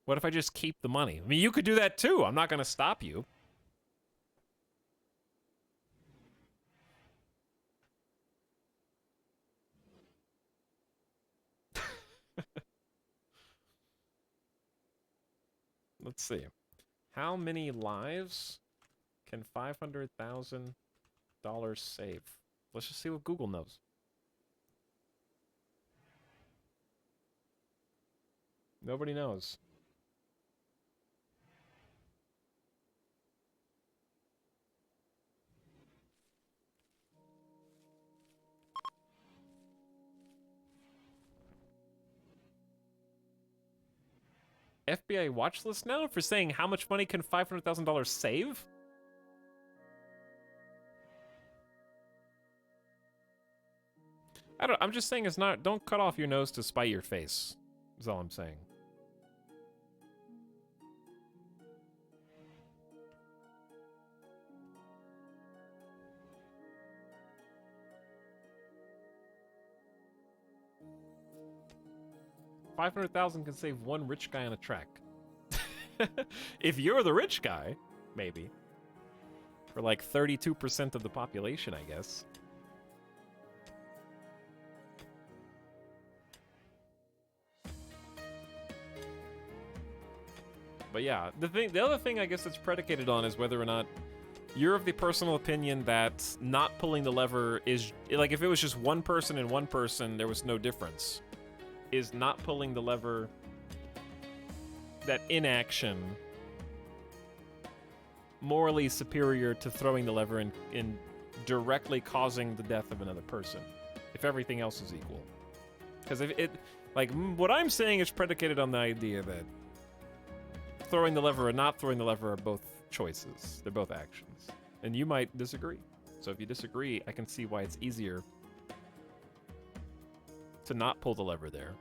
What if I just keep the money? I mean, you could do that too. I'm not going to stop you. Let's see. How many lives can $500,000 save? Let's just see what Google knows. Nobody knows. FBI watch list now for saying how much money can $500,000 save? I'm just saying it's not, don't cut off your nose to spite your face. Is all I'm saying. $500,000 can save one rich guy on a track. If you're the rich guy, maybe. For like 32% of the population, I guess. But yeah, the other thing I guess it's predicated on is whether or not you're of the personal opinion that not pulling the lever is, like, if it was just one person and one person, there was no difference. Is not pulling the lever, that inaction, morally superior to throwing the lever and directly causing the death of another person, if everything else is equal? Because if it, like, what I'm saying is predicated on the idea that throwing the lever and not throwing the lever are both choices. They're both actions. And you might disagree. So if you disagree, I can see why it's easier to not pull the lever there.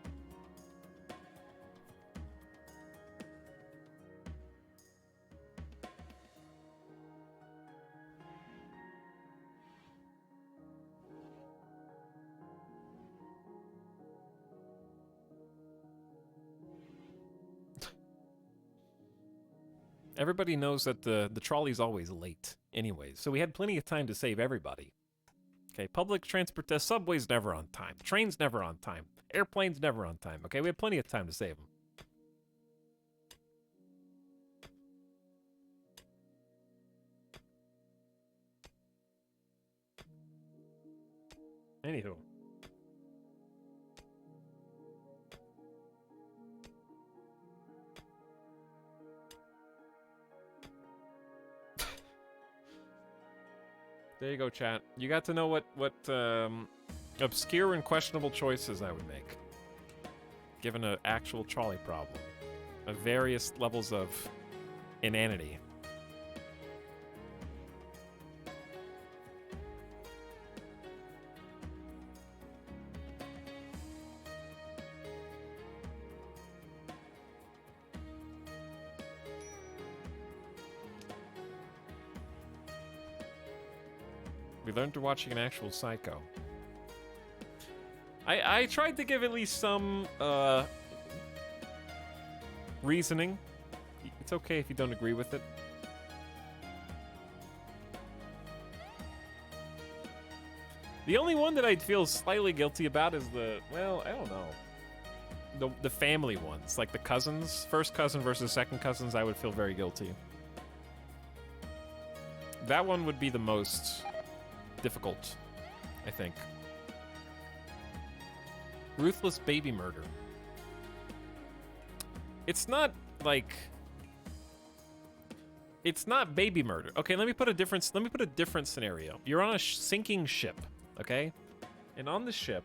Everybody knows that the trolley's always late anyways, so we had plenty of time to save everybody. Okay, public transport, the subway's never on time. The train's never on time. Airplane's never on time. Okay, we had plenty of time to save them. Anywho. There you go, chat. You got to know what obscure and questionable choices I would make, given an actual trolley problem, of various levels of inanity. We learned through watching an actual Psycho. I tried to give at least some reasoning. It's okay if you don't agree with it. The only one that I'd feel slightly guilty about is well, I don't know. The family ones, like the cousins, first cousin versus second cousins, I would feel very guilty. That one would be the most difficult, I think. Ruthless baby murder. It's not like, it's not baby murder. Okay, let me put a different scenario. You're on a sinking ship, okay? And on the ship,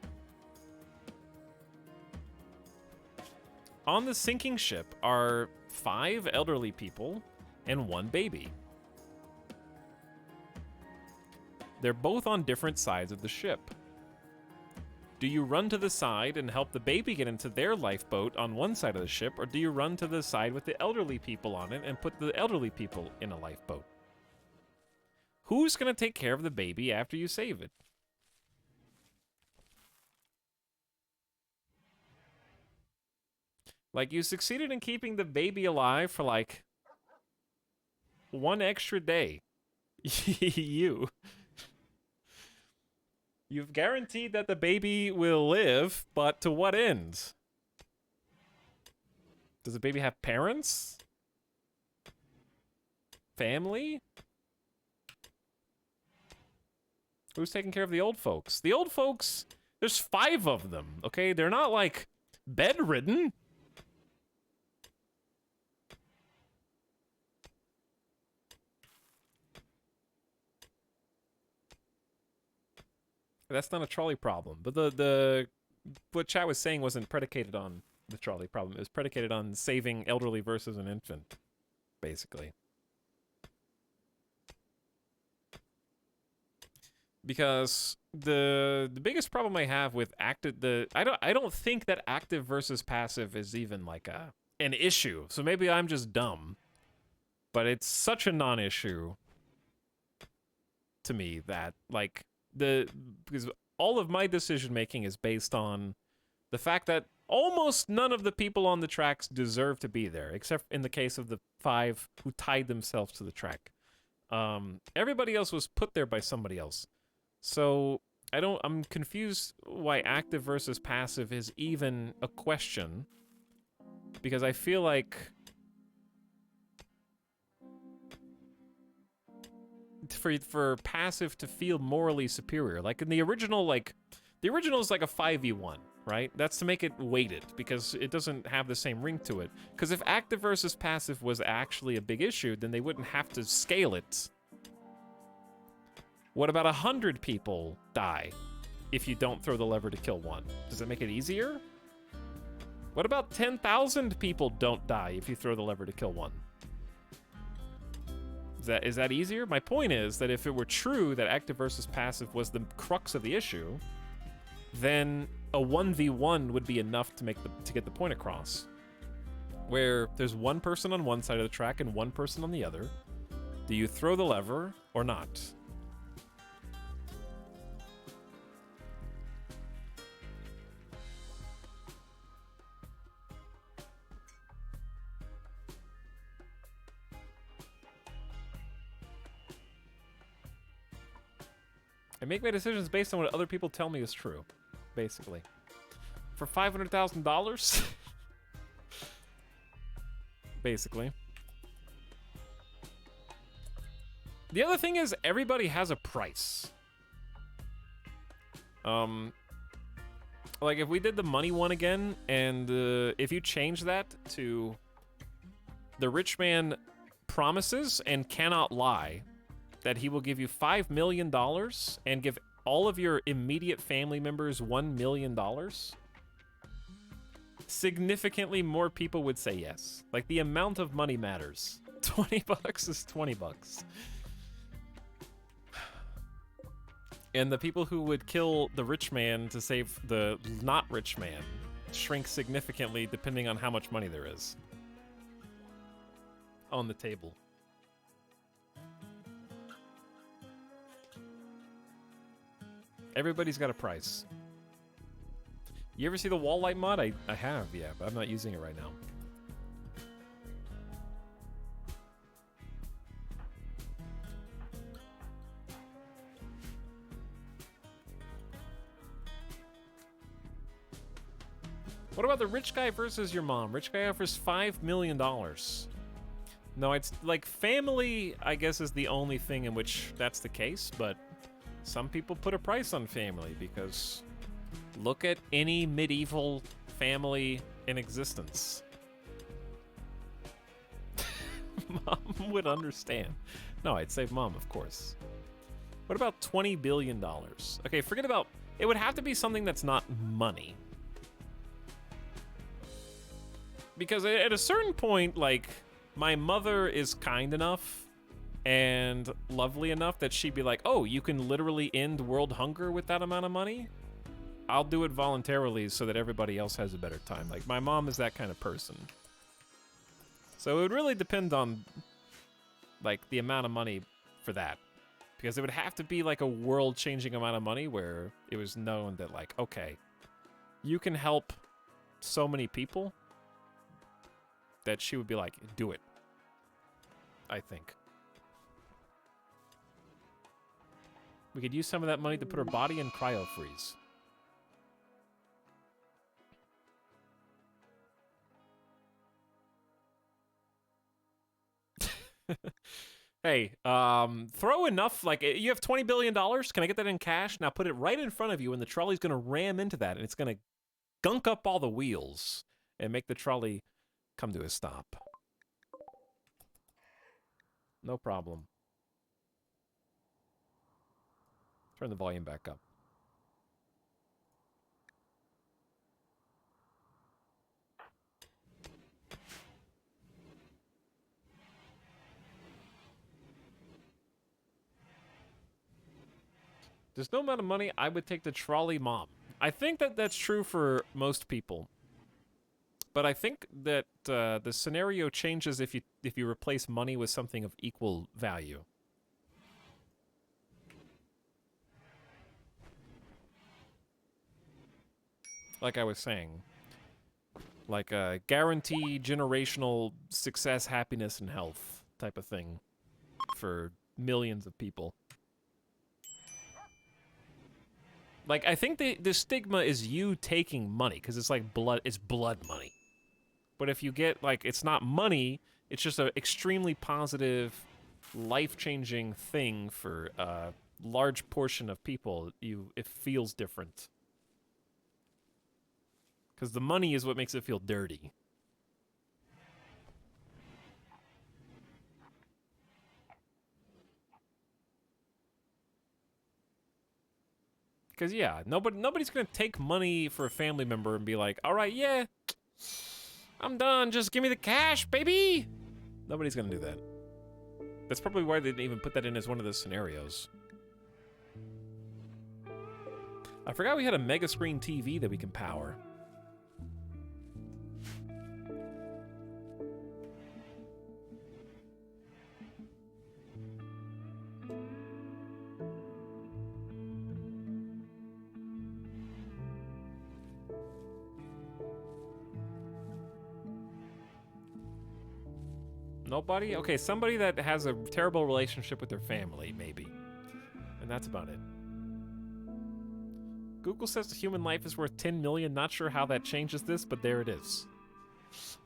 on the sinking ship are 5 elderly people and 1 baby. They're both on different sides of the ship. Do you run to the side and help the baby get into their lifeboat on one side of the ship, or do you run to the side with the elderly people on it and put the elderly people in a lifeboat? Who's going to take care of the baby after you save it? Like, you succeeded in keeping the baby alive for, like, one extra day. You've guaranteed that the baby will live, but to what end? Does the baby have parents? Family? Who's taking care of the old folks? The old folks, there's 5 of them, okay? They're not, like, bedridden. That's not a trolley problem. But the what chat was saying wasn't predicated on the trolley problem. It was predicated on saving elderly versus an infant, basically. Because the biggest problem I have with active I don't think that active versus passive is even like an issue. So maybe I'm just dumb. But it's such a non-issue to me that like because all of my decision making is based on the fact that almost none of the people on the tracks deserve to be there, except in the case of the 5 who tied themselves to the track. Everybody else was put there by somebody else. So I'm confused why active versus passive is even a question, because I feel like for passive to feel morally superior, like in the original, the original is like a 5v1, right? That's to make it weighted, because it doesn't have the same ring to it. Because if active versus passive was actually a big issue, then they wouldn't have to scale it. What about 100 people die if you don't throw the lever to kill one? Does it make it easier? What about 10,000 people don't die if you throw the lever to kill one? Is that easier? My point is that if it were true that active versus passive was the crux of the issue, then a 1v1 would be enough to get the point across. Where there's one person on one side of the track and one person on the other. Do you throw the lever or not? I make my decisions based on what other people tell me is true, basically. For $500,000? Basically. The other thing is, everybody has a price. Like, if we did the money one again, and if you change that to the rich man promises and cannot lie that he will give you $5 million and give all of your immediate family members $1 million, significantly more people would say yes. Like, the amount of money matters. 20 bucks is 20 bucks. And the people who would kill the rich man to save the not rich man shrink significantly depending on how much money there is on the table. Everybody's got a price. You ever see the wall light mod? I have, yeah, but I'm not using it right now. What about the rich guy versus your mom? Rich guy offers $5 million. No, it's like family, I guess, is the only thing in which that's the case, but some people put a price on family because look at any medieval family in existence. Mom would understand. No, I'd save mom, of course. What about $20 billion? Okay, forget about... It would have to be something that's not money. Because at a certain point, like, my mother is kind enough and lovely enough that she'd be like, oh, you can literally end world hunger with that amount of money? I'll do it voluntarily so that everybody else has a better time. Like, my mom is that kind of person. So it would really depend on, like, the amount of money for that. Because it would have to be, like, a world-changing amount of money where it was known that, like, okay, you can help so many people that she would be like, do it. I think. We could use some of that money to put her body in cryo-freeze. Hey, throw enough, like, you have $20 billion? Can I get that in cash? Now put it right in front of you, and the trolley's gonna ram into that, and it's gonna gunk up all the wheels and make the trolley come to a stop. No problem. Turn the volume back up. There's no amount of money I would take the trolley mom. I think that that's true for most people. But I think that the scenario changes if you replace money with something of equal value. Like I was saying. Like a guarantee generational success, happiness, and health type of thing for millions of people. Like, I think the stigma is you taking money, because it's like blood, it's blood money. But if you get, like, it's not money, it's just an extremely positive, life-changing thing for a large portion of people, it feels different. Because the money is what makes it feel dirty. Because, yeah, nobody's going to take money for a family member and be like, all right, yeah, I'm done. Just give me the cash, baby. Nobody's going to do that. That's probably why they didn't even put that in as one of the scenarios. I forgot we had a mega screen TV that we can power. Nobody? Okay, somebody that has a terrible relationship with their family, maybe. And that's about it. Google says the human life is worth 10 million. Not sure how that changes this, but there it is.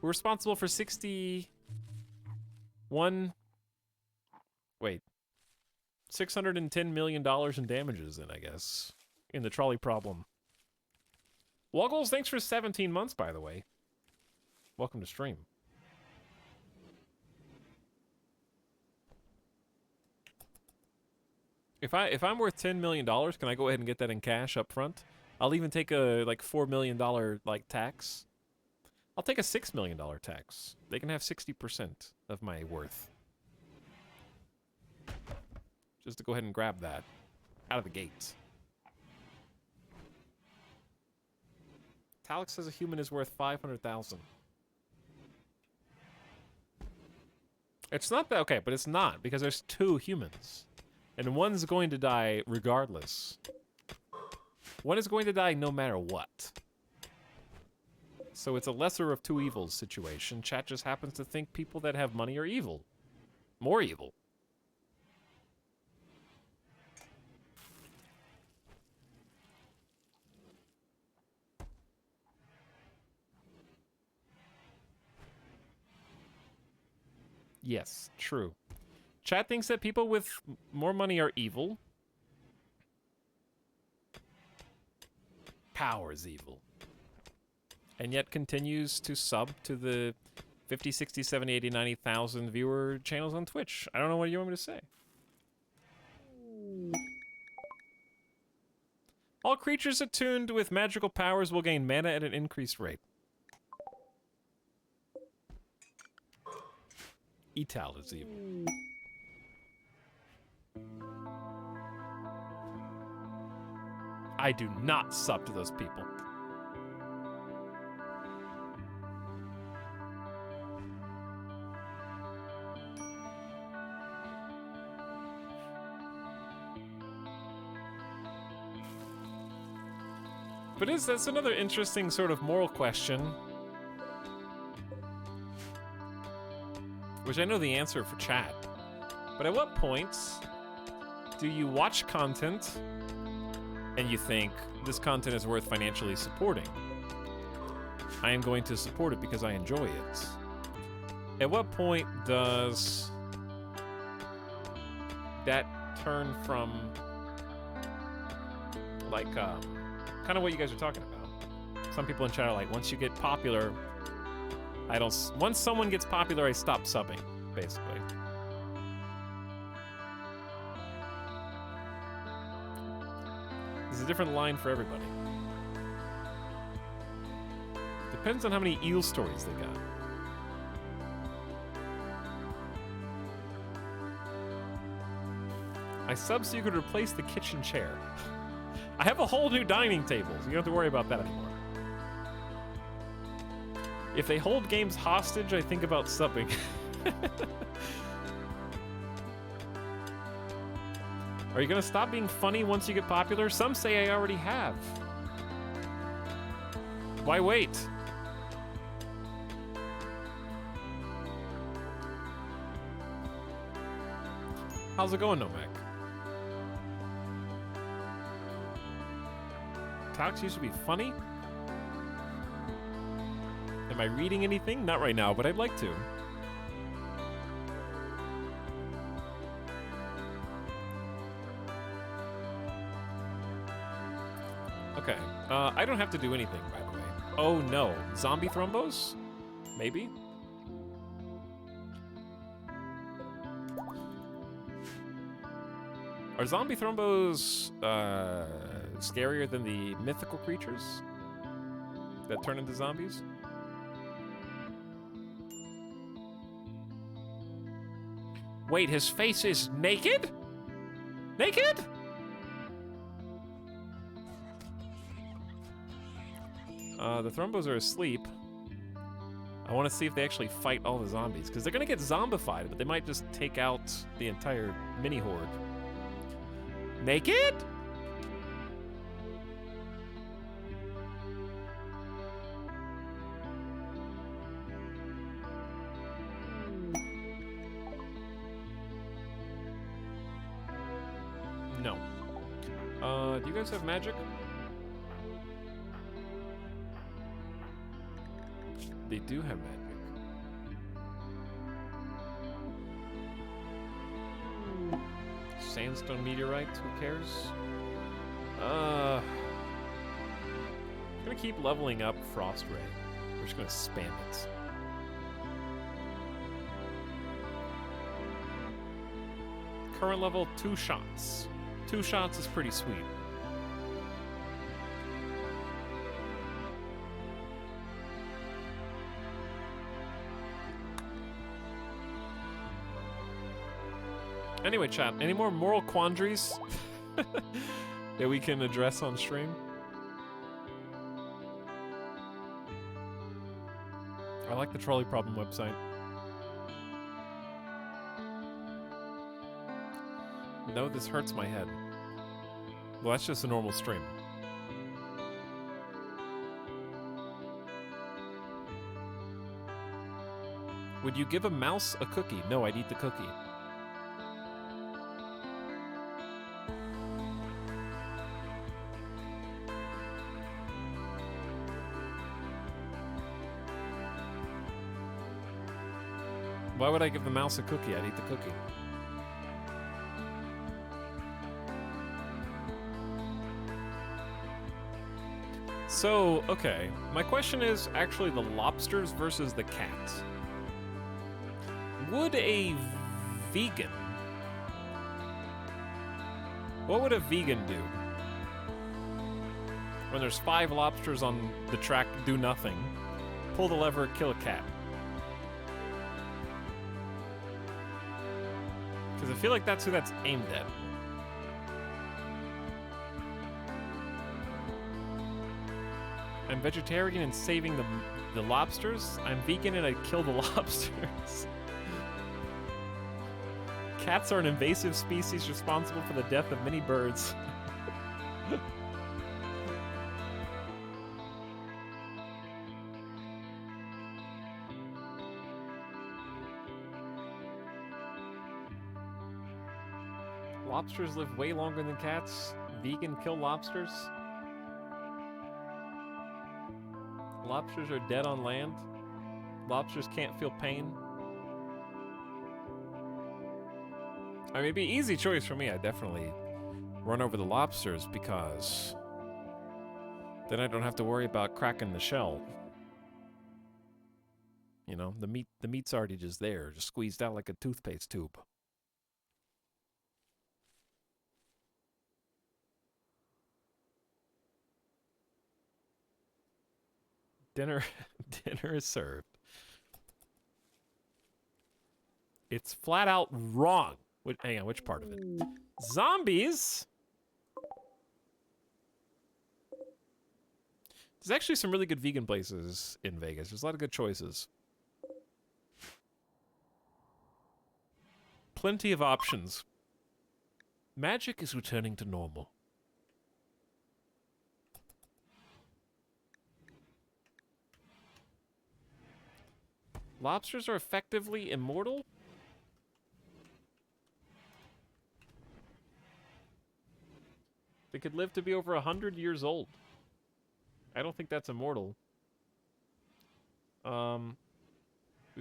We're responsible for 610 million dollars in damages then, I guess, in the trolley problem. Woggles, thanks for 17 months, by the way. Welcome to stream. If I'm worth $10 million, can I go ahead and get that in cash up front? I'll even take a like $4 million like tax. I'll take a $6 million tax. They can have 60% of my worth. Just to go ahead and grab that out of the gate. Etalyx says a human is worth 500,000. It's not that, okay, but it's not because there's 2 humans. And one's going to die regardless. One is going to die no matter what. So it's a lesser of 2 evils situation. Chat just happens to think people that have money are evil. More evil. Yes, true. Chat thinks that people with more money are evil. Power is evil. And yet continues to sub to the 50, 60, 70, 80, 90,000 viewer channels on Twitch. I don't know what you want me to say. All creatures attuned with magical powers will gain mana at an increased rate. Etal is evil. I do not sub to those people. But that's another interesting sort of moral question, which I know the answer for chat. But at what point do you watch content and you think this content is worth financially supporting? I am going to support it because I enjoy it. At what point does that turn from like kind of what you guys are talking about? Some people in chat are like, once you get popular, once someone gets popular, I stop subbing, basically. There's a different line for everybody. Depends on how many eel stories they got. I sub so you could replace the kitchen chair. I have a whole new dining table, so you don't have to worry about that anymore. If they hold games hostage, I think about subbing. Are you gonna stop being funny once you get popular? Some say I already have. Why wait? How's it going, Nomek? Etalyx used to be funny? Am I reading anything? Not right now, but I'd like to. Okay, I don't have to do anything, by the way. Oh no, zombie thrombos? Maybe? Are zombie thrombos scarier than the mythical creatures that turn into zombies? Wait, his face is naked? Naked? The thrombos are asleep. I want to see if they actually fight all the zombies, because they're going to get zombified, but they might just take out the entire mini-horde. Naked? No. Do you guys have magic? They do have magic. Sandstone meteorites, who cares? I'm gonna keep leveling up Frost Ray. We're just gonna spam it. Current level, 2 shots. 2 shots is pretty sweet. Anyway, chat, any more moral quandaries that we can address on stream? I like the trolley problem website. No, this hurts my head. Well, that's just a normal stream. Would you give a mouse a cookie? No, I'd eat the cookie. Why would I give the mouse a cookie? I'd eat the cookie. So, okay. My question is actually the lobsters versus the cats. Would a vegan... What would a vegan do? When there's 5 lobsters on the track, do nothing. Pull the lever, kill a cat. Because I feel like that's who that's aimed at. I'm vegetarian and saving the lobsters. I'm vegan and I'd kill the lobsters. Cats are an invasive species responsible for the death of many birds. Lobsters live way longer than cats. Vegan kill lobsters. Lobsters are dead on land. Lobsters can't feel pain. I mean, it'd be an easy choice for me. I'd definitely run over the lobsters because then I don't have to worry about cracking the shell. You know, the meat's already just there, just squeezed out like a toothpaste tube. Dinner is served. It's flat out wrong. Hang on, which part of it? Zombies? There's actually some really good vegan places in Vegas. There's a lot of good choices. Plenty of options. Magic is returning to normal. Lobsters are effectively immortal? They could live to be over 100 years old. I don't think that's immortal. We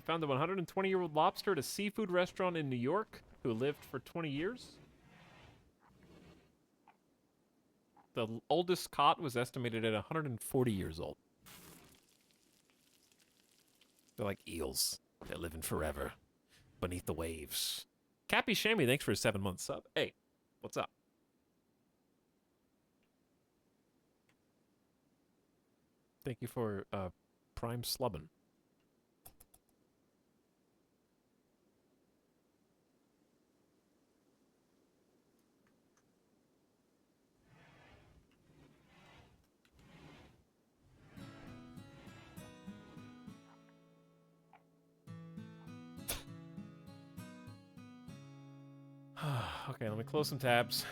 found a 120-year-old lobster at a seafood restaurant in New York who lived for 20 years. The oldest caught was estimated at 140 years old. They're like eels. They're living forever beneath the waves. Cappy Shammy, thanks for a 7-month sub. Hey, what's up? Thank you for Prime Slubbin. Okay, let me close some tabs.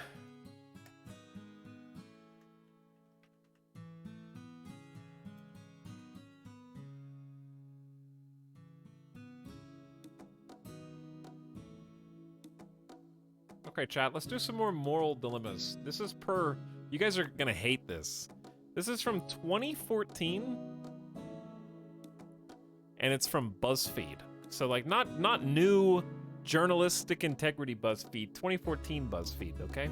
Okay, chat, let's do some more moral dilemmas. This is per... You guys are gonna hate this. This is from 2014. And it's from BuzzFeed. So, like, not new journalistic integrity BuzzFeed. 2014 BuzzFeed, okay?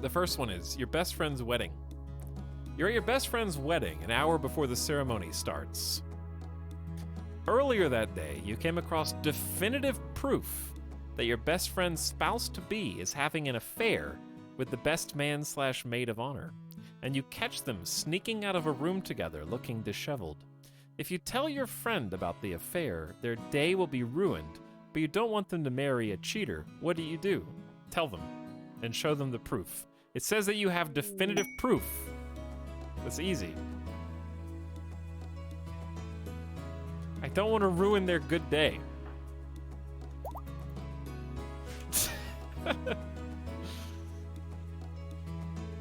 The first one is your best friend's wedding. You're at your best friend's wedding an hour before the ceremony starts. Earlier that day, you came across definitive proof that your best friend's spouse-to-be is having an affair with the best man/maid of honor, and you catch them sneaking out of a room together looking disheveled. If you tell your friend about the affair, their day will be ruined, but you don't want them to marry a cheater. What do? Tell them and show them the proof. It says that you have definitive proof. That's easy. I don't want to ruin their good day.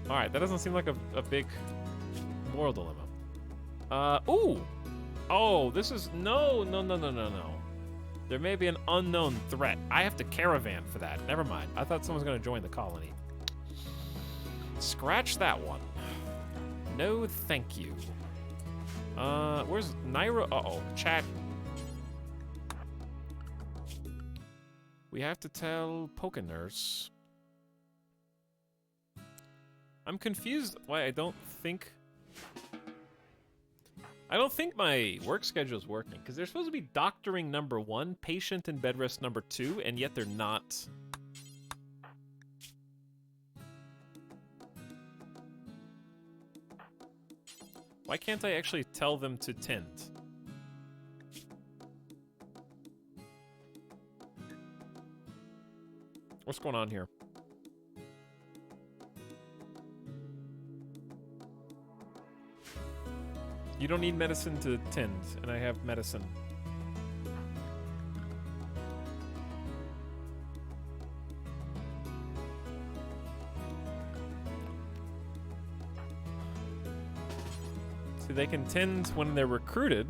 Alright, that doesn't seem like a big moral dilemma. Ooh! Oh, this is... No. There may be an unknown threat. I have to caravan for that. Never mind. I thought someone was going to join the colony. Scratch that one. No, thank you. Where's Naira? Uh-oh. Chat. We have to tell Pokenurse. I'm confused why I don't think my work schedule is working, because they're supposed to be doctoring number 1, patient and bed rest number 2, and yet they're not. Why can't I actually tell them to tend? What's going on here? You don't need medicine to tend, and I have medicine. See, they can tend when they're recruited.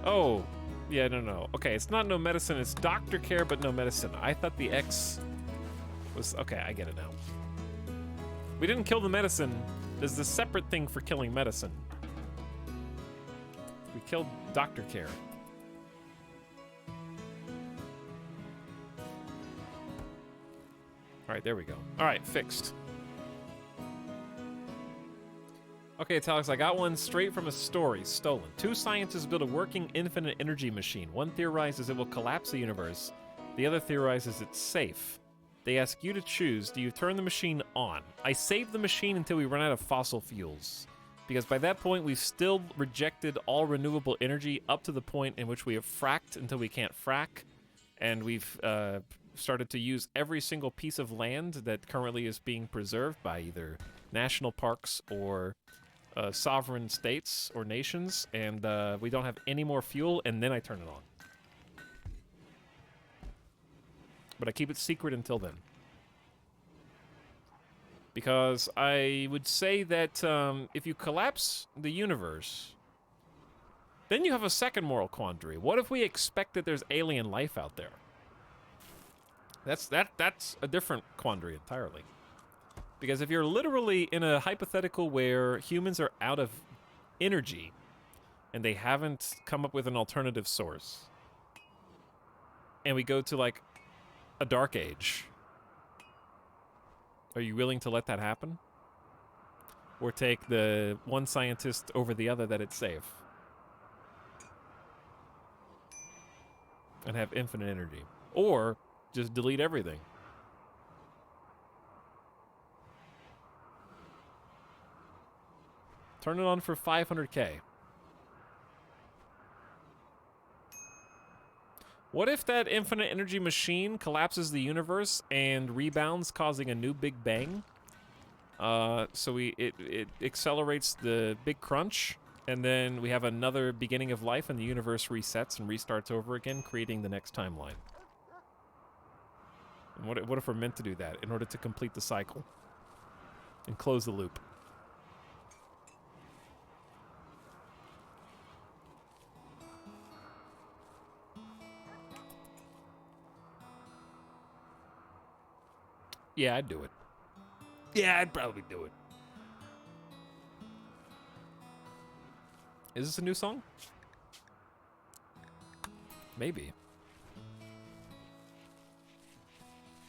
Oh, yeah, no. Okay, it's not no medicine, it's doctor care, but no medicine. I thought the X was... Okay, I get it now. We didn't kill the medicine. There's a separate thing for killing medicine. We killed doctor care. All right, there we go. All right, fixed. Okay, Etalyx, I got one straight from a story, stolen. 2 scientists built a working infinite energy machine. One theorizes it will collapse the universe. The other theorizes it's safe. They ask you to choose. Do you turn the machine on? I save the machine until we run out of fossil fuels. Because by that point, we've still rejected all renewable energy up to the point in which we have fracked until we can't frack. And we've started to use every single piece of land that currently is being preserved by either national parks or sovereign states or nations, and we don't have any more fuel, and then I turn it on. But I keep it secret until then. Because I would say that if you collapse the universe, then you have a second moral quandary. What if we expect that there's alien life out there? That's a different quandary entirely. Because if you're literally in a hypothetical where humans are out of energy and they haven't come up with an alternative source, and we go to like a dark age, are you willing to let that happen? Or take the one scientist over the other that it's safe? And have infinite energy? Or just delete everything? Turn it on for 500K. What if that infinite energy machine collapses the universe and rebounds, causing a new Big Bang? So it accelerates the Big Crunch, and then we have another beginning of life, and the universe resets and restarts over again, creating the next timeline. And what if we're meant to do that in order to complete the cycle and close the loop? Yeah, I'd do it. Yeah, I'd probably do it. Is this a new song? Maybe.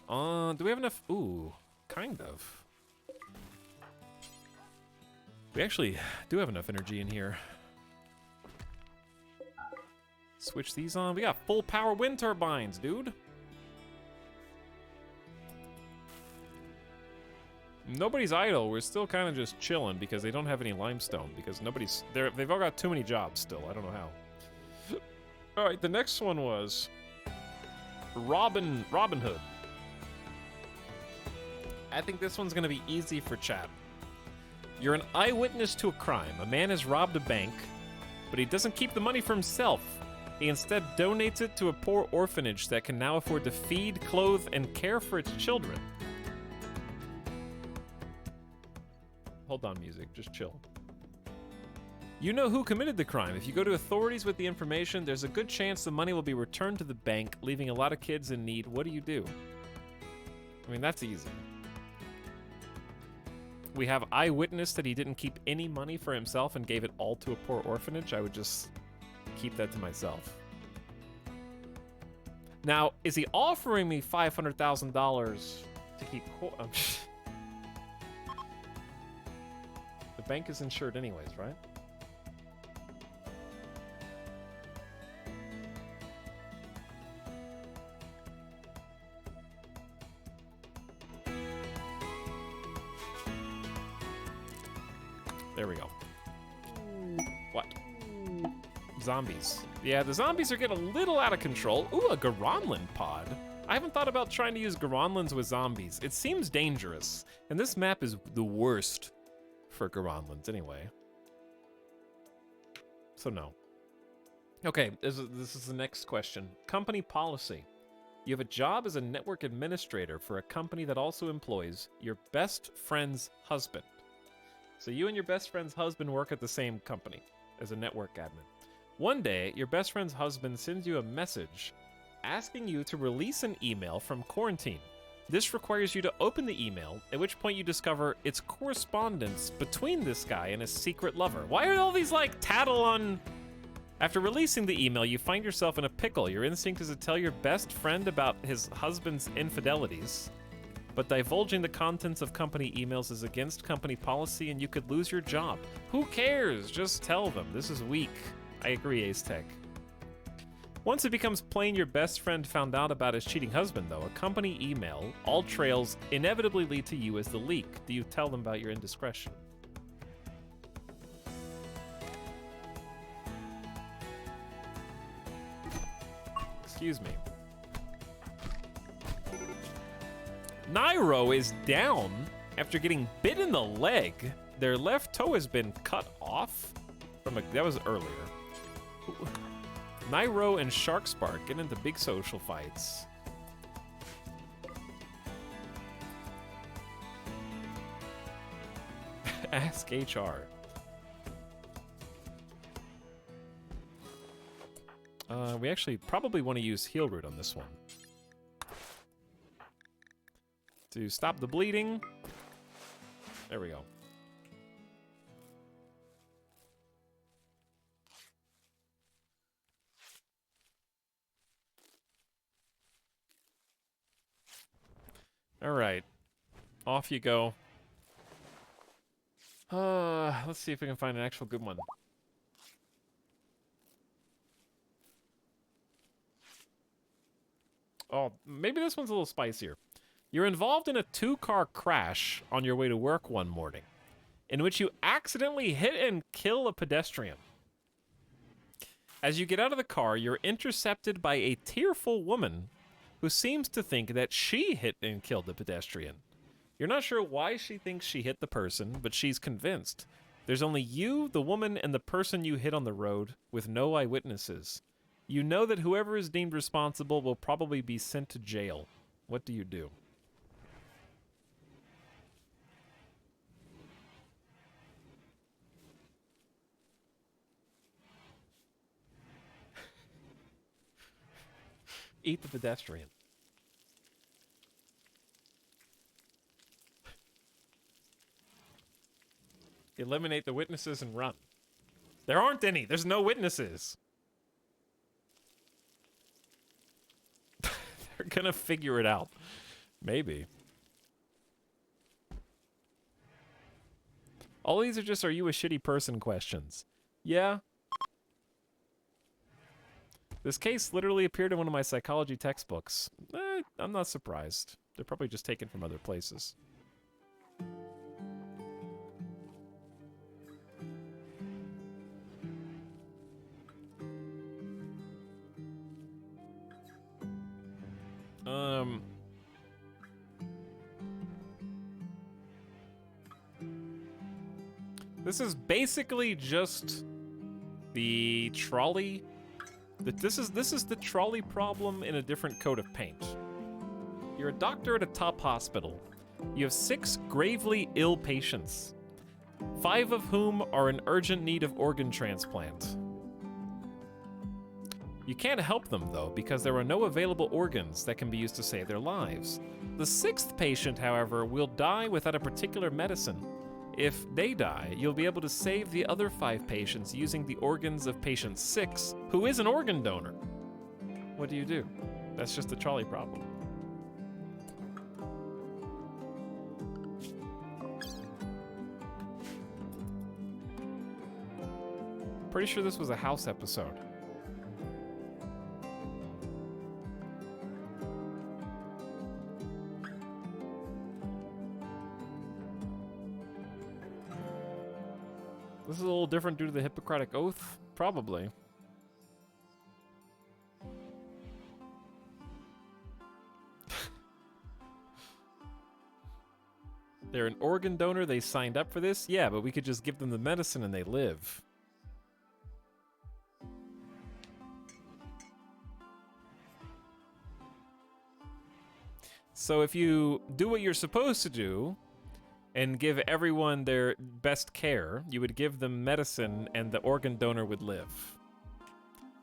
Do we have enough? Ooh, kind of. We actually do have enough energy in here. Switch these on. We got full power wind turbines, dude. Nobody's idle. We're still kind of just chilling because they don't have any limestone, because nobody's there. They've all got too many jobs still. I don't know how. All right, the next one was Robin Hood. I think this one's gonna be easy for chat. You're an eyewitness to a crime. A man has robbed a bank, but he doesn't keep the money for himself. He instead donates it to a poor orphanage that can now afford to feed, clothe, and care for its children. Hold on, music. Just chill. You know who committed the crime. If you go to authorities with the information, there's a good chance the money will be returned to the bank, leaving a lot of kids in need. What do you do? I mean, that's easy. We have eyewitness that he didn't keep any money for himself and gave it all to a poor orphanage. I would just keep that to myself. Now, is he offering me $500,000 to keep... The bank is insured anyways, right? There we go. What? Zombies. Yeah, the zombies are getting a little out of control. Ooh, a Garanlan pod. I haven't thought about trying to use Garanlands with zombies. It seems dangerous, and this map is the worst for Garanlands anyway. So no. Okay, this is the next question. Company policy. You have a job as a network administrator for a company that also employs your best friend's husband. So you and your best friend's husband work at the same company as a network admin. One day, your best friend's husband sends you a message asking you to release an email from quarantine. This requires you to open the email, at which point you discover it's correspondence between this guy and his secret lover. Why are all these, like, tattle on... After releasing the email, you find yourself in a pickle. Your instinct is to tell your best friend about his husband's infidelities, but divulging the contents of company emails is against company policy and you could lose your job. Who cares? Just tell them. This is weak. I agree, Ace Tech. Once it becomes plain your best friend found out about his cheating husband, though, a company email, all trails inevitably lead to you as the leak. Do you tell them about your indiscretion? Excuse me. Nairo is down after getting bit in the leg. Their left toe has been cut off from a... That was earlier. Nairo and Sharkspark get into big social fights. Ask HR. We actually probably want to use Heal Root on this one. To stop the bleeding. There we go. All right. Off you go. Let's see if we can find an actual good one. Oh, maybe this one's a little spicier. You're involved in a two-car crash on your way to work one morning, in which you accidentally hit and kill a pedestrian. As you get out of the car, you're intercepted by a tearful woman who seems to think that she hit and killed the pedestrian. You're not sure why she thinks she hit the person, but she's convinced. There's only you, the woman, and the person you hit on the road, with no eyewitnesses. You know that whoever is deemed responsible will probably be sent to jail. What do you do? Eat the pedestrian. Eliminate the witnesses and run. There aren't any. There's no witnesses. They're gonna figure it out. Maybe. All these are just, are you a shitty person questions. Yeah. This case literally appeared in one of my psychology textbooks. I'm not surprised. They're probably just taken from other places. This is basically just the trolley. This is the trolley problem in a different coat of paint. You're a doctor at a top hospital. You have 6 gravely ill patients, 5 of whom are in urgent need of organ transplant. You can't help them, though, because there are no available organs that can be used to save their lives. The 6th patient, however, will die without a particular medicine. If they die, you'll be able to save the other 5 patients using the organs of patient 6, who is an organ donor. What do you do? That's just the trolley problem. Pretty sure this was a House episode. This is a little different due to the Hippocratic Oath? Probably. They're an organ donor. They signed up for this. Yeah, but we could just give them the medicine and they live. So if you do what you're supposed to do and give everyone their best care, you would give them medicine and the organ donor would live.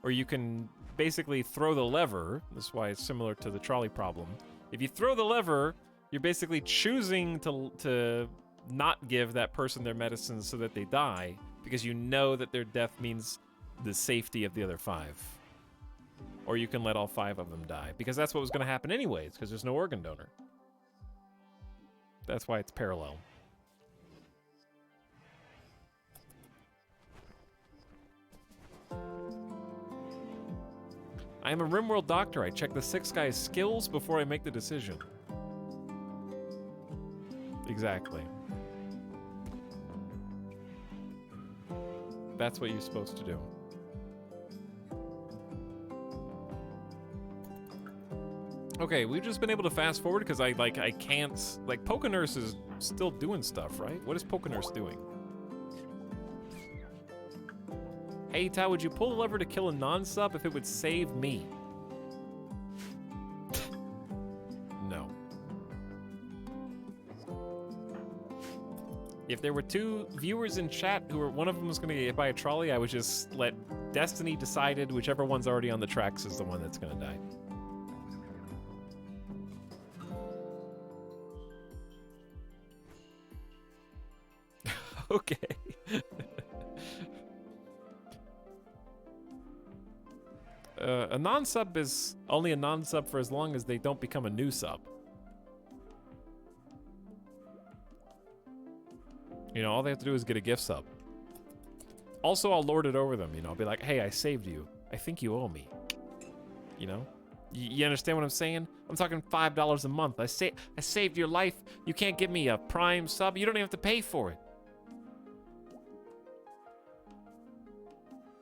Or you can basically throw the lever. That's why it's similar to the trolley problem. If you throw the lever, you're basically choosing to not give that person their medicine so that they die, because you know that their death means the safety of the other 5. Or you can let all 5 of them die, because that's what was going to happen anyways, because there's no organ donor. That's why it's parallel. I am a RimWorld doctor. I check the 6 guy's skills before I make the decision. Exactly. That's what you're supposed to do. Okay, we've just been able to fast forward because I can't, like, Pokenurse is still doing stuff, right? What is Pokenurse doing? Hey, Ty, would you pull the lever to kill a non-sub if it would save me? No. If there were 2 viewers in chat who were, one of them was going to get hit by a trolley, I would just let Destiny decided whichever one's already on the tracks is the one that's going to die. Okay. A non-sub is only a non-sub for as long as they don't become a new sub. You know, all they have to do is get a gift sub. Also, I'll lord it over them, you know. I'll be like, hey, I saved you. I think you owe me. You know? You understand what I'm saying? I'm talking $5 a month. I saved your life. You can't give me a Prime sub. You don't even have to pay for it.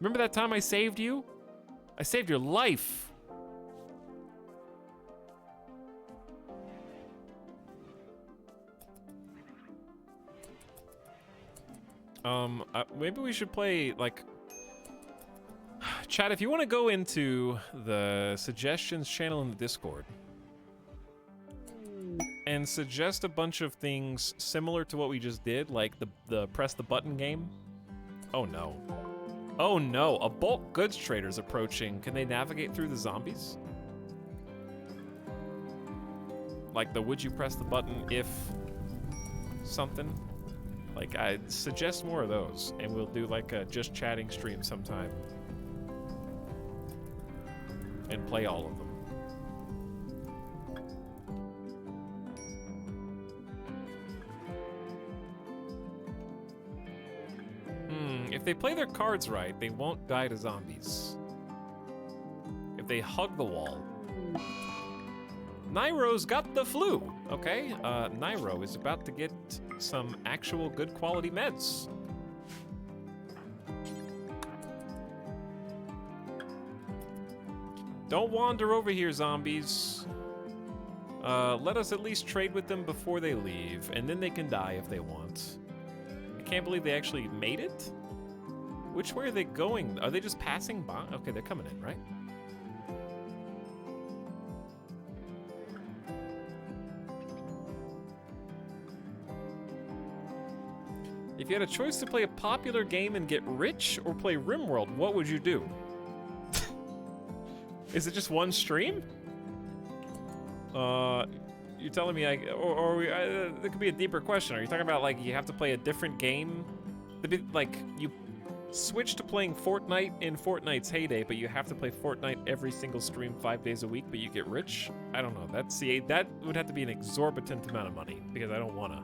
Remember that time I saved you? I saved your life. Maybe we should play, like... Chat, if you want to go into the suggestions channel in the Discord and suggest a bunch of things similar to what we just did, like the press the button game. Oh no. Oh no, a bulk goods trader's approaching. Can they navigate through the zombies? Like the would you press the button if something? Like, I'd suggest more of those, and we'll do like a just chatting stream sometime. And play all of them. If they play their cards right, they won't die to zombies. If they hug the wall. Nairo's got the flu, okay? Nairo is about to get some actual good quality meds. Don't wander over here, zombies. Let us at least trade with them before they leave, and then they can die if they want. I can't believe they actually made it. Which way are they going? Are they just passing by? Okay, they're coming in, right? If you had a choice to play a popular game and get rich or play RimWorld, what would you do? Is it just one stream? You're telling me there could be a deeper question. Are you talking about like you have to play a different game? Like you switch to playing Fortnite in Fortnite's heyday, but you have to play Fortnite every single stream 5 days a week, but you get rich? I don't know. That would have to be an exorbitant amount of money because I don't wanna.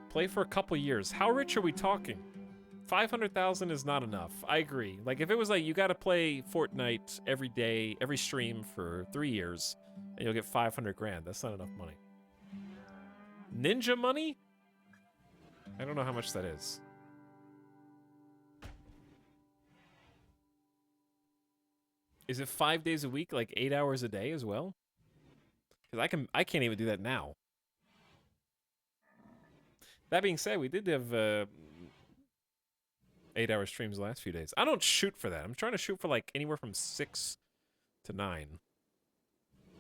Play for a couple years. How rich are we talking? 500,000 is not enough. I agree. Like, if it was like you gotta play Fortnite every day, every stream for 3 years, and you'll get 500 grand, that's not enough money. Ninja money? I don't know how much that is. Is it 5 days a week, like 8 hours a day as well? Because I can't even do that now. That being said, we did have 8-hour streams the last few days. I don't shoot for that. I'm trying to shoot for like anywhere from 6 to 9,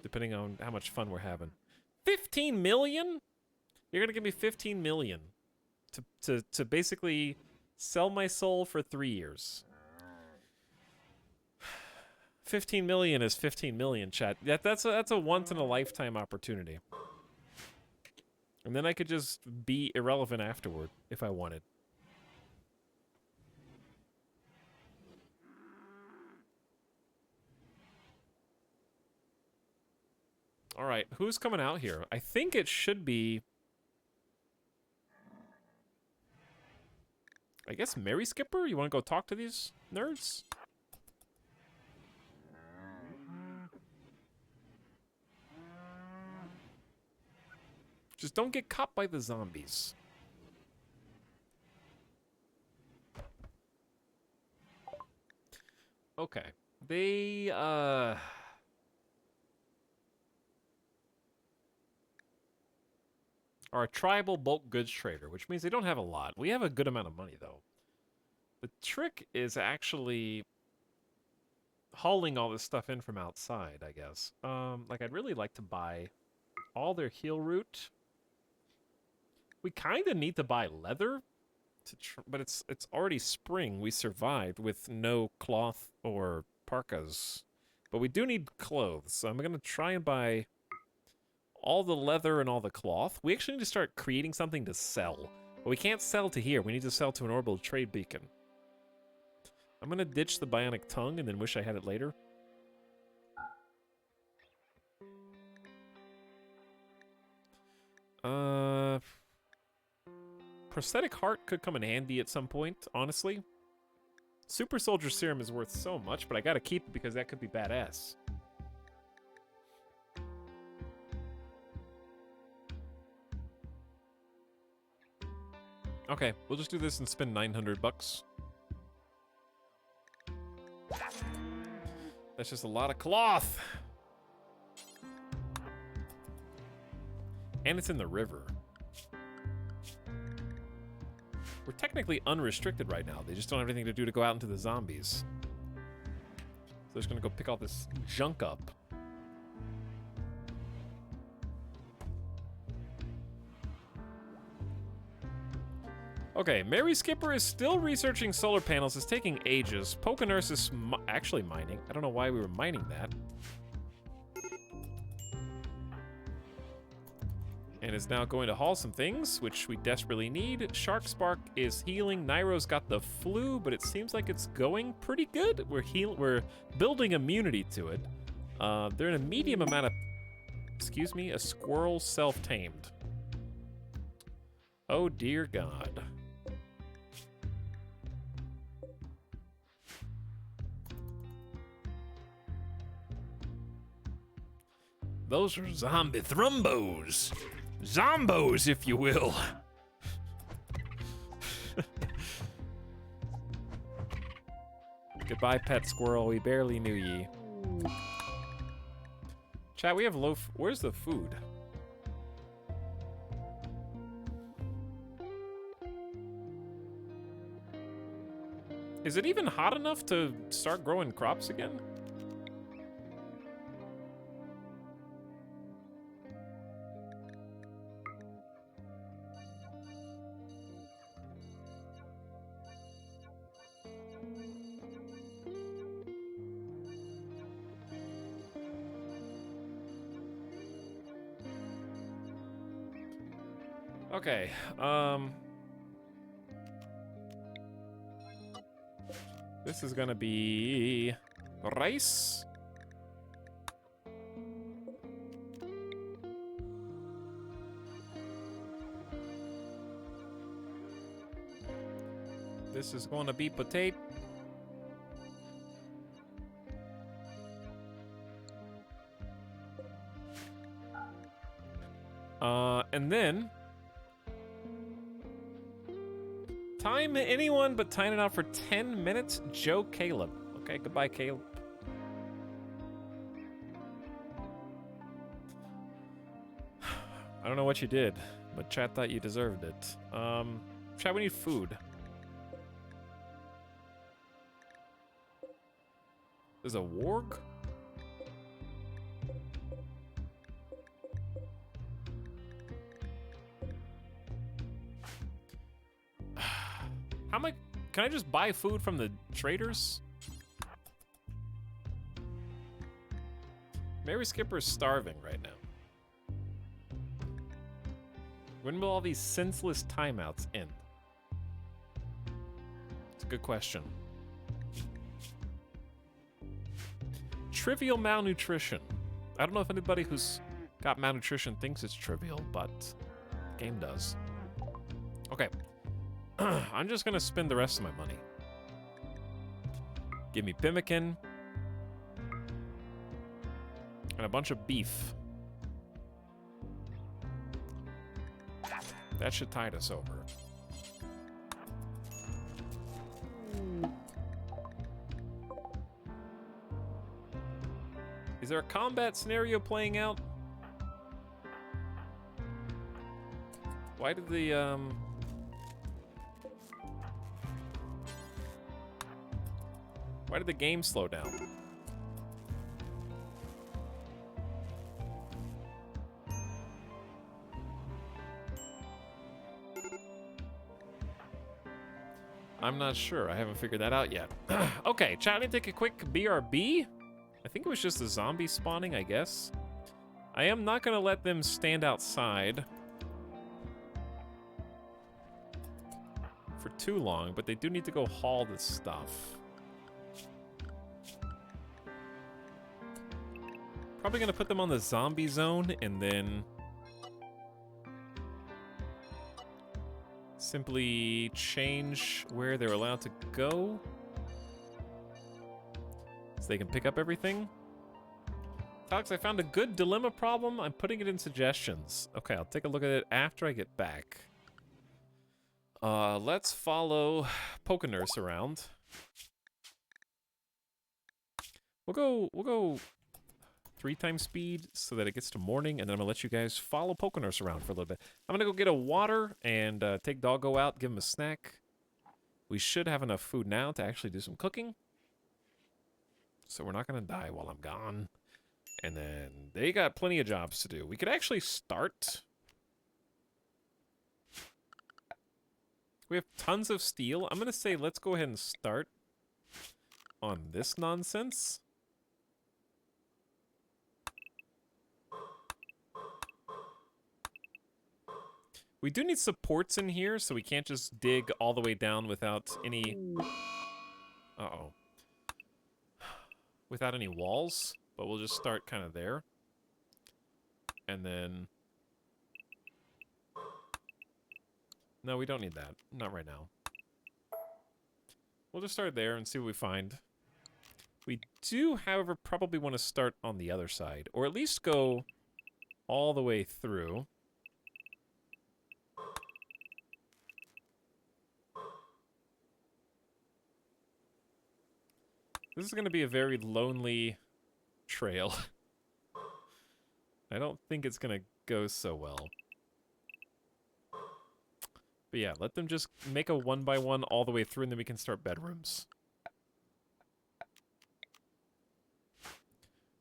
depending on how much fun we're having. 15 million? You're gonna give me 15 million to basically sell my soul for 3 years. 15 million is 15 million, chat. That's a once in a lifetime opportunity. And then I could just be irrelevant afterward if I wanted. All right, who's coming out here? I think it should be, I guess, Mary Skipper? You want to go talk to these nerds? Just don't get caught by the zombies. Okay. They, are a tribal bulk goods trader, which means they don't have a lot. We have a good amount of money, though. The trick is actually hauling all this stuff in from outside, I guess. Like, I'd really like to buy all their heal root. We kind of need to buy leather, but it's already spring. We survived with no cloth or parkas. But we do need clothes, so I'm going to try and buy all the leather and all the cloth. We actually need to start creating something to sell. But we can't sell to here. We need to sell to an orbital trade beacon. I'm going to ditch the bionic tongue and then wish I had it later. Prosthetic heart could come in handy at some point, honestly. Super soldier serum is worth so much, but I gotta keep it because that could be badass. Okay, we'll just do this and spend 900 bucks. That's just a lot of cloth. And it's in the river. We're technically unrestricted right now. They just don't have anything to do to go out into the zombies. So they're just gonna go pick all this junk up. Okay, Mary Skipper is still researching solar panels. It's taking ages. Pokenurse is actually mining. I don't know why we were mining that. And is now going to haul some things, which we desperately need. Shark Spark is healing. Nairo's got the flu, but it seems like it's going pretty good. We're building immunity to it. They're in a medium amount of... Excuse me? A squirrel self-tamed. Oh, dear God. Those are zombie thrumbos. Zombos, if you will. Goodbye, pet squirrel. We barely knew ye. Chat, we have low... Where's the food? Is it even hot enough to start growing crops again? Okay, this is gonna be rice. This is gonna be potato. And then time anyone but time it out for 10 minutes. Joe Caleb. Okay, goodbye, Caleb. I don't know what you did, but chat thought you deserved it. Chat, we need food. There's a warg? How am I... Can I just buy food from the traders? Mary Skipper's starving right now. When will all these senseless timeouts end? It's a good question. Trivial malnutrition. I don't know if anybody who's got malnutrition thinks it's trivial, but the game does. Okay. I'm just gonna spend the rest of my money. Give me pemmican. And a bunch of beef. That should tide us over. Is there a combat scenario playing out? Why did the, Why did the game slow down? I'm not sure. I haven't figured that out yet. Okay, chat, let me take a quick BRB. I think it was just a zombie spawning, I guess. I am not going to let them stand outside for too long, but they do need to go haul this stuff. Probably going to put them on the zombie zone and then simply change where they're allowed to go so they can pick up everything. Etalyx, I found a good dilemma problem. I'm putting it in suggestions. Okay, I'll take a look at it after I get back. Let's follow Pokenurse around. We'll go 3 times speed so that it gets to morning, and then I'm gonna let you guys follow Pokenurse around for a little bit. I'm gonna go get a water and take Doggo out, give him a snack. We should have enough food now to actually do some cooking. So we're not gonna die while I'm gone. And then they got plenty of jobs to do. We could actually start. We have tons of steel. I'm gonna say let's go ahead and start on this nonsense. We do need supports in here, so we can't just dig all the way down without any... Uh-oh. Without any walls, but we'll just start kind of there. And then... No, we don't need that. Not right now. We'll just start there and see what we find. We do, however, probably want to start on the other side, or at least go all the way through. This is going to be a very lonely trail. I don't think it's going to go so well. But yeah, let them just make a 1x1 all the way through, and then we can start bedrooms.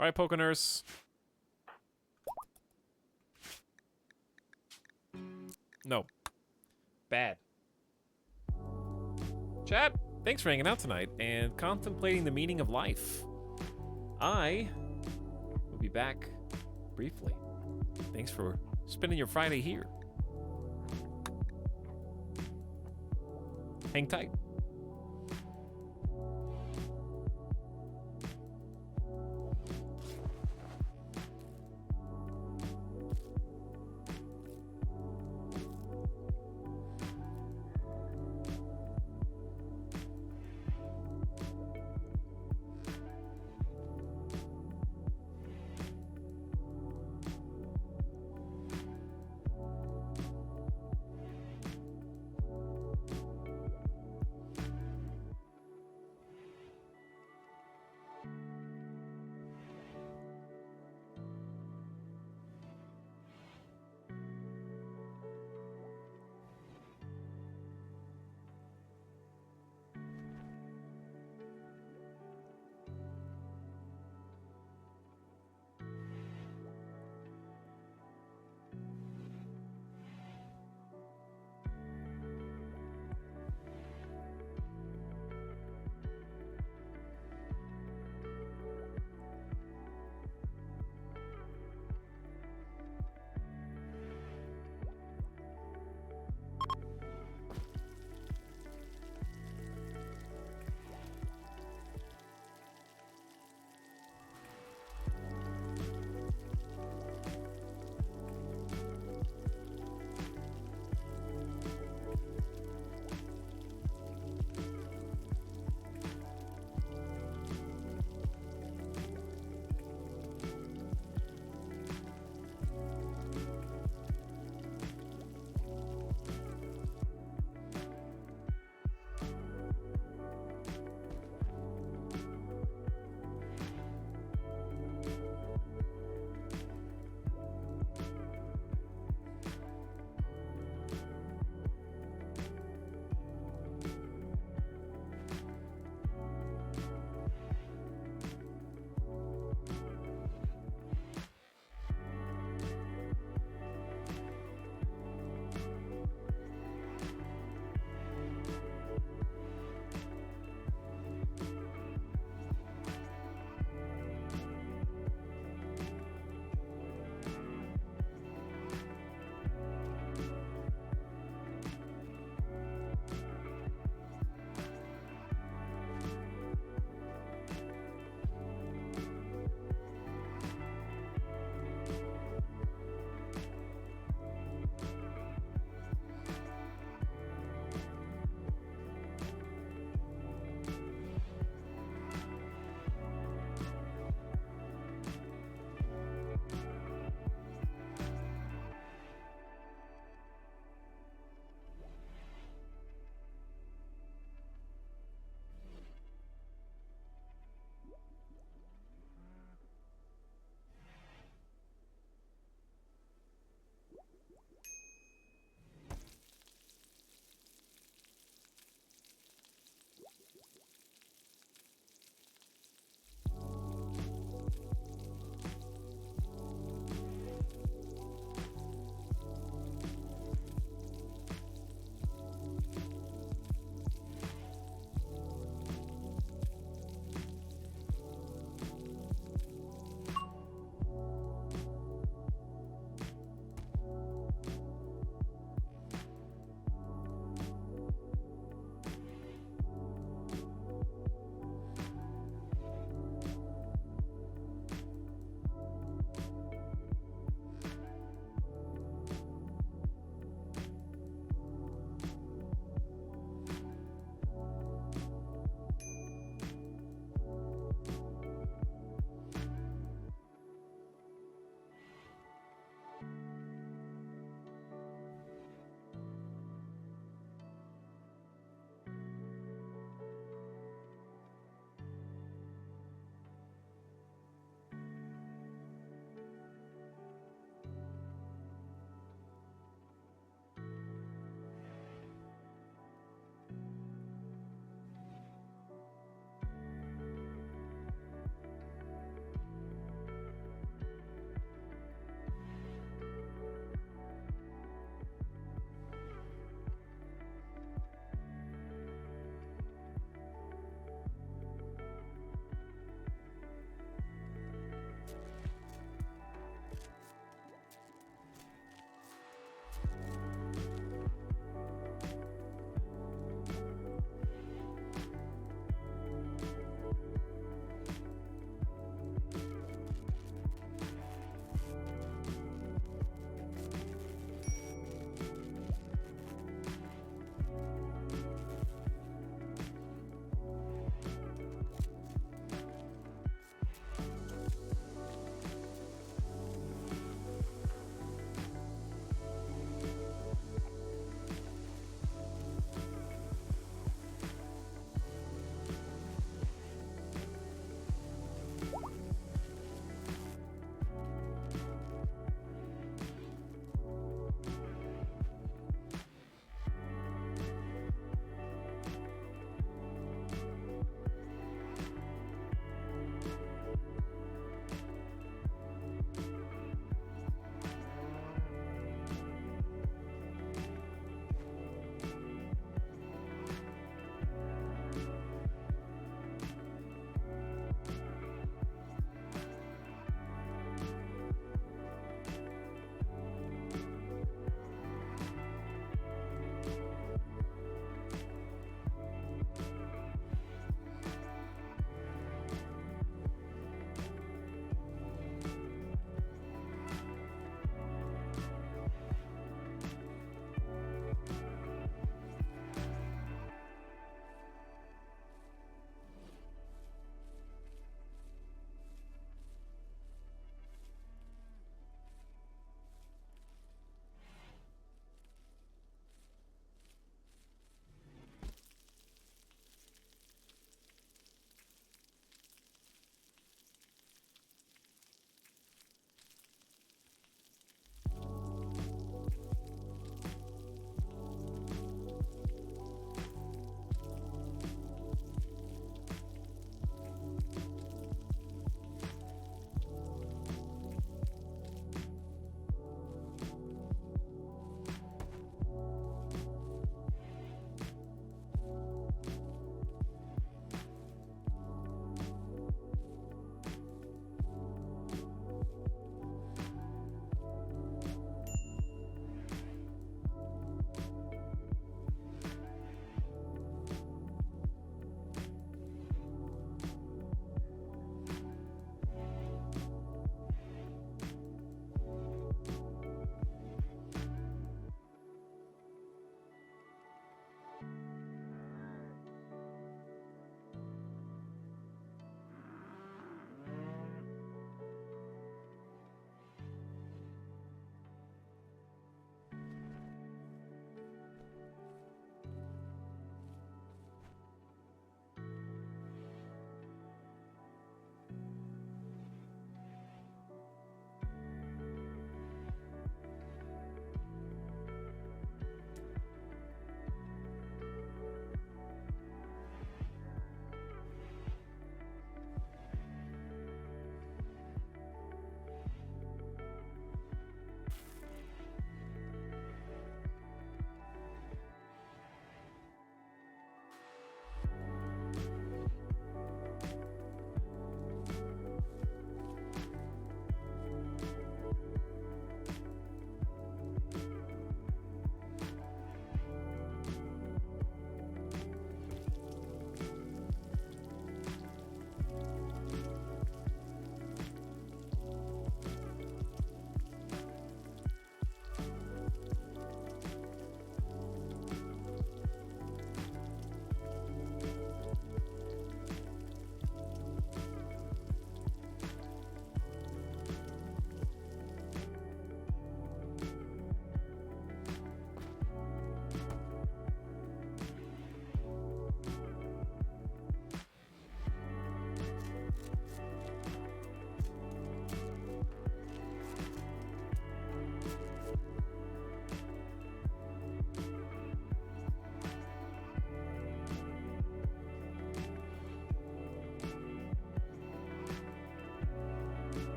Alright, Pokenurse. No. Bad. Chat! Thanks for hanging out tonight and contemplating the meaning of life. I will be back briefly. Thanks for spending your Friday here. Hang tight.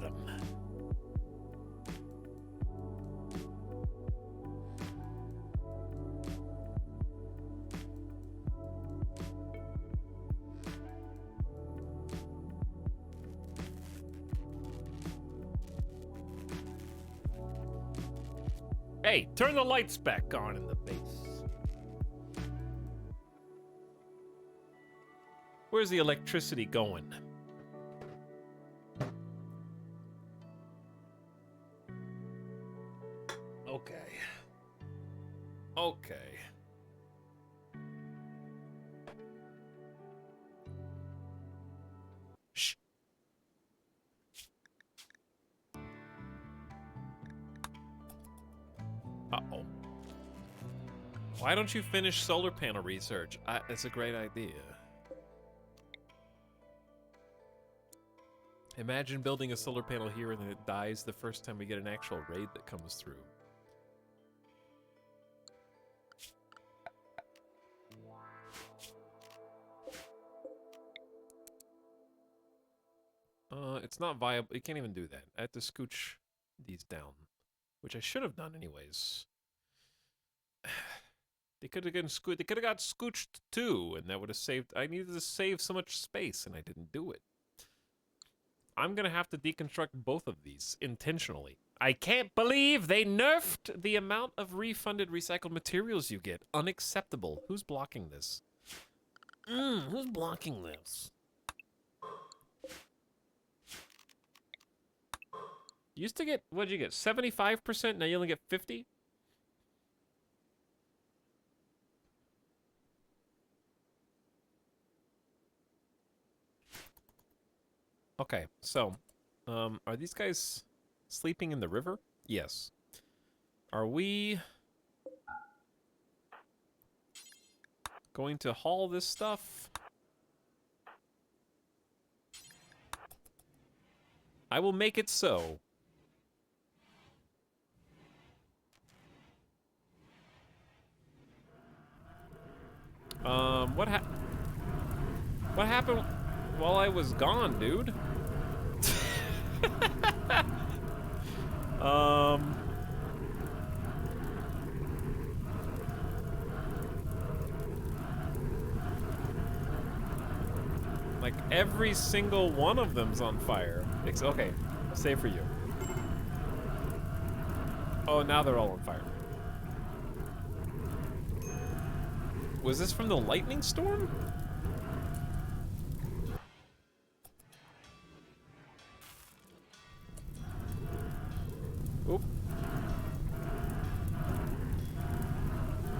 him. Hey, turn the lights back on in the base. Where's the electricity going? Okay. Okay. Shh. Uh-oh. Why don't you finish solar panel research? That's a great idea. Imagine building a solar panel here and then it dies the first time we get an actual raid that comes through. It's not viable. You can't even do that. I have to scooch these down, which I should have done anyways. They could have They could have got scooched too, and that would have saved. I needed to save so much space, and I didn't do it. I'm gonna have to deconstruct both of these intentionally. I can't believe they nerfed the amount of refunded recycled materials you get. Unacceptable. Who's blocking this? Who's blocking this? You used to get, what'd you get, 75%? Now you only get 50? Okay, so, are these guys sleeping in the river? Yes. Are we going to haul this stuff? I will make it so. What happened while I was gone, dude? Like every single one of them's on fire. Okay, save for you. Oh, now they're all on fire. Was this from the lightning storm? Oop.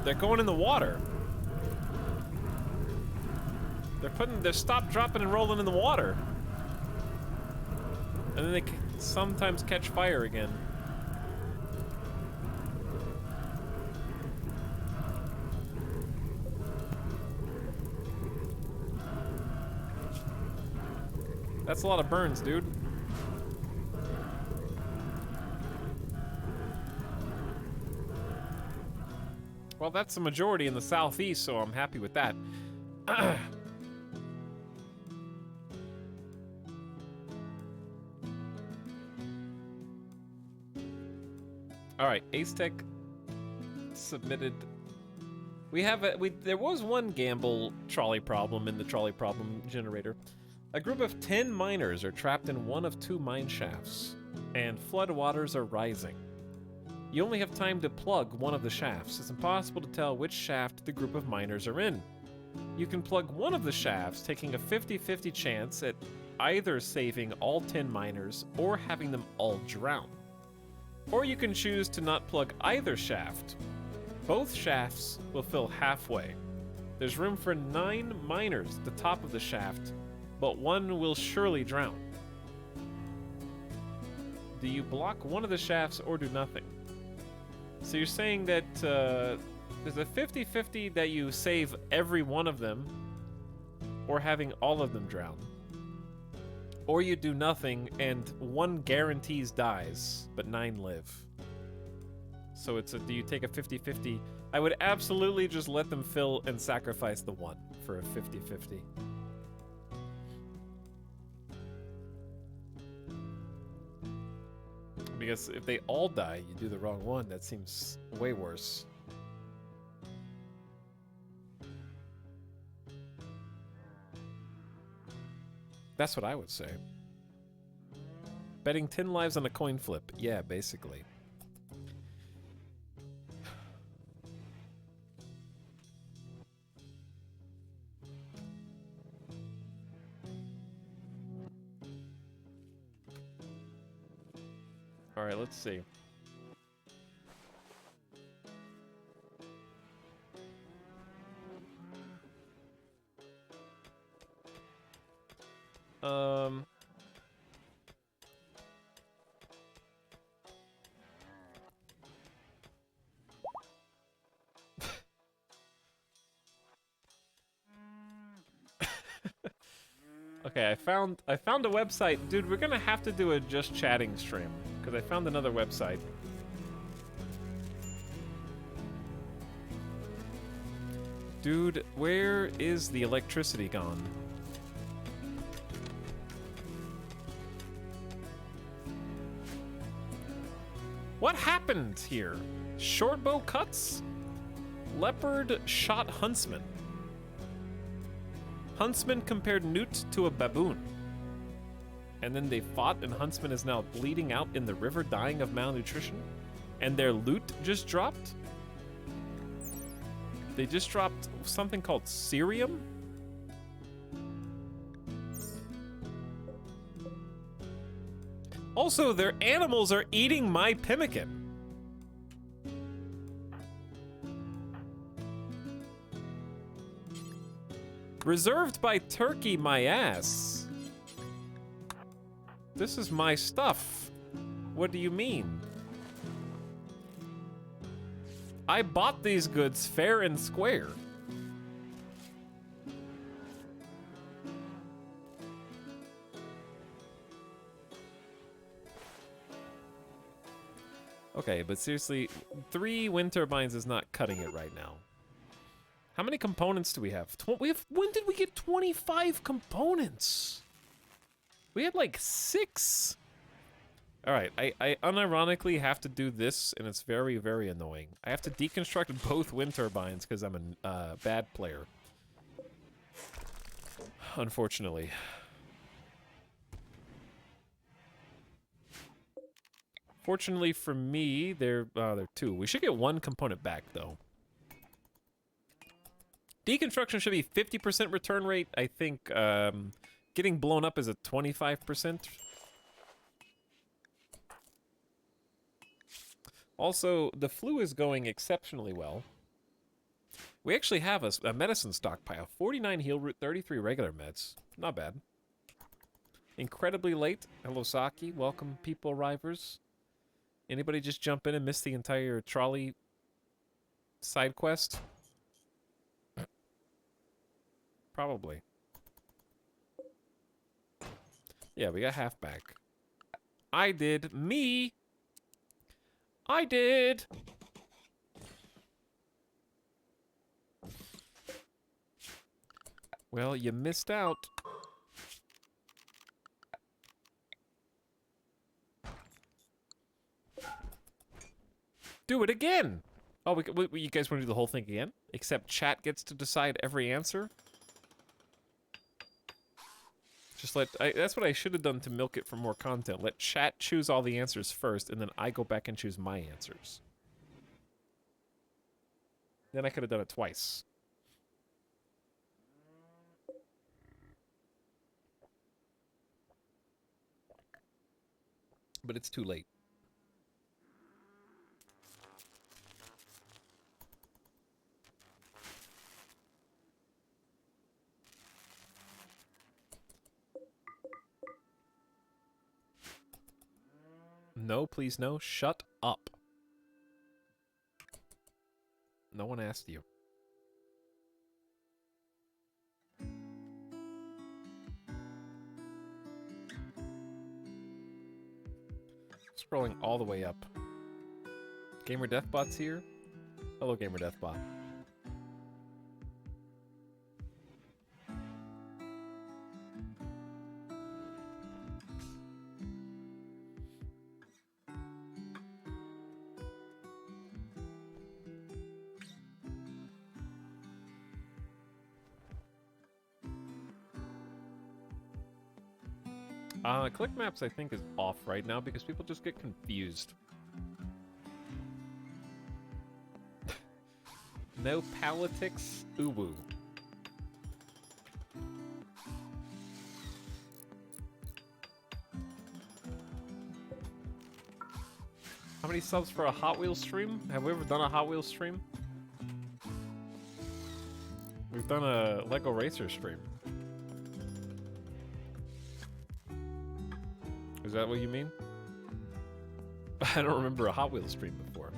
They're going in the water. They're stop, dropping, and rolling in the water. And then they sometimes catch fire again. That's a lot of burns, dude. Well, that's the majority in the southeast, so I'm happy with that. All right, Aztec submitted. There was one gamble trolley problem in the trolley problem generator. A group of 10 miners are trapped in one of 2 mine shafts, and floodwaters are rising. You only have time to plug one of the shafts. It's impossible to tell which shaft the group of miners are in. You can plug one of the shafts, taking a 50-50 chance at either saving all 10 miners or having them all drown. Or you can choose to not plug either shaft. Both shafts will fill halfway. There's room for 9 miners at the top of the shaft, but one will surely drown. Do you block one of the shafts or do nothing? So you're saying that there's a 50-50 that you save every one of them, or having all of them drown. Or you do nothing and one guarantees dies, but 9 live. So do you take a 50-50? I would absolutely just let them fill and sacrifice the one for a 50-50. Because if they all die, you do the wrong one. That seems way worse. That's what I would say. Betting 10 lives on a coin flip. Yeah, basically. All right, let's see. Okay, I found a website. Dude, we're gonna have to do a just chatting stream because I found another website. Dude, where is the electricity gone? What happened here? Shortbow cuts? Leopard shot huntsman. Huntsman compared Newt to a baboon. And then they fought, and Huntsman is now bleeding out in the river, dying of malnutrition. And their loot just dropped? They just dropped something called cerium? Also, their animals are eating my pemmican. Reserved by Turkey, my ass. This is my stuff. What do you mean? I bought these goods fair and square. Okay, but seriously, 3 wind turbines is not cutting it right now. How many components do we have? When did we get 25 components? We had like 6. All right, I unironically have to do this, and it's very, very annoying. I have to deconstruct both wind turbines because I'm a bad player. Unfortunately. Fortunately for me, they're 2. We should get 1 component back, though. Deconstruction should be 50% return rate. I think getting blown up is a 25%. Also, the flu is going exceptionally well. We actually have a medicine stockpile. 49 heal root, 33 regular meds. Not bad. Incredibly late. Hello, Saki. Welcome, people arrivers. Anybody just jump in and miss the entire trolley side quest? Probably. Yeah, we got half back. I did. Me! I did! Well, you missed out. Do it again! Oh, you guys want to do the whole thing again? Except chat gets to decide every answer? Just that's what I should have done to milk it for more content. Let chat choose all the answers first, and then I go back and choose my answers. Then I could have done it twice. But it's too late. No, please no. Shut up. No one asked you. Scrolling all the way up. Gamer Deathbot's here. Hello, Gamer Deathbot. Click maps I think is off right now because people just get confused. No politics, uwu. How many subs for a Hot Wheels stream? Have we ever done a Hot Wheels stream? We've done a Lego Racer stream. Is that what you mean? I don't remember a Hot Wheels stream before.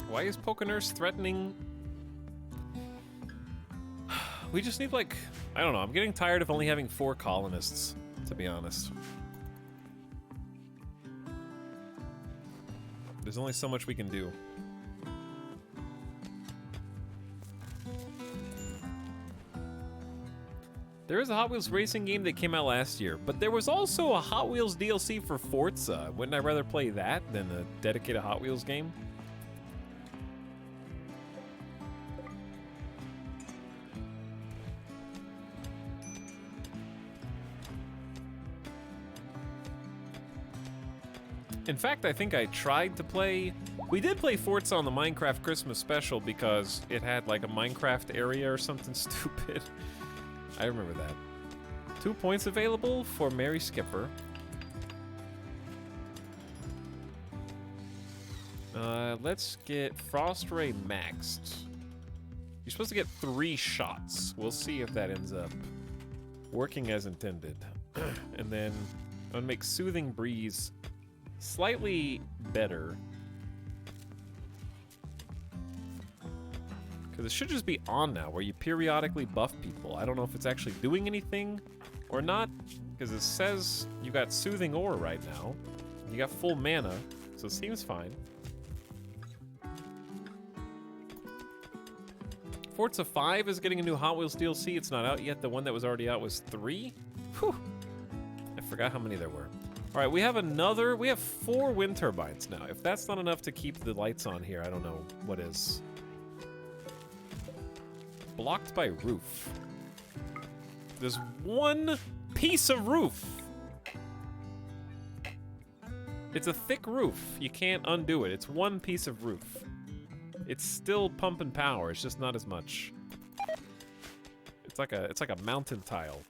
Why is Pokenurse threatening? We just need, like, I don't know, I'm getting tired of only having 4 colonists, to be honest. There's only so much we can do. There is a Hot Wheels racing game that came out last year, but there was also a Hot Wheels DLC for Forza. Wouldn't I rather play that than a dedicated Hot Wheels game? In fact, I think I tried to play... We did play Forza on the Minecraft Christmas special because it had like a Minecraft area or something stupid. I remember that. 2 points available for Mary Skipper. Let's get Frost Ray maxed. You're supposed to get 3 shots. We'll see if that ends up working as intended. And then I'm gonna make Soothing Breeze slightly better. Because it should just be on now, where you periodically buff people. I don't know if it's actually doing anything or not, because it says you got Soothing Ore right now. You got full mana, so it seems fine. Forza 5 is getting a new Hot Wheels DLC. It's not out yet. The one that was already out was 3. Whew. I forgot how many there were. All right, we have 4 wind turbines now. If that's not enough to keep the lights on here, I don't know what is. Blocked by roof. There's 1 piece of roof. It's a thick roof. You can't undo it. It's 1 piece of roof. It's still pumping power. It's just not as much. It's like a mountain tile.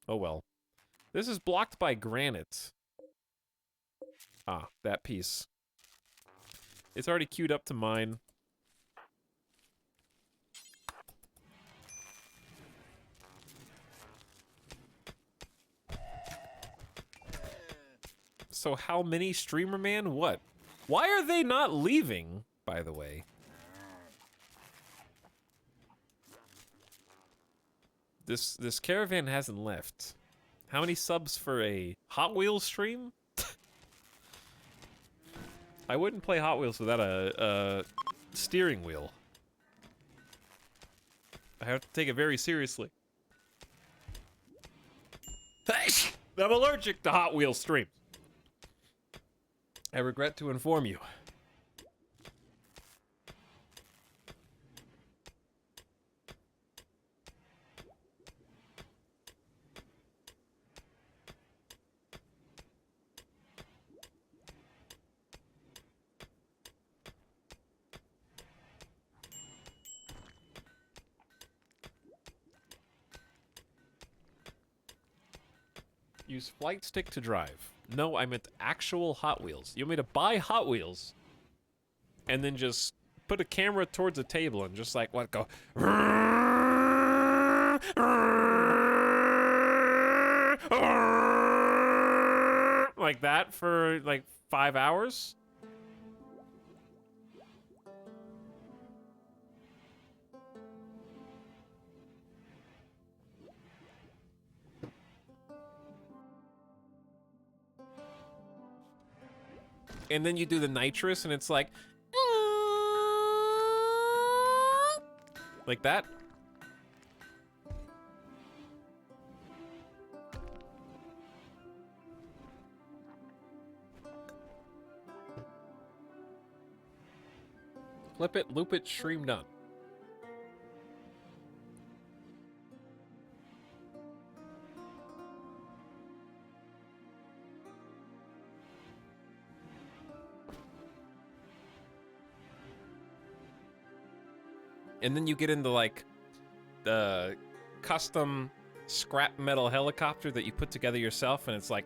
Oh well. This is blocked by granite. Ah, that piece. It's already queued up to mine. So how many, Streamer Man? What? Why are they not leaving, by the way? This caravan hasn't left. How many subs for a Hot Wheels stream? I wouldn't play Hot Wheels without a steering wheel. I have to take it very seriously. I'm allergic to Hot Wheels streams. I regret to inform you. Use flight stick to drive. No, I meant actual Hot Wheels. You want me to buy Hot Wheels and then just put a camera towards a table and just like, what, go like that for like 5 hours? And then you do the nitrous and it's like that. Flip it, loop it, stream done. And then you get into like the custom scrap metal helicopter that you put together yourself, and it's like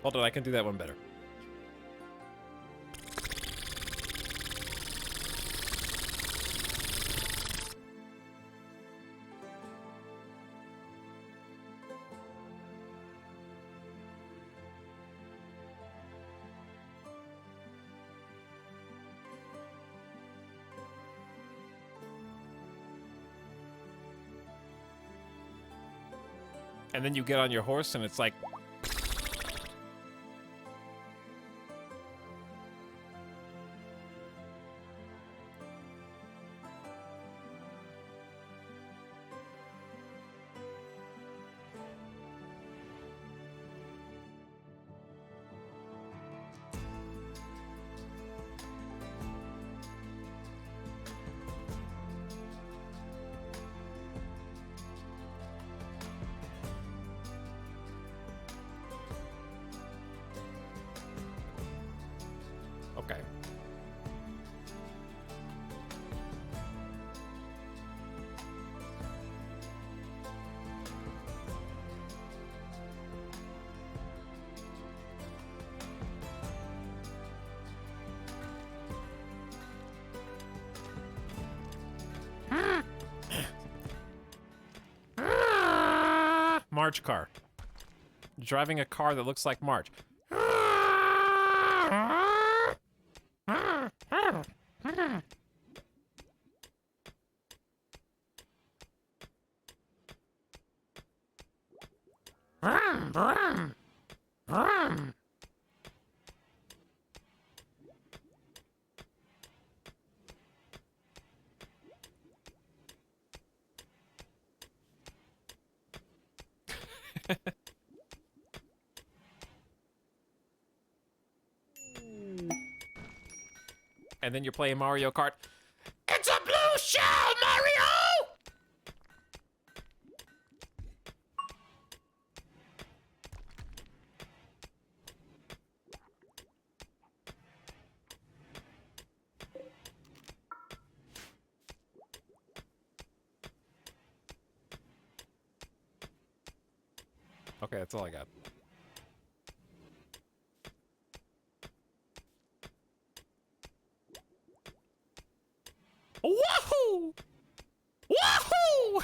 hold on, I can do that one better. And then you get on your horse and it's like okay. March car. Driving a car that looks like March. And then you're playing Mario Kart. It's a blue shell, Mario! Okay, that's all I got. Wahoo! Wahoo!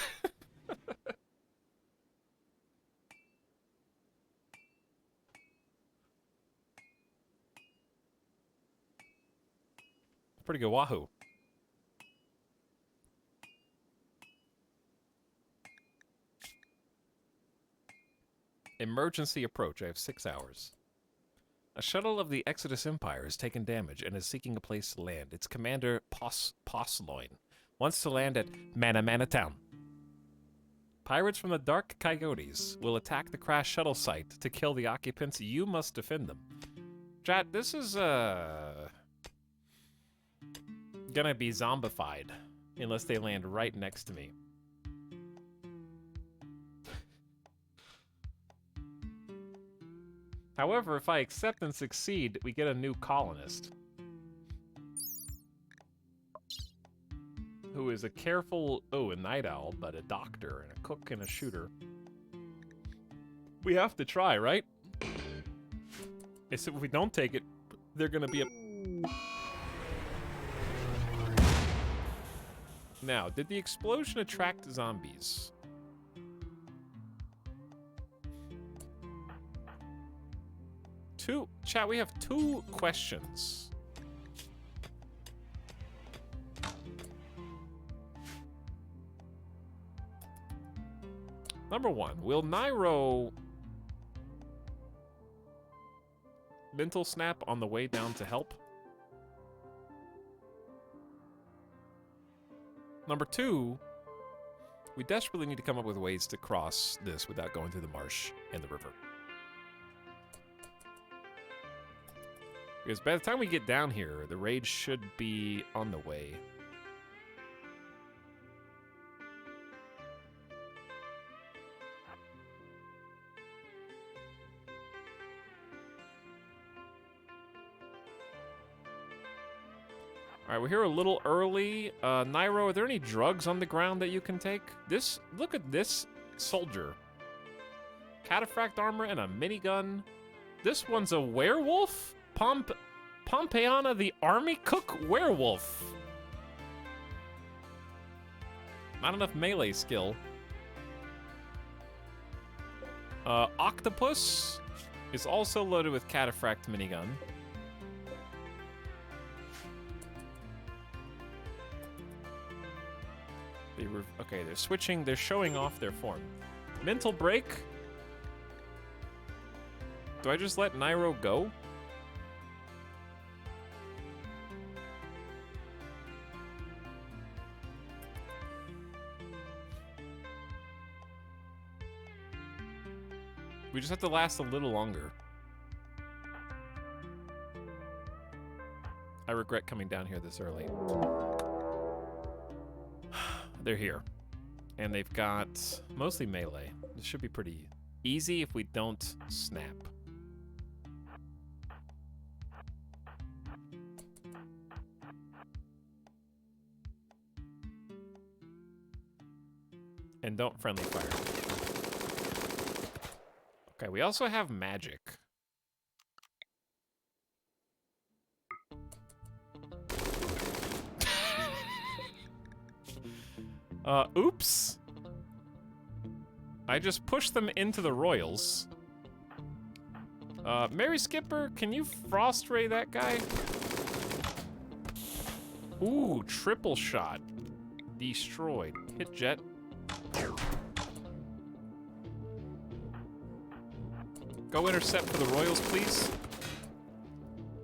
Pretty good wahoo. Emergency approach. I have 6 hours. A shuttle of the Exodus Empire has taken damage and is seeking a place to land. Its commander, Posloin, wants to land at Mana Town. Pirates from the Dark Coyotes will attack the crash shuttle site to kill the occupants. You must defend them. Chat, this is, gonna be zombified unless they land right next to me. However, if I accept and succeed, we get a new colonist. Who is a careful, a night owl, but a doctor and a cook and a shooter. We have to try, right? If we don't take it, they're gonna be a... Now, did the explosion attract zombies? Chat, we have 2 questions. Number 1, will Nairo mental snap on the way down to help? Number 2, we desperately need to come up with ways to cross this without going through the marsh and the river. Because by the time we get down here, the raid should be on the way. All right, we're here a little early. Nairo, are there any drugs on the ground that you can take? Look at this soldier. Cataphract armor and a minigun. This one's a werewolf? Pompeiana the army cook werewolf. Not enough melee skill. Octopus is also loaded with cataphract minigun. Okay, they're switching, they're showing off their form. Mental break. Do I just let Nairo go? We just have to last a little longer. I regret coming down here this early. They're here. And they've got mostly melee. This should be pretty easy if we don't snap. And don't friendly fire. Okay, we also have magic. Oops. I just pushed them into the royals. Mary Skipper, can you frost ray that guy? Ooh, triple shot. Destroyed. Hit jet. Go intercept for the royals, please.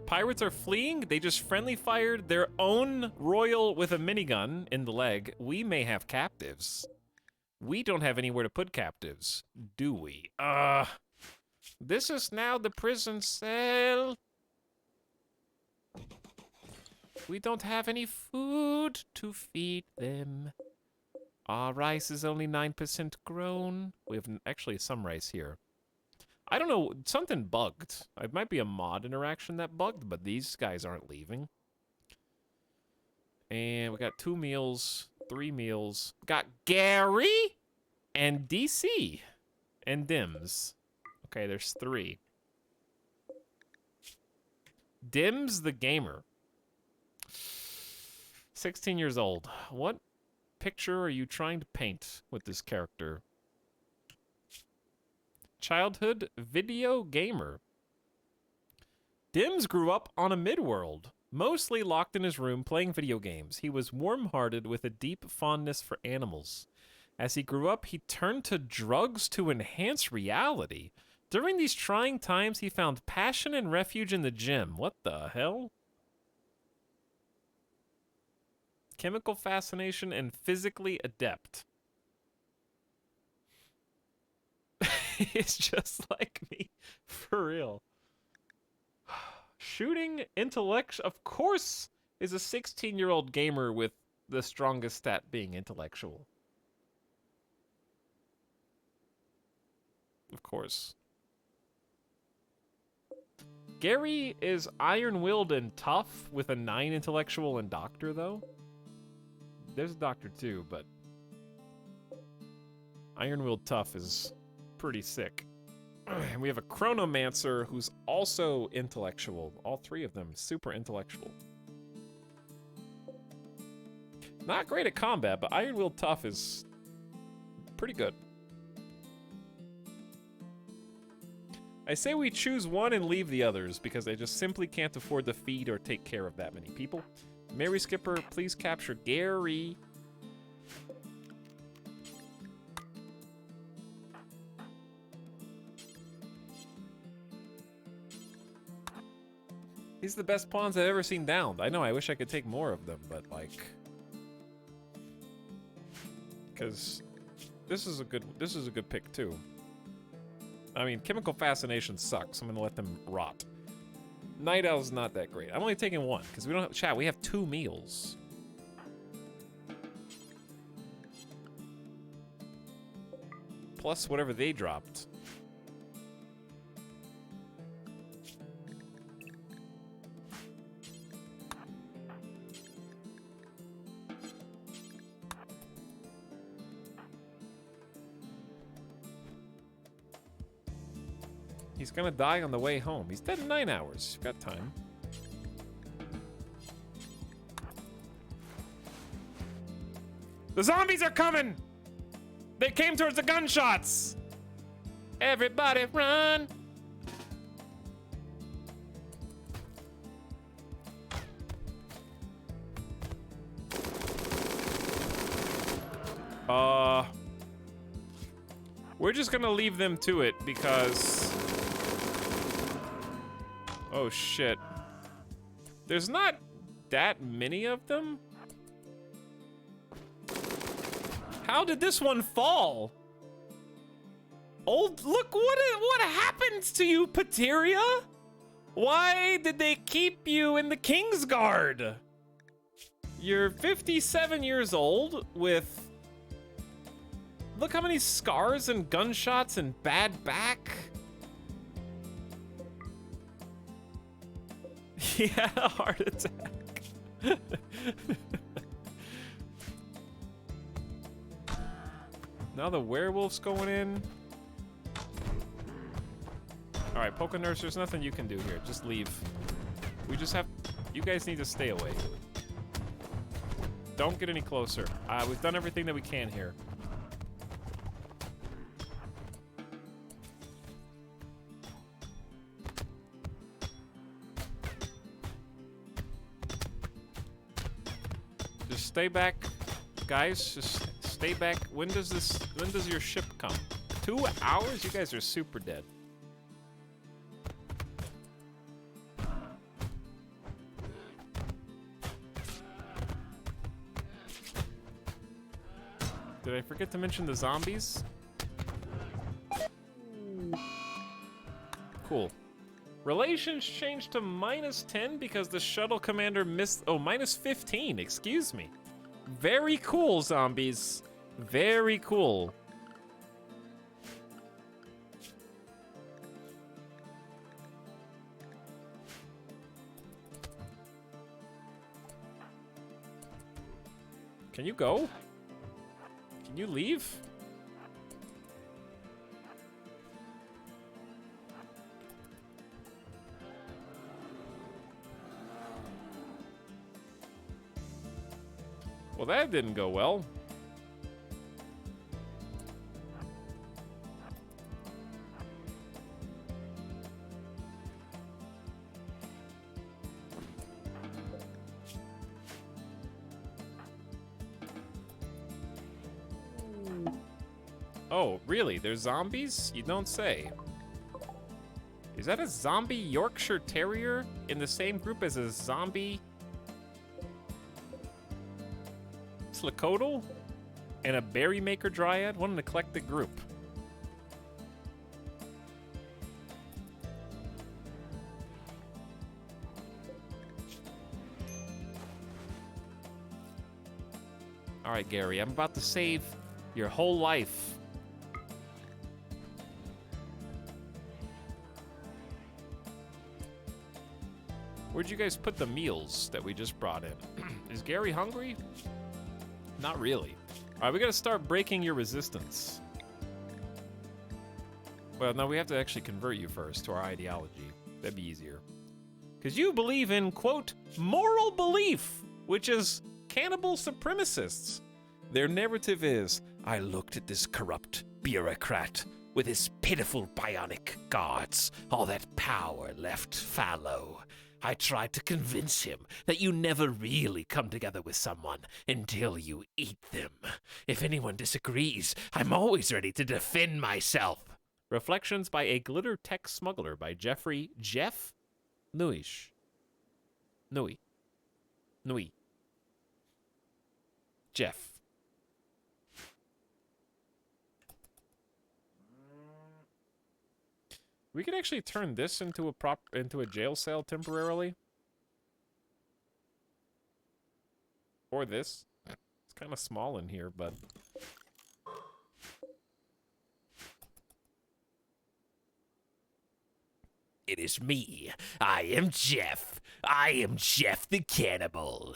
Pirates are fleeing. They just friendly fired their own royal with a minigun in the leg. We may have captives. We don't have anywhere to put captives, do we? This is now the prison cell. We don't have any food to feed them. Our rice is only 9% grown. We have actually some rice here. I don't know, something bugged. It might be a mod interaction that bugged, but these guys aren't leaving. And we got 2 meals, 3 meals. Got Gary and DC and Dims. Okay, there's 3. Dims the gamer. 16 years old. What picture are you trying to paint with this character? Childhood video gamer. Dims grew up on a midworld, mostly locked in his room playing video games. He was warm-hearted with a deep fondness for animals. As he grew up, he turned to drugs to enhance reality. During these trying times, he found passion and refuge in the gym. What the hell? Chemical fascination and physically adept. It's just like me, for real. Shooting intellect, of course, is a 16-year-old gamer with the strongest stat being intellectual. Of course. Gary is iron-willed and tough with a 9 intellectual and doctor, though. There's a doctor too, but iron-willed tough is pretty sick. And we have a chronomancer who's also intellectual. All 3 of them super intellectual. Not great at combat, but iron-willed tough is pretty good. I say we choose one and leave the others because I just simply can't afford to feed or take care of that many people. Mary Skipper, please capture Gary. These are the best pawns I've ever seen downed. I know, I wish I could take more of them, but like... because this is a good pick too. I mean, chemical fascination sucks. I'm gonna let them rot. Night Owl's not that great. I'm only taking one because we don't have chat. We have 2 meals. Plus whatever they dropped. He's gonna die on the way home. He's dead in 9 hours. You've got time. The zombies are coming! They came towards the gunshots! Everybody run! We're just gonna leave them to it because... Oh shit. There's not that many of them? How did this one fall? Look what happens to you, Pateria? Why did they keep you in the Kingsguard? You're 57 years old with... Look how many scars and gunshots and bad back. He had a heart attack. Now the werewolf's going in. All right, Poke Nurse, there's nothing you can do here. Just leave. We just have... You guys need to stay away. Don't get any closer. We've done everything that we can here. Just stay back, guys. Just stay back. When does your ship come? 2 hours? You guys are super dead. Did I forget to mention the zombies? Cool. Relations changed to -10 because the shuttle commander missed... Oh, -15, excuse me. Very cool, zombies. Very cool. Can you go? Can you leave? Well, that didn't go well. Oh, really? There's zombies? You don't say. Is that a zombie Yorkshire Terrier in the same group as a zombie Slicodal and a berry maker dryad? What an eclectic group. All right, Gary, I'm about to save your whole life. Where'd you guys put the meals that we just brought in? Is Gary hungry? Not really. All right, we gotta start breaking your resistance. Well, no, we have to actually convert you first to our ideology. That'd be easier. Because you believe in, quote, moral belief, which is cannibal supremacists. Their narrative is, I looked at this corrupt bureaucrat with his pitiful bionic guards, all that power left fallow. I tried to convince him that you never really come together with someone until you eat them. If anyone disagrees, I'm always ready to defend myself. Reflections by a Glitter Tech Smuggler by Jeff Nuish. Nui. Jeff. We could actually turn this into a jail cell temporarily. Or this. It's kind of small in here, but It is me. I am Jeff. I am Jeff the Cannibal.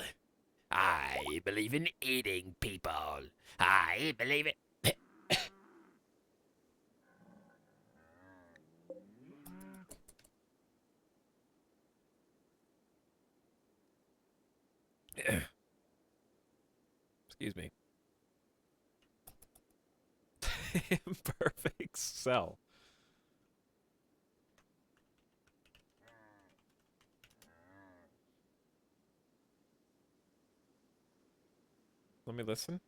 I believe in eating people. I believe it. excuse me. Perfect cell. Let me listen.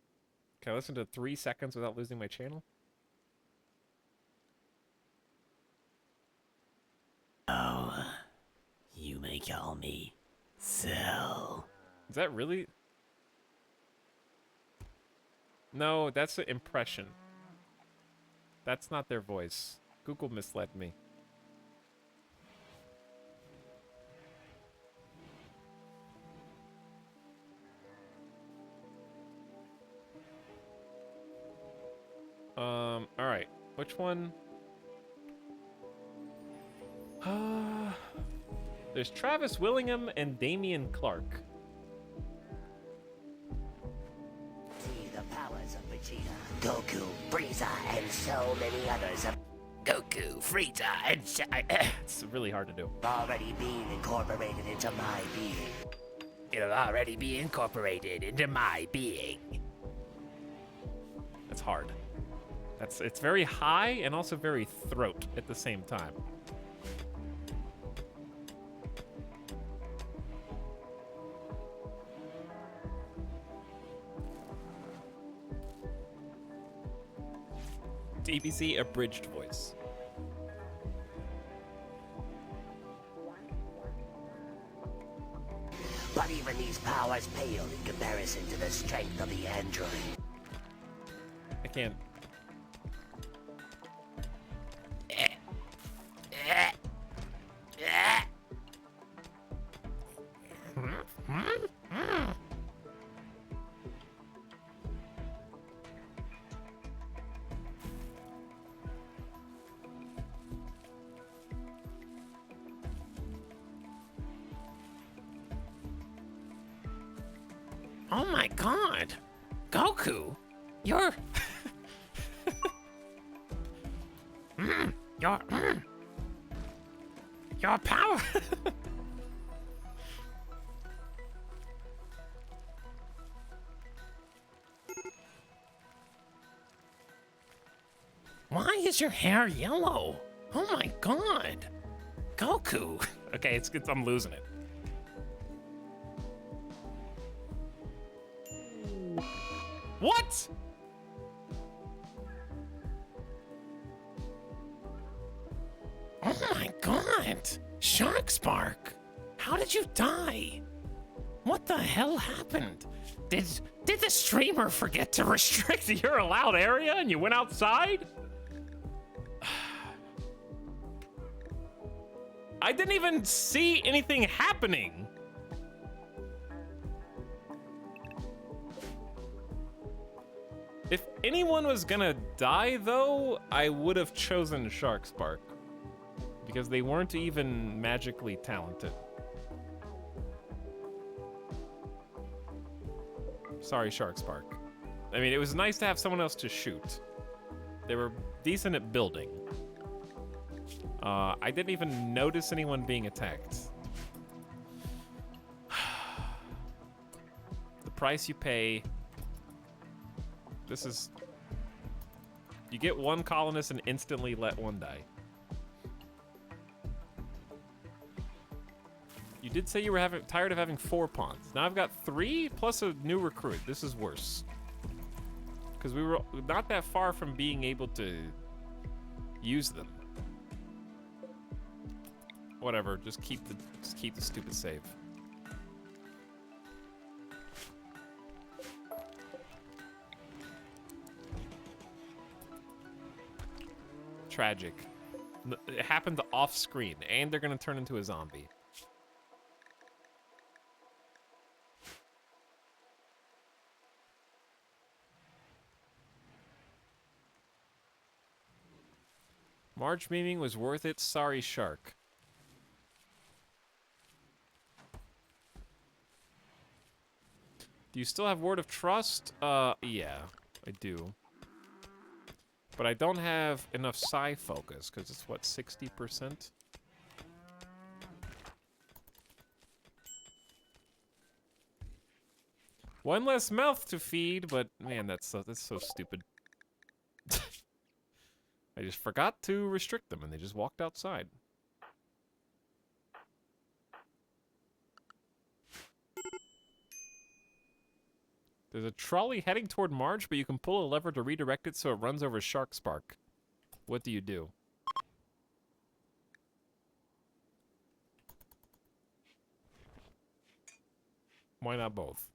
Can I listen to 3 seconds without losing my channel? Oh, you may call me Cell. Is that really? No, that's an impression. That's not their voice. Google misled me. Alright. Which one? There's Travis Willingham and Damian Clark. See the powers of Vegeta, Goku, Frieza, and so many others have Goku, Frieza, and It's really hard to do. already been incorporated into my being. it'll already be incorporated into my being. That's hard. It's very high and also very throat at the same time. DBC abridged voice. But even these powers pale in comparison to the strength of the android. I can't. Oh my god. Goku, you're... Your power... Why is your hair yellow? Oh my god. Goku. Okay, I'm losing it. What? Oh my god! Shark Spark! How did you die? What the hell happened? Did the streamer forget to restrict You're allowed area and you went outside? I didn't even see anything happening. If anyone was gonna die, though, I would have chosen Shark Spark. Because they weren't even magically talented. Sorry, Shark Spark. I mean, it was nice to have someone else to shoot. They were decent at building. I didn't even notice anyone being attacked. The price you pay. This is... You get one colonist and instantly let one die. You did say you were tired of having 4 pawns. Now I've got 3 plus a new recruit. This is worse. Because we were not that far from being able to use them. Whatever, just keep the stupid save. Tragic. It happened off screen, and they're gonna turn into a zombie. Marge memeing was worth it. Sorry, shark. Do you still have Word of Trust? Yeah, I do. But I don't have enough psi focus, because it's, what, 60%? One less mouth to feed, but man, that's so stupid. I just forgot to restrict them, and they just walked outside. There's a trolley heading toward Marge, but you can pull a lever to redirect it so it runs over Shark Spark. What do you do? Why not both?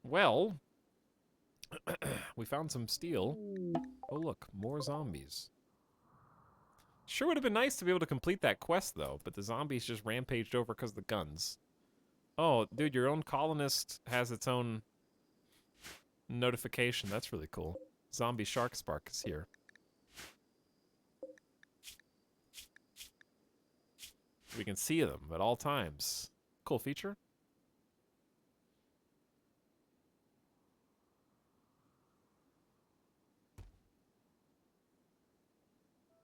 Well, we found some steel. Oh look, more zombies. Sure would have been nice to be able to complete that quest, though, but the zombies just rampaged over because of the guns. Oh, dude, your own colonist has its own notification. That's really cool. Zombie Shark Spark is here. We can see them at all times. Cool feature.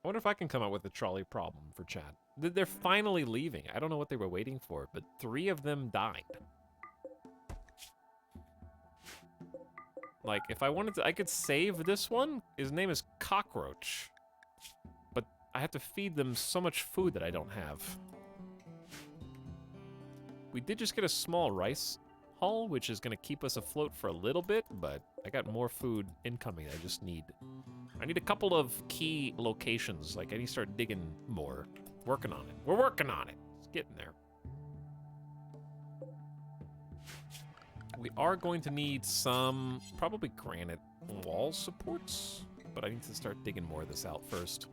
I wonder if I can come up with a trolley problem for chat. They're finally leaving. I don't know what they were waiting for, but 3 of them died. Like, if I wanted to, I could save this one. His name is Cockroach. But I have to feed them so much food that I don't have. We did just get a small rice hull, which is going to keep us afloat for a little bit, but I got more food incoming I just need. I need a couple of key locations. Like, I need to start digging more. Working on it. We're working on it. It's getting there. We are going to need some, probably granite wall supports, but I need to start digging more of this out first.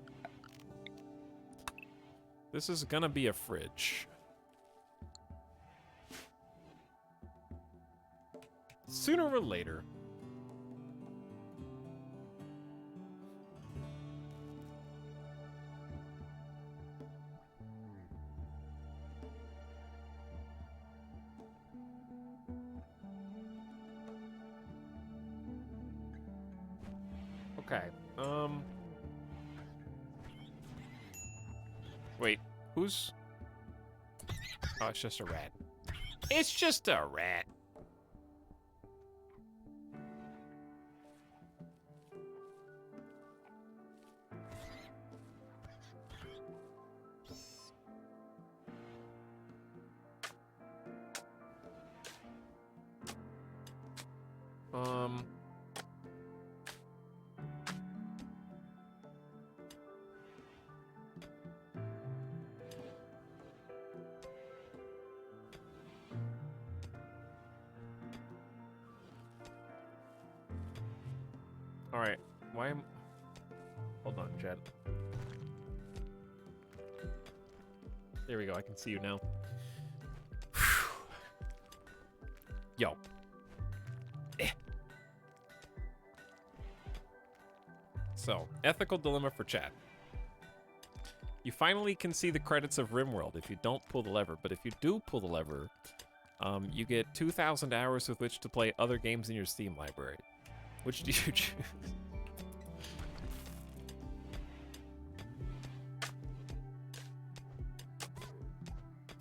This is going to be a fridge. Sooner or later. Okay, wait, who's... Oh, it's just a rat. It's just a rat. All right, why am... Hold on, Jed. There we go, I can see you now. Yo. So, ethical dilemma for chat. You finally can see the credits of RimWorld if you don't pull the lever, but if you do pull the lever, you get 2,000 hours with which to play other games in your Steam library. Which do you choose?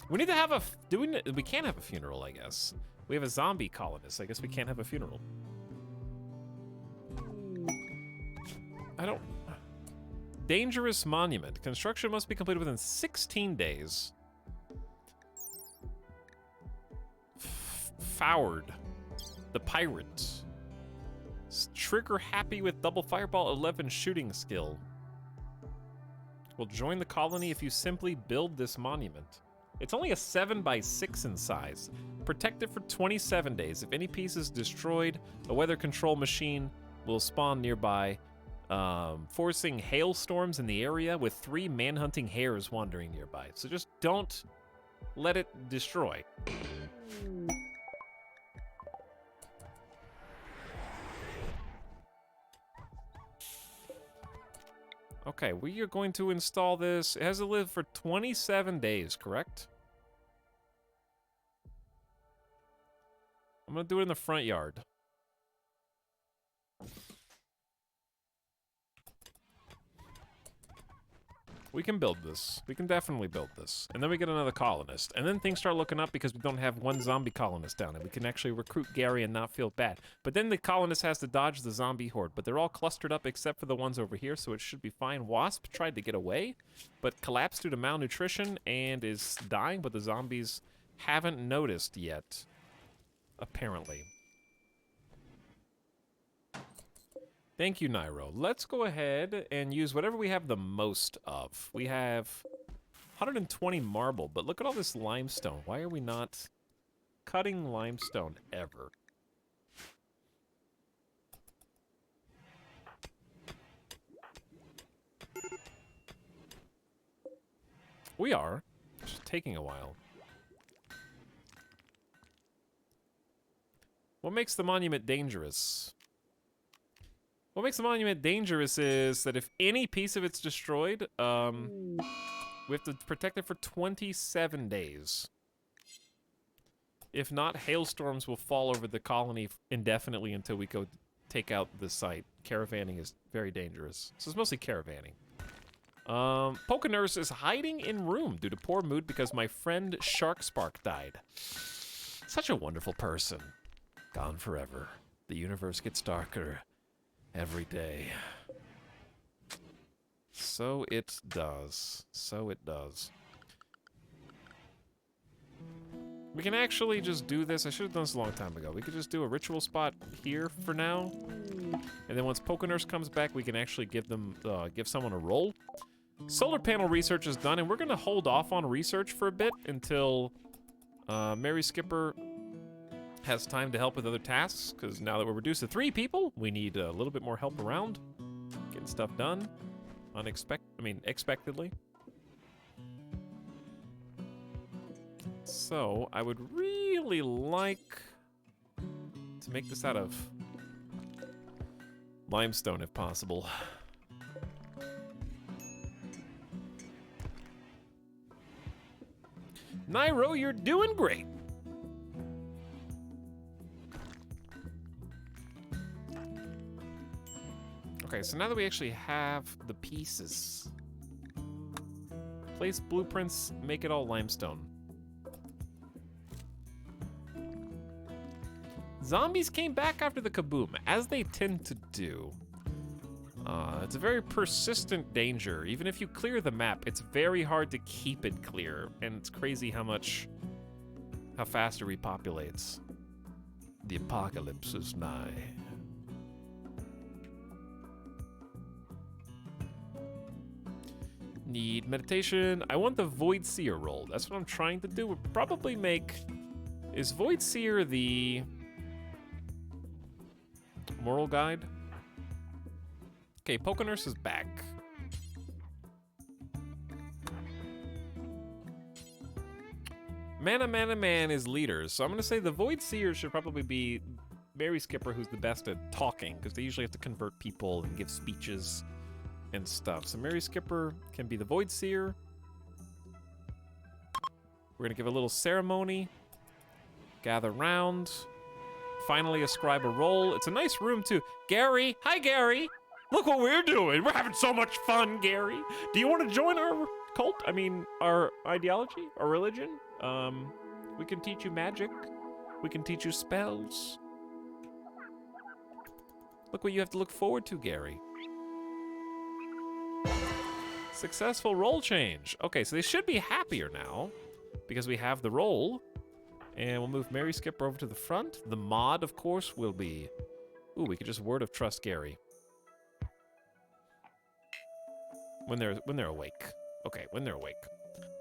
We need to have a... We can't have a funeral, I guess. We have a zombie colonist. I guess we can't have a funeral. I don't... Dangerous monument. Construction must be completed within 16 days. Foward. The pirate. Trigger happy with double fireball 11 shooting skill. Will join the colony if you simply build this monument. It's only a 7x6 in size. Protect it for 27 days. If any piece is destroyed, a weather control machine will spawn nearby, forcing hailstorms in the area with 3 manhunting hares wandering nearby. So just don't let it destroy. Okay, we are going to install this. It has to live for 27 days, correct? I'm gonna do it in the front yard. We can build this. We can definitely build this. And then we get another colonist. And then things start looking up because we don't have one zombie colonist down, and we can actually recruit Gary and not feel bad. But then the colonist has to dodge the zombie horde, but they're all clustered up except for the ones over here, so it should be fine. Wasp tried to get away, but collapsed due to malnutrition and is dying, but the zombies haven't noticed yet, apparently. Thank you, Nairo. Let's go ahead and use whatever we have the most of. We have 120 marble, but look at all this limestone. Why are we not cutting limestone ever? We are. It's just taking a while. What makes the monument dangerous? What makes the monument dangerous is that if any piece of it's destroyed, we have to protect it for 27 days. If not, hailstorms will fall over the colony indefinitely until we go take out the site. Caravanning is very dangerous. So it's mostly caravanning. Pokenurse is hiding in room due to poor mood because my friend Sharkspark died. Such a wonderful person. Gone forever. The universe gets darker every day. So it does. So it does. We can actually just do this. I should have done this a long time ago. We could just do a ritual spot here for now. And then once Pokenurse comes back, we can actually give them, give someone a roll. Solar panel research is done, and we're going to hold off on research for a bit until Mary Skipper has time to help with other tasks, because now that we're reduced to 3 people, we need a little bit more help around getting stuff done. Expectedly. So I would really like to make this out of limestone if possible. Nairo, you're doing great. Okay, so now that we actually have the pieces, place blueprints, make it all limestone. Zombies came back after the kaboom, as they tend to do. It's a very persistent danger. Even if you clear the map, it's very hard to keep it clear, and it's crazy how fast it repopulates. The apocalypse is nigh. Need meditation. I want the Void Seer roll. That's what I'm trying to do. We'll probably make... Is Void Seer the moral guide? Okay, Pokenurse is back. Man is leader, so I'm gonna say the Void Seer should probably be Mary Skipper, who's the best at talking, because they usually have to convert people and give speeches and stuff. So Mary Skipper can be the Void Seer. We're gonna give a little ceremony. Gather round. Finally ascribe a role. It's a nice room too. Gary! Hi, Gary! Look what we're doing! We're having so much fun, Gary! Do you want to join our cult? I mean, our ideology? Our religion? We can teach you magic. We can teach you spells. Look what you have to look forward to, Gary. Successful role change. Okay, so they should be happier now because we have the role. And we'll move Mary Skipper over to the front. The mod, of course, will be... Ooh, we could just word of trust Gary. When they're awake. Okay, when they're awake.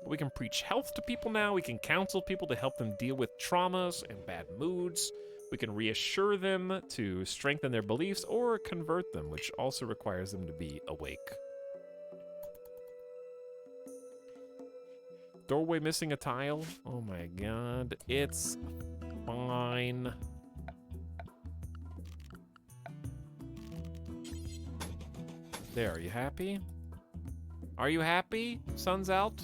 But we can preach health to people now. We can counsel people to help them deal with traumas and bad moods. We can reassure them to strengthen their beliefs or convert them, which also requires them to be awake. Doorway missing a tile? Oh my god. It's fine. There, are you happy? Are you happy? Sun's out?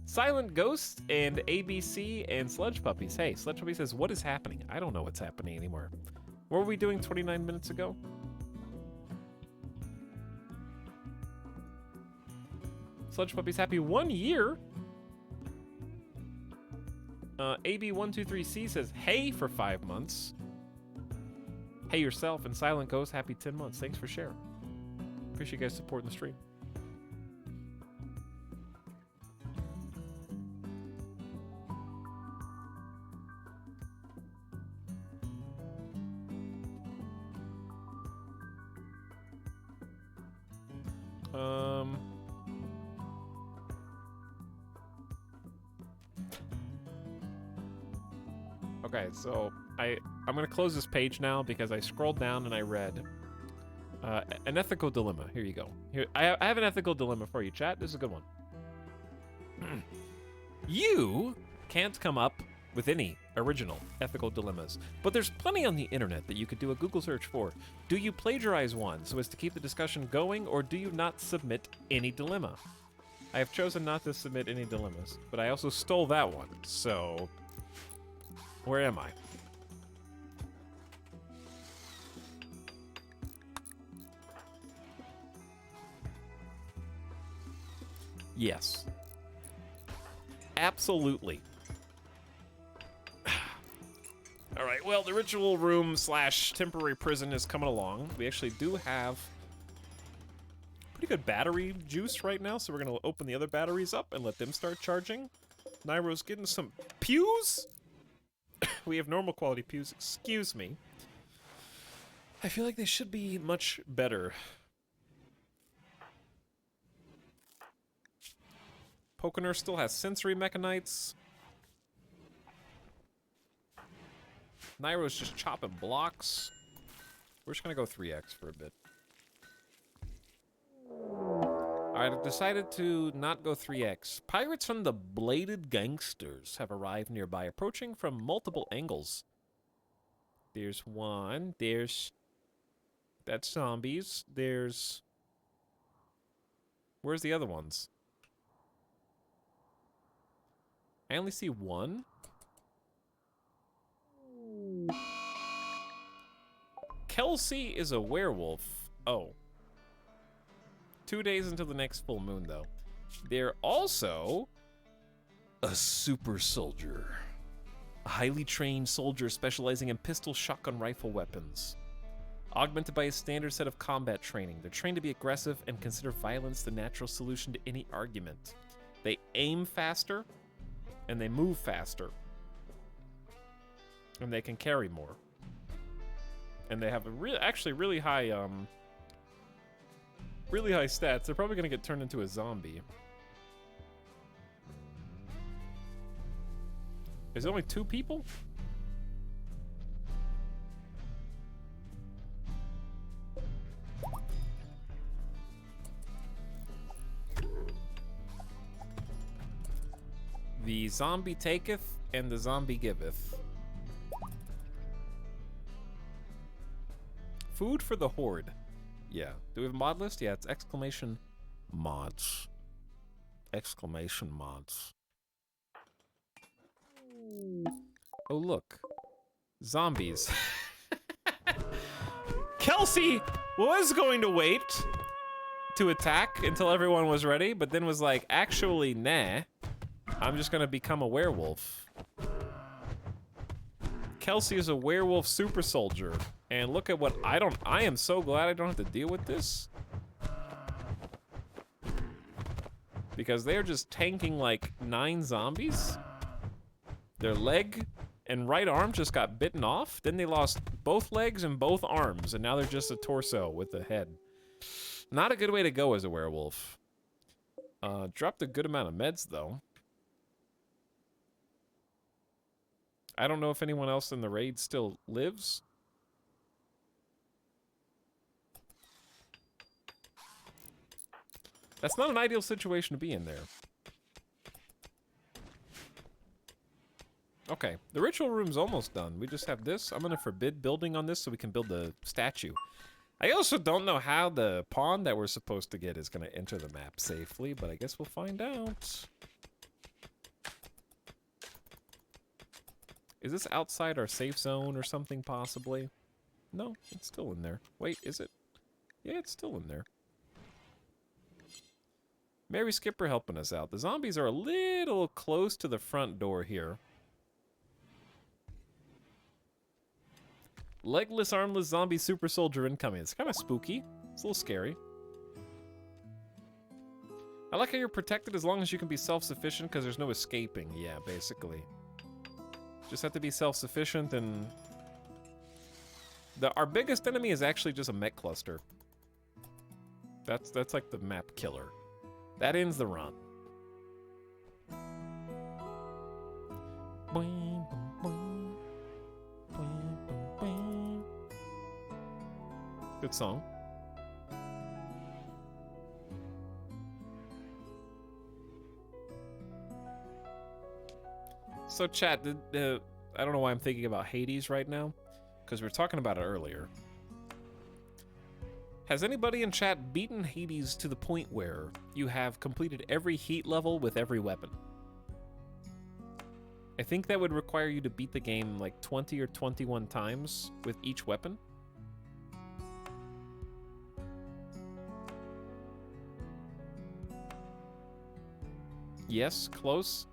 Silent Ghost and ABC and Sludge Puppies. Hey, Sludge Puppy says, what is happening? I don't know what's happening anymore. What were we doing 29 minutes ago? Sludge Puppy's happy 1 year. AB123C says, hey for 5 months. Hey yourself and Silent Ghost, happy 10 months. Thanks for sharing. Appreciate you guys supporting the stream. Okay, so I'm gonna close this page now because I scrolled down and I read an ethical dilemma. Here you go. Here I have an ethical dilemma for you, chat. This is a good one. You can't come up with any original ethical dilemmas, but there's plenty on the internet that you could do a Google search for. Do you plagiarize one so as to keep the discussion going, or do you not submit any dilemma? I have chosen not to submit any dilemmas, but I also stole that one, so where am I? Yes. Absolutely. All right, well, the ritual room / temporary prison is coming along. We actually do have pretty good battery juice right now, so we're going to open the other batteries up and let them start charging. Nairo's getting some pews. We have normal quality pews, excuse me. I feel like they should be much better. Pokener still has sensory mechanites. Nairo's just chopping blocks. We're just gonna go 3x for a bit. Alright, I've decided to not go 3x. Pirates from the Bladed Gangsters have arrived nearby, approaching from multiple angles. There's one. That's zombies. Where's the other ones? I only see one. Kelsey is a werewolf. Oh. 2 days until the next full moon, though. They're also a super soldier. A highly trained soldier specializing in pistol shotgun rifle weapons. Augmented by a standard set of combat training. They're trained to be aggressive and consider violence the natural solution to any argument. They aim faster, and they move faster. And they can carry more. And they have a actually really high stats. They're probably gonna get turned into a zombie. There's only 2 people? The zombie taketh and the zombie giveth. Food for the horde. Yeah. Do we have a mod list? Yeah, it's exclamation mods. Exclamation mods. Oh, look. Zombies. Kelsey was going to wait to attack until everyone was ready, but then was like, actually, nah. I'm just gonna become a werewolf. Kelsey is a werewolf super soldier. And look at what I am so glad I don't have to deal with this. Because they're just tanking like 9 zombies. Their leg and right arm just got bitten off. Then they lost both legs and both arms. And now they're just a torso with a head. Not a good way to go as a werewolf. Dropped a good amount of meds though. I don't know if anyone else in the raid still lives. That's not an ideal situation to be in there. Okay, the ritual room's almost done. We just have this. I'm gonna forbid building on this so we can build the statue. I also don't know how the pawn that we're supposed to get is gonna enter the map safely, but I guess we'll find out. Is this outside our safe zone or something, possibly? No, it's still in there. Wait, is it? Yeah, it's still in there. Mary Skipper helping us out. The zombies are a little close to the front door here. Legless, armless zombie super soldier incoming. It's kind of spooky. It's a little scary. I like how you're protected as long as you can be self-sufficient because there's no escaping. Yeah, basically. Just have to be self-sufficient and... our biggest enemy is actually just a mech cluster. That's like the map killer. That ends the run. Boing, boing, boing, boing, boing. Good song. So chat, I don't know why I'm thinking about Hades right now, because we were talking about it earlier. Has anybody in chat beaten Hades to the point where you have completed every heat level with every weapon? I think that would require you to beat the game like 20 or 21 times with each weapon. Yes, close.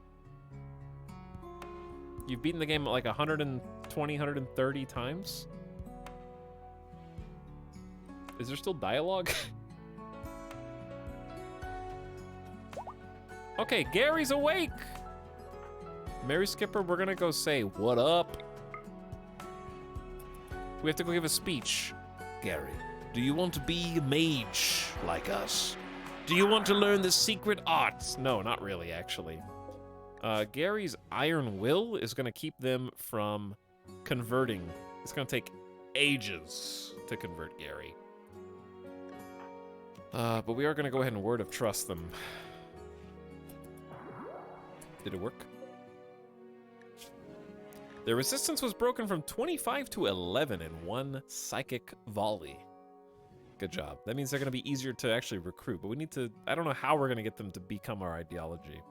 You've beaten the game like 120, 130 times? Is there still dialogue? Okay, Gary's awake! Mary Skipper, we're gonna go say, what up? We have to go give a speech. Gary, do you want to be a mage like us? Do you want to learn the secret arts? No, not really, actually. Gary's iron will is gonna keep them from converting. It's gonna take ages to convert Gary. But we are gonna go ahead and word of trust them. Did it work? Their resistance was broken from 25 to 11 in one psychic volley. Good job. That means they're gonna be easier to actually recruit, but we need to, I don't know how we're gonna get them to become our ideology.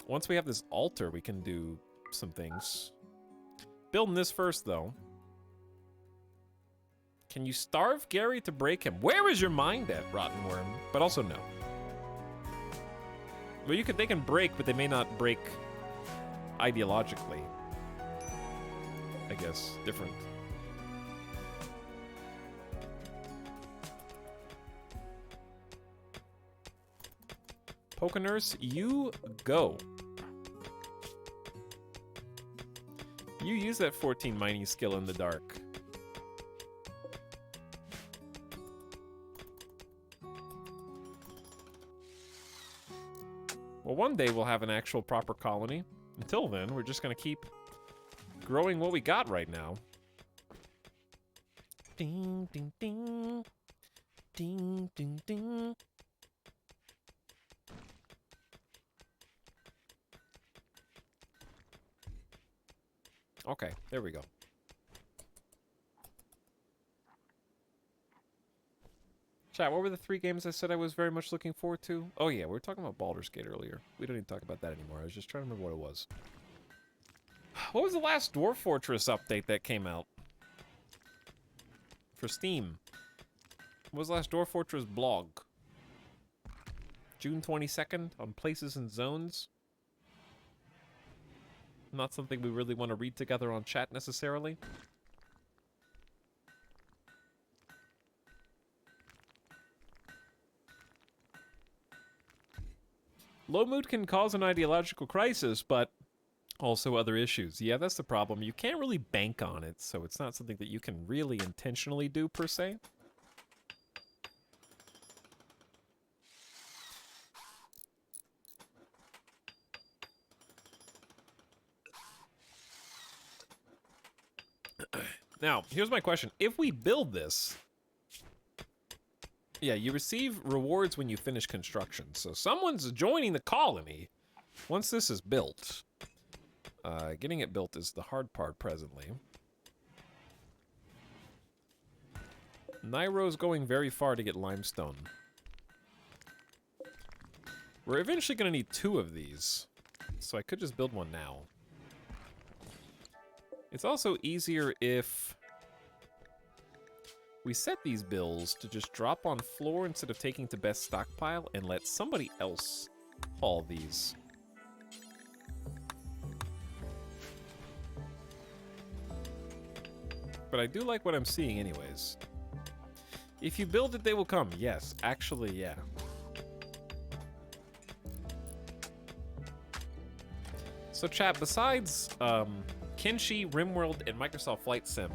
Once we have this altar, we can do some things. Building this first, though. Can you starve Gary to break him? Where is your mind at, Rotten Worm? But also no. Well, they can break, but they may not break ideologically. I guess, different. Pokenurse, you go. You use that 14 mining skill in the dark. Well, one day we'll have an actual proper colony. Until then, we're just gonna keep growing what we got right now. Ding, ding, ding. Ding, ding, ding. Okay, there we go. Chat, what were the 3 games I said I was very much looking forward to? Oh yeah, we were talking about Baldur's Gate earlier. We don't need to talk about that anymore. I was just trying to remember what it was. What was the last Dwarf Fortress update that came out? For Steam. What was the last Dwarf Fortress blog? June 22nd on Places and Zones. Not something we really want to read together on chat necessarily. Low mood can cause an ideological crisis, but also other issues. Yeah, that's the problem. You can't really bank on it, so it's not something that you can really intentionally do, per se. Now, here's my question. If we build this... Yeah, you receive rewards when you finish construction. So someone's joining the colony once this is built. Getting it built is the hard part presently. Nairo's going very far to get limestone. We're eventually going to need 2 of these. So I could just build one now. It's also easier if we set these bills to just drop on floor instead of taking to best stockpile and let somebody else haul these. But I do like what I'm seeing anyways. If you build it, they will come. Yes, actually, yeah. So chat, besides Kenshi, RimWorld, and Microsoft Flight Sim,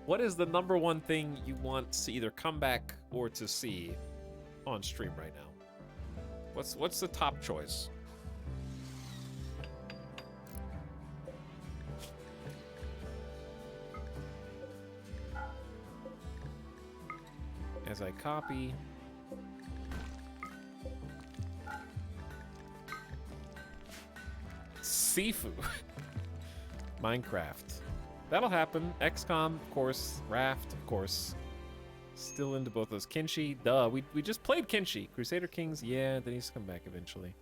what is the #1 thing you want to either come back or to see on stream right now? What's the top choice? As I copy. Sifu. Minecraft. That'll happen. XCOM, of course. Raft, of course. Still into both those. Kenshi, duh. We just played Kenshi. Crusader Kings, yeah, that needs to come back eventually.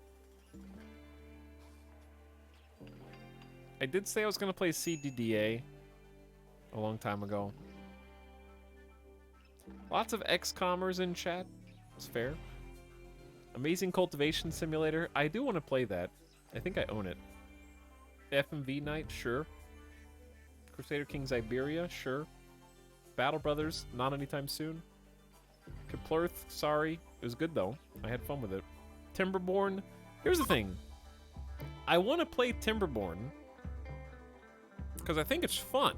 I did say I was going to play CDDA a long time ago. Lots of XCOMers in chat. It's fair. Amazing Cultivation Simulator. I do want to play that. I think I own it. FMV Night, sure. Crusader Kings Iberia, sure. Battle Brothers, not anytime soon. Kaplurth, sorry. It was good though. I had fun with it. Timberborn. Here's the thing. I want to play Timberborn because I think it's fun.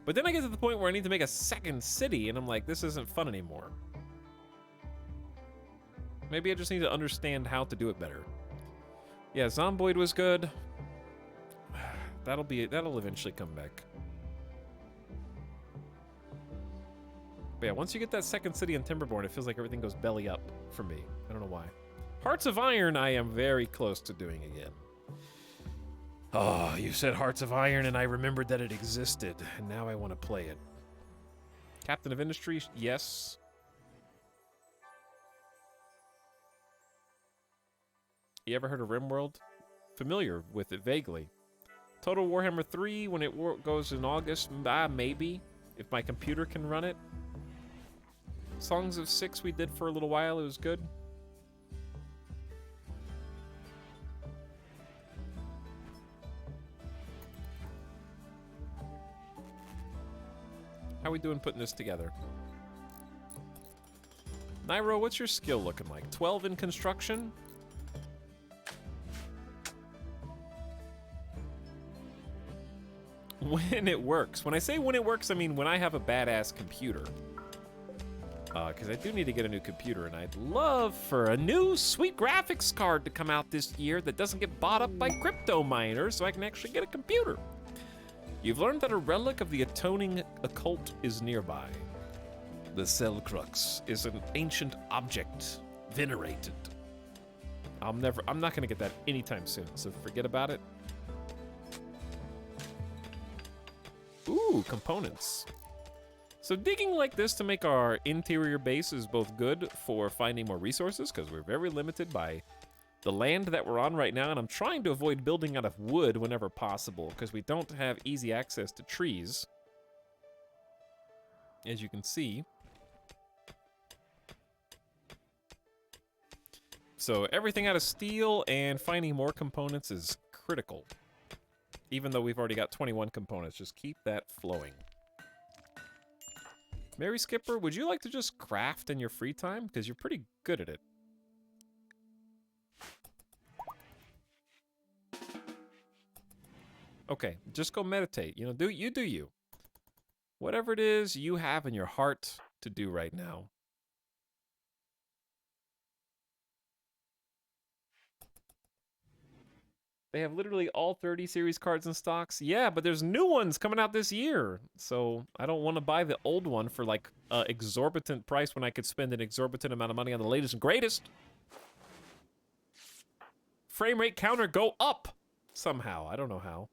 But then I get to the point where I need to make a second city and I'm like, this isn't fun anymore. Maybe I just need to understand how to do it better. Yeah, Zomboid was good. That'll eventually come back. But yeah, once you get that second city in Timberborn, it feels like everything goes belly up for me. I don't know why. Hearts of Iron, I am very close to doing again. Oh, you said Hearts of Iron, and I remembered that it existed, and now I want to play it. Captain of Industry, yes. You ever heard of RimWorld? Familiar with it vaguely. Total Warhammer 3, when it goes in August, maybe, if my computer can run it. Songs of Six we did for a little while, it was good. How we doing putting this together? Nairo, what's your skill looking like? 12 in construction? When it works. When I say when it works, I mean when I have a badass computer. Because I do need to get a new computer, and I'd love for a new sweet graphics card to come out this year that doesn't get bought up by crypto miners so I can actually get a computer. You've learned that a relic of the atoning occult is nearby. The Cell Crux is an ancient object, venerated. I'm not gonna get that anytime soon, so forget about it. Ooh, components. So digging like this to make our interior base is both good for finding more resources, because we're very limited by the land that we're on right now, and I'm trying to avoid building out of wood whenever possible, because we don't have easy access to trees, as you can see. So everything out of steel and finding more components is critical. Even though we've already got 21 components, just keep that flowing. Mary Skipper, would you like to just craft in your free time? Because you're pretty good at it. Okay, just go meditate. You know, do you. Whatever it is you have in your heart to do right now. They have literally all 30 series cards in stocks. Yeah, but there's new ones coming out this year. So I don't want to buy the old one for like an exorbitant price when I could spend an exorbitant amount of money on the latest and greatest. Frame rate counter go up somehow. I don't know how.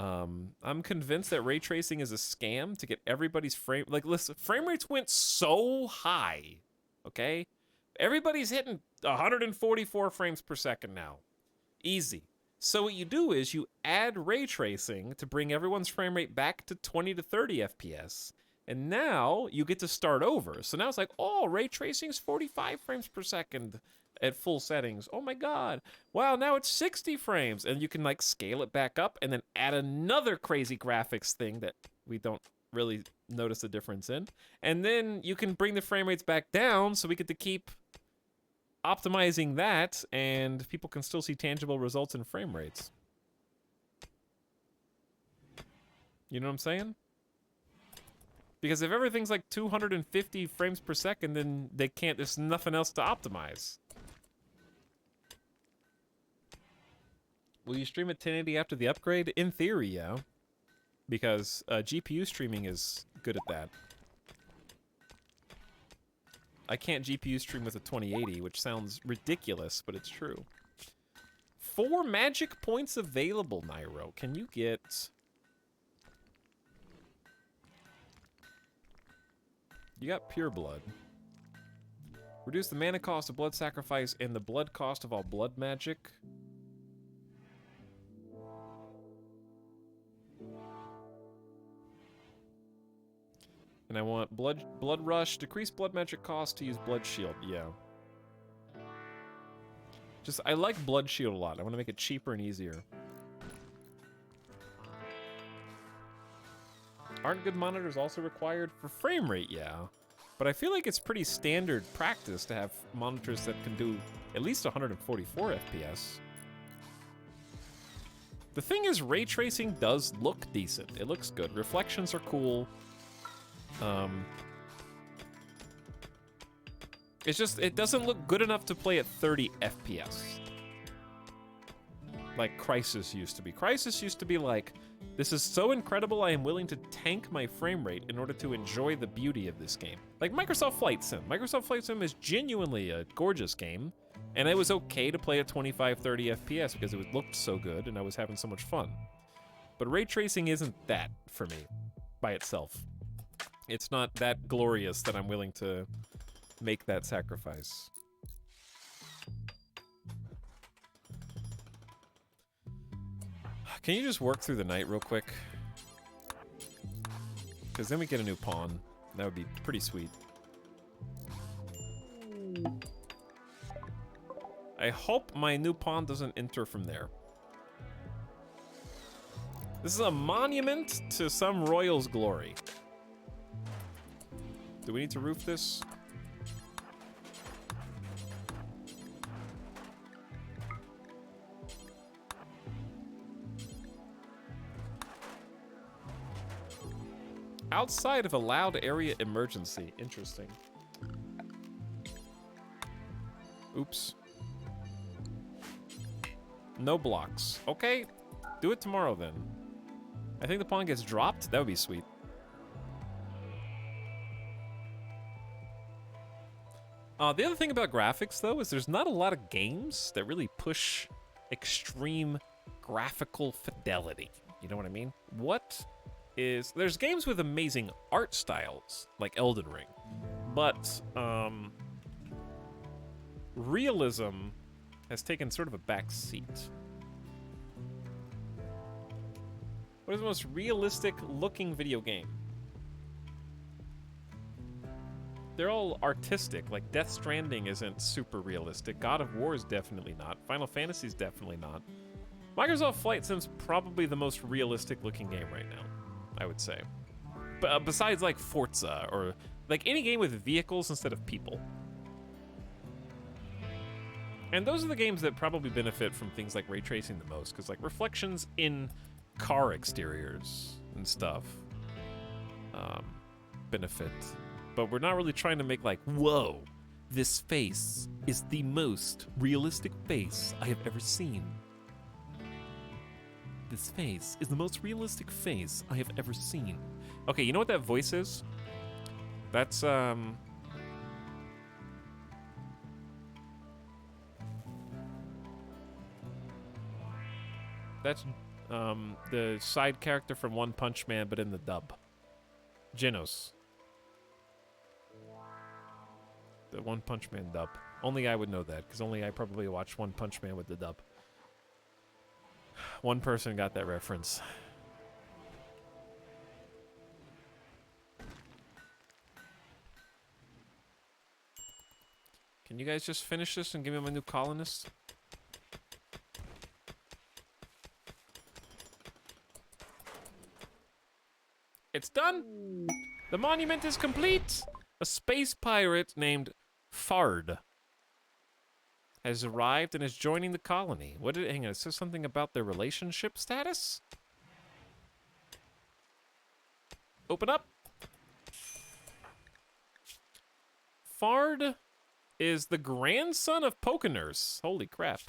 I'm convinced that ray tracing is a scam to get everybody's frame... Like, listen, frame rates went so high, okay? Everybody's hitting 144 frames per second now. Easy. So what you do is you add ray tracing to bring everyone's frame rate back to 20 to 30 FPS. And now you get to start over. So now it's like, oh, ray tracing's 45 frames per second at full settings. Oh my god. Wow, now it's 60 frames. And you can like scale it back up and then add another crazy graphics thing that we don't really notice the difference in. And then you can bring the frame rates back down so we get to keep optimizing that and people can still see tangible results in frame rates. You know what I'm saying? Because if everything's like 250 frames per second, then they can't, there's nothing else to optimize. Will you stream at 1080 after the upgrade? In theory, yeah. Because GPU streaming is good at that. I can't GPU stream with a 2080, which sounds ridiculous, but it's true. 4 magic points available, Nairo. Can you get... You got pure blood. Reduce the mana cost of blood sacrifice and the blood cost of all blood magic. And I want blood rush, decrease blood magic cost to use blood shield. Yeah. Just, I like blood shield a lot. I want to make it cheaper and easier. Aren't good monitors also required for frame rate? Yeah. But I feel like it's pretty standard practice to have monitors that can do at least 144 FPS. The thing is, ray tracing does look decent. It looks good. Reflections are cool. It's just, it doesn't look good enough to play at 30 FPS. Like Crysis used to be. Crysis used to be like, this is so incredible I am willing to tank my frame rate in order to enjoy the beauty of this game. Like Microsoft Flight Sim. Microsoft Flight Sim is genuinely a gorgeous game, and it was okay to play at 25, 30 FPS because it looked so good and I was having so much fun. But ray tracing isn't that for me by itself. It's not that glorious that I'm willing to make that sacrifice. Can you just work through the night real quick? Because then we get a new pawn. That would be pretty sweet. I hope my new pawn doesn't enter from there. This is a monument to some royal's glory. Do we need to roof this? Outside of a loud area emergency. Interesting. Oops. No blocks. Okay, do it tomorrow then. I think the pawn gets dropped. That would be sweet. The other thing about graphics, though, is there's not a lot of games that really push extreme graphical fidelity. You know what I mean? There's games with amazing art styles, like Elden Ring, but realism has taken sort of a back seat. What is the most realistic looking video game? They're all artistic, like Death Stranding isn't super realistic. God of War is definitely not. Final Fantasy is definitely not. Microsoft Flight Sim's probably the most realistic looking game right now, I would say. But besides like Forza or like any game with vehicles instead of people. And those are the games that probably benefit from things like ray tracing the most, because like reflections in car exteriors and stuff benefit. But we're not really trying to make like, whoa, This face is the most realistic face I have ever seen. This face is the most realistic face I have ever seen. Okay, you know what that voice is? That's, That's, the side character from One Punch Man, but in the dub. Genos. The One Punch Man dub. Only I would know that, because only I probably watched One Punch Man with the dub. One person got that reference. Can you guys just finish this and give me my new colonist? It's done! The monument is complete! A space pirate named Fard has arrived and is joining the colony. What did it, hang on, it says something about their relationship status? Open up. Fard is the grandson of Pokenurse. Holy crap.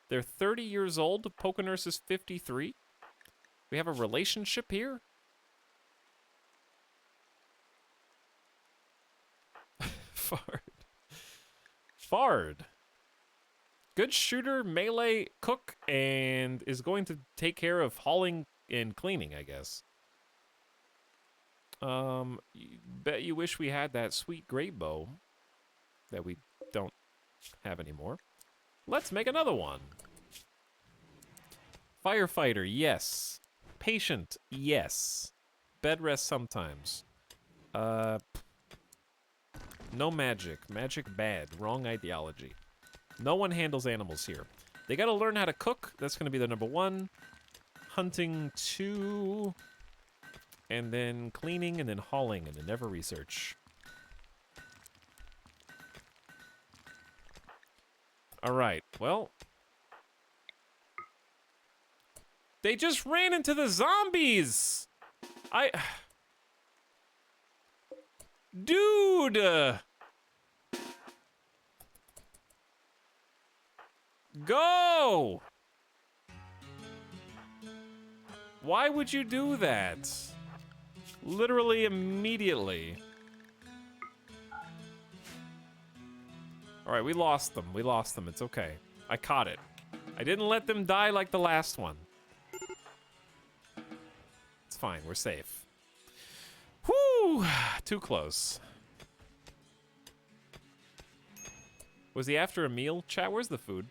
They're 30 years old. Pokenurse is 53. We have a relationship here? Fard. Fard. Good shooter, melee, cook, and is going to take care of hauling and cleaning, I guess. Bet you wish we had that sweet great bow that we don't have anymore. Let's make another one. Firefighter, yes. Patient, yes. Bed rest sometimes. No magic. Magic bad. Wrong ideology. No one handles animals here. They gotta learn how to cook. That's gonna be the number 1. Hunting 2. And then cleaning and then hauling and then never research. Alright, well. They just ran into the zombies! Dude! Go! Why would you do that? Literally immediately. Alright, we lost them. We lost them. It's okay. I caught it. I didn't let them die like the last one. It's fine. We're safe. Whew! Too close. Was he after a meal? Chat, where's the food?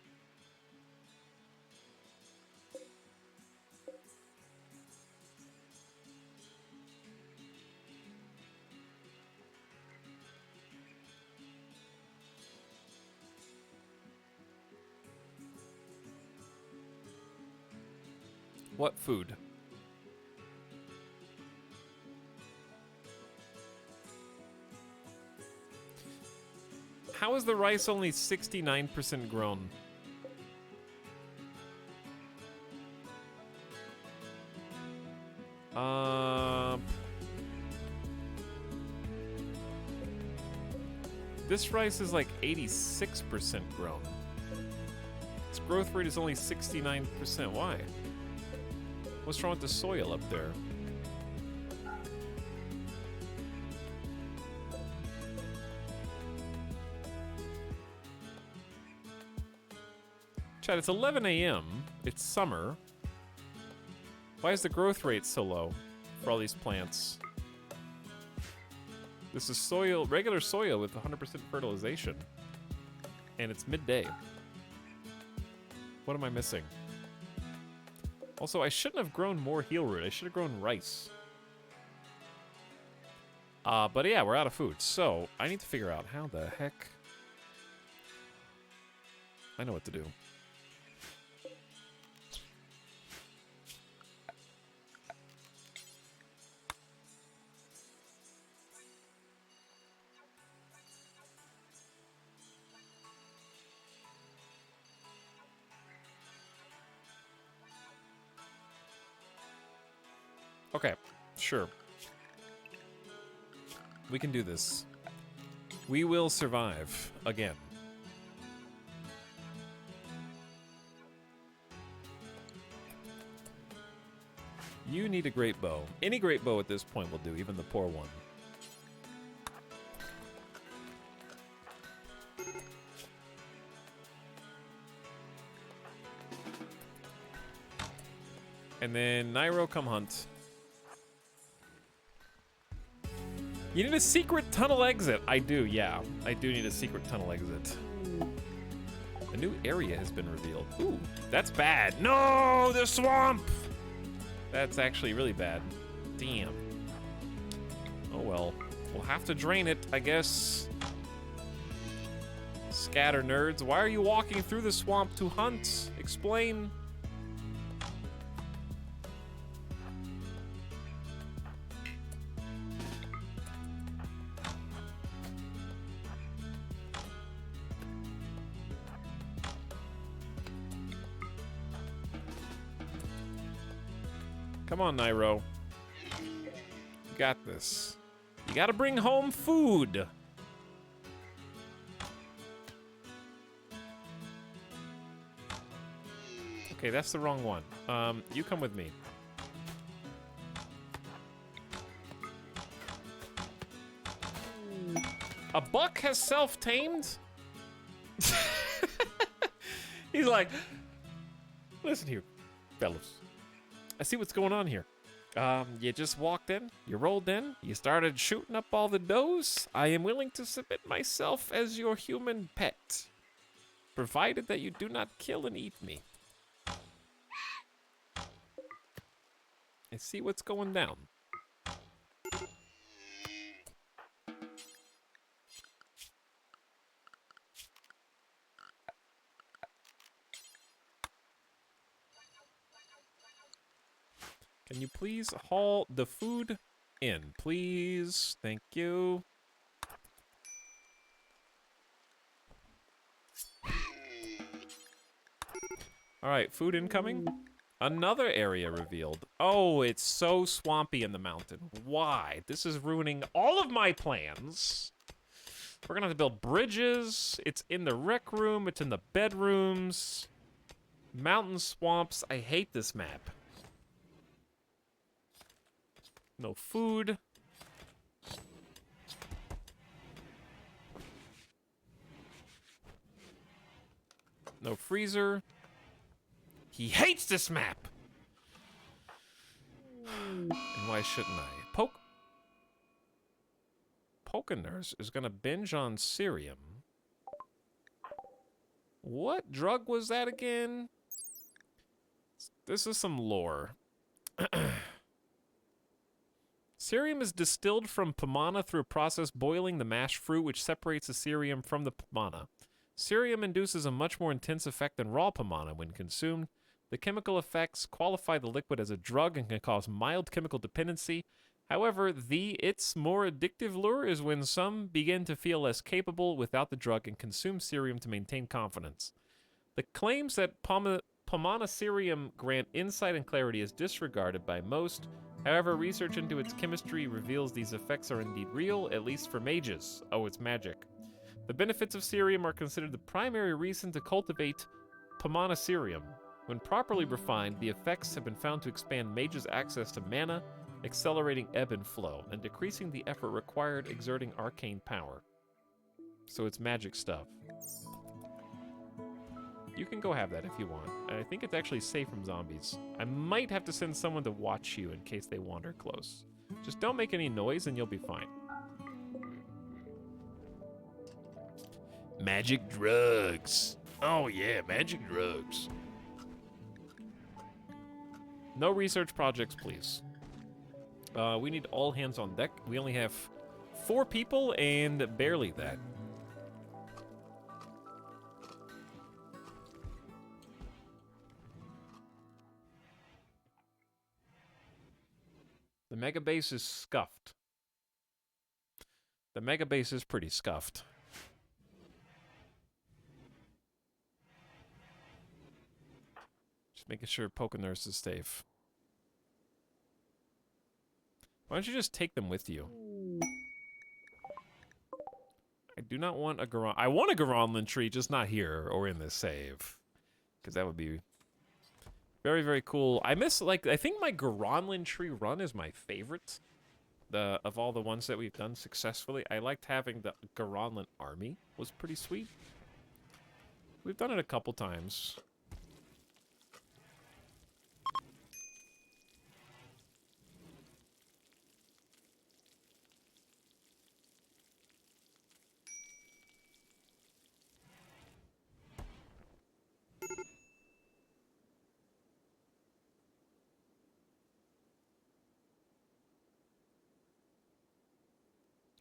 What food? How is the rice only 69% grown? This rice is like 86% grown. Its growth rate is only 69%. Why? What's wrong with the soil up there? Chat, it's 11 a.m. It's summer. Why is the growth rate so low for all these plants? This is soil, regular soil with 100% fertilization. And it's midday. What am I missing? Also, I shouldn't have grown more heel root. I should have grown rice. But yeah, we're out of food. So, I need to figure out how the heck... I know what to do. Okay, sure. We can do this. We will survive again. You need a great bow. Any great bow at this point will do, even the poor one. And then Nairo, come hunt. You need a secret tunnel exit. I do, yeah. I do need a secret tunnel exit. A new area has been revealed. Ooh, that's bad. No, the swamp! That's actually really bad. Damn. Oh well. We'll have to drain it, I guess. Scatter nerds. Why are you walking through the swamp to hunt? Explain. Come on, Nairo. You got this. You gotta bring home food. Okay, that's the wrong one. You come with me. A buck has self-tamed? He's like, listen here, fellas. I see what's going on here. You just walked in, you rolled in, you started shooting up all the does. I am willing to submit myself as your human pet, provided that you do not kill and eat me. I see what's going down. Can you please haul the food in, please? Thank you. All right, food incoming. Another area revealed. Oh, it's so swampy in the mountain. Why? This is ruining all of my plans. We're gonna have to build bridges. It's in the rec room. It's in the bedrooms. Mountain swamps. I hate this map. No food. No freezer. He hates this map! And why shouldn't I? Pokenurse is gonna binge on Cerium. What drug was that again? This is some lore. Cerium is distilled from Pomona through a process boiling the mashed fruit, which separates the cerium from the Pomona. Cerium induces a much more intense effect than raw Pomona when consumed. The chemical effects qualify the liquid as a drug and can cause mild chemical dependency. However, its more addictive lure is when some begin to feel less capable without the drug and consume Cerium to maintain confidence. The claims that Pomona Cerium grant insight and clarity is disregarded by most. However, research into its chemistry reveals these effects are indeed real, at least for mages. Oh, it's magic. The benefits of Cerium are considered the primary reason to cultivate Pomona Cerium. When properly refined, the effects have been found to expand mages' access to mana, accelerating ebb and flow, and decreasing the effort required exerting arcane power. So it's magic stuff. You can go have that if you want. I think it's actually safe from zombies. I might have to send someone to watch you in case they wander close. Just don't make any noise and you'll be fine. Magic drugs. Oh yeah, magic drugs. No research projects, please. We need all hands on deck. We only have 4 people and barely that. The mega base is scuffed. The mega base is pretty scuffed. Just making sure Pokenurse is safe. Why don't you just take them with you? I do not want a Garon. I want a Garanlan tree, just not here or in this save. Because that would be very, very cool. I miss, like, I think my Garanlan tree run is my favorite. Of all the ones that we've done successfully. I liked having the Garanlan army. Was pretty sweet. We've done it a couple times.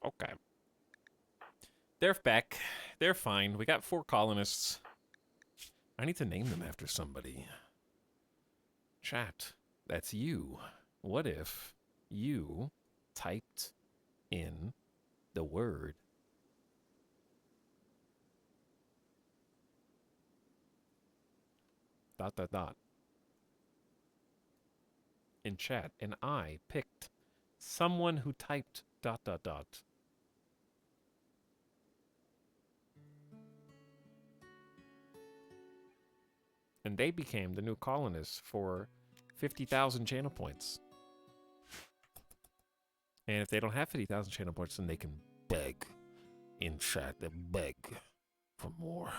Okay. They're back. They're fine. We got 4 colonists. I need to name them after somebody. Chat, that's you. What if you typed in the word ... in chat, and I picked someone who typed ... and they became the new colonists for 50,000 channel points. And if they don't have 50,000 channel points, then they can beg in chat. They beg for more.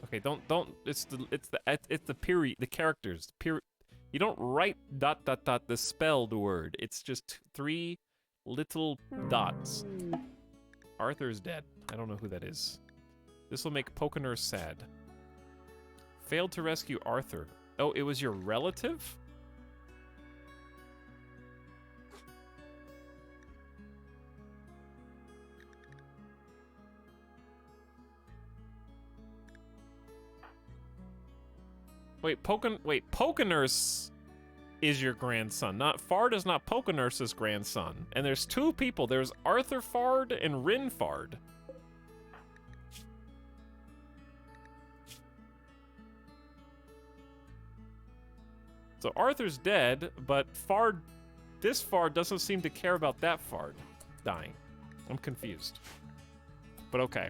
Okay, don't. It's the period. The characters. Period. You don't write ... the spelled word. It's just 3 little dots. Arthur's dead. I don't know who that is. This will make Pokener sad. Failed to rescue Arthur. Oh, it was your relative? Wait, Pokenurse is your grandson. Fard is not Pokenurse's grandson. And there's 2 people. There's Arthur Fard and Rin Fard. So Arthur's dead, but this Fard doesn't seem to care about that Fard dying. I'm confused. But okay.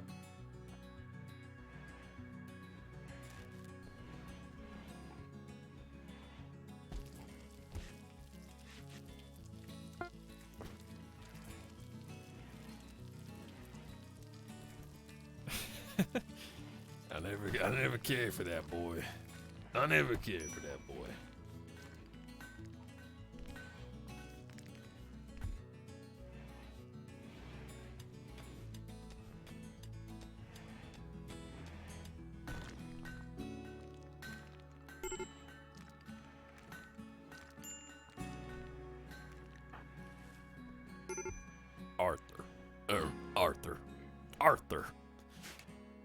I never cared for that boy. I never cared for that boy.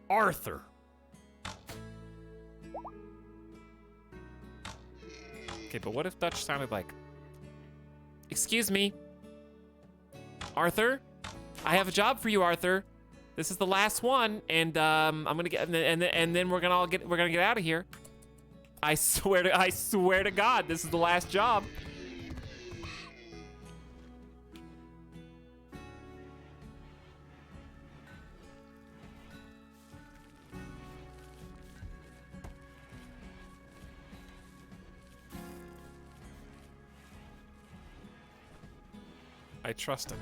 Arthur. Okay, but what if Dutch sounded like... Excuse me. Arthur? I have a job for you, Arthur. This is the last one, and I'm gonna get... And then we're gonna get out of here. I swear to God, this is the last job. I trust him.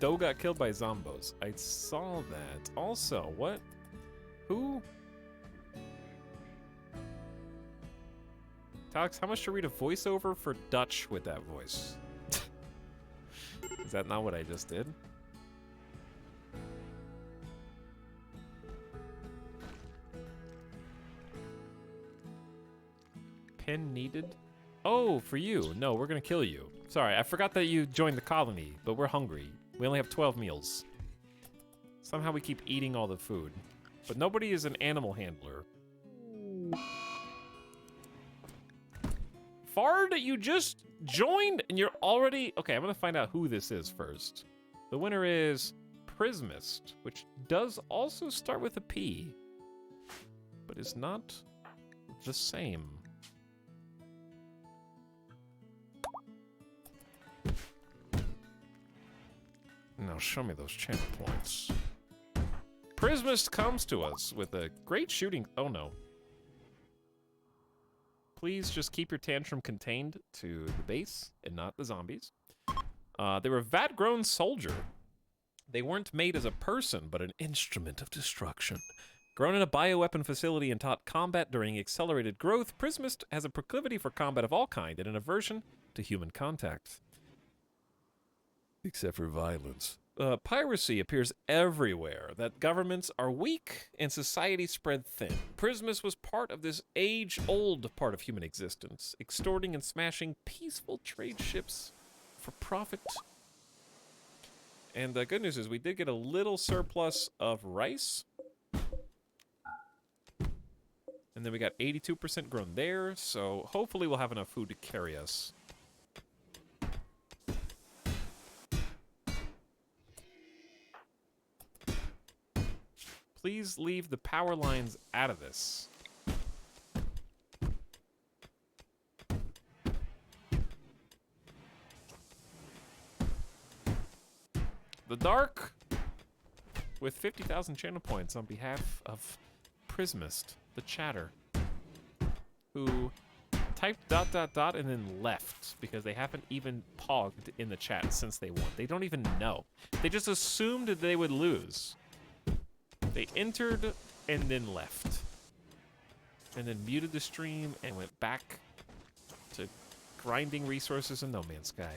Doe got killed by zombos. I saw that. Also, what? Who? Etalyx, how much to read a voiceover for Dutch with that voice? Is that not what I just did? Pen needed? Oh, for you. No, we're gonna kill you. Sorry, I forgot that you joined the colony, but we're hungry. We only have 12 meals. Somehow we keep eating all the food. But nobody is an animal handler. Fard, you just joined and you're already... Okay, I'm gonna find out who this is first. The winner is Prismist, which does also start with a P, but is not the same. Now show me those channel points. Prismist comes to us with a great shooting. Oh no. Please just keep your tantrum contained to the base and not the zombies. They were a vat-grown soldier. They weren't made as a person, but an instrument of destruction. Grown in a bioweapon facility and taught combat during accelerated growth, Prismist has a proclivity for combat of all kind and an aversion to human contact. Except for violence. Piracy appears everywhere, that governments are weak and society spread thin. Prismus was part of this age-old part of human existence, extorting and smashing peaceful trade ships for profit. And the good news is we did get a little surplus of rice. And then we got 82% grown there, so hopefully we'll have enough food to carry us. Please leave the power lines out of this. The Dark, with 50,000 channel points on behalf of Prismist, the chatter, who typed ... and then left because they haven't even pogged in the chat since they won. They don't even know. They just assumed that they would lose. They entered and then left. And then muted the stream and went back to grinding resources in No Man's Sky.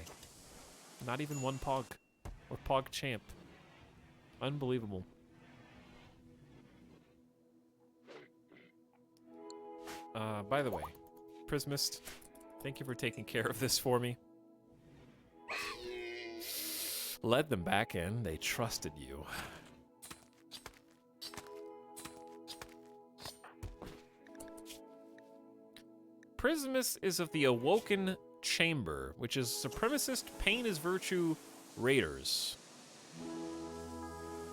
Not even one Pog. Or Pog Champ. Unbelievable. By the way, Prismist, thank you for taking care of this for me. Led them back in. They trusted you. Prismus is of the Awoken Chamber, which is supremacist pain is virtue raiders.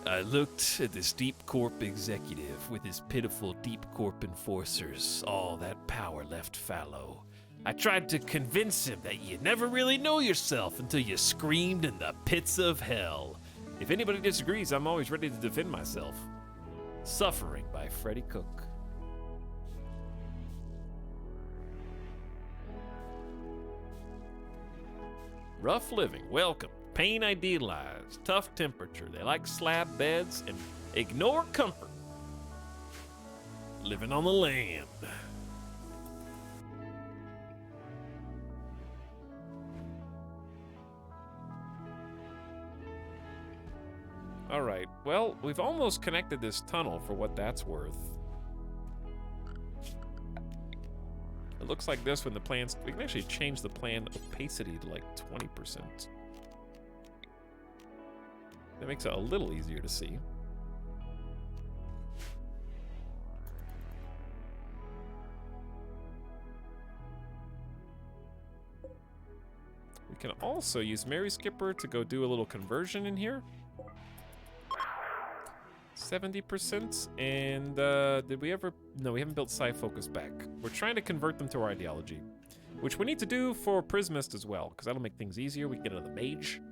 I looked at this Deep Corp executive with his pitiful Deep Corp enforcers, all that power left fallow. I tried to convince him that you never really know yourself until you screamed in the pits of hell. If anybody disagrees, I'm always ready to defend myself. Suffering by Freddie Cook. Rough living, welcome. Pain idealized, tough temperature. They like slab beds and ignore comfort. Living on the land. All right, well, we've almost connected this tunnel for what that's worth. It looks like this when the plans, we can actually change the plan opacity to like 20%. That makes it a little easier to see. We can also use Mary Skipper to go do a little conversion in here. 70%, and did we ever? No, we haven't built Psi Focus back. We're trying to convert them to our ideology, which we need to do for Prismist as well, because that'll make things easier. We can get another mage.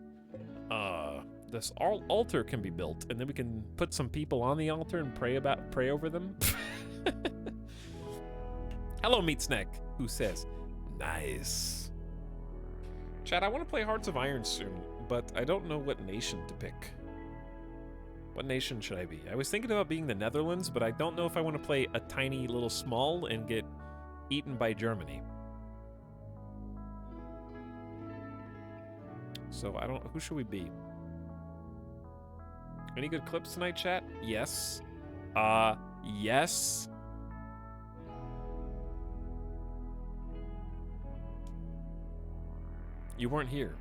This altar can be built, and then we can put some people on the altar and pray over them. Hello, Meat Snack, who says, nice. Chad, I want to play Hearts of Iron soon, but I don't know what nation to pick. What nation should I be? I was thinking about being the Netherlands, but I don't know if I want to play a tiny little small and get eaten by Germany. So I don't, who should we be? Any good clips tonight, chat? Yes. Yes. You weren't here.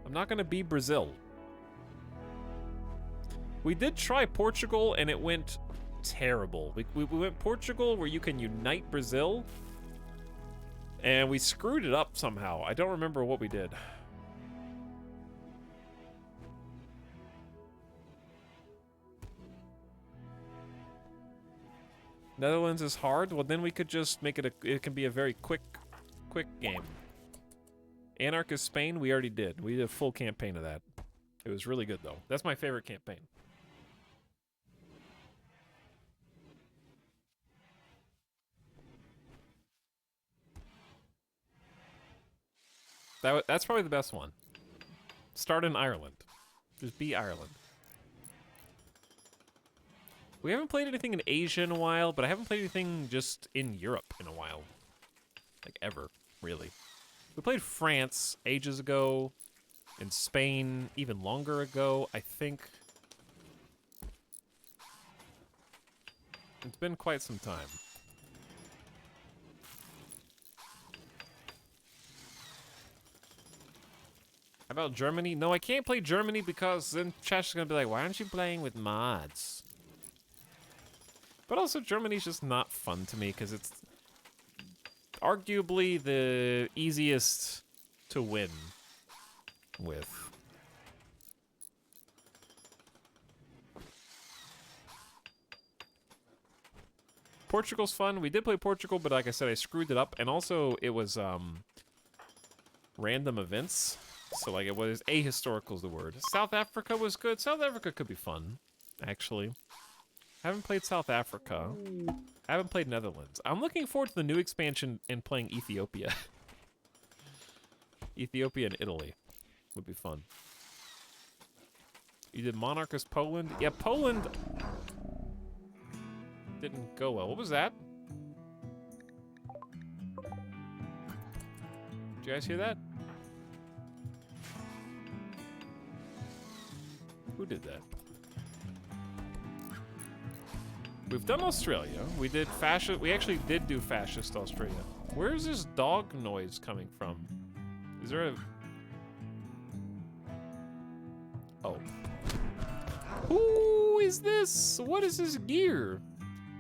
I'm not gonna be Brazil. We did try Portugal and it went terrible. We went Portugal where you can unite Brazil and we screwed it up somehow. I don't remember what we did. Netherlands is hard. Well, then we could just make it it can be a very quick game. Anarchist Spain, we already did. We did a full campaign of that. It was really good, though. That's my favorite campaign. That's probably the best one. Start in Ireland. Just be Ireland. We haven't played anything in Asia in a while, but I haven't played anything just in Europe in a while. Like, ever, really. We played France ages ago, and Spain even longer ago, I think. It's been quite some time. How about Germany? No, I can't play Germany because then chat's gonna be like, why aren't you playing with mods? But also, Germany's just not fun to me because it's arguably the easiest to win with. Portugal's fun. We did play Portugal, but like I said, I screwed it up. And also, it was random events. So, like, it was ahistorical is the word. South Africa was good. South Africa could be fun, actually. Haven't played South Africa. Haven't played Netherlands. I'm looking forward to the new expansion and playing Ethiopia. Ethiopia and Italy would be fun. You did Monarchist Poland? Yeah, Poland didn't go well. What was that? Did you guys hear that? Who did that? We've done Australia. We did fascist. We actually did do fascist Australia. Where is this dog noise coming from? Is there a... Oh. Who is this? What is this gear?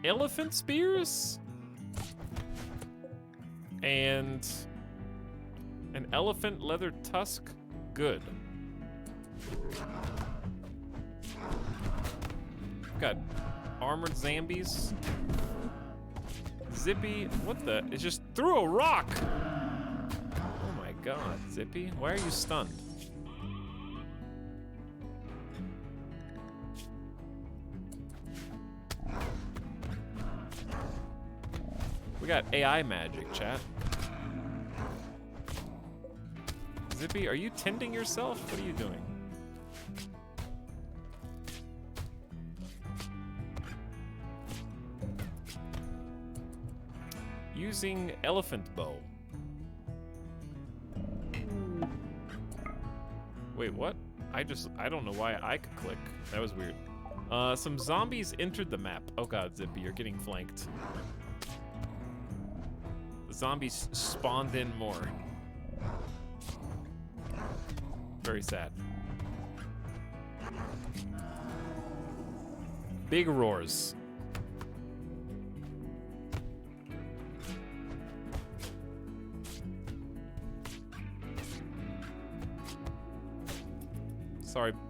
Elephant spears? And an elephant leather tusk? Good. Got armored zombies. Zippy, what the? It just threw a rock! Oh my god, Zippy, why are you stunned? We got AI magic, chat. Zippy, are you tending yourself? What are you doing? Using elephant bow. Wait, what? I don't know why I could click. That was weird. Some zombies entered the map. Oh god, Zippy, you're getting flanked. The zombies spawned in more. Very sad. Big roars.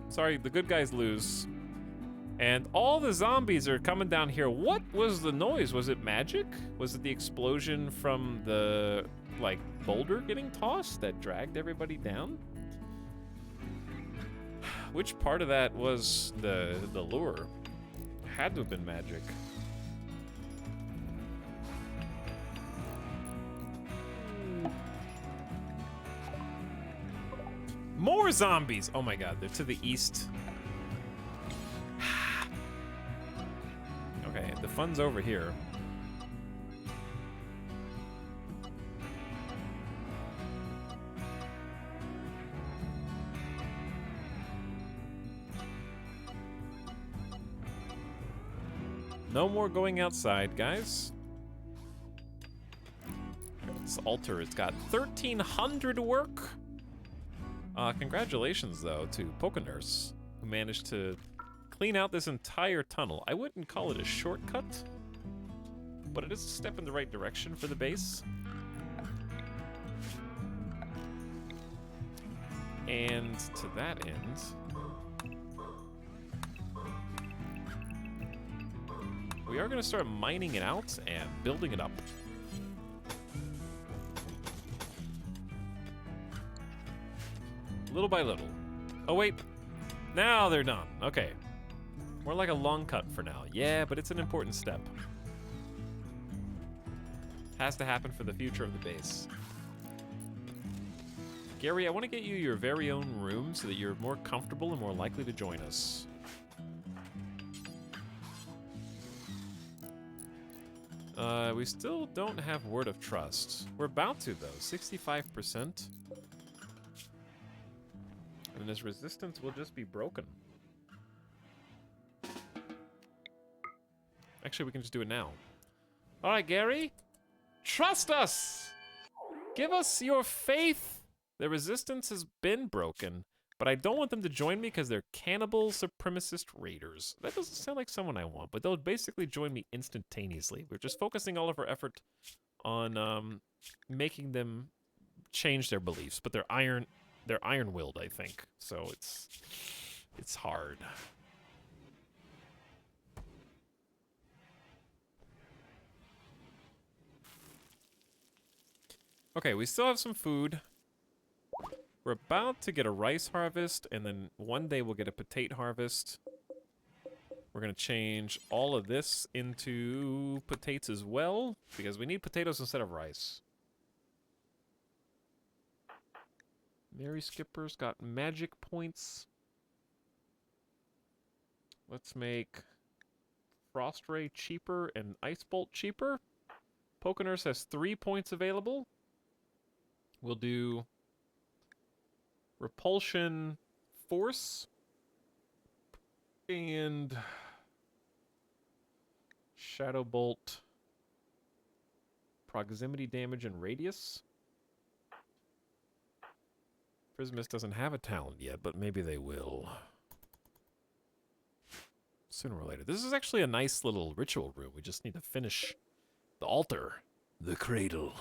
Sorry, the good guys lose. And all the zombies are coming down here. What was the noise? Was it magic? Was it the explosion from the, like, boulder getting tossed that dragged everybody down? Which part of that was the lure? Had to have been magic. More zombies! Oh my god, they're to the east. Okay, the fun's over here. No more going outside, guys. This altar, it's got 1,300 work. Congratulations, though, to Pokenurse, who managed to clean out this entire tunnel. I wouldn't call it a shortcut, but it is a step in the right direction for the base. And to that end... We are going to start mining it out and building it up. Little by little. Oh, wait. Now they're done. Okay. More like a long cut for now. Yeah, but it's an important step. Has to happen for the future of the base. Gary, I want to get you your very own room so that you're more comfortable and more likely to join us. We still don't have word of trust. We're about to, though. 65%. And his resistance will just be broken. Actually, we can just do it now. All right, Gary. Trust us! Give us your faith! Their resistance has been broken, but I don't want them to join me because they're cannibal supremacist raiders. That doesn't sound like someone I want, but they'll basically join me instantaneously. We're just focusing all of our effort on making them change their beliefs, but they're iron-willed, I think. So it's hard. Okay, we still have some food. We're about to get a rice harvest, and then one day we'll get a potato harvest. We're going to change all of this into potatoes as well, because we need potatoes instead of rice. Mary Skipper's got magic points. Let's make Frost Ray cheaper and Ice Bolt cheaper. Pokenurse has 3 points available. We'll do Repulsion Force and Shadow Bolt Proximity Damage and Radius. Prismus doesn't have a talent yet, but maybe they will. Sooner or later. This is actually a nice little ritual room. We just need to finish the altar. The cradle.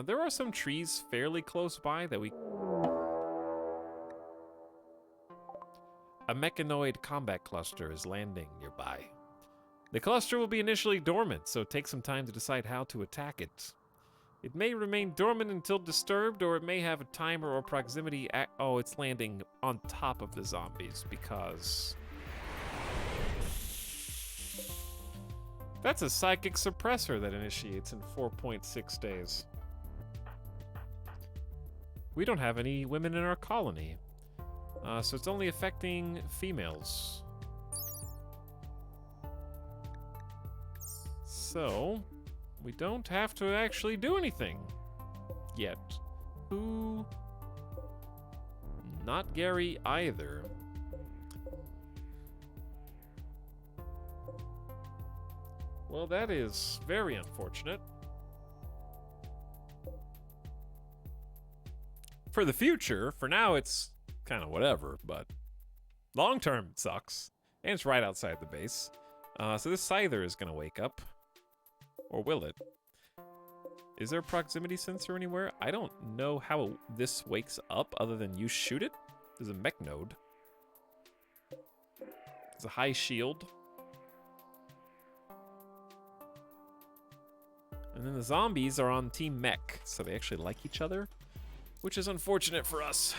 There are some trees fairly close by that we... A mechanoid combat cluster is landing nearby. The cluster will be initially dormant, so take some time to decide how to attack it. It may remain dormant until disturbed, or it may have a timer or proximity... Oh, it's landing on top of the zombies, because... That's a psychic suppressor that initiates in 4.6 days. We don't have any women in our colony, so it's only affecting females. So, we don't have to actually do anything yet. Who? Not Gary either. Well, that is very unfortunate. For the future, for now it's kind of whatever, but long term it sucks. And it's right outside the base. So this Scyther is going to wake up. Or will it? Is there a proximity sensor anywhere? I don't know how this wakes up other than you shoot it. There's a mech node. There's a high shield. And then the zombies are on Team Mech, so they actually like each other, which is unfortunate for us.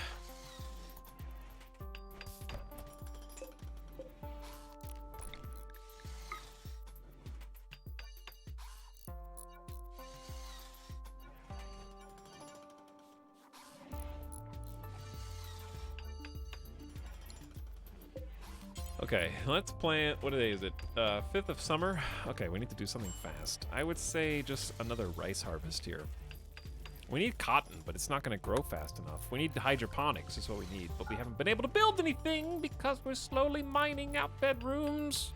Okay, let's plant, what day is it? 5th of summer? Okay, we need to do something fast. I would say just another rice harvest here. We need cotton, but it's not going to grow fast enough. We need hydroponics is what we need, but we haven't been able to build anything because we're slowly mining out bedrooms.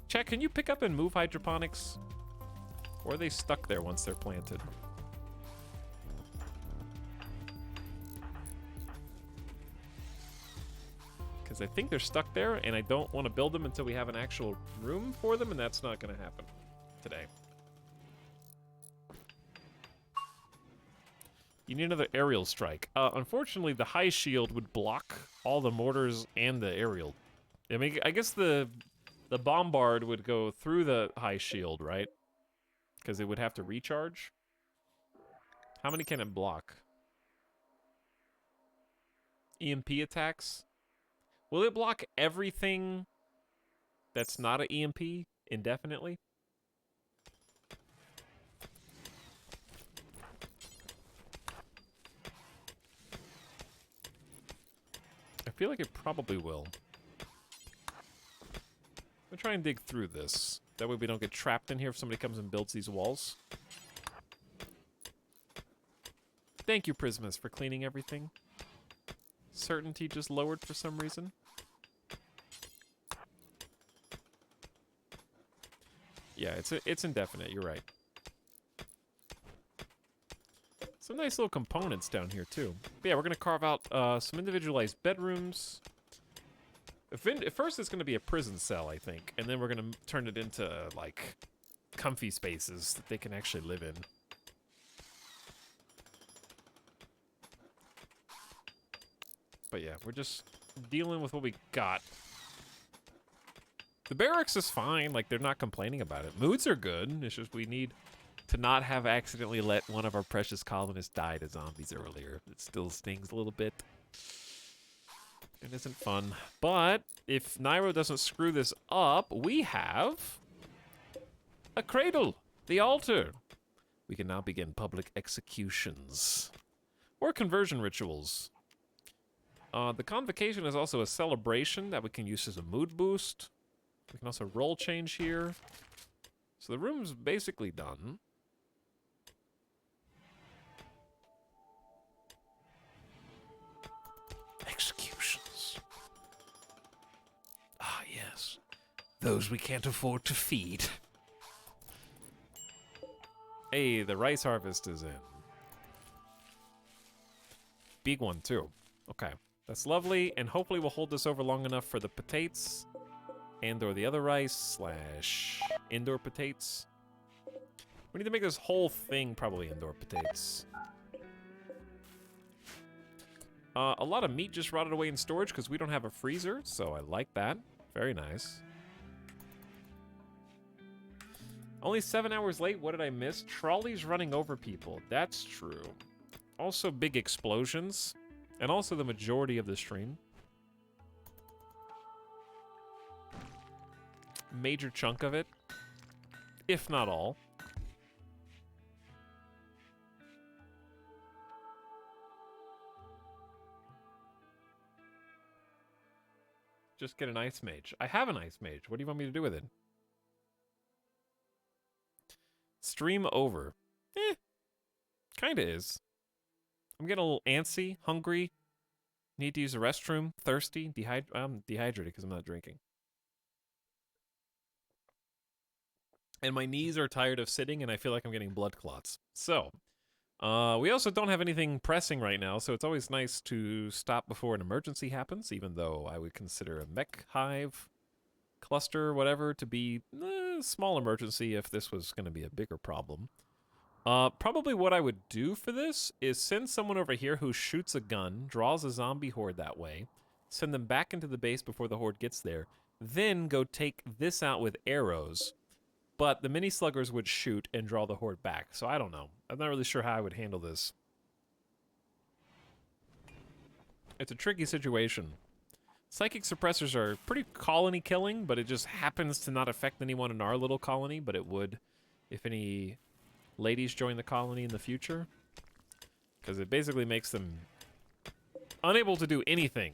Chat, can you pick up and move hydroponics? Or are they stuck there once they're planted? Because I think they're stuck there, and I don't want to build them until we have an actual room for them, and that's not going to happen today. You need another aerial strike. Unfortunately, the high shield would block all the mortars and the aerial. I mean, I guess the bombard would go through the high shield, right? Because it would have to recharge. How many can it block? EMP attacks? Will it block everything that's not an EMP indefinitely? I feel like it probably will. We'll try and dig through this. That way we don't get trapped in here if somebody comes and builds these walls. Thank you, Prismas, for cleaning everything. Certainty just lowered for some reason. Yeah, it's indefinite, you're right. Some nice little components down here, too. But yeah, we're going to carve out some individualized bedrooms. At first, it's going to be a prison cell, I think. And then we're going to turn it into, like, comfy spaces that they can actually live in. But yeah, we're just dealing with what we got. The barracks is fine. Like, they're not complaining about it. Moods are good. It's just we need to not have accidentally let one of our precious colonists die to zombies earlier. It still stings a little bit. It isn't fun. But if Nairo doesn't screw this up, we have a cradle, the altar. We can now begin public executions or conversion rituals. The convocation is also a celebration that we can use as a mood boost. We can also roll change here. So the room's basically done. Executions. Ah, yes. Those we can't afford to feed. Hey, the rice harvest is in. Big one, too. Okay. That's lovely, and hopefully we'll hold this over long enough for the potatoes and/or the other rice / indoor potatoes. We need to make this whole thing probably indoor potatoes. A lot of meat just rotted away in storage because we don't have a freezer, so I like that. Very nice. Only 7 hours late. What did I miss? Trolleys running over people. That's true. Also big explosions. And also the majority of the stream. Major chunk of it. If not all. Just get an ice mage. I have an ice mage. What do you want me to do with it? Stream over. Kinda is. I'm getting a little antsy, hungry, need to use the restroom, thirsty, I'm dehydrated because I'm not drinking. And my knees are tired of sitting, and I feel like I'm getting blood clots. So, we also don't have anything pressing right now, so it's always nice to stop before an emergency happens, even though I would consider a mech hive, cluster, whatever, to be a small emergency if this was going to be a bigger problem. Probably what I would do for this is send someone over here who shoots a gun, draws a zombie horde that way, send them back into the base before the horde gets there, then go take this out with arrows, but the mini sluggers would shoot and draw the horde back. So I don't know. I'm not really sure how I would handle this. It's a tricky situation. Psychic suppressors are pretty colony killing, but it just happens to not affect anyone in our little colony, but it would if any ladies join the colony in the future, because it basically makes them unable to do anything.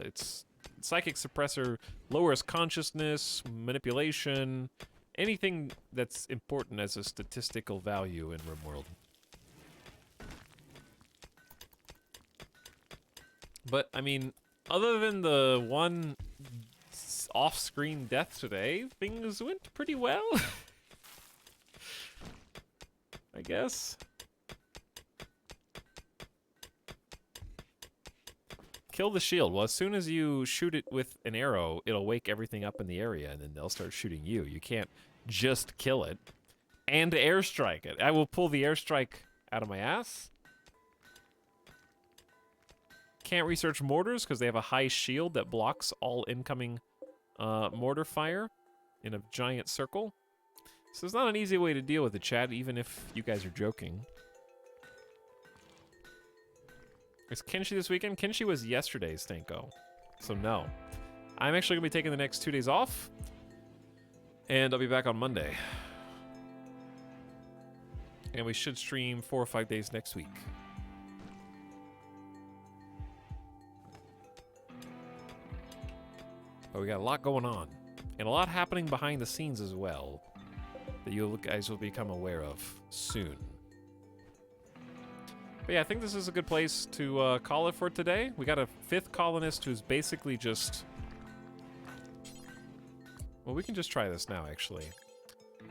It's psychic suppressor lowers consciousness, manipulation, anything that's important as a statistical value in RimWorld. But I mean, other than the one off-screen death today, things went pretty well. I guess. Kill the shield. Well, as soon as you shoot it with an arrow, it'll wake everything up in the area, and then they'll start shooting you. You can't just kill it and airstrike it. I will pull the airstrike out of my ass. can't research mortars because they have a high shield that blocks all incoming mortar fire in a giant circle. So it's not an easy way to deal with it, chat, even if you guys are joking. Is Kenshi this weekend? Kenshi was yesterday, Stanko. So no. I'm actually going to be taking the next 2 days off. And I'll be back on Monday. And we should stream 4 or 5 days next week. But we got a lot going on. And a lot happening behind the scenes as well. That you guys will become aware of soon. But yeah, I think this is a good place to call it for today. We got a 5th colonist who's basically just... Well, we can just try this now, actually.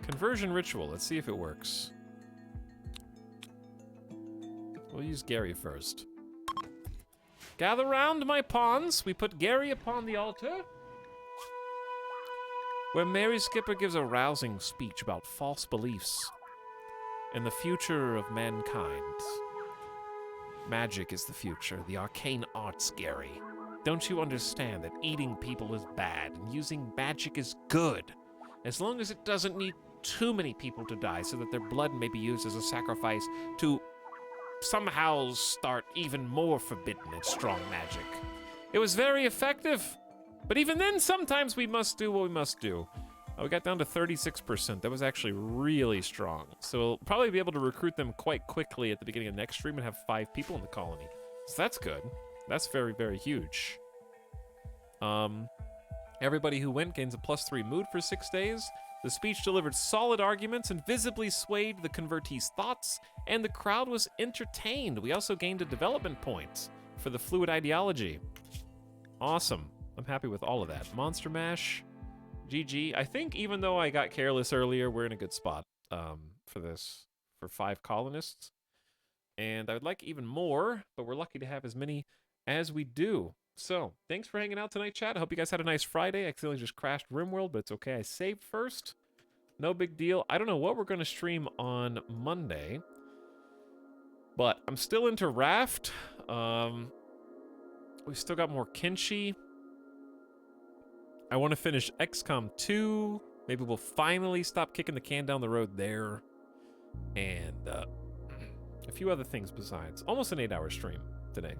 Conversion ritual. Let's see if it works. We'll use Gary first. Gather round, my pawns. We put Gary upon the altar, where Mary Skipper gives a rousing speech about false beliefs and the future of mankind. Magic is the future, the arcane arts, Gary. Don't you understand that eating people is bad and using magic is good, as long as it doesn't need too many people to die so that their blood may be used as a sacrifice to somehow start even more forbidden and strong magic. It was very effective, but even then, sometimes we must do what we must do. We got down to 36%. That was actually really strong. So we'll probably be able to recruit them quite quickly at the beginning of next stream and have 5 people in the colony. So that's good. That's very, very huge. Everybody who went gains a +3 mood for 6 days. The speech delivered solid arguments and visibly swayed the convertees' thoughts, and the crowd was entertained. We also gained a development point for the fluid ideology. Awesome. I'm happy with all of that. Monster Mash. GG. I think even though I got careless earlier, we're in a good spot for this, for 5 colonists. And I would like even more, but we're lucky to have as many as we do. So, thanks for hanging out tonight, chat. I hope you guys had a nice Friday. I accidentally just crashed RimWorld, but it's okay. I saved first. No big deal. I don't know what we're going to stream on Monday, but I'm still into Raft. We've still got more Kenshi. I want to finish XCOM 2. Maybe we'll finally stop kicking the can down the road there. And a few other things besides. Almost an 8-hour stream today.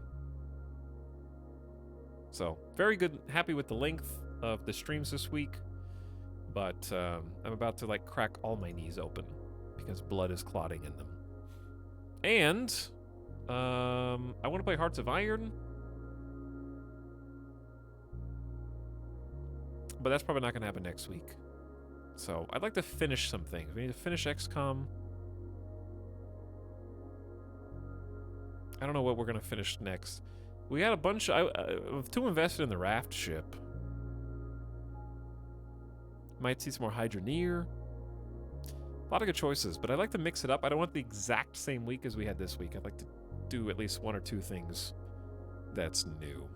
So, very good. Happy with the length of the streams this week. But I'm about to, like, crack all my knees open because blood is clotting in them. And I want to play Hearts of Iron. But that's probably not going to happen next week. So, I'd like to finish some things. We need to finish XCOM. I don't know what we're going to finish next. We got a bunch... I'm too invested in the raft ship. Might see some more Hydroneer. A lot of good choices, but I'd like to mix it up. I don't want the exact same week as we had this week. I'd like to do at least 1 or 2 things that's new.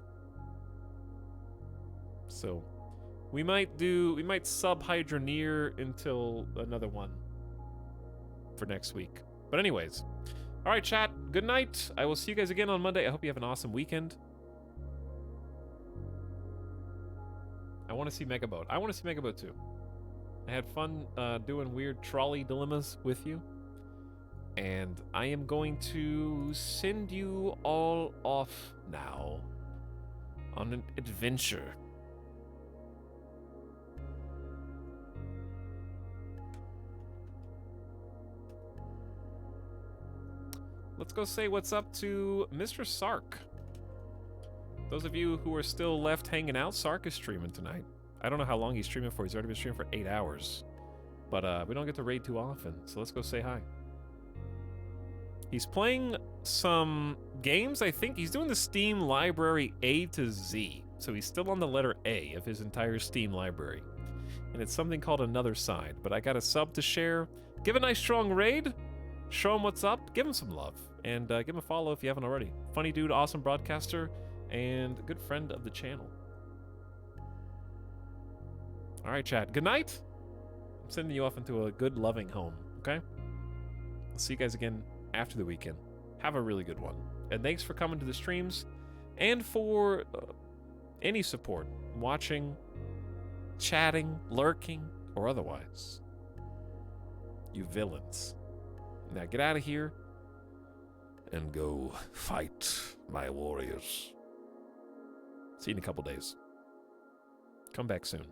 So... We might sub Hydroneer until another one for next week. But anyways, all right, chat, good night. I will see you guys again on Monday. I hope you have an awesome weekend. I want to see Megaboat. I want to see Megaboat too. I had fun doing weird trolley dilemmas with you. And I am going to send you all off now on an adventure. Let's go say what's up to Mr. Sark. Those of you who are still left hanging out, Sark is streaming tonight. I don't know how long he's streaming for. He's already been streaming for 8 hours. But we don't get to raid too often, so let's go say hi. He's playing some games, I think. He's doing the Steam library A to Z. So he's still on the letter A of his entire Steam library. And it's something called Another Side. But I got a sub to share. Give a nice strong raid. Show him what's up. Give him some love. And give him a follow if you haven't already. Funny dude, awesome broadcaster, and good friend of the channel. All right, chat. Good night. I'm sending you off into a good, loving home, okay? I'll see you guys again after the weekend. Have a really good one. And thanks for coming to the streams and for any support, watching, chatting, lurking, or otherwise. You villains. Now get out of here And go fight my warriors. See you in a couple days. Come back soon.